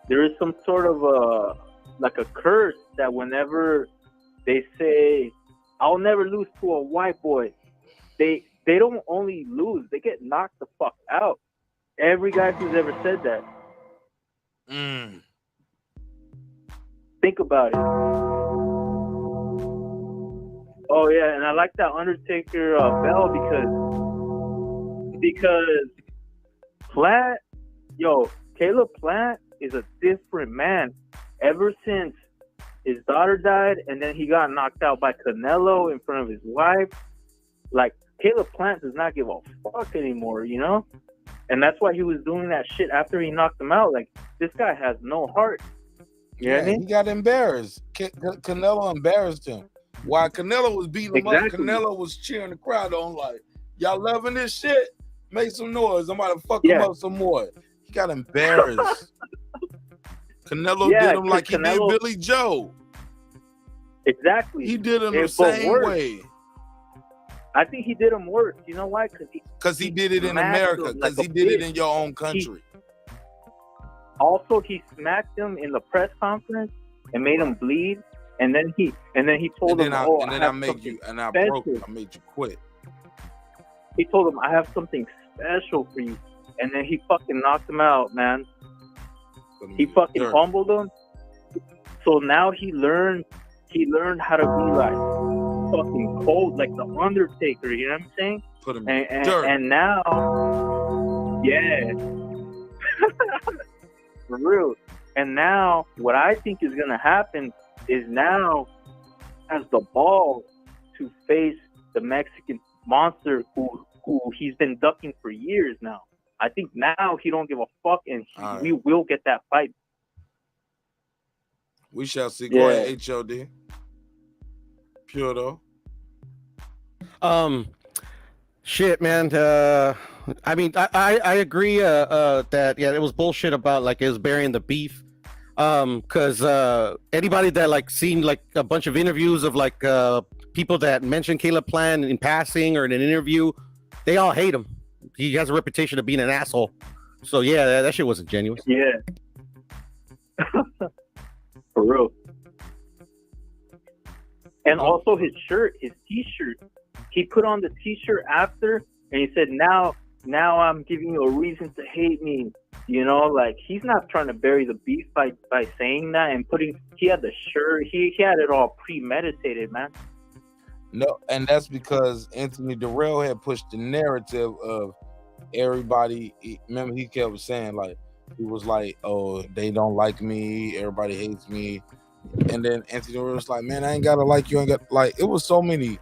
there is some sort of a curse that whenever they say I'll never lose to a white boy, they don't only lose, they get knocked the fuck out. Every guy who's ever said that. Think about it. Oh yeah, and I like that Undertaker bell because Plant, Caleb Plant is a different man. Ever since his daughter died, and then he got knocked out by Canelo in front of his wife, like Caleb Plant does not give a fuck anymore, you know? And that's why he was doing that shit after he knocked him out. Like, this guy has no heart. You know what I mean? He got embarrassed. Canelo embarrassed him. While Canelo was beating him up, Canelo was cheering the crowd on like, y'all loving this shit? Make some noise. I'm about to fuck him up some more. He got embarrassed. Canelo did him like he did Billy Joe. Exactly. He did him the same way. I think he did him worse. You know why? Because he did it in America. Because he did it in your own country. Also, he smacked him in the press conference and made him bleed. And then he told him, I made you quit. He told him, I have something special for you. And then he fucking knocked him out, man. He fucking humbled him. So now he learned how to be like fucking cold, like the Undertaker, you know what I'm saying? Put him and now, yeah. For real. And now what I think is gonna happen is now has the balls to face the Mexican monster who he's been ducking for years now. I think now he don't give a fuck, and we will get that fight. We shall see. Go ahead, HOD. Pure though. Shit, man. I mean, I agree. That it was bullshit about like it was burying the beef. Because anybody that like seen like a bunch of interviews of like people that mention Caleb Plant in passing or in an interview, they all hate him. He has a reputation of being an asshole. So yeah, that shit wasn't genuine. Yeah. For real. And also his shirt, his t-shirt. He put on the t-shirt after and he said, now I'm giving you a reason to hate me. You know, like he's not trying to bury the beef by saying that and he had the shirt, he had it all premeditated, man. No, and that's because Anthony Durrell had pushed the narrative of everybody. Remember, he kept saying like, he was like, oh, they don't like me, everybody hates me. And then Anthony Durrell was like, man, I ain't gotta like you, it was so many.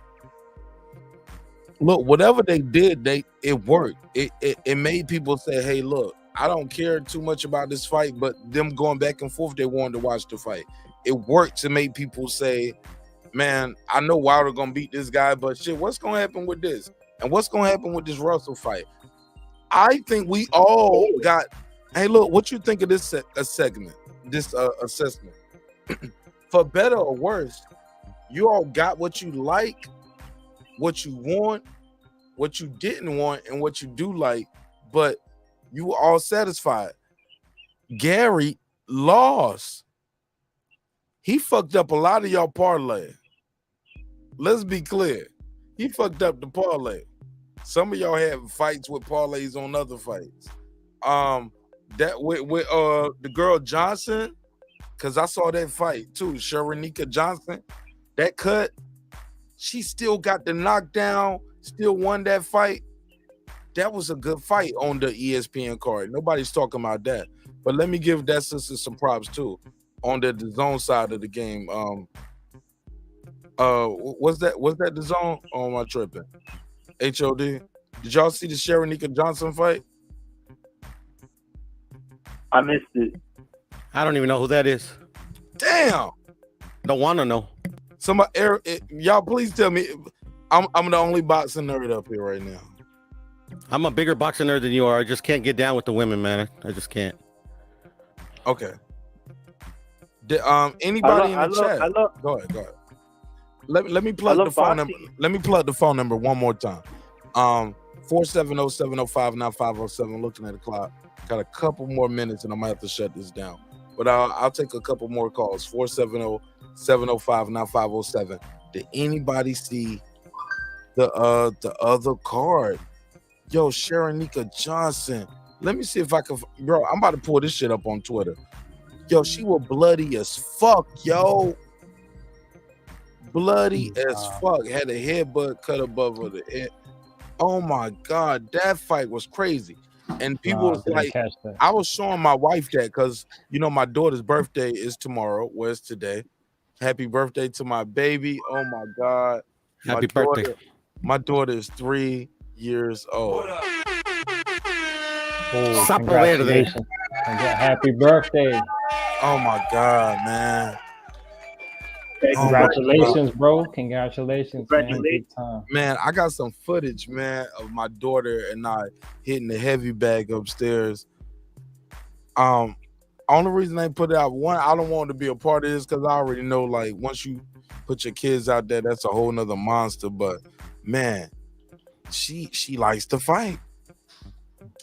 Look, whatever they did, it worked. It made people say, hey, look, I don't care too much about this fight, but them going back and forth, they wanted to watch the fight. It worked to make people say, man, I know Wilder gonna beat this guy, but shit, what's gonna happen with this? And what's gonna happen with this Russell fight? I think we all got, hey, look, what you think of this segment, this assessment? For better or worse, you all got what you like, what you want, what you didn't want, and what you do like, but you were all satisfied. Gary lost. He fucked up a lot of y'all parlay. Let's be clear. He fucked up the parlay. Some of y'all had fights with parlays on other fights. That with the girl Johnson, because I saw that fight too. Sharonika Johnson, that cut, she still got the knockdown, still won that fight. That was a good fight on the ESPN card. Nobody's talking about that. But let me give that sister some props too on the zone side of the game. Was that the zone? Oh, am I tripping? HOD. Did y'all see the Sharonika Johnson fight? I missed it. I don't even know who that is. Damn. Don't want to know. Somebody, y'all, please tell me. I'm the only boxing nerd up here right now. I'm a bigger boxing nerd than you are. I just can't get down with the women, man. I just can't. Okay. Anybody in the chat? Go ahead. Let me plug the phone number. Let me plug the phone number one more time. 470-705-9507. Looking at the clock. Got a couple more minutes and I might have to shut this down. But I'll take a couple more calls. 470-705-9507. Did anybody see the other card? Yo, Sharonika Johnson. Let me see if I can. Bro, I'm about to pull this shit up on Twitter. Yo, she was bloody as fuck, yo. bloody as fuck. Had a headbutt cut above her head. Oh my God, that fight was crazy. And people was didn't like, catch that. I was showing my wife that because you know my daughter's birthday is tomorrow. Where's today? Happy birthday to my baby. Oh my God. Happy birthday. My daughter is 3 years old. Oh, Sapo verde. congratulations. Happy birthday. Oh my God, man. Congratulations, bro. Congratulations, man. Big time. Man, I got some footage, man, of my daughter and I hitting the heavy bag upstairs. Only reason they put it out, one, I don't want to be a part of this because I already know, like, once you put your kids out there, that's a whole nother monster. But man, she likes to fight.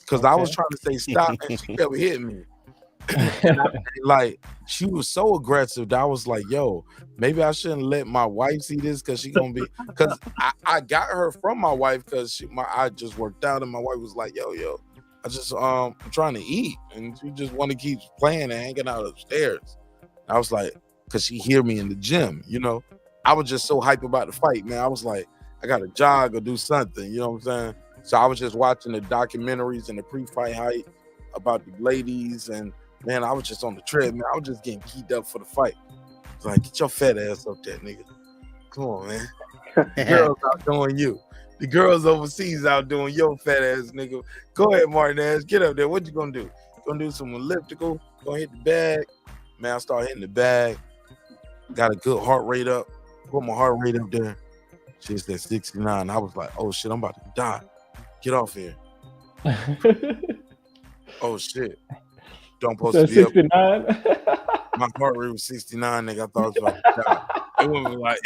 Because I was trying to say stop, and she kept hitting me. Like, she was so aggressive that I was like, yo, maybe I shouldn't let my wife see this because she gonna be, because I got her from my wife because I just worked out and my wife was like, yo, I just I'm trying to eat and she just want to keep playing and hanging out upstairs. I was like, because she hear me in the gym, you know. I was just so hype about the fight, man. I was like, I gotta jog or do something, you know what I'm saying? So I was just watching the documentaries and the pre-fight hype about the ladies, and man, I was just on the treadmill. I was just getting keyed up for the fight. It's like, get your fat ass up there, nigga. Come on, man. The girls out doing you. The girls overseas out doing your fat ass, nigga. Go ahead, Martinez. Get up there. What you gonna do? Gonna do some elliptical? Gonna hit the bag? Man, I started hitting the bag. Got a good heart rate up. Put my heart rate up there. She said 69. I was like, oh shit, I'm about to die. Get off here. Oh shit. Don't supposed to be 69. Up. My heart rate was 69, nigga. I thought I was about to die. It would be like,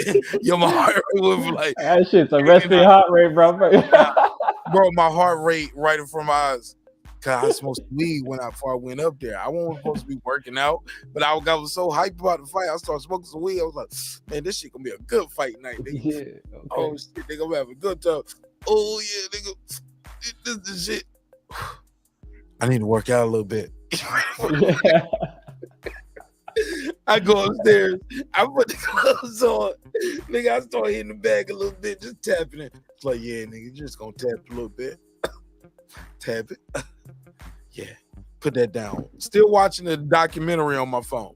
yo, my heart rate would be like, that shit's a resting heart rate, bro. Bro, my heart rate right in front of my eyes. Cause I smoked weed before I went up there. I wasn't supposed to be working out, but I was so hyped about the fight. I started smoking some weed. I was like, man, this shit gonna be a good fight night, nigga. Yeah, okay. Oh shit, they gonna have a good time. Oh yeah, nigga, this shit. I need to work out a little bit. Yeah. I go upstairs. I put the clothes on. Nigga, I start hitting the bag a little bit, just tapping it. It's like, yeah, nigga, you're just gonna tap a little bit. Tap it. Yeah, put that down. Still watching the documentary on my phone.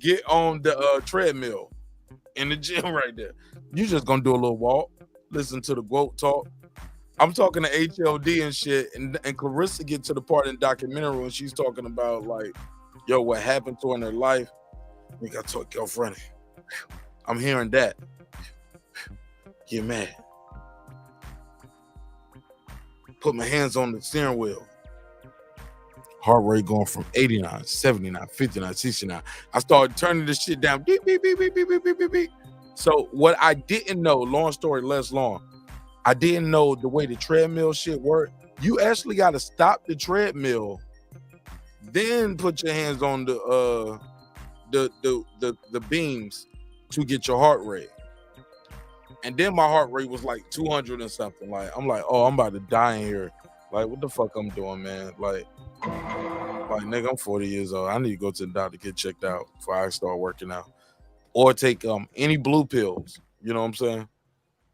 Get on the treadmill in the gym right there. You just gonna do a little walk, listen to the quote talk. I'm talking to HLD and shit, and Clarissa get to the part in the documentary when she's talking about like, yo, what happened to her in her life. We got to girlfriend. I'm hearing that. Get mad. Put my hands on the steering wheel. Heart rate going from 89, 79, 59, 69. I started turning this shit down. Beep, beep, beep, beep, beep, beep, beep, beep, beep. So what I didn't know, long story less long, I didn't know the way the treadmill shit worked. You actually got to stop the treadmill, then put your hands on the beams to get your heart rate. And then my heart rate was like 200 and something. Like, I'm like, oh, I'm about to die in here. Like, what the fuck I'm doing, man? Like, nigga, I'm 40 years old. I need to go to the doctor to get checked out before I start working out. Or take any blue pills. You know what I'm saying?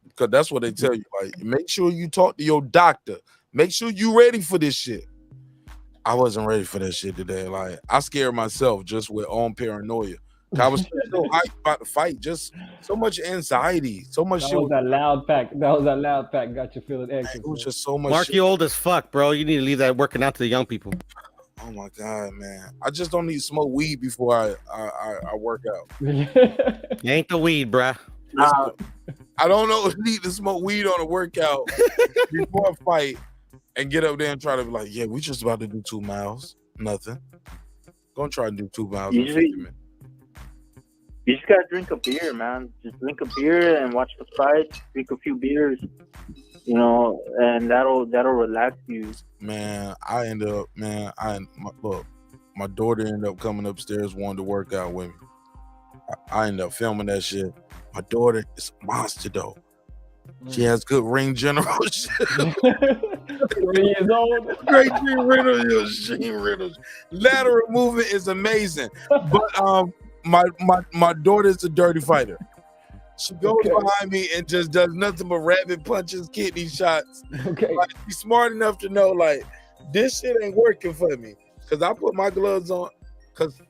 Because that's what they tell you. Like, make sure you talk to your doctor. Make sure you ready for this shit. I wasn't ready for that shit today. Like, I scared myself just with own paranoia. I was so hyped about the fight. Just so much anxiety. So much shit. That was that loud pack. That was that loud pack. Got you feeling anxious. It was just so much Mark, shit. you old as fuck, bro. You need to leave that working out to the young people. Oh my God, man. I just don't need to smoke weed before I work out. You ain't the weed, bruh. I don't know. Need to smoke weed on a workout before a fight and get up there and try to be like, yeah, we just about to do 2 miles. Nothing. Gonna try to do 2 miles in 50 minutes. You just gotta drink a beer, man. Just drink a beer and watch the fight. Drink a few beers, you know, and that'll relax you. Man, look, my daughter ended up coming upstairs, wanting to work out with me. I ended up filming that shit. My daughter is a monster though. She has good ring generalship. 3 years old. Great Reynolds. Lateral movement is amazing. But my daughter's a dirty fighter. She goes behind me and just does nothing but rabbit punches, kidney shots. Okay. Like, she's smart enough to know, like, this shit ain't working for me. Because I put my gloves on. Because,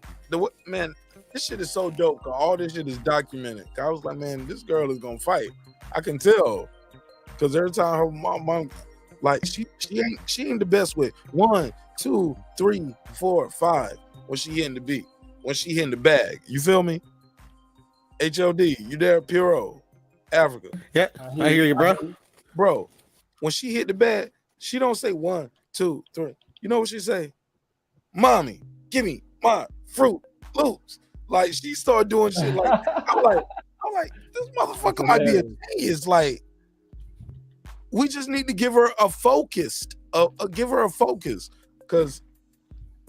man, this shit is so dope. Cause all this shit is documented. I was like, man, this girl is going to fight. I can tell. Because every time her mom, like, she ain't the best with 1, 2, 3, 4, 5 when she hitting the beat. When she hitting the bag. You feel me? HLD, you there, Puro, Africa? Yeah, I hear you, bro. Bro, when she hit the bag, she don't say 1, 2, 3. You know what she say? Mommy, give me my Fruit Loops. Like, she started doing shit like, I'm like, this motherfucker might be a genius. Like, we just need to give her a focus. Give her a focus. Cause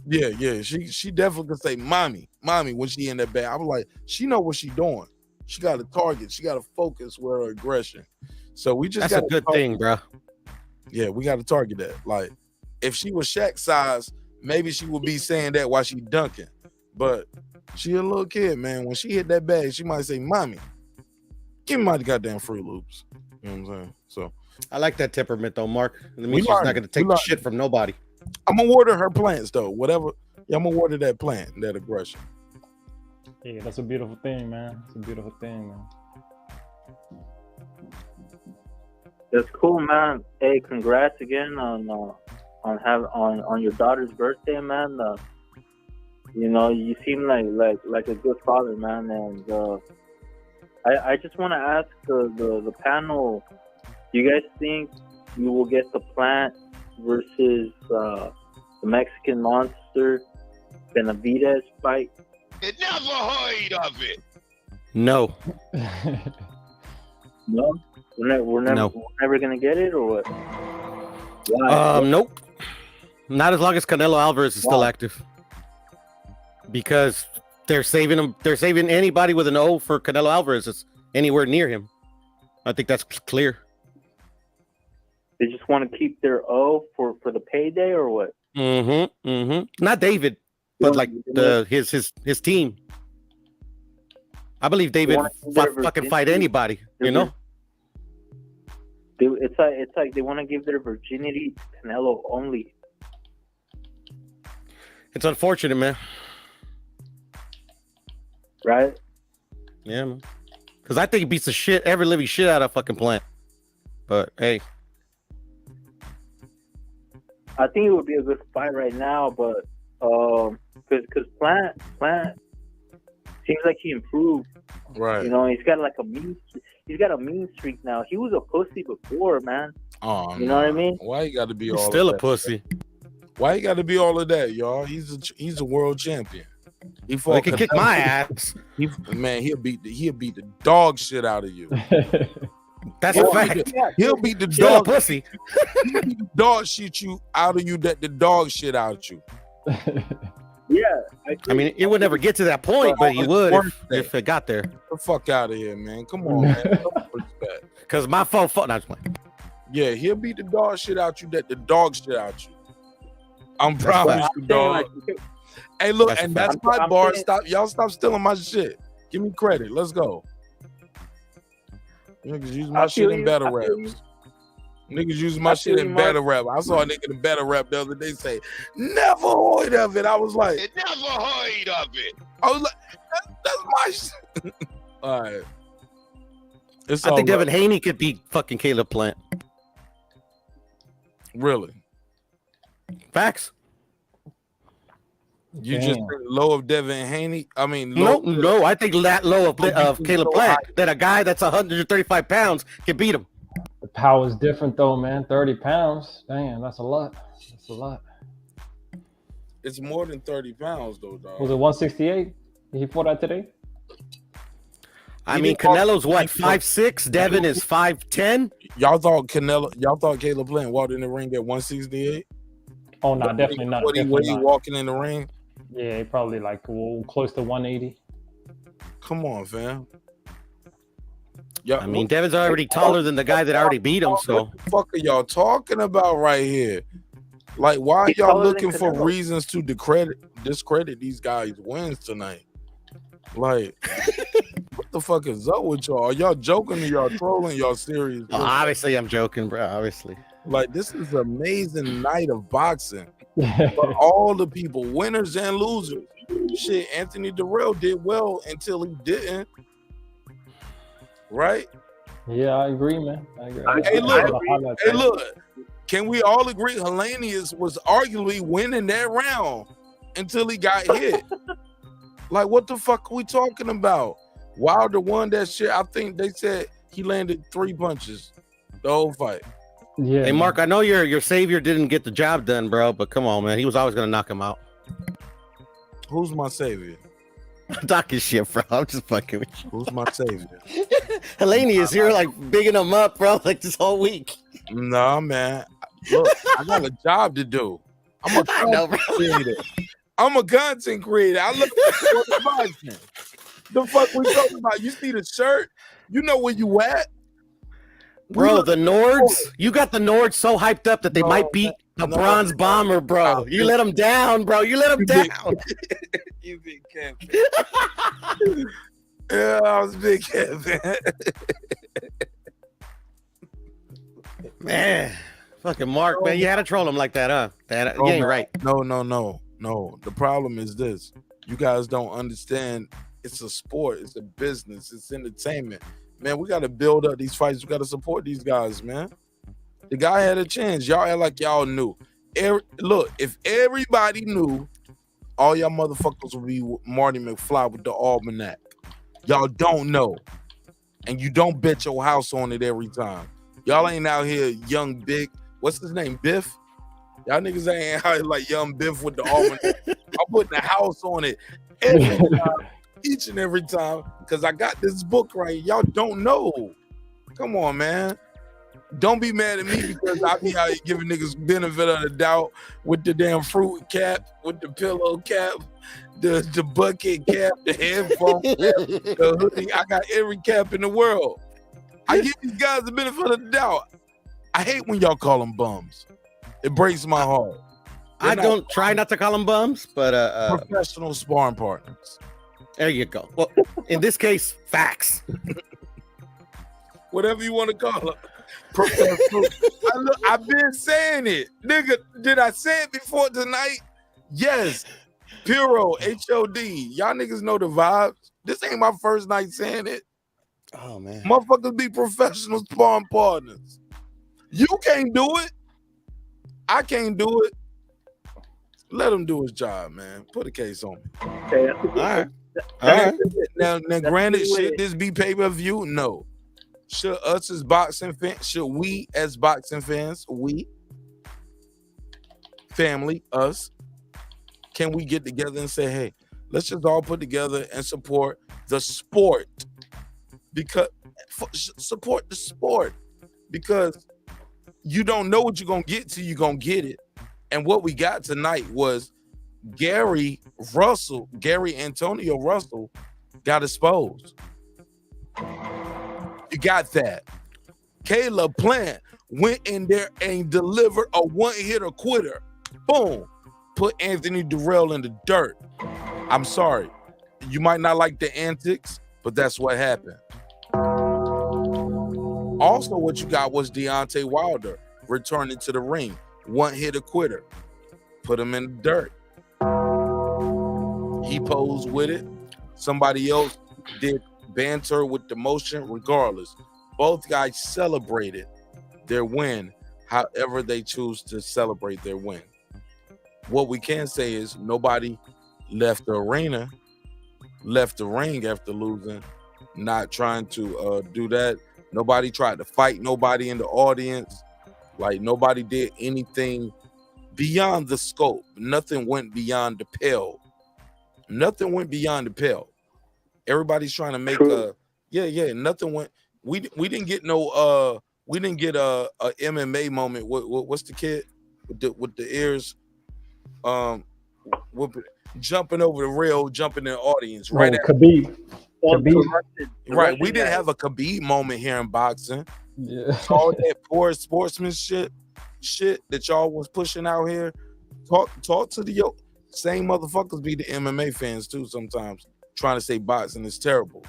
yeah, she definitely can say mommy when she in that bag. I was like, she know what she doing. She got a target. She got to focus with her aggression. So we just that's a good thing, bro. Yeah, we got to target that. Like, if she was Shaq size, maybe she would be saying that while she dunking. But she a little kid, man. When she hit that bag, she might say, mommy, give me my goddamn Fruit Loops. You know what I'm saying? So I like that temperament though, Mark. It means she's not going to take shit from nobody. I'm gonna water her plants though. Whatever. Yeah, I'm gonna water that plant, that aggression. Yeah, that's a beautiful thing, man. It's a beautiful thing, man. That's cool, man. Hey, congrats again on your daughter's birthday, man. You know, you seem like a good father, man. And I just want to ask the panel: do you guys think you will get the plant versus the Mexican monster Benavidez fight? You never heard of it. No. No? We're never gonna get it, or what? Why? Nope. Not as long as Canelo Alvarez is still active. Because they're saving him. They're saving anybody with an O for Canelo Alvarez that's anywhere near him. I think that's clear. They just want to keep their O for the payday, or what? Not David, but like his team. I believe David fucking fight anybody, you know? It's like they want to give their virginity to Canelo only. It's unfortunate, man. Right? Yeah, man. Because I think he beats the shit, every living shit out of fucking Plant. But hey. I think it would be a good fight right now, but because Plant seems like he improved. Right. You know, he's got a mean streak now. He was a pussy before, man. Oh, you know what I mean? Why you got to be He's all still of a that? pussy. Why you got to be all of that, y'all? He's a world champion. He can kick my ass. He'll beat the dog shit out of you. That's a fact. He'll beat the Still dog a pussy. He'll beat the dog shit you out of you that the dog shit out you. Yeah. I mean, it would never get to that point, but he would if it got there. Get the fuck out of here, man. Come on, man. Respect. Because my phone, not playing. Yeah, he'll beat the dog shit out you that the dog shit out you. I'm proud of you, dog. Hey, look, that's my bar. Stop stealing my shit. Give me credit. Let's go. Niggas use my shit in battle raps. Niggas use my shit in battle rap. I saw a nigga in battle rap the other day say, never heard of it. I was like, Never heard of it. I was like, that's my shit. All right. I think Devin Haney could beat fucking Caleb Plant. Really? Facts. You just think low of Devin Haney? I mean, no. I think that low of Caleb Plant that a guy that's 135 pounds can beat him. The power is different though, man. 30 pounds. Damn, that's a lot. That's a lot. It's more than 30 pounds though, dog. Was it 168? He fought that today? I mean, Canelo's what, 5'6"? Devin is 5'10"? Y'all thought Caleb Plant walked in the ring at 168? Oh no, definitely not. What he walking in the ring? Yeah, he probably like close to 180. Come on, fam. I mean, Devin's already taller than the guy that already beat him, so. What the fuck are y'all talking about right here? Like, why are y'all looking for reasons to discredit these guys' wins tonight? Like, what the fuck is up with y'all? Are y'all joking or y'all trolling? Y'all serious? Oh, obviously, I'm joking, bro. Obviously. Like, this is an amazing night of boxing for all the people, winners and losers. Shit, Anthony Durrell did well until he didn't. Right? Yeah, I agree, man. I agree. Hey, look. Can we all agree Helenius was arguably winning that round until he got hit? Like, what the fuck are we talking about? Wilder won that shit. I think they said he landed 3 punches the whole fight. Yeah. Hey, Mark, I know your savior didn't get the job done, bro, but come on, man. He was always going to knock him out. Who's my savior? I'm talking shit, bro. I'm just fucking with you. Who's my savior? Helenius, you're like bigging him up, bro, like this whole week. Nah, man. Look, I got a job to do. I'm a content creator. I'm a content creator. I look for the boxing. The fuck we talking about? You see the shirt? You know where you at? Bro, the Nords, you got the Nords so hyped up that they might beat the Bronze Bomber, bro. You let them down, bro. You let them down. You big cat. Yeah, I was big cat, man. Man, fucking Mark, man, you had to troll him like that, huh? You ain't right. No. The problem is this. You guys don't understand. It's a sport. It's a business. It's entertainment. Man, we got to build up these fights. We got to support these guys, man. The guy had a chance. Y'all act like y'all knew. Look, if everybody knew, all y'all motherfuckers would be Marty McFly with the almanac. Y'all don't know. And you don't bet your house on it every time. Y'all ain't out here young big. What's his name? Biff? Y'all niggas ain't out here like young Biff with the almanac. I'm putting the house on it every time. Each and every time, because I got this book right. Y'all don't know. Come on, man. Don't be mad at me because I be out here giving niggas benefit of the doubt with the damn fruit cap, with the pillow cap, the bucket cap, the headphone cap, the hoodie. I got every cap in the world. I give these guys the benefit of the doubt. I hate when y'all call them bums. It breaks my heart. I don't try not to call them bums, but professional sparring partners. There you go. Well, in this case, facts. Whatever you want to call it. I've been saying it. Nigga, did I say it before tonight? Yes. Puro, HOD. Y'all niggas know the vibes. This ain't my first night saying it. Oh, man. Motherfuckers be professional sparring partners. You can't do it. I can't do it. Let him do his job, man. Put a case on me. Okay, all right. Now, granted, should this be pay-per-view? No. Should us as boxing fans, should we as boxing fans, we, family, us, can we get together and say, hey, let's just all put together and support the sport? Because support the sport. Because you don't know what you're going to get till you're going to get it. And what we got tonight was Gary Antonio Russell got exposed. You got that. Caleb Plant went in there and delivered a one-hitter quitter. Boom. Put Anthony Durrell in the dirt. I'm sorry. You might not like the antics, but that's what happened. Also, what you got was Deontay Wilder returning to the ring. One-hitter quitter. Put him in the dirt. He posed with it. Somebody else did banter with the motion. Regardless, both guys celebrated their win however they choose to celebrate their win. What we can say is nobody left the ring after losing, not trying to do that. Nobody tried to fight nobody in the audience. Like, nobody did anything beyond the scope. Nothing went beyond the pale. Nothing went beyond the pale. Everybody's trying to make nothing went. We didn't get no we didn't get a MMA moment. What's the kid with the ears jumping over the rail, jumping in the audience, right? Khabib. Right. We didn't have a Khabib moment here in boxing. Yeah. All that poor sportsmanship shit that y'all was pushing out here. Talk to the same motherfuckers be the MMA fans too sometimes. trying to say boxing is terrible.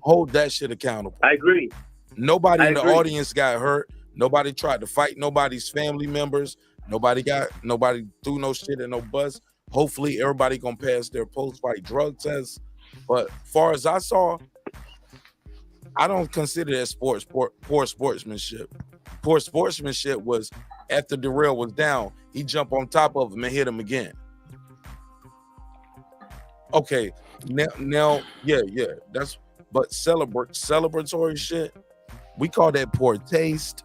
Hold that shit accountable. I agree. Nobody I in the agree. audience got hurt. Nobody tried to fight nobody's family members. Nobody threw no shit at no bus. Hopefully everybody gonna pass their post-fight drug test. But far as I saw, I don't consider that poor sportsmanship. Poor sportsmanship was after Darrell was down, he jumped on top of him and hit him again. Okay, now, yeah, but celebratory shit, we call that poor taste,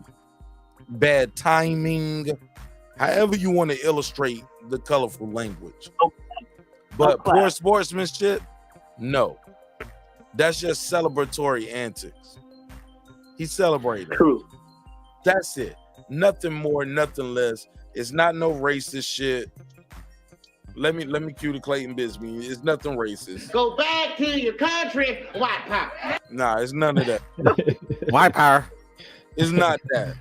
bad timing, however you want to illustrate the colorful language. But poor sportsmanship, no. That's just celebratory antics. He celebrated. True. That's it. Nothing more, nothing less. It's not no racist shit. Let me cue the Clayton Bisbee. It's nothing racist. Go back to your country, white power. Nah, it's none of that. White power. It's not that.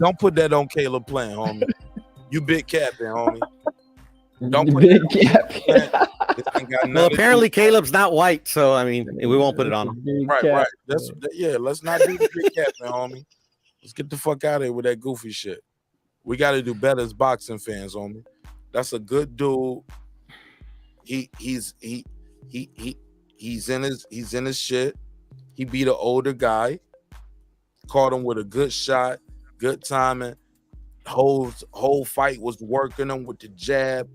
Don't put that on Caleb Plant, homie. You big capping, homie. Don't put Big that on Well, apparently Caleb's not white, so I mean, we won't put it on him. Right. Let's not do the big capping, homie. Let's get the fuck out of here with that goofy shit. We got to do better as boxing fans, homie. That's a good dude. He's in his shit. He beat an older guy. Caught him with a good shot, good timing. Whole fight was working him with the jab,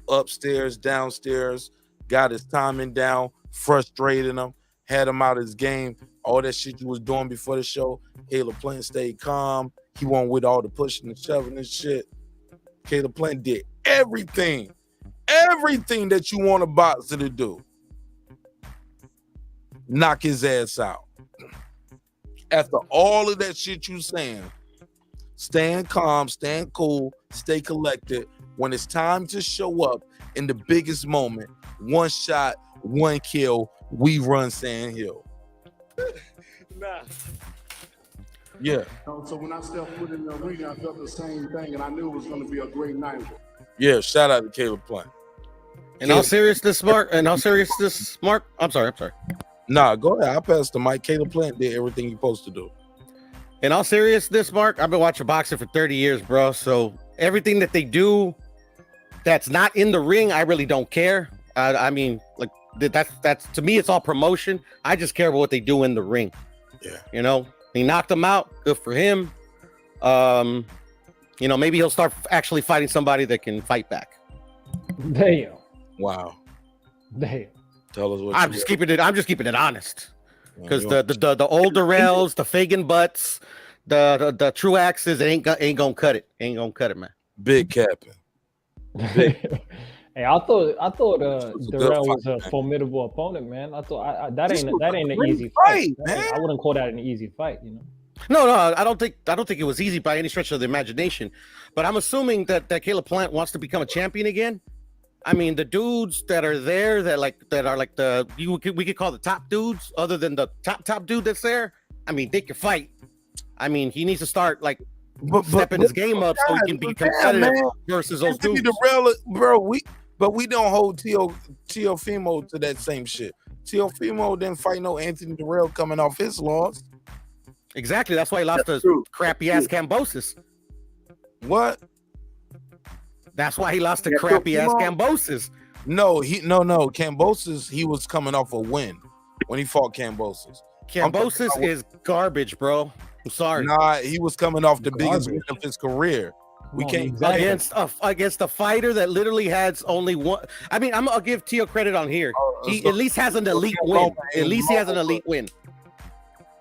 upstairs, downstairs. Got his timing down, frustrating him, had him out of his game. All that shit you was doing before the show. Caleb Plant stayed calm. He wasn't with all the pushing and shoving and shit. Caleb Plant did everything that you want a boxer to do. Knock his ass out. After all of that shit you saying, stand calm, stand cool, stay collected. When it's time to show up in the biggest moment, one shot, one kill, we run Sand Hill. Nah. Yeah. So when I stepped foot in the arena, I felt the same thing, and I knew it was going to be a great night. Yeah, shout out to Caleb Plant. In all seriousness, Mark. I'm sorry. Nah, go ahead. I'll pass the mic. Caleb Plant did everything he's supposed to do. In all seriousness, Mark, I've been watching boxing for 30 years, bro. So everything that they do that's not in the ring, I really don't care. I mean, like that's to me, it's all promotion. I just care about what they do in the ring. Yeah. You know, he knocked him out. Good for him. You know, maybe he'll start actually fighting somebody that can fight back. Damn. Wow. Damn. Tell us what I'm just keeping it honest. Because the older rails, the Fagan butts, the Truaxes, ain't gonna cut it. Ain't gonna cut it, man. Big capping. Hey, I thought Darrell was a formidable opponent, man. I thought that ain't an easy fight, man. I wouldn't call that an easy fight, you know. No, I don't think it was easy by any stretch of the imagination. But I'm assuming that Caleb Plant wants to become a champion again. I mean, the dudes that are there we could call the top dudes, other than the top dude that's there. I mean, they can fight. I mean, he needs to start stepping his game up so he can be competitive versus those dudes. Bro, we don't hold Teofimo to that same shit. Teofimo didn't fight no Anthony Darrell coming off his loss. Exactly. That's why he lost to crappy ass Kambosos. What? That's why he lost to crappy ass Kambosos. No. Kambosos, he was coming off a win when he fought Kambosos. Kambosos is garbage, bro. I'm sorry. Nah, he was coming off the biggest win of his career. We can't against a fighter that literally has only one. I mean, I'll give Teo credit on here. He at least has an elite win. At least he has an elite win.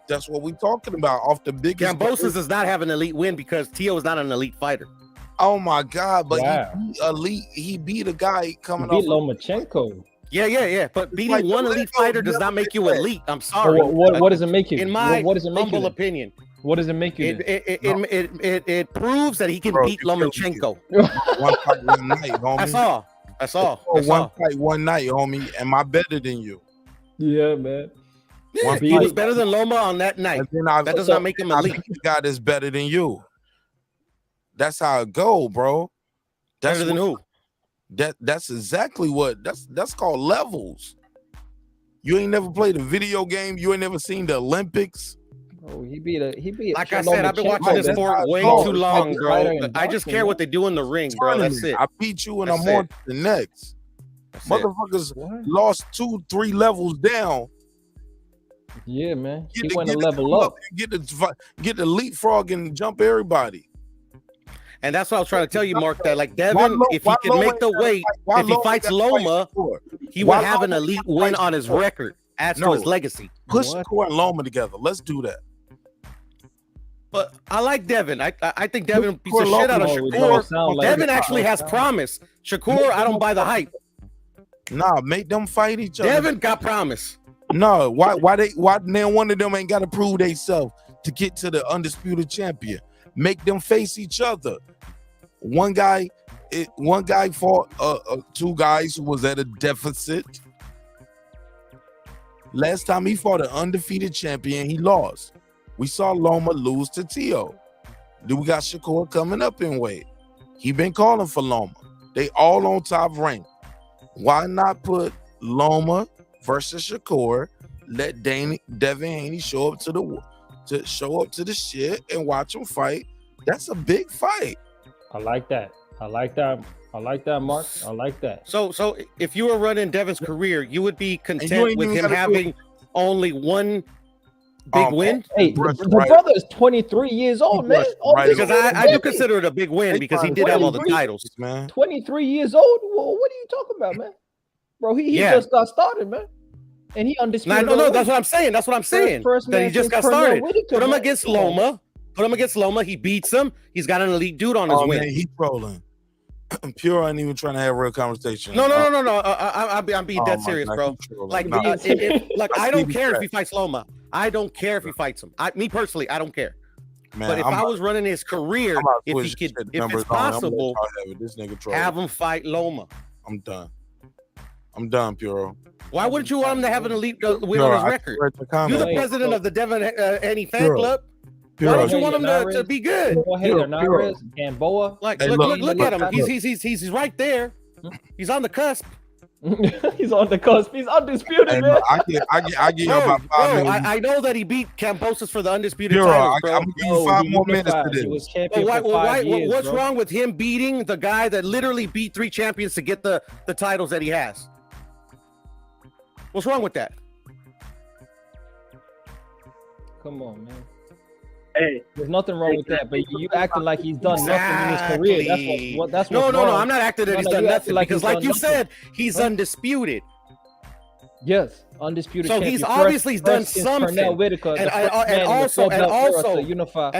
That's what we're talking about. Off the biggest. Kambosos does not have an elite win because Teo is not an elite fighter. Oh my God! But he beat a guy coming off. Beat Lomachenko. Yeah. But beating one elite fighter does not make you elite. I'm sorry. What does it make you? In my what does it make humble you opinion. What does it make you? It proves that he can beat Lomachenko. One fight, one night, homie. That's all. One fight, one night, homie. Am I better than you? Yeah, man. Yeah, he was better than Loma on that night. That does not make him elite. The guy that's better than you. That's how it go, bro. Better than who? That's exactly what that's called levels. You ain't never played a video game. You ain't never seen the Olympics. Bro, he beat Like I said, I've been watching this sport way too long, bro. I just care what they do in the ring, bro. That's it. I beat you and I'm on to the next. Motherfuckers lost 2-3 levels down. Yeah, man. He went to level up. Get the leapfrog and jump everybody. And that's what I was trying to tell you, Mark, that like Devin, if he can make the weight, if he fights Loma, he would have an elite win on his record, adds to his legacy. Push Shakur and Loma together. Let's do that. But I like Devin. I think Devin beats the shit out of Shakur. Devin actually has promise. Shakur, I don't buy the hype. Nah, make them fight each other. Devin got promise. No, why now one of them ain't got to prove themselves to get to the undisputed champion? Make them face each other. One guy fought two guys who was at a deficit. Last time he fought an undefeated champion, he lost. We saw Loma lose to Tio. Then we got Shakur coming up in weight. He been calling for Loma. They all on top rank. Why not put Loma versus Shakur? Let Devin Haney show up to the shit and watch him fight. That's a big fight. I like that. I like that, Mark. I like that. So if you were running Devin's career, you would be content with him having only one big win? Hey, the brother is 23 years old, man. Because I do consider it a big win because he did have all the titles, man. 23 years old? Well, what are you talking about, man? Bro, he just got started, man. And he undisputed. No, that's what I'm saying. That's what I'm saying. That he just got started. Put him man. against Loma. Put him against Loma. He beats him. He's got an elite dude on his win. Man, he's trolling. Pure ain't even trying to have a real conversation. No. I'm being dead serious, bro. Like, I don't care if he fights Loma. I don't care if he fights him. Me personally, I don't care. Man, but if I was running his career, if it's possible, have him fight Loma. I'm done, Puro. Why wouldn't you want him to have an elite win on his record? You're the president of the Devin HANEY fan club. Why don't you want him to be good? Gamboa. Like, look at him. He's right there. He's on the cusp. He's on the cusp. He's undisputed, man. I get about 5 minutes. I know that he beat KAMBOSOS for the undisputed titles, bro. I'm gonna give you 5 more minutes to this. What's wrong with him beating the guy that literally beat 3 champions to get the titles that he has? What's wrong with that? Come on, man. Hey, there's nothing wrong with that, but you acting like he's done nothing in his career. That's what's no. I'm not acting that he's done nothing because, like you said, he's undisputed. Yes, undisputed. So he's obviously done something. And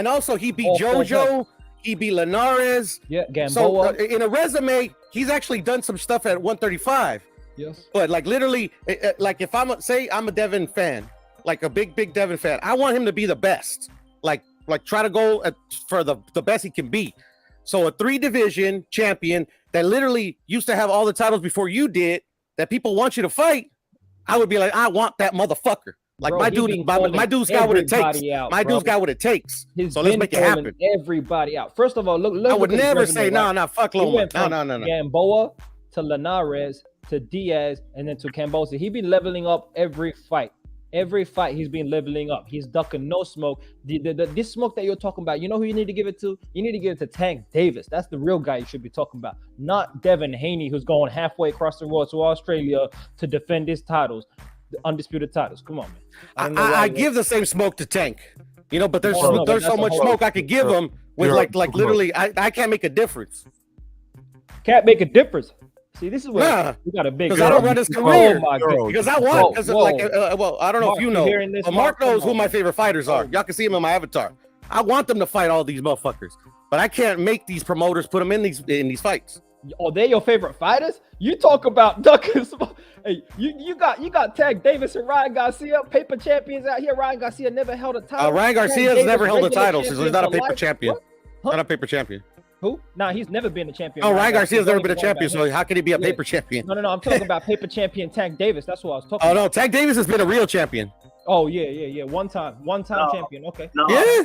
also, he beat JoJo. He beat Linares. Yeah, Gamboa. So in a resume, he's actually done some stuff at 135. Yes. But like literally, like if I'm a Devin fan, like a big Devin fan, I want him to be the best. Like try to go for the best he can be. So a 3-division champion that literally used to have all the titles before you did, that people want you to fight, I would be like, I want that motherfucker. Like, bro, my dude's got what it takes. My dude's got what it takes. So let's make it happen. Everybody out. First of all, look. I would never say no, fuck Loma. No. Gamboa to Linares to Diaz and then to KAMBOSOS. He been leveling up every fight. Every fight he's been leveling up. He's ducking no smoke. This smoke that you're talking about, you know who you need to give it to? You need to give it to Tank Davis. That's the real guy you should be talking about. Not Devin HANEY, who's going halfway across the world to Australia to defend his titles, the undisputed titles. Come on, man. I give the same smoke to Tank. You know, but there's so much smoke I could give him with like literally I can't make a difference. Can't make a difference. See, this is where we got a big. Because I don't run his career. Oh, because I want. Because I don't know if you know. But Mark knows who my favorite fighters are. Y'all can see him in my avatar. I want them to fight all these motherfuckers, but I can't make these promoters put them in these fights. Oh, they're your favorite fighters? You talk about ducking. Hey, you got Tank Davis and Ryan Garcia, paper champions out here. Ryan Garcia never held a title. Ryan Garcia's never held a title, so he's not a paper champion. Not a paper champion. Who? Nah, he's never been a champion. Oh, Ryan Garcia's never been a Only champion, one so how can he be a Yeah. paper champion? No, I'm talking about paper champion Tank Davis. That's what I was talking Oh about. no, Tank Davis has been a real champion. Oh yeah. One time champion. Okay.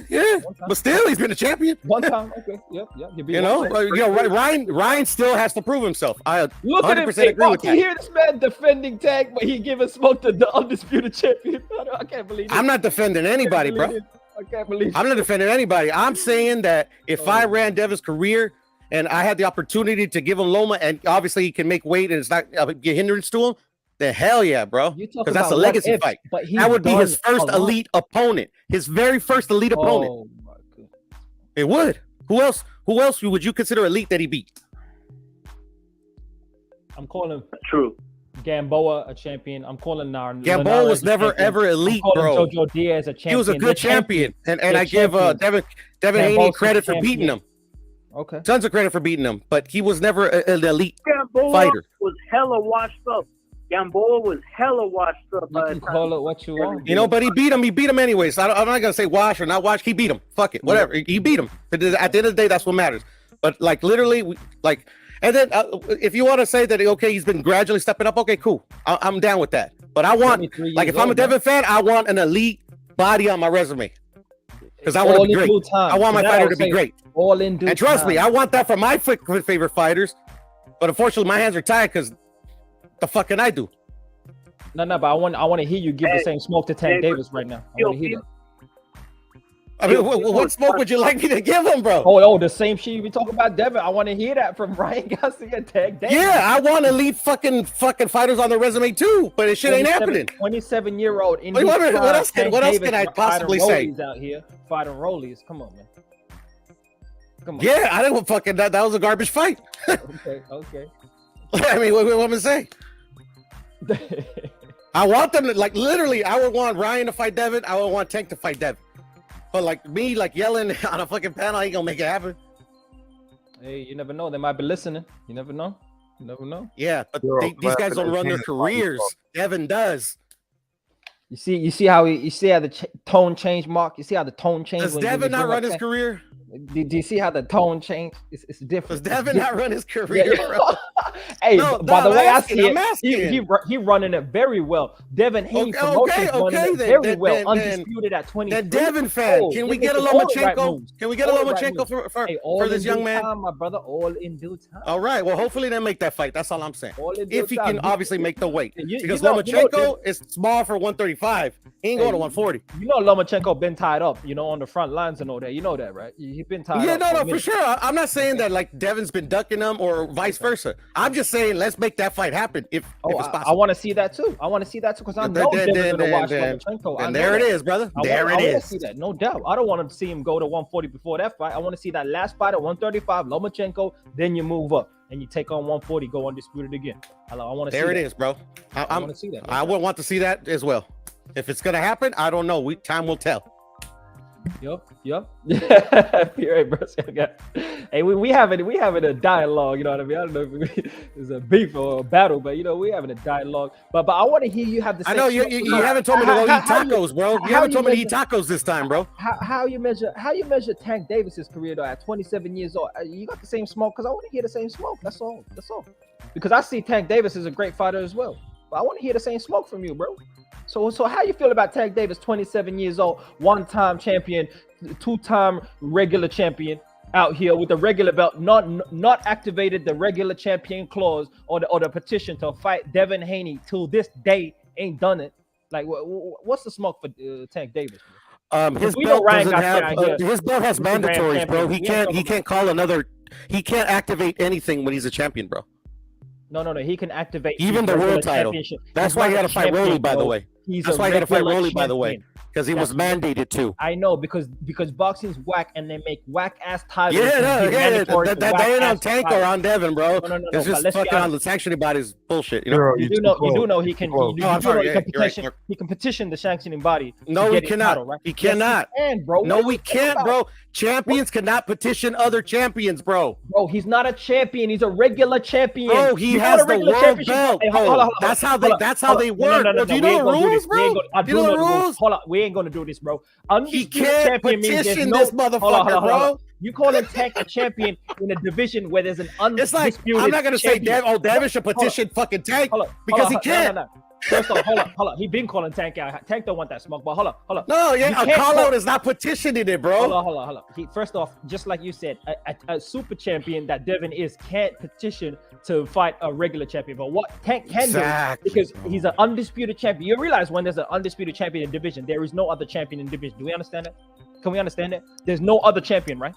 Yeah. But still, he's been a champion. One time. Okay. Yep. He beat You know, one. Ryan still has to prove himself. I Look at him. 100% agree with You that. hear this man defending Tank, but he giving smoke to the undisputed champion. I can't believe it. I'm not defending anybody, bro. I can't believe it. I'm not defending anybody. I'm saying that if I ran Devin's career and I had the opportunity to give him Loma, and obviously he can make weight and it's not a hindrance to him, then hell yeah, bro. Because that's a legacy fight. That would be his first elite opponent. His very first elite opponent. Oh my God. It would. Who else would you consider elite that he beat? I'm calling True. Gamboa a champion. I'm calling Gamboa Linares was a never champion. ever elite, I'm calling bro. Jojo Diaz a champion. He was a good champion. And I give Devin Haney Gamboa's credit a for beating him. Okay. Tons of credit for beating him, but he was never an elite Gamboa fighter. was hella washed up. Gamboa was hella washed up. You can call it what you want. You know, but he beat him anyways. So I'm not gonna say wash or not wash. He beat him. Fuck it, whatever. He beat him. But at the end of the day, that's what matters. But like literally, and then if you want to say that okay, he's been gradually stepping up. Okay, cool. I'm down with that. But I want if I'm a Devin fan, I want an elite body on my resume because I want to be great. I want my fighter to be great. All in due And trust me, I want that for my favorite fighters. But unfortunately, my hands are tied because the fuck can I do? No, but I want to hear you give the same smoke to Tank Davis right now. I want to hear that. I mean, what smoke would you like me to give him, bro? Oh, the same shit you be talking about, Devin. I want to hear that from Ryan Garcia and Tank Davis. Yeah, I want elite fucking fighters on their resume too, but it shit ain't happening. 27-year-old. What else can I possibly say? Out here fighting rollies. Come on, man. Come on. Yeah, I didn't fucking that was a garbage fight. Okay. I mean, what am I say? I want them to literally. I would want Ryan to fight Devin. I would want Tank to fight Devin. But me yelling on a fucking panel ain't gonna make it happen. Hey, you never know. They might be listening. You never know. Yeah, but these guys don't run their careers. Devin does. You see how the tone changed, Mark. You see how the tone changed. Does Devin not run his career? Do you see how the tone changed? It's different. Does Devin not run his career, bro? Hey, by the way, I see I'm it. He running it very well. Devin Haney promotions running it very well. Undisputed at 20. That Devin fan. Can we get a Lomachenko? Can we get a Lomachenko for this young man? My brother, all in due time. All right. Well, hopefully they make that fight. That's all I'm saying. If he can obviously make the weight, because Lomachenko is small for 135. He ain't going to 140. You know Lomachenko been tied up. You know on the front lines and all that. You know that, right? He been tied up. Yeah, no, for sure. I'm not saying that like Devin's been ducking him or vice versa. I'm just saying let's make that fight happen if it's possible. I want to see that too. Because I know Devin's gonna watch Lomachenko. And there it is, brother. There it is. I want to see that, no doubt. I don't want to see him go to 140 before that fight. I want to see that last fight at 135, Lomachenko. Then you move up and you take on 140, go undisputed again. I want to see that. There it is, bro. I want to see that. I would want to see that as well. If it's gonna happen, I don't know. Time will tell. Yup. Right, bro. Hey, we having a dialogue. You know what I mean? I don't know if it's a beef or a battle, but we having a dialogue. But I want to hear you have the same. I know you haven't told me to go eat tacos, bro. You haven't told me to eat tacos this time, bro. How you measure Tank Davis's career though at 27 years old? You got the same smoke because I want to hear the same smoke. That's all. Because I see Tank Davis as a great fighter as well. But I want to hear the same smoke from you, bro. So how you feel about Tank Davis, 27 years old, one-time champion, two-time regular champion out here with the regular belt, not activated the regular champion clause or the petition to fight Devin Haney till this day ain't done it. Like, what's the smoke for Tank Davis? His belt doesn't have. His belt has mandatories, bro. He can't call another. He can't activate anything when he's a champion, bro. No. He can activate even the world title. That's why he had to fight Rolly, by the way. That's why he had to fight Rolly, by the way, because he was mandated to. I know because boxing's whack and they make whack ass titles. That ain't on Tank or on Devin, bro. No. It's just fucking on the sanctioning body's bullshit. You do know he can. He can petition the sanctioning body. No, he cannot. He cannot. No, we can't, bro. Champions cannot petition other champions, bro. Bro, he's not a champion. He's a regular champion. Bro, he has the world belt, bro. That's how they work. Do you know the rules, bro? Do you know the rules? Hold on, we ain't gonna do this, bro. He can't petition this motherfucker, bro. You calling Tank a champion in a division where there's an It's like undisputed I'm not gonna say champion. Devin should petition fucking Tank because he can't. No. First off, hold up. He been calling Tank out. Tank don't want that smoke, but hold up. No, yeah, You a can't call call- out is not petitioning it, bro. Hold on. First off, just like you said, a super champion that Devin is can't petition to fight a regular champion. But what Tank can Exactly, do, because he's an undisputed champion. You realize when there's an undisputed champion in division, there is no other champion in division. Do we understand that? Can we understand that? There's no other champion, right?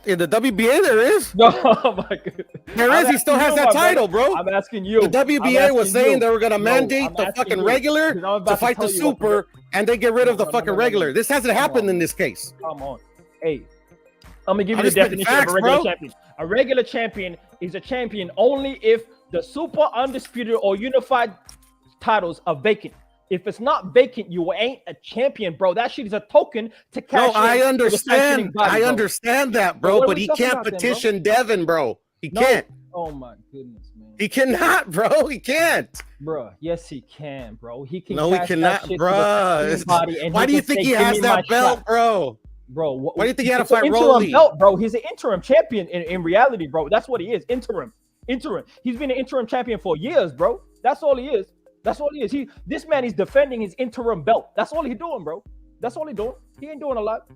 In the WBA there is. No, oh my god. There is. He still has that title, bro. I'm asking you. The WBA was saying they were gonna mandate the fucking regular I'm about to to fight the tell you what- super, and they get rid of the fucking regular. This hasn't happened in this case. Come on. Hey, I'm gonna give I'm you the just spitting definition of facts, a regular bro. champion. A regular champion is a champion only if the super, undisputed, or unified titles are vacant. If it's not vacant, you ain't a champion, bro. That shit is a token to cash No, I in to the understand. sanctioning body, I bro. understand that, So bro. what are But we he talking can't about then, bro? petition Devin, bro. He No. can't. Oh my goodness, man. He cannot, bro. He can't. Bro, yes he can, bro. He can. No, he cash that cannot, shit to the bro. sanctioning body, and Why do you can think say, he "Give has me my that belt, shot." bro? Bro, Why do you think he had to it's an fight interim Rolly? belt, bro? He's an interim champion in reality, bro. That's what he is. Interim. He's been an interim champion for years, bro. That's all he is. This man is defending his interim belt. That's all he's doing, bro. That's all he's doing. He ain't doing a lot.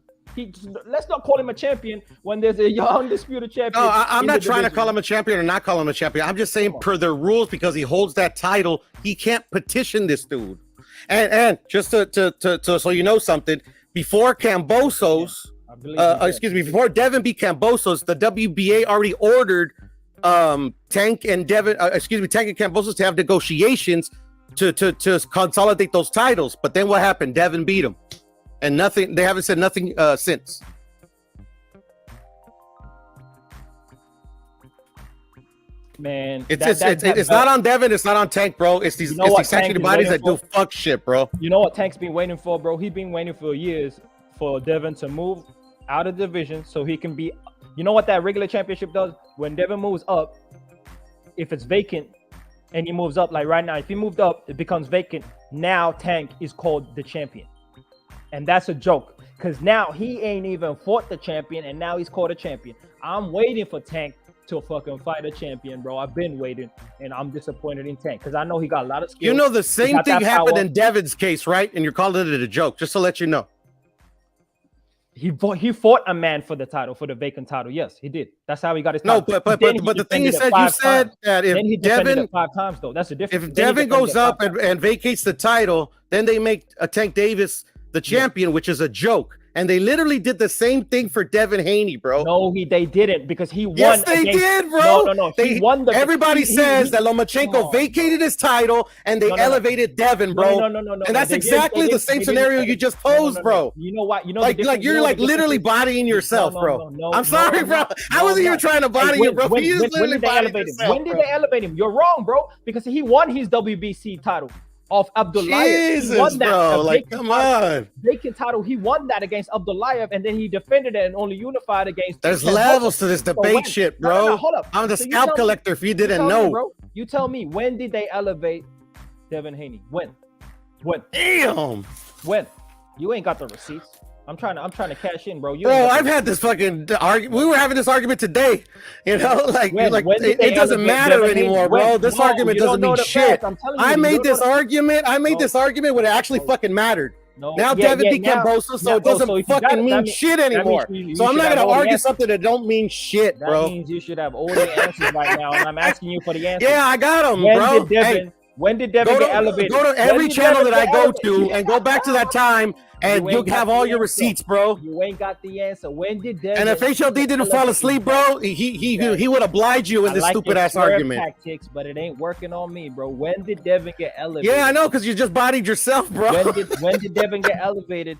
Let's not call him a champion when there's a undisputed champion. No, I'm in not the trying to division. call him a champion or not call him a champion. I'm just saying, per their rules, because he holds that title, he can't petition this dude. And just to so you know something, before KAMBOSOS, before Devin beat KAMBOSOS, the WBA already ordered Tank and KAMBOSOS to have negotiations to consolidate those titles. But then what happened? Devin beat him, and nothing. They haven't said nothing since. Man, It's not on Devin. It's not on Tank, bro. It's these sanctioned bodies that do fuck shit, bro. You know what Tank's been waiting for, bro? He's been waiting for years for Devin to move out of the division so he can be. You know what that regular championship does? When Devin moves up, if it's vacant and he moves up, like right now, if he moved up, it becomes vacant. Now Tank is called the champion. And that's a joke because now he ain't even fought the champion and now he's called a champion. I'm waiting for Tank to fucking fight a champion, bro. I've been waiting and I'm disappointed in Tank because I know he got a lot of skills. You know the He same got thing that happened power. in Devin's case, right? And you're calling it a joke, just to let you know. He fought a man for the title, for the vacant title. Yes, he did. That's how he got his No, title. but Then he the thing you defended it said, you 5 said times. that if Then he defended Devin it 5 times, though. That's the difference. If Then he Devin defended goes it 5 up and vacates the title, then they make a Tank Davis the champion, which is a joke. And they literally did the same thing for Devin Haney, bro. No, they didn't because he won. Yes, they against, did, bro. No. They, He won the. everybody says that Lomachenko vacated his title and they elevated Devin, bro. No. And that's exactly the same scenario you just posed, bro. You know what? You know, like you're like literally bodying yourself, bro. I'm sorry, bro. I wasn't even trying to body you, bro. You just literally bodied yourself. When did they elevate him? You're wrong, bro. Because he won his WBC title off Abdullayev. Jesus, bro. Like, come on. Vacant title. He won that against Abdullayev, and then he defended it and only unified against. There's levels to this debate shit, bro. No, hold up. I'm the So you scalp tell me- collector if you didn't tell me, know. bro. You tell me, when did they elevate Devin Haney? When? Damn. When? You ain't got the receipts. I'm trying to cash in, bro. You Bro, ain't got I've the had this fucking argument. We were having this argument today. You know, like When did they it doesn't elevate matter Devin Haney? anymore, bro. When? This No, argument you don't doesn't know mean the shit. facts. I'm telling you, I you made don't this know- argument. I made this argument when it actually fucking mattered. No. Now Yeah, Devin beat now- KAMBOSOS, so now- it doesn't so if you got fucking it, mean that means- shit that means anymore. you So I'm should not have gonna all the argue answers. something that don't mean shit, That bro. means you should have all the answers right now, and I'm asking you for the answers. Yeah, I got them, When bro. did Devin? When did Devin Go get to, elevated? go to When every did channel Devin that I get go elevated? to and go back to that time, and You you'll ain't got have the all your answer. receipts, bro. You ain't got the answer. When did Devin? And if HLD didn't fall asleep, bro, he would oblige you in I this like stupid your ass swerve argument. tactics, but it ain't working on me, bro. When did Devin get elevated? Yeah, I know, because you just bodied yourself, bro. When did Devin get elevated?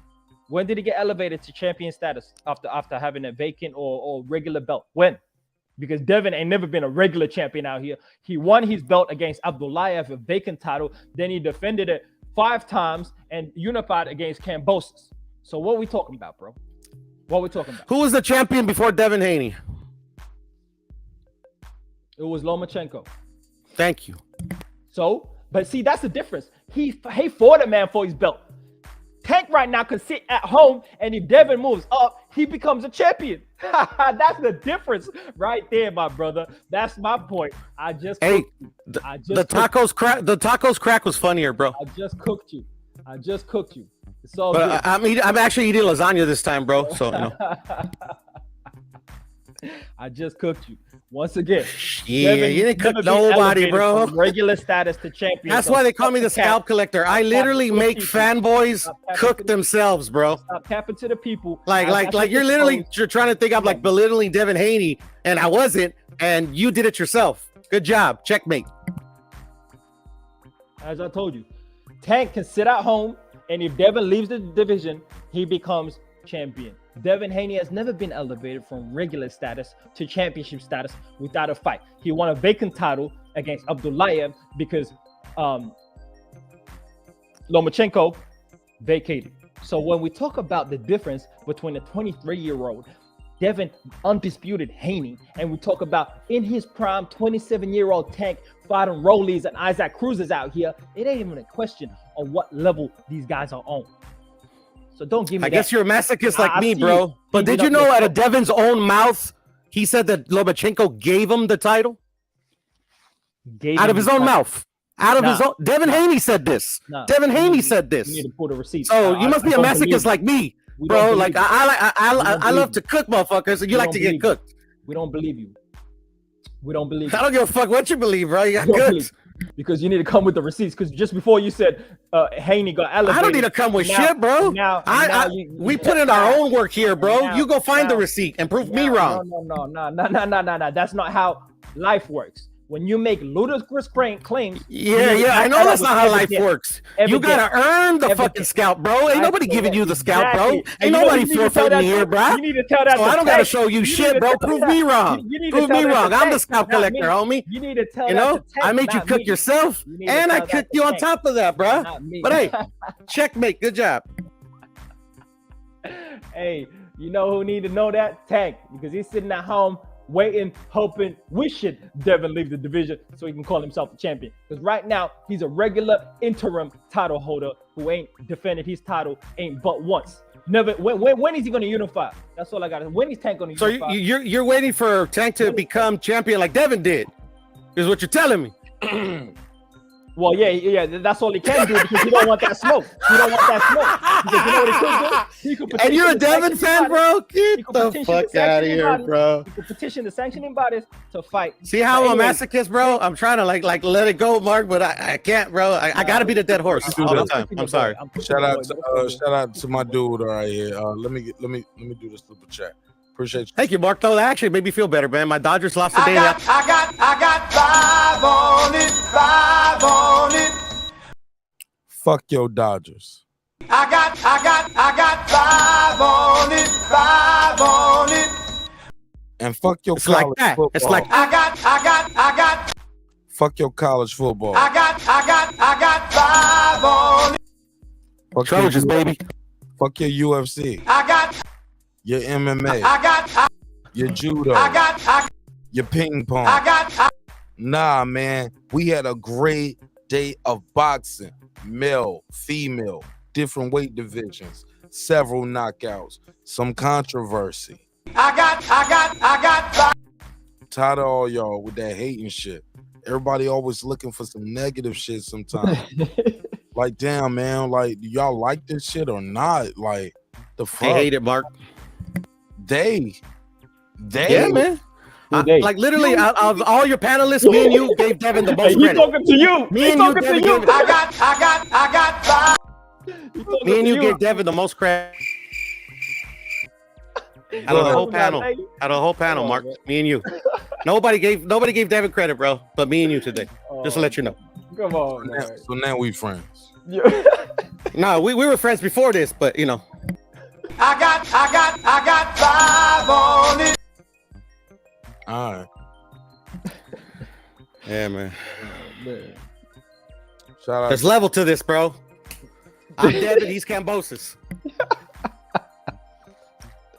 When did he get elevated to champion status after having a vacant or regular belt? When? Because Devin ain't never been a regular champion out here. He won his belt against Abdullayev, a vacant title. Then he defended it 5 times and unified against KAMBOSOS. So what are we talking about, bro? What are we talking about? Who was the champion before Devin Haney? It was Lomachenko. Thank you. So, but see, that's the difference. He fought a man for his belt. Tank right now can sit at home, and if Devin moves up, he becomes a champion. That's the difference right there, my brother. That's my point. The tacos crack was funnier, bro. I just cooked you. It's all But good. I'm actually eating lasagna this time, bro. So you know. I just cooked you. Once again, Yeah, you didn't cook nobody, bro. From regular status to champion. That's why they call me the scalp collector. I literally make fanboys cook themselves, bro. Stop tapping to the people. Like you're trying to think I'm like belittling Devin Haney, and I wasn't, and you did it yourself. Good job. Checkmate. As I told you, Tank can sit at home, and if Devin leaves the division, he becomes champion. Devin Haney has never been elevated from regular status to championship status without a fight. He won a vacant title against Abdullayev because Lomachenko vacated. So when we talk about the difference between a 23-year-old Devin undisputed Haney, and we talk about in his prime 27-year-old Tank fighting Rollies and Isaac Cruzes out here, it ain't even a question of what level these guys are on. So don't give me I guess you're a masochist like me, bro. But did you know out of Devin's own mouth, he said that Lomachenko gave him the title? Out of his own mouth. Out of his own. Devin Haney said this. Devin Haney said this. You need to pull the receipts. So you must be a masochist like me, bro. Like I love to cook motherfuckers, and you like to get cooked. We don't believe you. We don't believe you. I don't give a fuck what you believe, bro. You got good. Because you need to come with the receipts. Because just before you said Haney got elevated. I don't need to come with shit, bro. We put in our own work here, bro. You go find the receipt and prove me wrong. No. That's not how life works. When you make ludicrous claims. Yeah, I know that's not how life works. You gotta earn the fucking scalp, bro. Ain't nobody giving you the scalp, bro. Ain't nobody forfeiting me here, bro. You need to tell that. So I don't gotta show you shit, bro. Prove me wrong. Prove me wrong. I'm the scalp collector, homie. You need to tell you know, I made you cook yourself, and I cooked you on top of that, bro. But hey, checkmate. Good job. Hey, you know who need to know that? Tank, because he's sitting at home waiting, hoping, wishing Devin leave the division so he can call himself a champion. Because right now, he's a regular interim title holder who ain't defended his title ain't but once. Never. When is he going to unify? That's all I got. When is Tank going to unify? So you're waiting for Tank to become champion like Devin did, is what you're telling me. Well, yeah, that's all he can do because he don't want that smoke. He don't want that smoke. Because you know what he could do? And you're a Devin fan, bro? Get the fuck out of here, bro. He could petition the sanctioning bodies to fight. See how I'm a masochist, bro? I'm trying to like let it go, Mark, but I can't, bro. I gotta be the dead horse all the time. I'm sorry. Shout out to my dude right here. Let me do the super chat. Appreciate you. Thank you, Mark. Though that actually made me feel better, man. My Dodgers lost today. I got 5 on it. Fuck your Dodgers. I got 5 on it. And fuck your it's college like that. football. It's like I got. Fuck your college football. I got 5 on it. Fuck Trojans, baby. Fuck your UFC. I got. Your MMA. I got. Your judo. I got. Your ping pong. I got. Nah, man. We had a great day of boxing. Male, female, different weight divisions, several knockouts, some controversy. I got. Tired of all y'all with that hating shit. Everybody always looking for some negative shit sometimes. Like, damn, man. Like, do y'all like this shit or not? Like, the fuck? I hate it, Mark. They. Yeah, man. Like literally, out of all your panelists, me and you gave Devin the most credit. Talking to you. Me and you, Devin, gave I got 5. Me and you gave Devin the most credit. Out of the whole panel. Out of the whole panel, Mark. Me and you. Nobody gave Devin credit, bro. But me and you today. Just to let you know. Come on. So now we friends. No, we were friends before this, but you know. I got 5 on it. All right. Yeah, man. Shout out. There's level to this, bro. I'm Devin. He's Kambosos.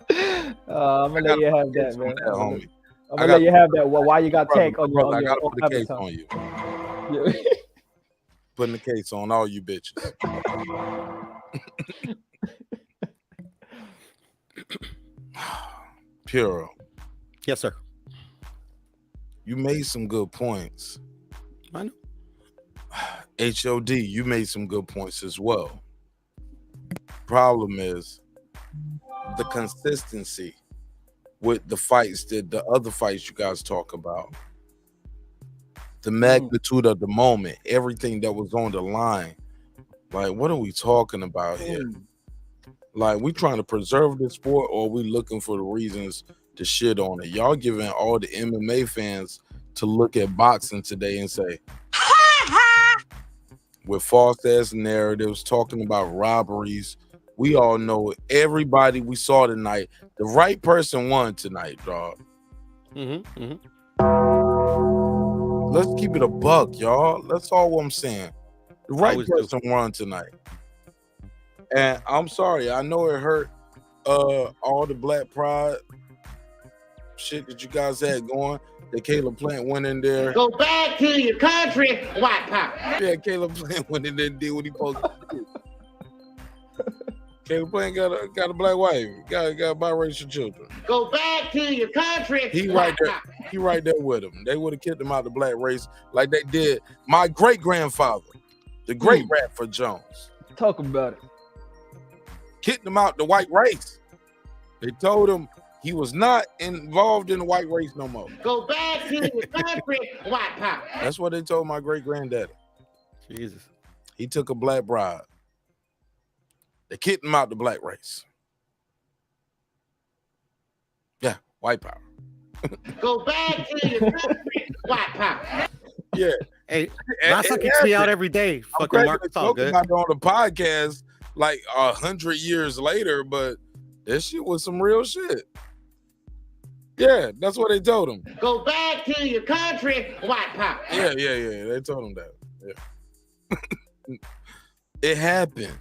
I'm gonna let you have that, man. I'm gonna let you have that. Well, why you got Tank on your? I gotta put the case on you. Putting the case on all you bitches. Puro. Yes, sir. You made some good points. I know. HOD, you made some good points as well. Problem is the consistency with the fights that the other fights you guys talk about. The magnitude of the moment, everything that was on the line. Like, what are we talking about here? Like, we trying to preserve the sport, or we looking for the reasons to shit on it? Y'all giving all the MMA fans to look at boxing today and say, with false ass narratives, talking about robberies. We all know everybody we saw tonight. The right person won tonight, dog. Let's keep it a buck, y'all. That's all what I'm saying. The right person won tonight. And I'm sorry, I know it hurt all the Black Pride shit that you guys had going. That Caleb Plant went in there. Go back to your country, white power. Yeah, Caleb Plant went in there and did what he supposed to do. Caleb Plant got a black wife, got biracial children. Go back to your country. He right there. He right there with him. They would have kicked him out the black race like they did my great grandfather, the great Radford Jones. Talk about it. Kicked him out the white race. They told him he was not involved in the white race no more. Go back to your country, white power. That's what they told my great granddaddy. Jesus. He took a black bride. They kicked him out the black race. Yeah, white power. Go back to your country, white power. Yeah. Hey, Rasa kicks me out every day. Fucking Mark, it's all good. About it on the podcast like 100 years later, but that shit was some real shit. Yeah, that's what they told him. Go back to your country, white power. Yeah. They told him that. Yeah. It happened.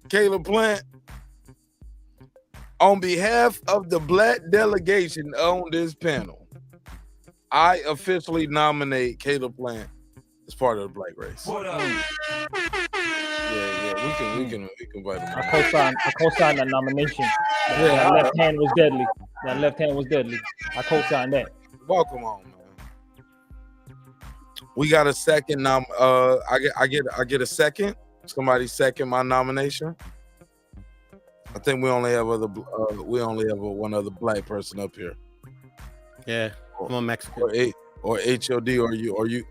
Caleb Plant, on behalf of the black delegation on this panel, I officially nominate Caleb Plant as part of the black race. What up? Yeah, we can invite him. I co-signed that nomination. That left hand was deadly. That left hand was deadly. I co-signed that. Welcome on, man. We got a second. I get a second. Somebody second my nomination. I think we only have one other black person up here. Yeah, I'm a Mexican. Or HOD.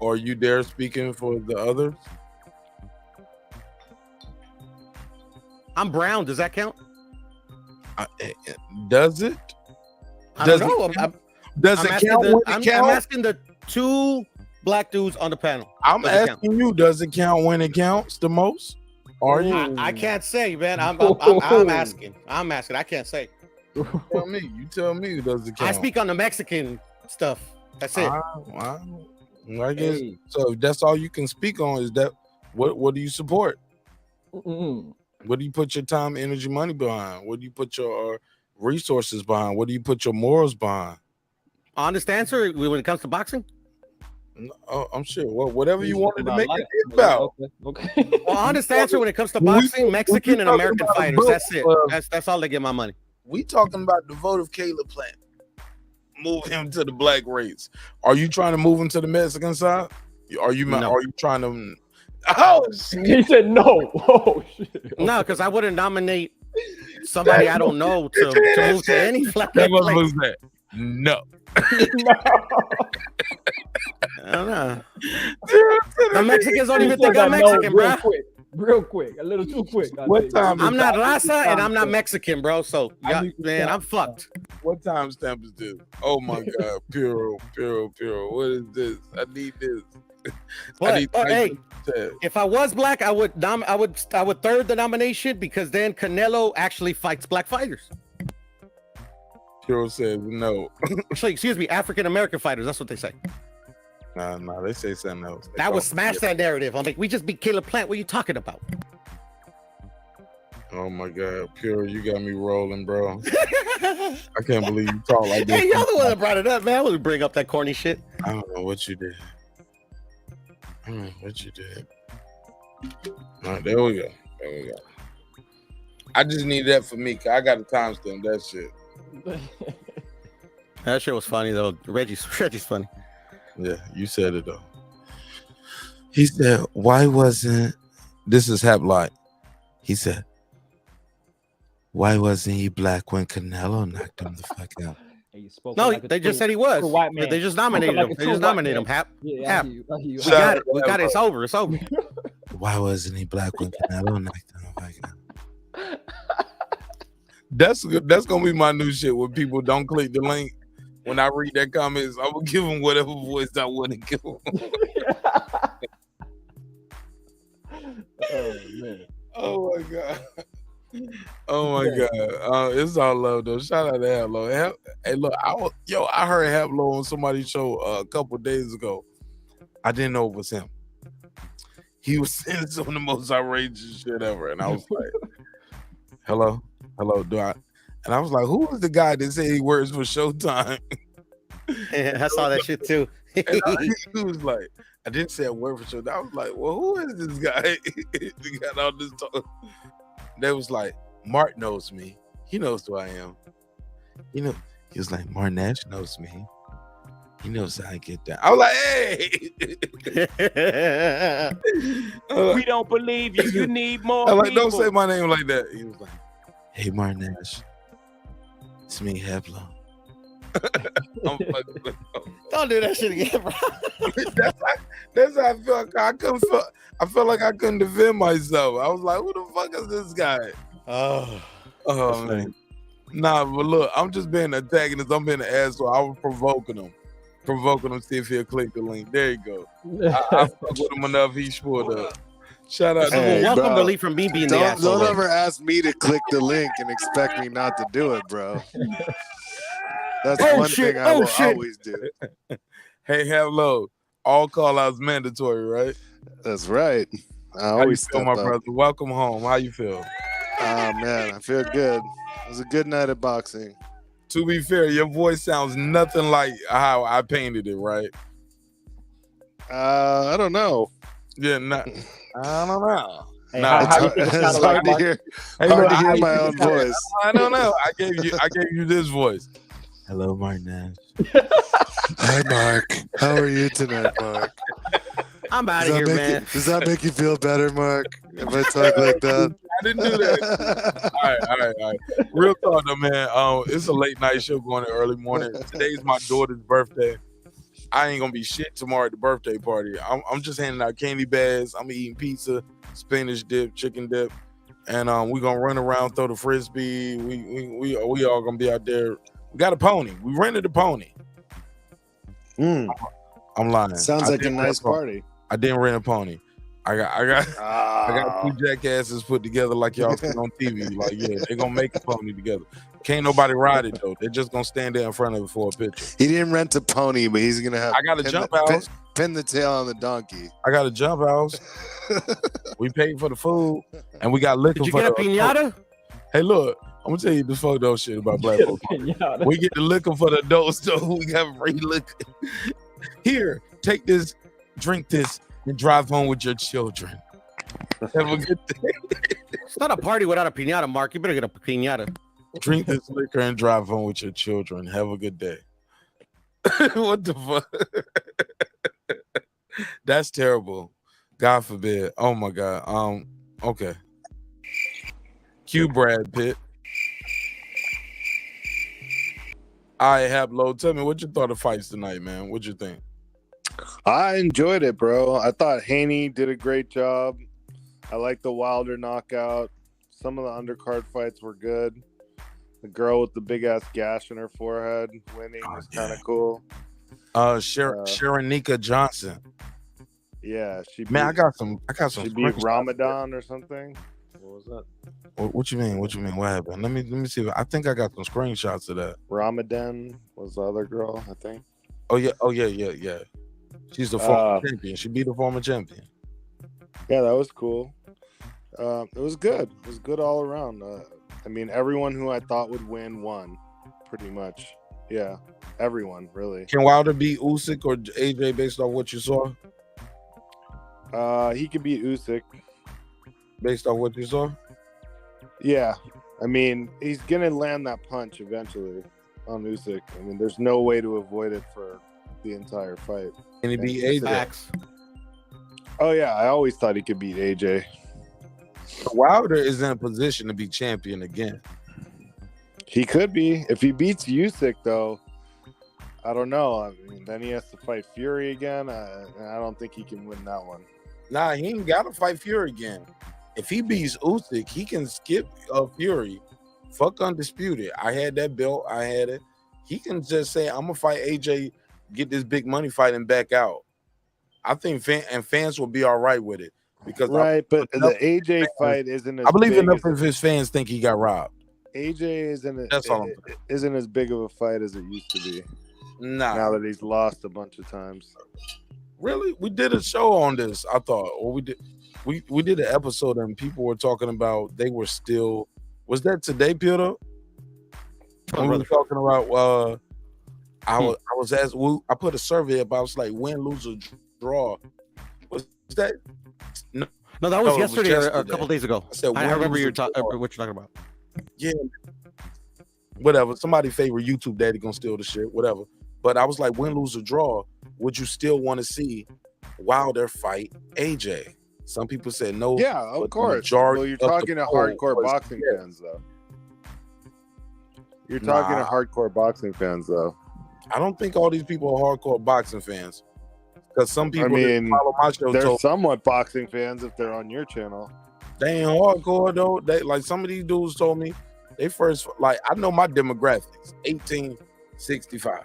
Are you there speaking for the others? I'm brown. Does that count? Does it? I don't know. Does it count? I'm asking the two black dudes on the panel. I'm asking you, does it count when it counts the most? Are you? I can't say, man. I'm asking. I can't say. Tell me. You tell me. Does it count? I speak on the Mexican stuff. That's it. I guess so. If that's all you can speak on, is that what do you support? What do you put your time, energy, money behind? What do you put your resources behind? What do you put your morals behind? Honest answer when it comes to boxing. Oh, I'm sure. Well, whatever you wanted to make it about. Okay. Well, honest answer when it comes to boxing, Mexican and American fighters. That's it. That's all they get my money. We talking about the vote of Caleb Plant. Move him to the black race. Are you trying to move him to the Mexican side? Are you trying to? Oh, shit. He said no. Oh shit. No, because I wouldn't nominate somebody I don't know to move to any black place. No. I don't know. The Mexicans don't even think I'm Mexican, bro. Real quick, a little too quick. What time? I'm not Raza and I'm not Mexican, bro. So man, I'm fucked. What time stamp is this? Oh my god, Puro. What is this? I need this. But hey, if I was black, I would third the nomination because then Canelo actually fights black fighters. Puro says no. Actually, excuse me, African American fighters. That's what they say. No, they say something else. That would smash that narrative. I'm like, we just beat Caleb Plant. What are you talking about? Oh my god, Puro, you got me rolling, bro. I can't believe you talk like this. Hey, y'all the one that brought it up, man. I wouldn't bring up that corny shit. I don't know what you did. All right, there we go. There we go. I just need that for me. 'Cause I got to timestamp that shit. That shit was funny though. Reggie's funny. Yeah, you said it though. He said, "Why wasn't this is Haplot?" He said, "Why wasn't he black when Canelo knocked him the fuck out?" No, they just said he was. white man. They just nominated Like him. a They true just white nominated him. man. Hap. Yeah, I Hap. hear you. I hear you. We got it. We got it. It's over. It's over. Why wasn't he black when Canelo knocked him the fuck out? That's good. That's gonna be my new shit. When people don't click the link, when I read their comments, I will give them whatever voice I want to give them. Oh man. Oh my god. Oh my god. It's all love though. Shout out to Haplo. Hey, look, I heard Haplo on somebody's show a couple days ago. I didn't know it was him. He was saying some of the most outrageous shit ever, and I was like, "Hello, do I?" And I was like, "Who was the guy that said he works for Showtime?" Yeah, I saw that shit too. And he was like, "I didn't say I work for Showtime." I was like, "Well, who is this guy?" He got all this talk. They was like, "Mark knows me. He knows who I am. You know." He was like, "Mark Nash knows me. He knows how I get down." I was like, "Hey." We don't believe you. You need more. I'm like, people. "Don't say my name like that." He was like, "Hey, Mark Nash, it's me, Haplo." I'm like, don't do that shit again, bro. that's how I felt. I felt like I couldn't defend myself. I was like, "Who the fuck is this guy?" Oh man. Nah, but look, I'm just being an antagonist. I'm being an asshole. I was provoking him to see if he'll click the link. There you go. I fuck with him enough. He spoiled up. Shout out to Hey, him. welcome bro. to Lee from me being the asshole. Don't ever ask me to click the link and expect me not to do it, bro. That's one thing I will always do. Hey, hello. All call outs mandatory, right? That's right. I How you always feel, step my up. brother? Welcome home. How you feel? Oh man, I feel good. It was a good night of boxing. To be fair, your voice sounds nothing like how I painted it, right? I don't know. Yeah, I don't know. Hey, Nah, how you think it sounded it's like, hard to Mark? hear. Hard to hear my own voice. I don't know. I gave you this voice. Hello, Mark Nash. Hi, Mark. How are you tonight, Mark? I'm out of here, man. Does that make you feel better, Mark? If I talk like that? I didn't do that. All right. Real talk though, man. It's a late night show going in early morning. Today's my daughter's birthday. I ain't gonna be shit tomorrow at the birthday party. I'm just handing out candy bags. I'm eating pizza, spinach dip, chicken dip, and we gonna run around, throw the frisbee. We all gonna be out there. We got a pony. We rented a pony. I'm lying. Sounds I like a didn't nice rent pony. party. I didn't rent a pony. I got two jackasses put together like y'all see on TV. Like, yeah, they gonna make a pony together. Can't nobody ride it though. They're just gonna stand there in front of it for a picture. He didn't rent a pony, but he's gonna have. I got a jump house. Pin the tail on the donkey. I got a jump house. We paid for the food, and we got liquor. Did you for get a the piñata? Hey, look, I'm gonna tell you this fucked up shit about black folks. We get the liquor for the adults, though. We got free liquor. Here, take this, drink this, and drive home with your children. Have a good day. It's not a party without a piñata, Mark. You better get a piñata. Drink this liquor and drive home with your children. Have a good day. What the fuck? That's terrible. God forbid. Oh my God. Okay. Cue Brad Pitt. I have low. Tell me what you thought of fights tonight, man. What you think? I enjoyed it, bro. I thought Haney did a great job. I like the Wilder knockout. Some of the undercard fights were good. The girl with the big ass gash in her forehead winning was kind of cool. Sharonika Johnson. Yeah, she. Man, I got some. She beat Ramadan or something. What was that? What you mean? What you mean? What happened? Let me see. I think I got some screenshots of that. Ramadan was the other girl, I think. Oh yeah. She's the former champion. She beat the former champion. Yeah, that was cool. It was good. It was good all around. I mean, everyone who I thought would win won, pretty much. Yeah, everyone really. Can Wilder beat Usyk or AJ based on what you saw? He could beat Usyk. based on what you saw. Yeah, I mean, he's gonna land that punch eventually on Usyk. I mean, there's no way to avoid it for the entire fight. Can he beat AJ? Oh yeah, I always thought he could beat AJ. Wilder is in a position to be champion again. He could be if he beats Usyk, though. I don't know. I mean, then he has to fight Fury again. I don't think he can win that one. Nah, he ain't got to fight Fury again. If he beats Usyk, he can skip Fury. Fuck Undisputed. I had that belt. I had it. He can just say, I'm going to fight AJ, get this big money fight, and back out. I think fans will be all right with it. Because but the AJ fight isn't as I believe big enough as of his fans think he got robbed. AJ isn't as big of a fight as it used to be. Nah. Now that he's lost a bunch of times. Really? We did a show on this, I thought. Or we did an episode and people were talking about they were still. Was that today, Peter? When we were talking about I was asked, I put a survey up. I was like, win, lose, or draw. Was that? No, that was it yesterday or a couple days ago. I said, I win, remember lose, or draw. what you're talking about. Yeah. Whatever. Somebody favorite YouTube daddy gonna steal the shit. Whatever. But I was like, win, lose, or draw. Would you still want to see Wilder fight AJ? Some people said no. Yeah, of course. Well, you're talking to hardcore boxing fans, though. You're talking to hardcore boxing fans, though. I don't think all these people are hardcore boxing fans. Because some people that follow my show they're somewhat boxing fans if they're on your channel. They ain't hardcore though. They like some of these dudes told me they first I know my demographics, 1865.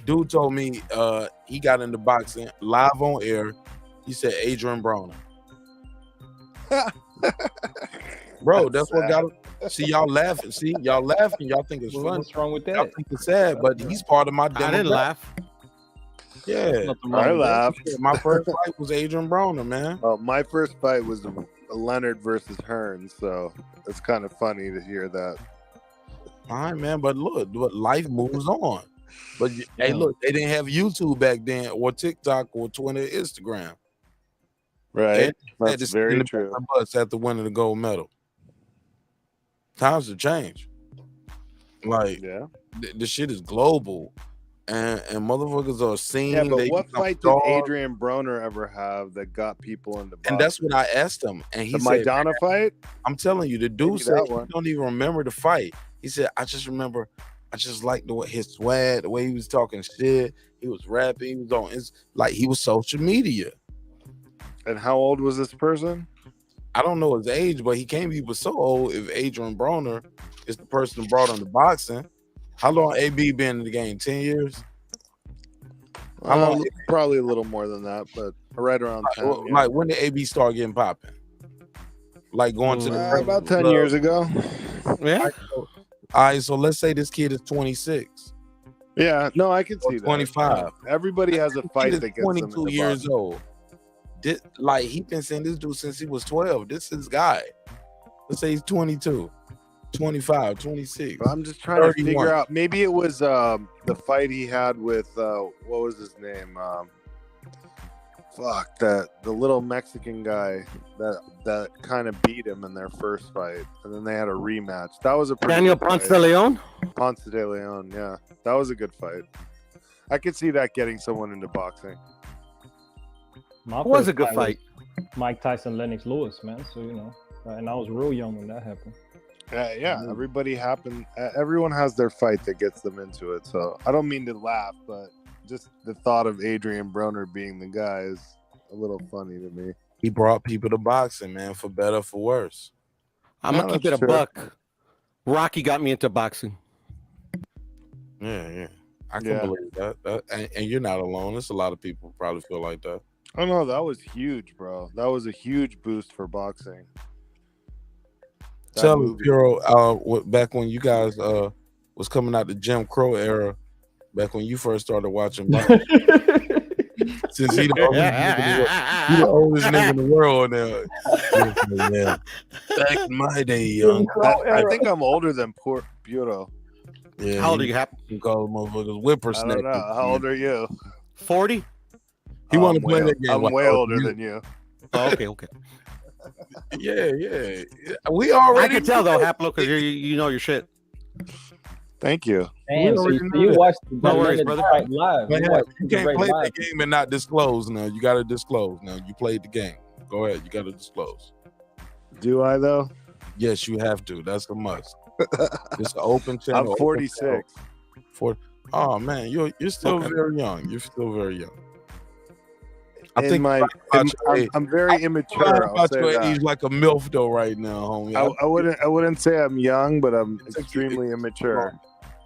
Dude told me he got into boxing live on air. He said Adrian Broner. Bro, that's what got him. See, y'all laughing. See, y'all laughing. Y'all think it's funny. What's wrong with that? Y'all think it's sad, but he's part of my demographic. I didn't laugh. Yeah, I laughed. My first fight was Adrian Broner, man. My first fight was Leonard versus Hearn, so it's kind of funny to hear that. All right, man, but look, life moves on. But hey, look, they didn't have YouTube back then, or TikTok, or Twitter, Instagram. Right, that's very true. Bus after winning the gold medal. Times have changed. Like, the shit is global, and motherfuckers are seen. Yeah, but what fight did Adrian Broner ever have that got people into boxing? And that's what I asked him, and he the said, Maidana fight. I'm telling you, the dude said he don't even remember the fight. He said, I just remember, I just liked the way his swag, the way he was talking shit. He was rapping. He was on. It's like he was social media. And how old was this person? I don't know his age, but he can't be so old if Adrian Broner is the person who brought him to boxing. How long AB been in the game? 10 years? How long? Probably a little more than that, but right around 10. Like when did AB start getting popping? Like going to the about 10 years ago. Yeah. All right, so let's say this kid is 26. Yeah, no, I can see that. 25. Everybody has a fight that gets 22 years old. Like he been seeing this dude since he was 12. This is his guy. Let's say he's 22, 25, 26. I'm just trying 31. To figure out. Maybe it was the fight he had with what was his name? The little Mexican guy that kind of beat him in their first fight, and then they had a rematch. That was a pretty Daniel Ponce de Leon. Ponce de Leon, yeah, that was a good fight. I could see that getting someone into boxing. It was a good fight. Mike Tyson, Lennox Lewis, man. So and I was real young when that happened. Everyone has their fight that gets them into it. So I don't mean to laugh, but just the thought of Adrian Broner being the guy is a little funny to me. He brought people to boxing, man, for better, for worse. I'm gonna keep it a buck. Rocky got me into boxing. Yeah. I can believe that. And you're not alone. There's a lot of people who probably feel like that. Oh no, that was huge, bro. That was a huge boost for boxing. Tell me, Puro, back when you guys was coming out the Jim Crow era, back when you first started watching boxing. Since he the oldest nigga in the world now. Yeah. Back in my day, young. I think I'm older than Puro. Yeah. How old are you? You call them motherfuckers whippersnappers. I don't know. How old are you? 40. He want to play that game. I'm way older than you. Oh, okay. Yeah. We already. I can tell though, Haplo, because you know your shit. Thank you. Damn, so already know you that. watched No worries, the brother. fight live. Man, You watched you the can't Ray play live. that game and not disclose. Now you got to disclose. Now you played the game. Go ahead. You got to disclose. Do I though? Yes, you have to. That's a must. It's an open channel. I'm 46. Oh man, you're still very young. You're still very young. I'm very immature. I'll About say your that. age like a milf though right now, homie. I wouldn't say I'm young, but I'm extremely immature.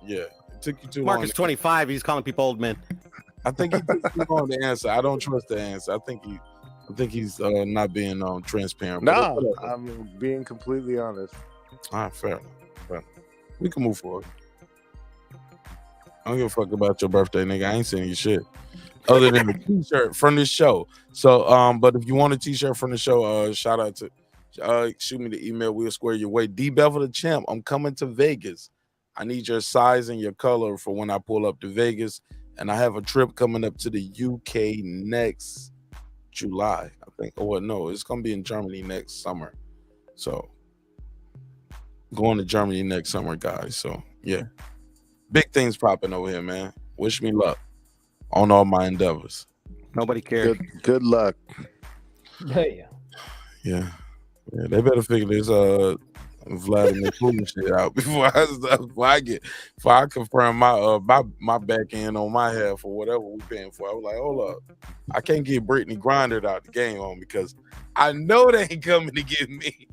Yeah, it took you too Mark long. is 25. He's calling people old men. I think he took too long to answer. I don't trust the answer. I think he's not being transparent. No, I'm being completely honest. All right, fair enough. We can move forward. I don't give a fuck about your birthday, nigga. I ain't saying you shit. Other than a t-shirt from this show. So, but if you want a t-shirt from the show, shout out to shoot me the email. We'll square your way. D Bevel the Champ. I'm coming to Vegas. I need your size and your color for when I pull up to Vegas. And I have a trip coming up to the UK next July, I think. Oh, no, it's gonna be in Germany next summer. So going to Germany next summer, guys. So yeah. Big things popping over here, man. Wish me luck on all my endeavors. Nobody cares. Good luck. Yeah. They better figure this Vladimir Putin shit out before I confirm my back end on my half or whatever we paying for. I was like, hold up, I can't get Brittany Griner out the game on because I know they ain't coming to get me.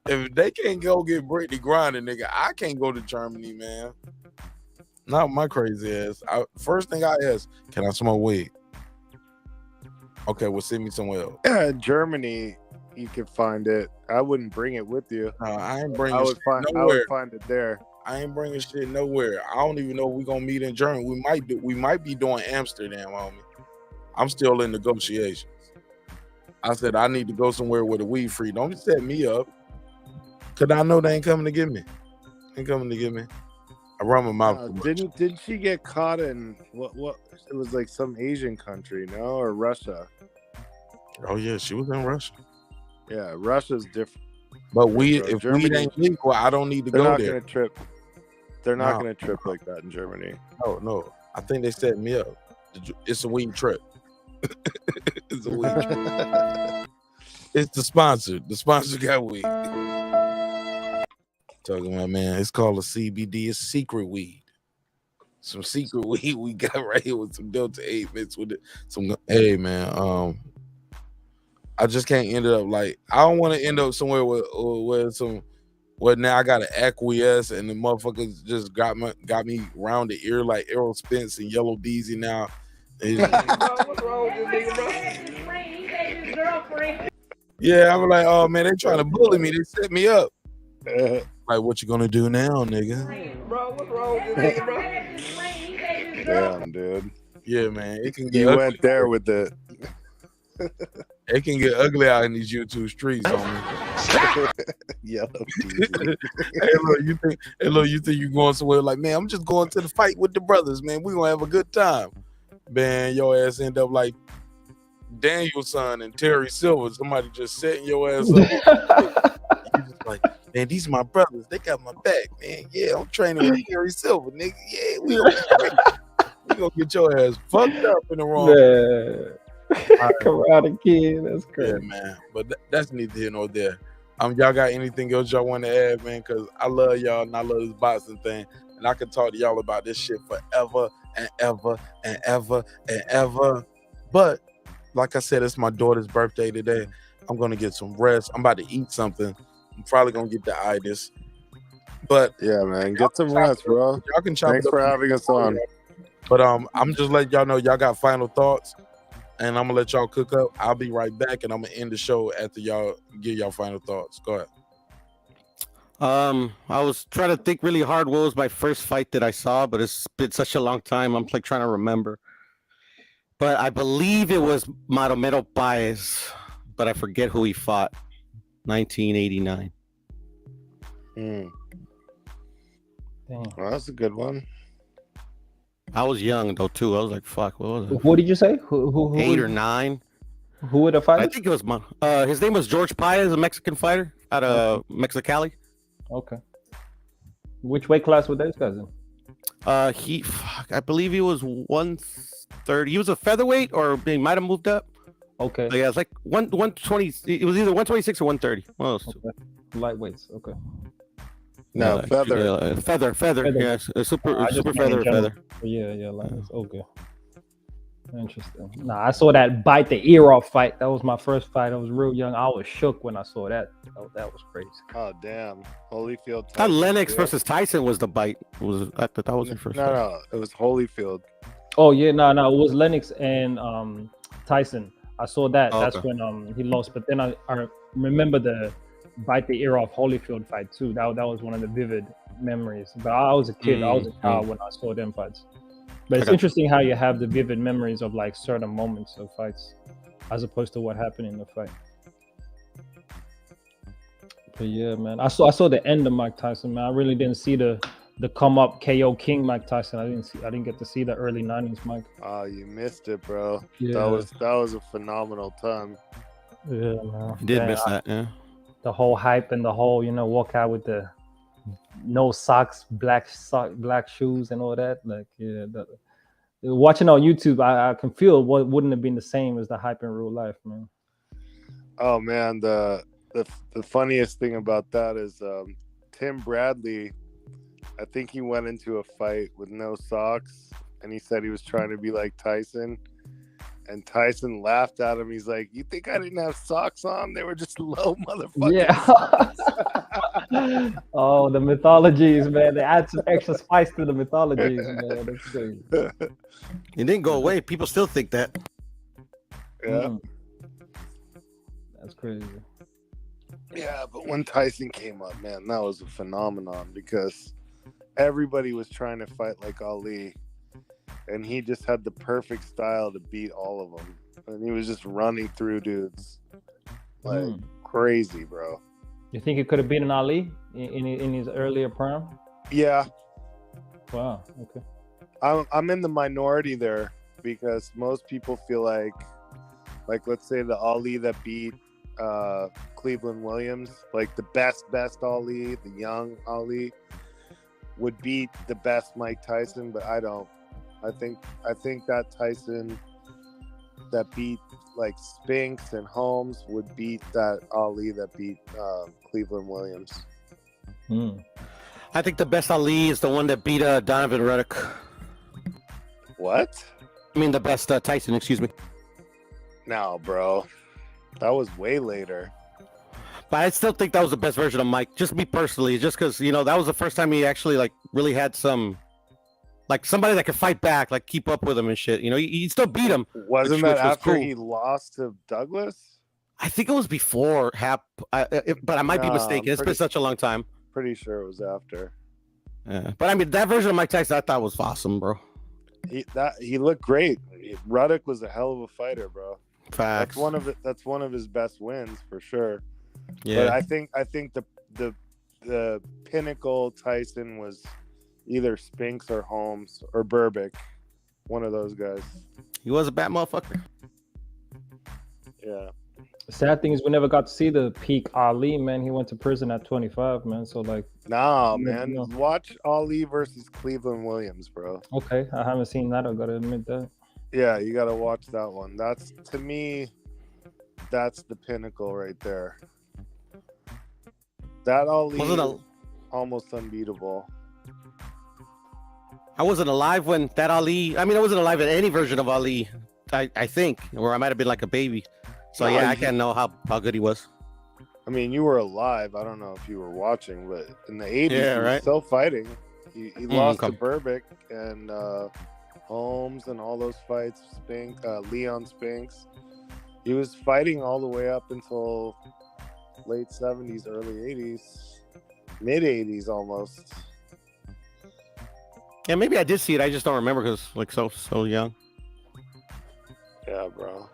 If they can't go get Brittany Griner, nigga, I can't go to Germany, man. Not my crazy ass. First thing I ask, can I smoke weed? Okay, well, send me somewhere else. Yeah, in Germany, you could find it. I wouldn't bring it with you. I ain't bringing I would shit find nowhere. it there. I ain't bringing shit nowhere. I don't even know if we're gonna meet in Germany. We might be doing Amsterdam, homie. I'm still in negotiations. I said I need to go somewhere with a weed free. Don't set me up. Cause I know they ain't coming to get me. Ain't coming to get me. I run my mouth. Didn't she get caught in what? It was like some Asian country, no, or Russia? Oh yeah, she was in Russia. Yeah, Russia's different. But if weed ain't legal, I don't need to go there. They're not gonna trip like that in Germany. No. I think they set me up. It's a weed trip. It's a weed trip. It's the sponsor. The sponsor got weed. Talking about, man, it's called a CBD. It's secret weed. Some secret weed we got right here with some Delta 8 mixed with it. Hey man, I just can't end up like I don't want to end up somewhere where now I gotta acquiesce and the motherfuckers just got me round the ear like Errol Spence and Yellow Deezy now. What's wrong with this nigga, bro? Yeah, I'm like, oh man, they trying to bully me. They set me up. Like, what you gonna do now, nigga? Bro, what's wrong with this nigga, bro? Damn, dude. Yeah, man, it can get You ugly. went there with the. It can get ugly out in these YouTube streets, homie. Yellow Hey, look, you think you going somewhere like, man, I'm just going to the fight with the brothers, man. We gonna have a good time. Man, your ass end up like Danielson and Terry Silver. Somebody just setting your ass up. You just like, man, these are my brothers. They got my back, man. Yeah, I'm training with Terry Silver, nigga. Yeah, we gonna get your ass fucked up in the wrong. Karate Kid, that's crazy. Yeah, man. But that's neither here nor there. Y'all got anything else y'all want to add, man? Because I love y'all and I love this boxing thing, and I can talk to y'all about this shit forever and ever and ever and ever. But like I said, it's my daughter's birthday today. I'm gonna get some rest. I'm about to eat something. I'm probably gonna get the itis. But yeah, man, get some rest, bro. Y'all can chop Thanks it up for having us on. But I'm just letting y'all know y'all got final thoughts, and I'm gonna let y'all cook up. I'll be right back, and I'm gonna end the show after y'all give y'all final thoughts. Go ahead. I was trying to think really hard. What was my first fight that I saw? But it's been such a long time. I'm like trying to remember. But I believe it was Madomero Baez, but I forget who he fought. 1989. Well, that's a good one. I was young though too. I was like, "Fuck, what was it?" What did you say? Who 8 or 9. Who would have fight? I think it was his name was George Paez, a Mexican fighter out of Mexicali. Okay. Which weight class were those guys in? I believe he was 130. He was a featherweight, or he might have moved up. Okay. So yeah, it's like 120. It was either 126 or 130. One of those two. Okay. Lightweights. Okay. No, feather. Feather. Yes, super just meant feather. in general. Yeah, lightweights. Okay. Interesting. Nah, I saw that bite the ear off fight. That was my first fight. I was real young. I was shook when I saw that. That was crazy. Oh damn, Holyfield. That Lennox versus Tyson was the bite. I thought that was your first. No, it was Holyfield. Oh yeah, no, it was Lennox and Tyson. I saw that. Oh, That's okay. when he lost. But then I remember the bite the ear off Holyfield fight too. That was one of the vivid memories. But I was a kid. I was a child when I saw them fights. But it's interesting how you have the vivid memories of like certain moments of fights, as opposed to what happened in the fight. But yeah, man, I saw the end of Mike Tyson, man. I really didn't see the come up KO King Mike Tyson. I didn't get to see the early '90s Mike. Oh, you missed it, bro. Yeah. That was a phenomenal time. Yeah, man. You did miss that, yeah. The whole hype and the whole, walk out with the no socks, black shoes and all that. Like, yeah, watching on YouTube, I can feel what wouldn't have been the same as the hype in real life, man. Oh man, the funniest thing about that is Tim Bradley. I think he went into a fight with no socks, and he said he was trying to be like Tyson. And Tyson laughed at him. He's like, "You think I didn't have socks on? They were just low motherfuckers." Yeah. Oh, the mythologies, man. They add some extra spice to the mythologies, man. That's crazy. It didn't go away. People still think that. Yeah. That's crazy. Yeah, but when Tyson came up, man, that was a phenomenon because everybody was trying to fight like Ali. And he just had the perfect style to beat all of them. And he was just running through dudes like crazy, bro. You think he could have beaten Ali in his earlier prime? Yeah. Wow. Okay. I'm in the minority there because most people feel like let's say the Ali that beat Cleveland Williams, like the best Ali, the young Ali, would beat the best Mike Tyson, but I don't. I think that Tyson that beat like Spinks and Holmes would beat that Ali that beat Cleveland Williams. I think the best Ali is the one that beat Donovan Ruddock. What? I mean, the best Tyson, excuse me. No, bro. That was way later. But I still think that was the best version of Mike. Just me personally, just because, that was the first time he actually like really had some, like somebody that could fight back, like keep up with him and shit. He still beat him. Wasn't that after he lost to Douglas? I think it was before Hap, but I might be mistaken. It's been such a long time. Pretty sure it was after. Yeah, but I mean that version of Mike Tyson I thought was awesome, bro. He looked great. Ruddock was a hell of a fighter, bro. Facts. That's one of his best wins for sure. Yeah. But I think the pinnacle Tyson was either Spinks or Holmes or Burbick, one of those guys. He was a bad motherfucker. Yeah. The sad thing is we never got to see the peak Ali, man. He went to prison at 25, man. So like, nah, man. Watch Ali versus Cleveland Williams, bro. Okay, I haven't seen that. I gotta admit that. Yeah, you gotta watch that one. That's, to me, that's the pinnacle right there. That Ali is almost unbeatable. I wasn't alive when that Ali. I mean, I wasn't alive in any version of Ali. I think, or I might have been like a baby. So yeah, I can't know how good he was. I mean, you were alive. I don't know if you were watching, but in the 80s, he was still fighting. He lost to Burbick and Holmes and all those fights. Leon Spinks. He was fighting all the way up until late 70s, early 80s, mid 80s almost. Yeah, maybe I did see it. I just don't remember because like so young. Yeah, bro.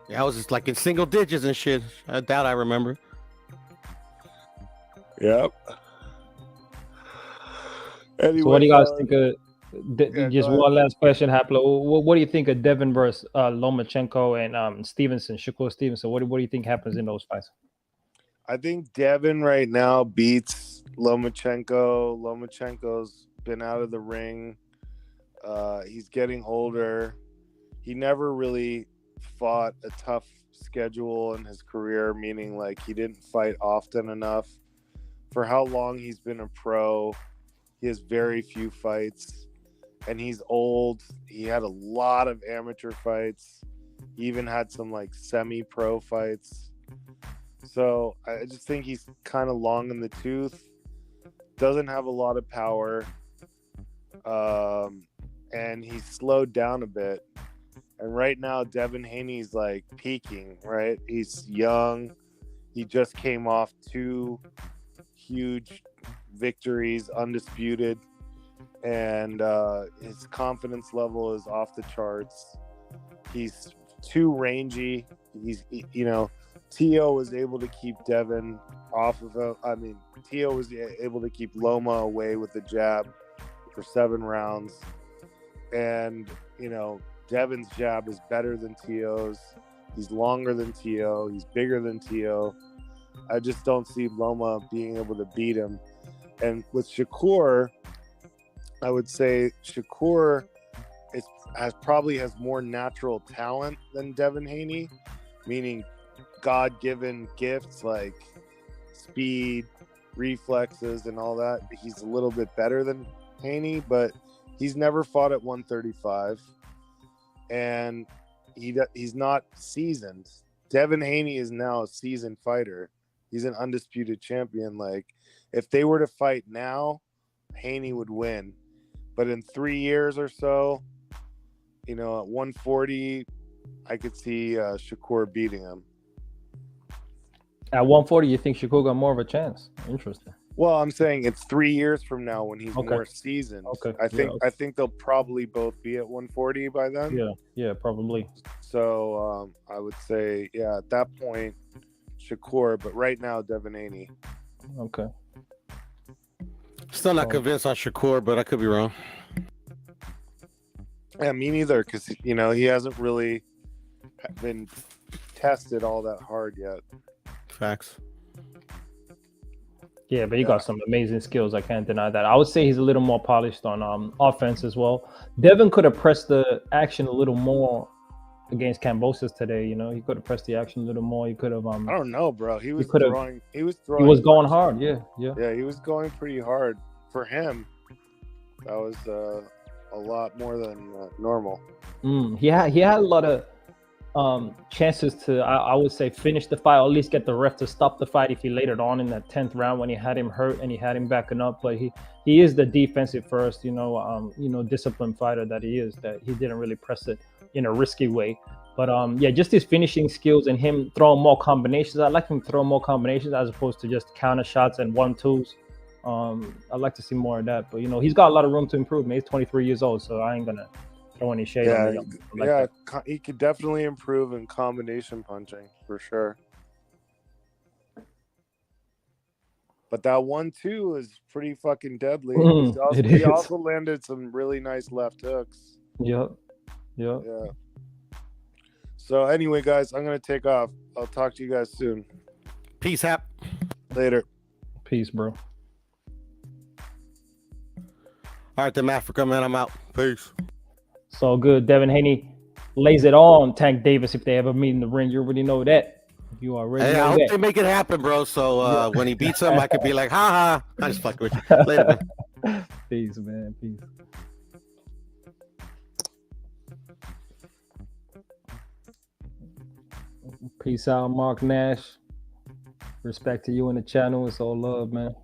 Yeah, I was just like in single digits and shit. I doubt I remember. Yep. Anyway, so what do you guys think of Just one last question, Haplo. What do you think of Devin versus Lomachenko and Stevenson, Shakur Stevenson? What do you think happens in those fights? I think Devin right now beats Lomachenko. Lomachenko's been out of the ring. He's getting older. He never really fought a tough schedule in his career, meaning like he didn't fight often enough. For how long he's been a pro, he has very few fights, and he's old. He had a lot of amateur fights. He even had some like semi-pro fights. So I just think he's kind of long in the tooth. Doesn't have a lot of power. And he's slowed down a bit. And right now, Devin Haney's like peaking, right? He's young. He just came off 2 huge victories, undisputed. And his confidence level is off the charts. He's too rangy. Tio was able to keep Devin off of him. I mean, Tio was able to keep Loma away with the jab for 7 rounds. And, Devin's jab is better than Tio's. He's longer than Tio. He's bigger than Tio. I just don't see Loma being able to beat him. And with Shakur, I would say Shakur probably has more natural talent than Devin Haney, meaning God-given gifts like speed, reflexes, and all that. He's a little bit better than Haney, but he's never fought at 135, and he's not seasoned. Devin Haney is now a seasoned fighter. He's an undisputed champion. Like, if they were to fight now, Haney would win. But in 3 years or so, at 140, I could see Shakur beating him. At 140, you think Shakur got more of a chance? Interesting. Well, I'm saying it's 3 years from now when he's more seasoned. Okay. I think they'll probably both be at 140 by then. Yeah, probably. So I would say, at that point, Shakur, but right now, Devin Haney. Okay. Still not convinced on Shakur, but I could be wrong. Yeah, me neither, because, he hasn't really been tested all that hard yet. Facts. Yeah, but he got some amazing skills. I can't deny that. I would say he's a little more polished on offense as well. Devin could have pressed the action a little more against Kambosos today. He could have pressed the action a little more. He could have. I don't know, bro. He was throwing. He was going hard. Yeah. Yeah, he was going pretty hard for him. That was a lot more than normal. He had a lot of chances to, I would say, finish the fight, or at least get the ref to stop the fight if he laid it on in that 10th round when he had him hurt and he had him backing up. But he is the defensive first, disciplined fighter that he is, that he didn't really press it in a risky way. But just his finishing skills and him throwing more combinations. I like him throw more combinations as opposed to just counter shots and 1-2s. I'd like to see more of that. But he's got a lot of room to improve, man. He's 23 years old, so I ain't gonna throw any shade on him. He could definitely improve in combination punching for sure. But that 1-2 is pretty fucking deadly. He also landed some really nice left hooks. Yeah. So anyway, guys, I'm gonna take off. I'll talk to you guys soon. Peace, Hap. Later. Peace, bro. All right, then, Africa, man. I'm out. Peace. So good. Devin Haney lays it on Tank Davis if they ever meet in the ring. You already know that. You already know I hope that. they make it happen, bro. So when he beats him, I could be like, ha. I just fucking with you. Later, man. Peace, man. Peace. Peace out, Mark Nash. Respect to you in the channel. It's all love, man.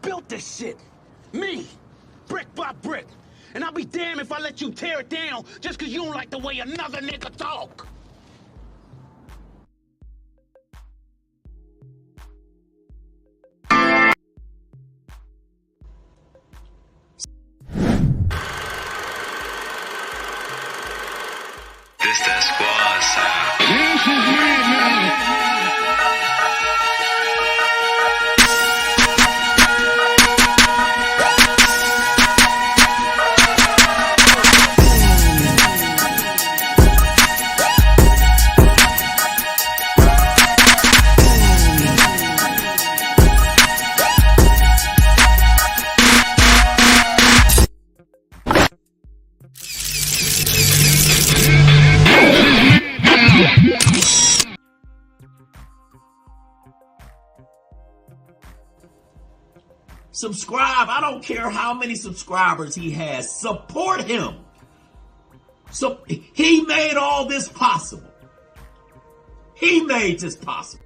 built this shit. Me. Brick by brick. And I'll be damned if I let you tear it down just because you don't like the way another nigga talk. This that squad sound. This is madness. Subscribe. I don't care how many subscribers he has. Support him. So he made all this possible. He made this possible.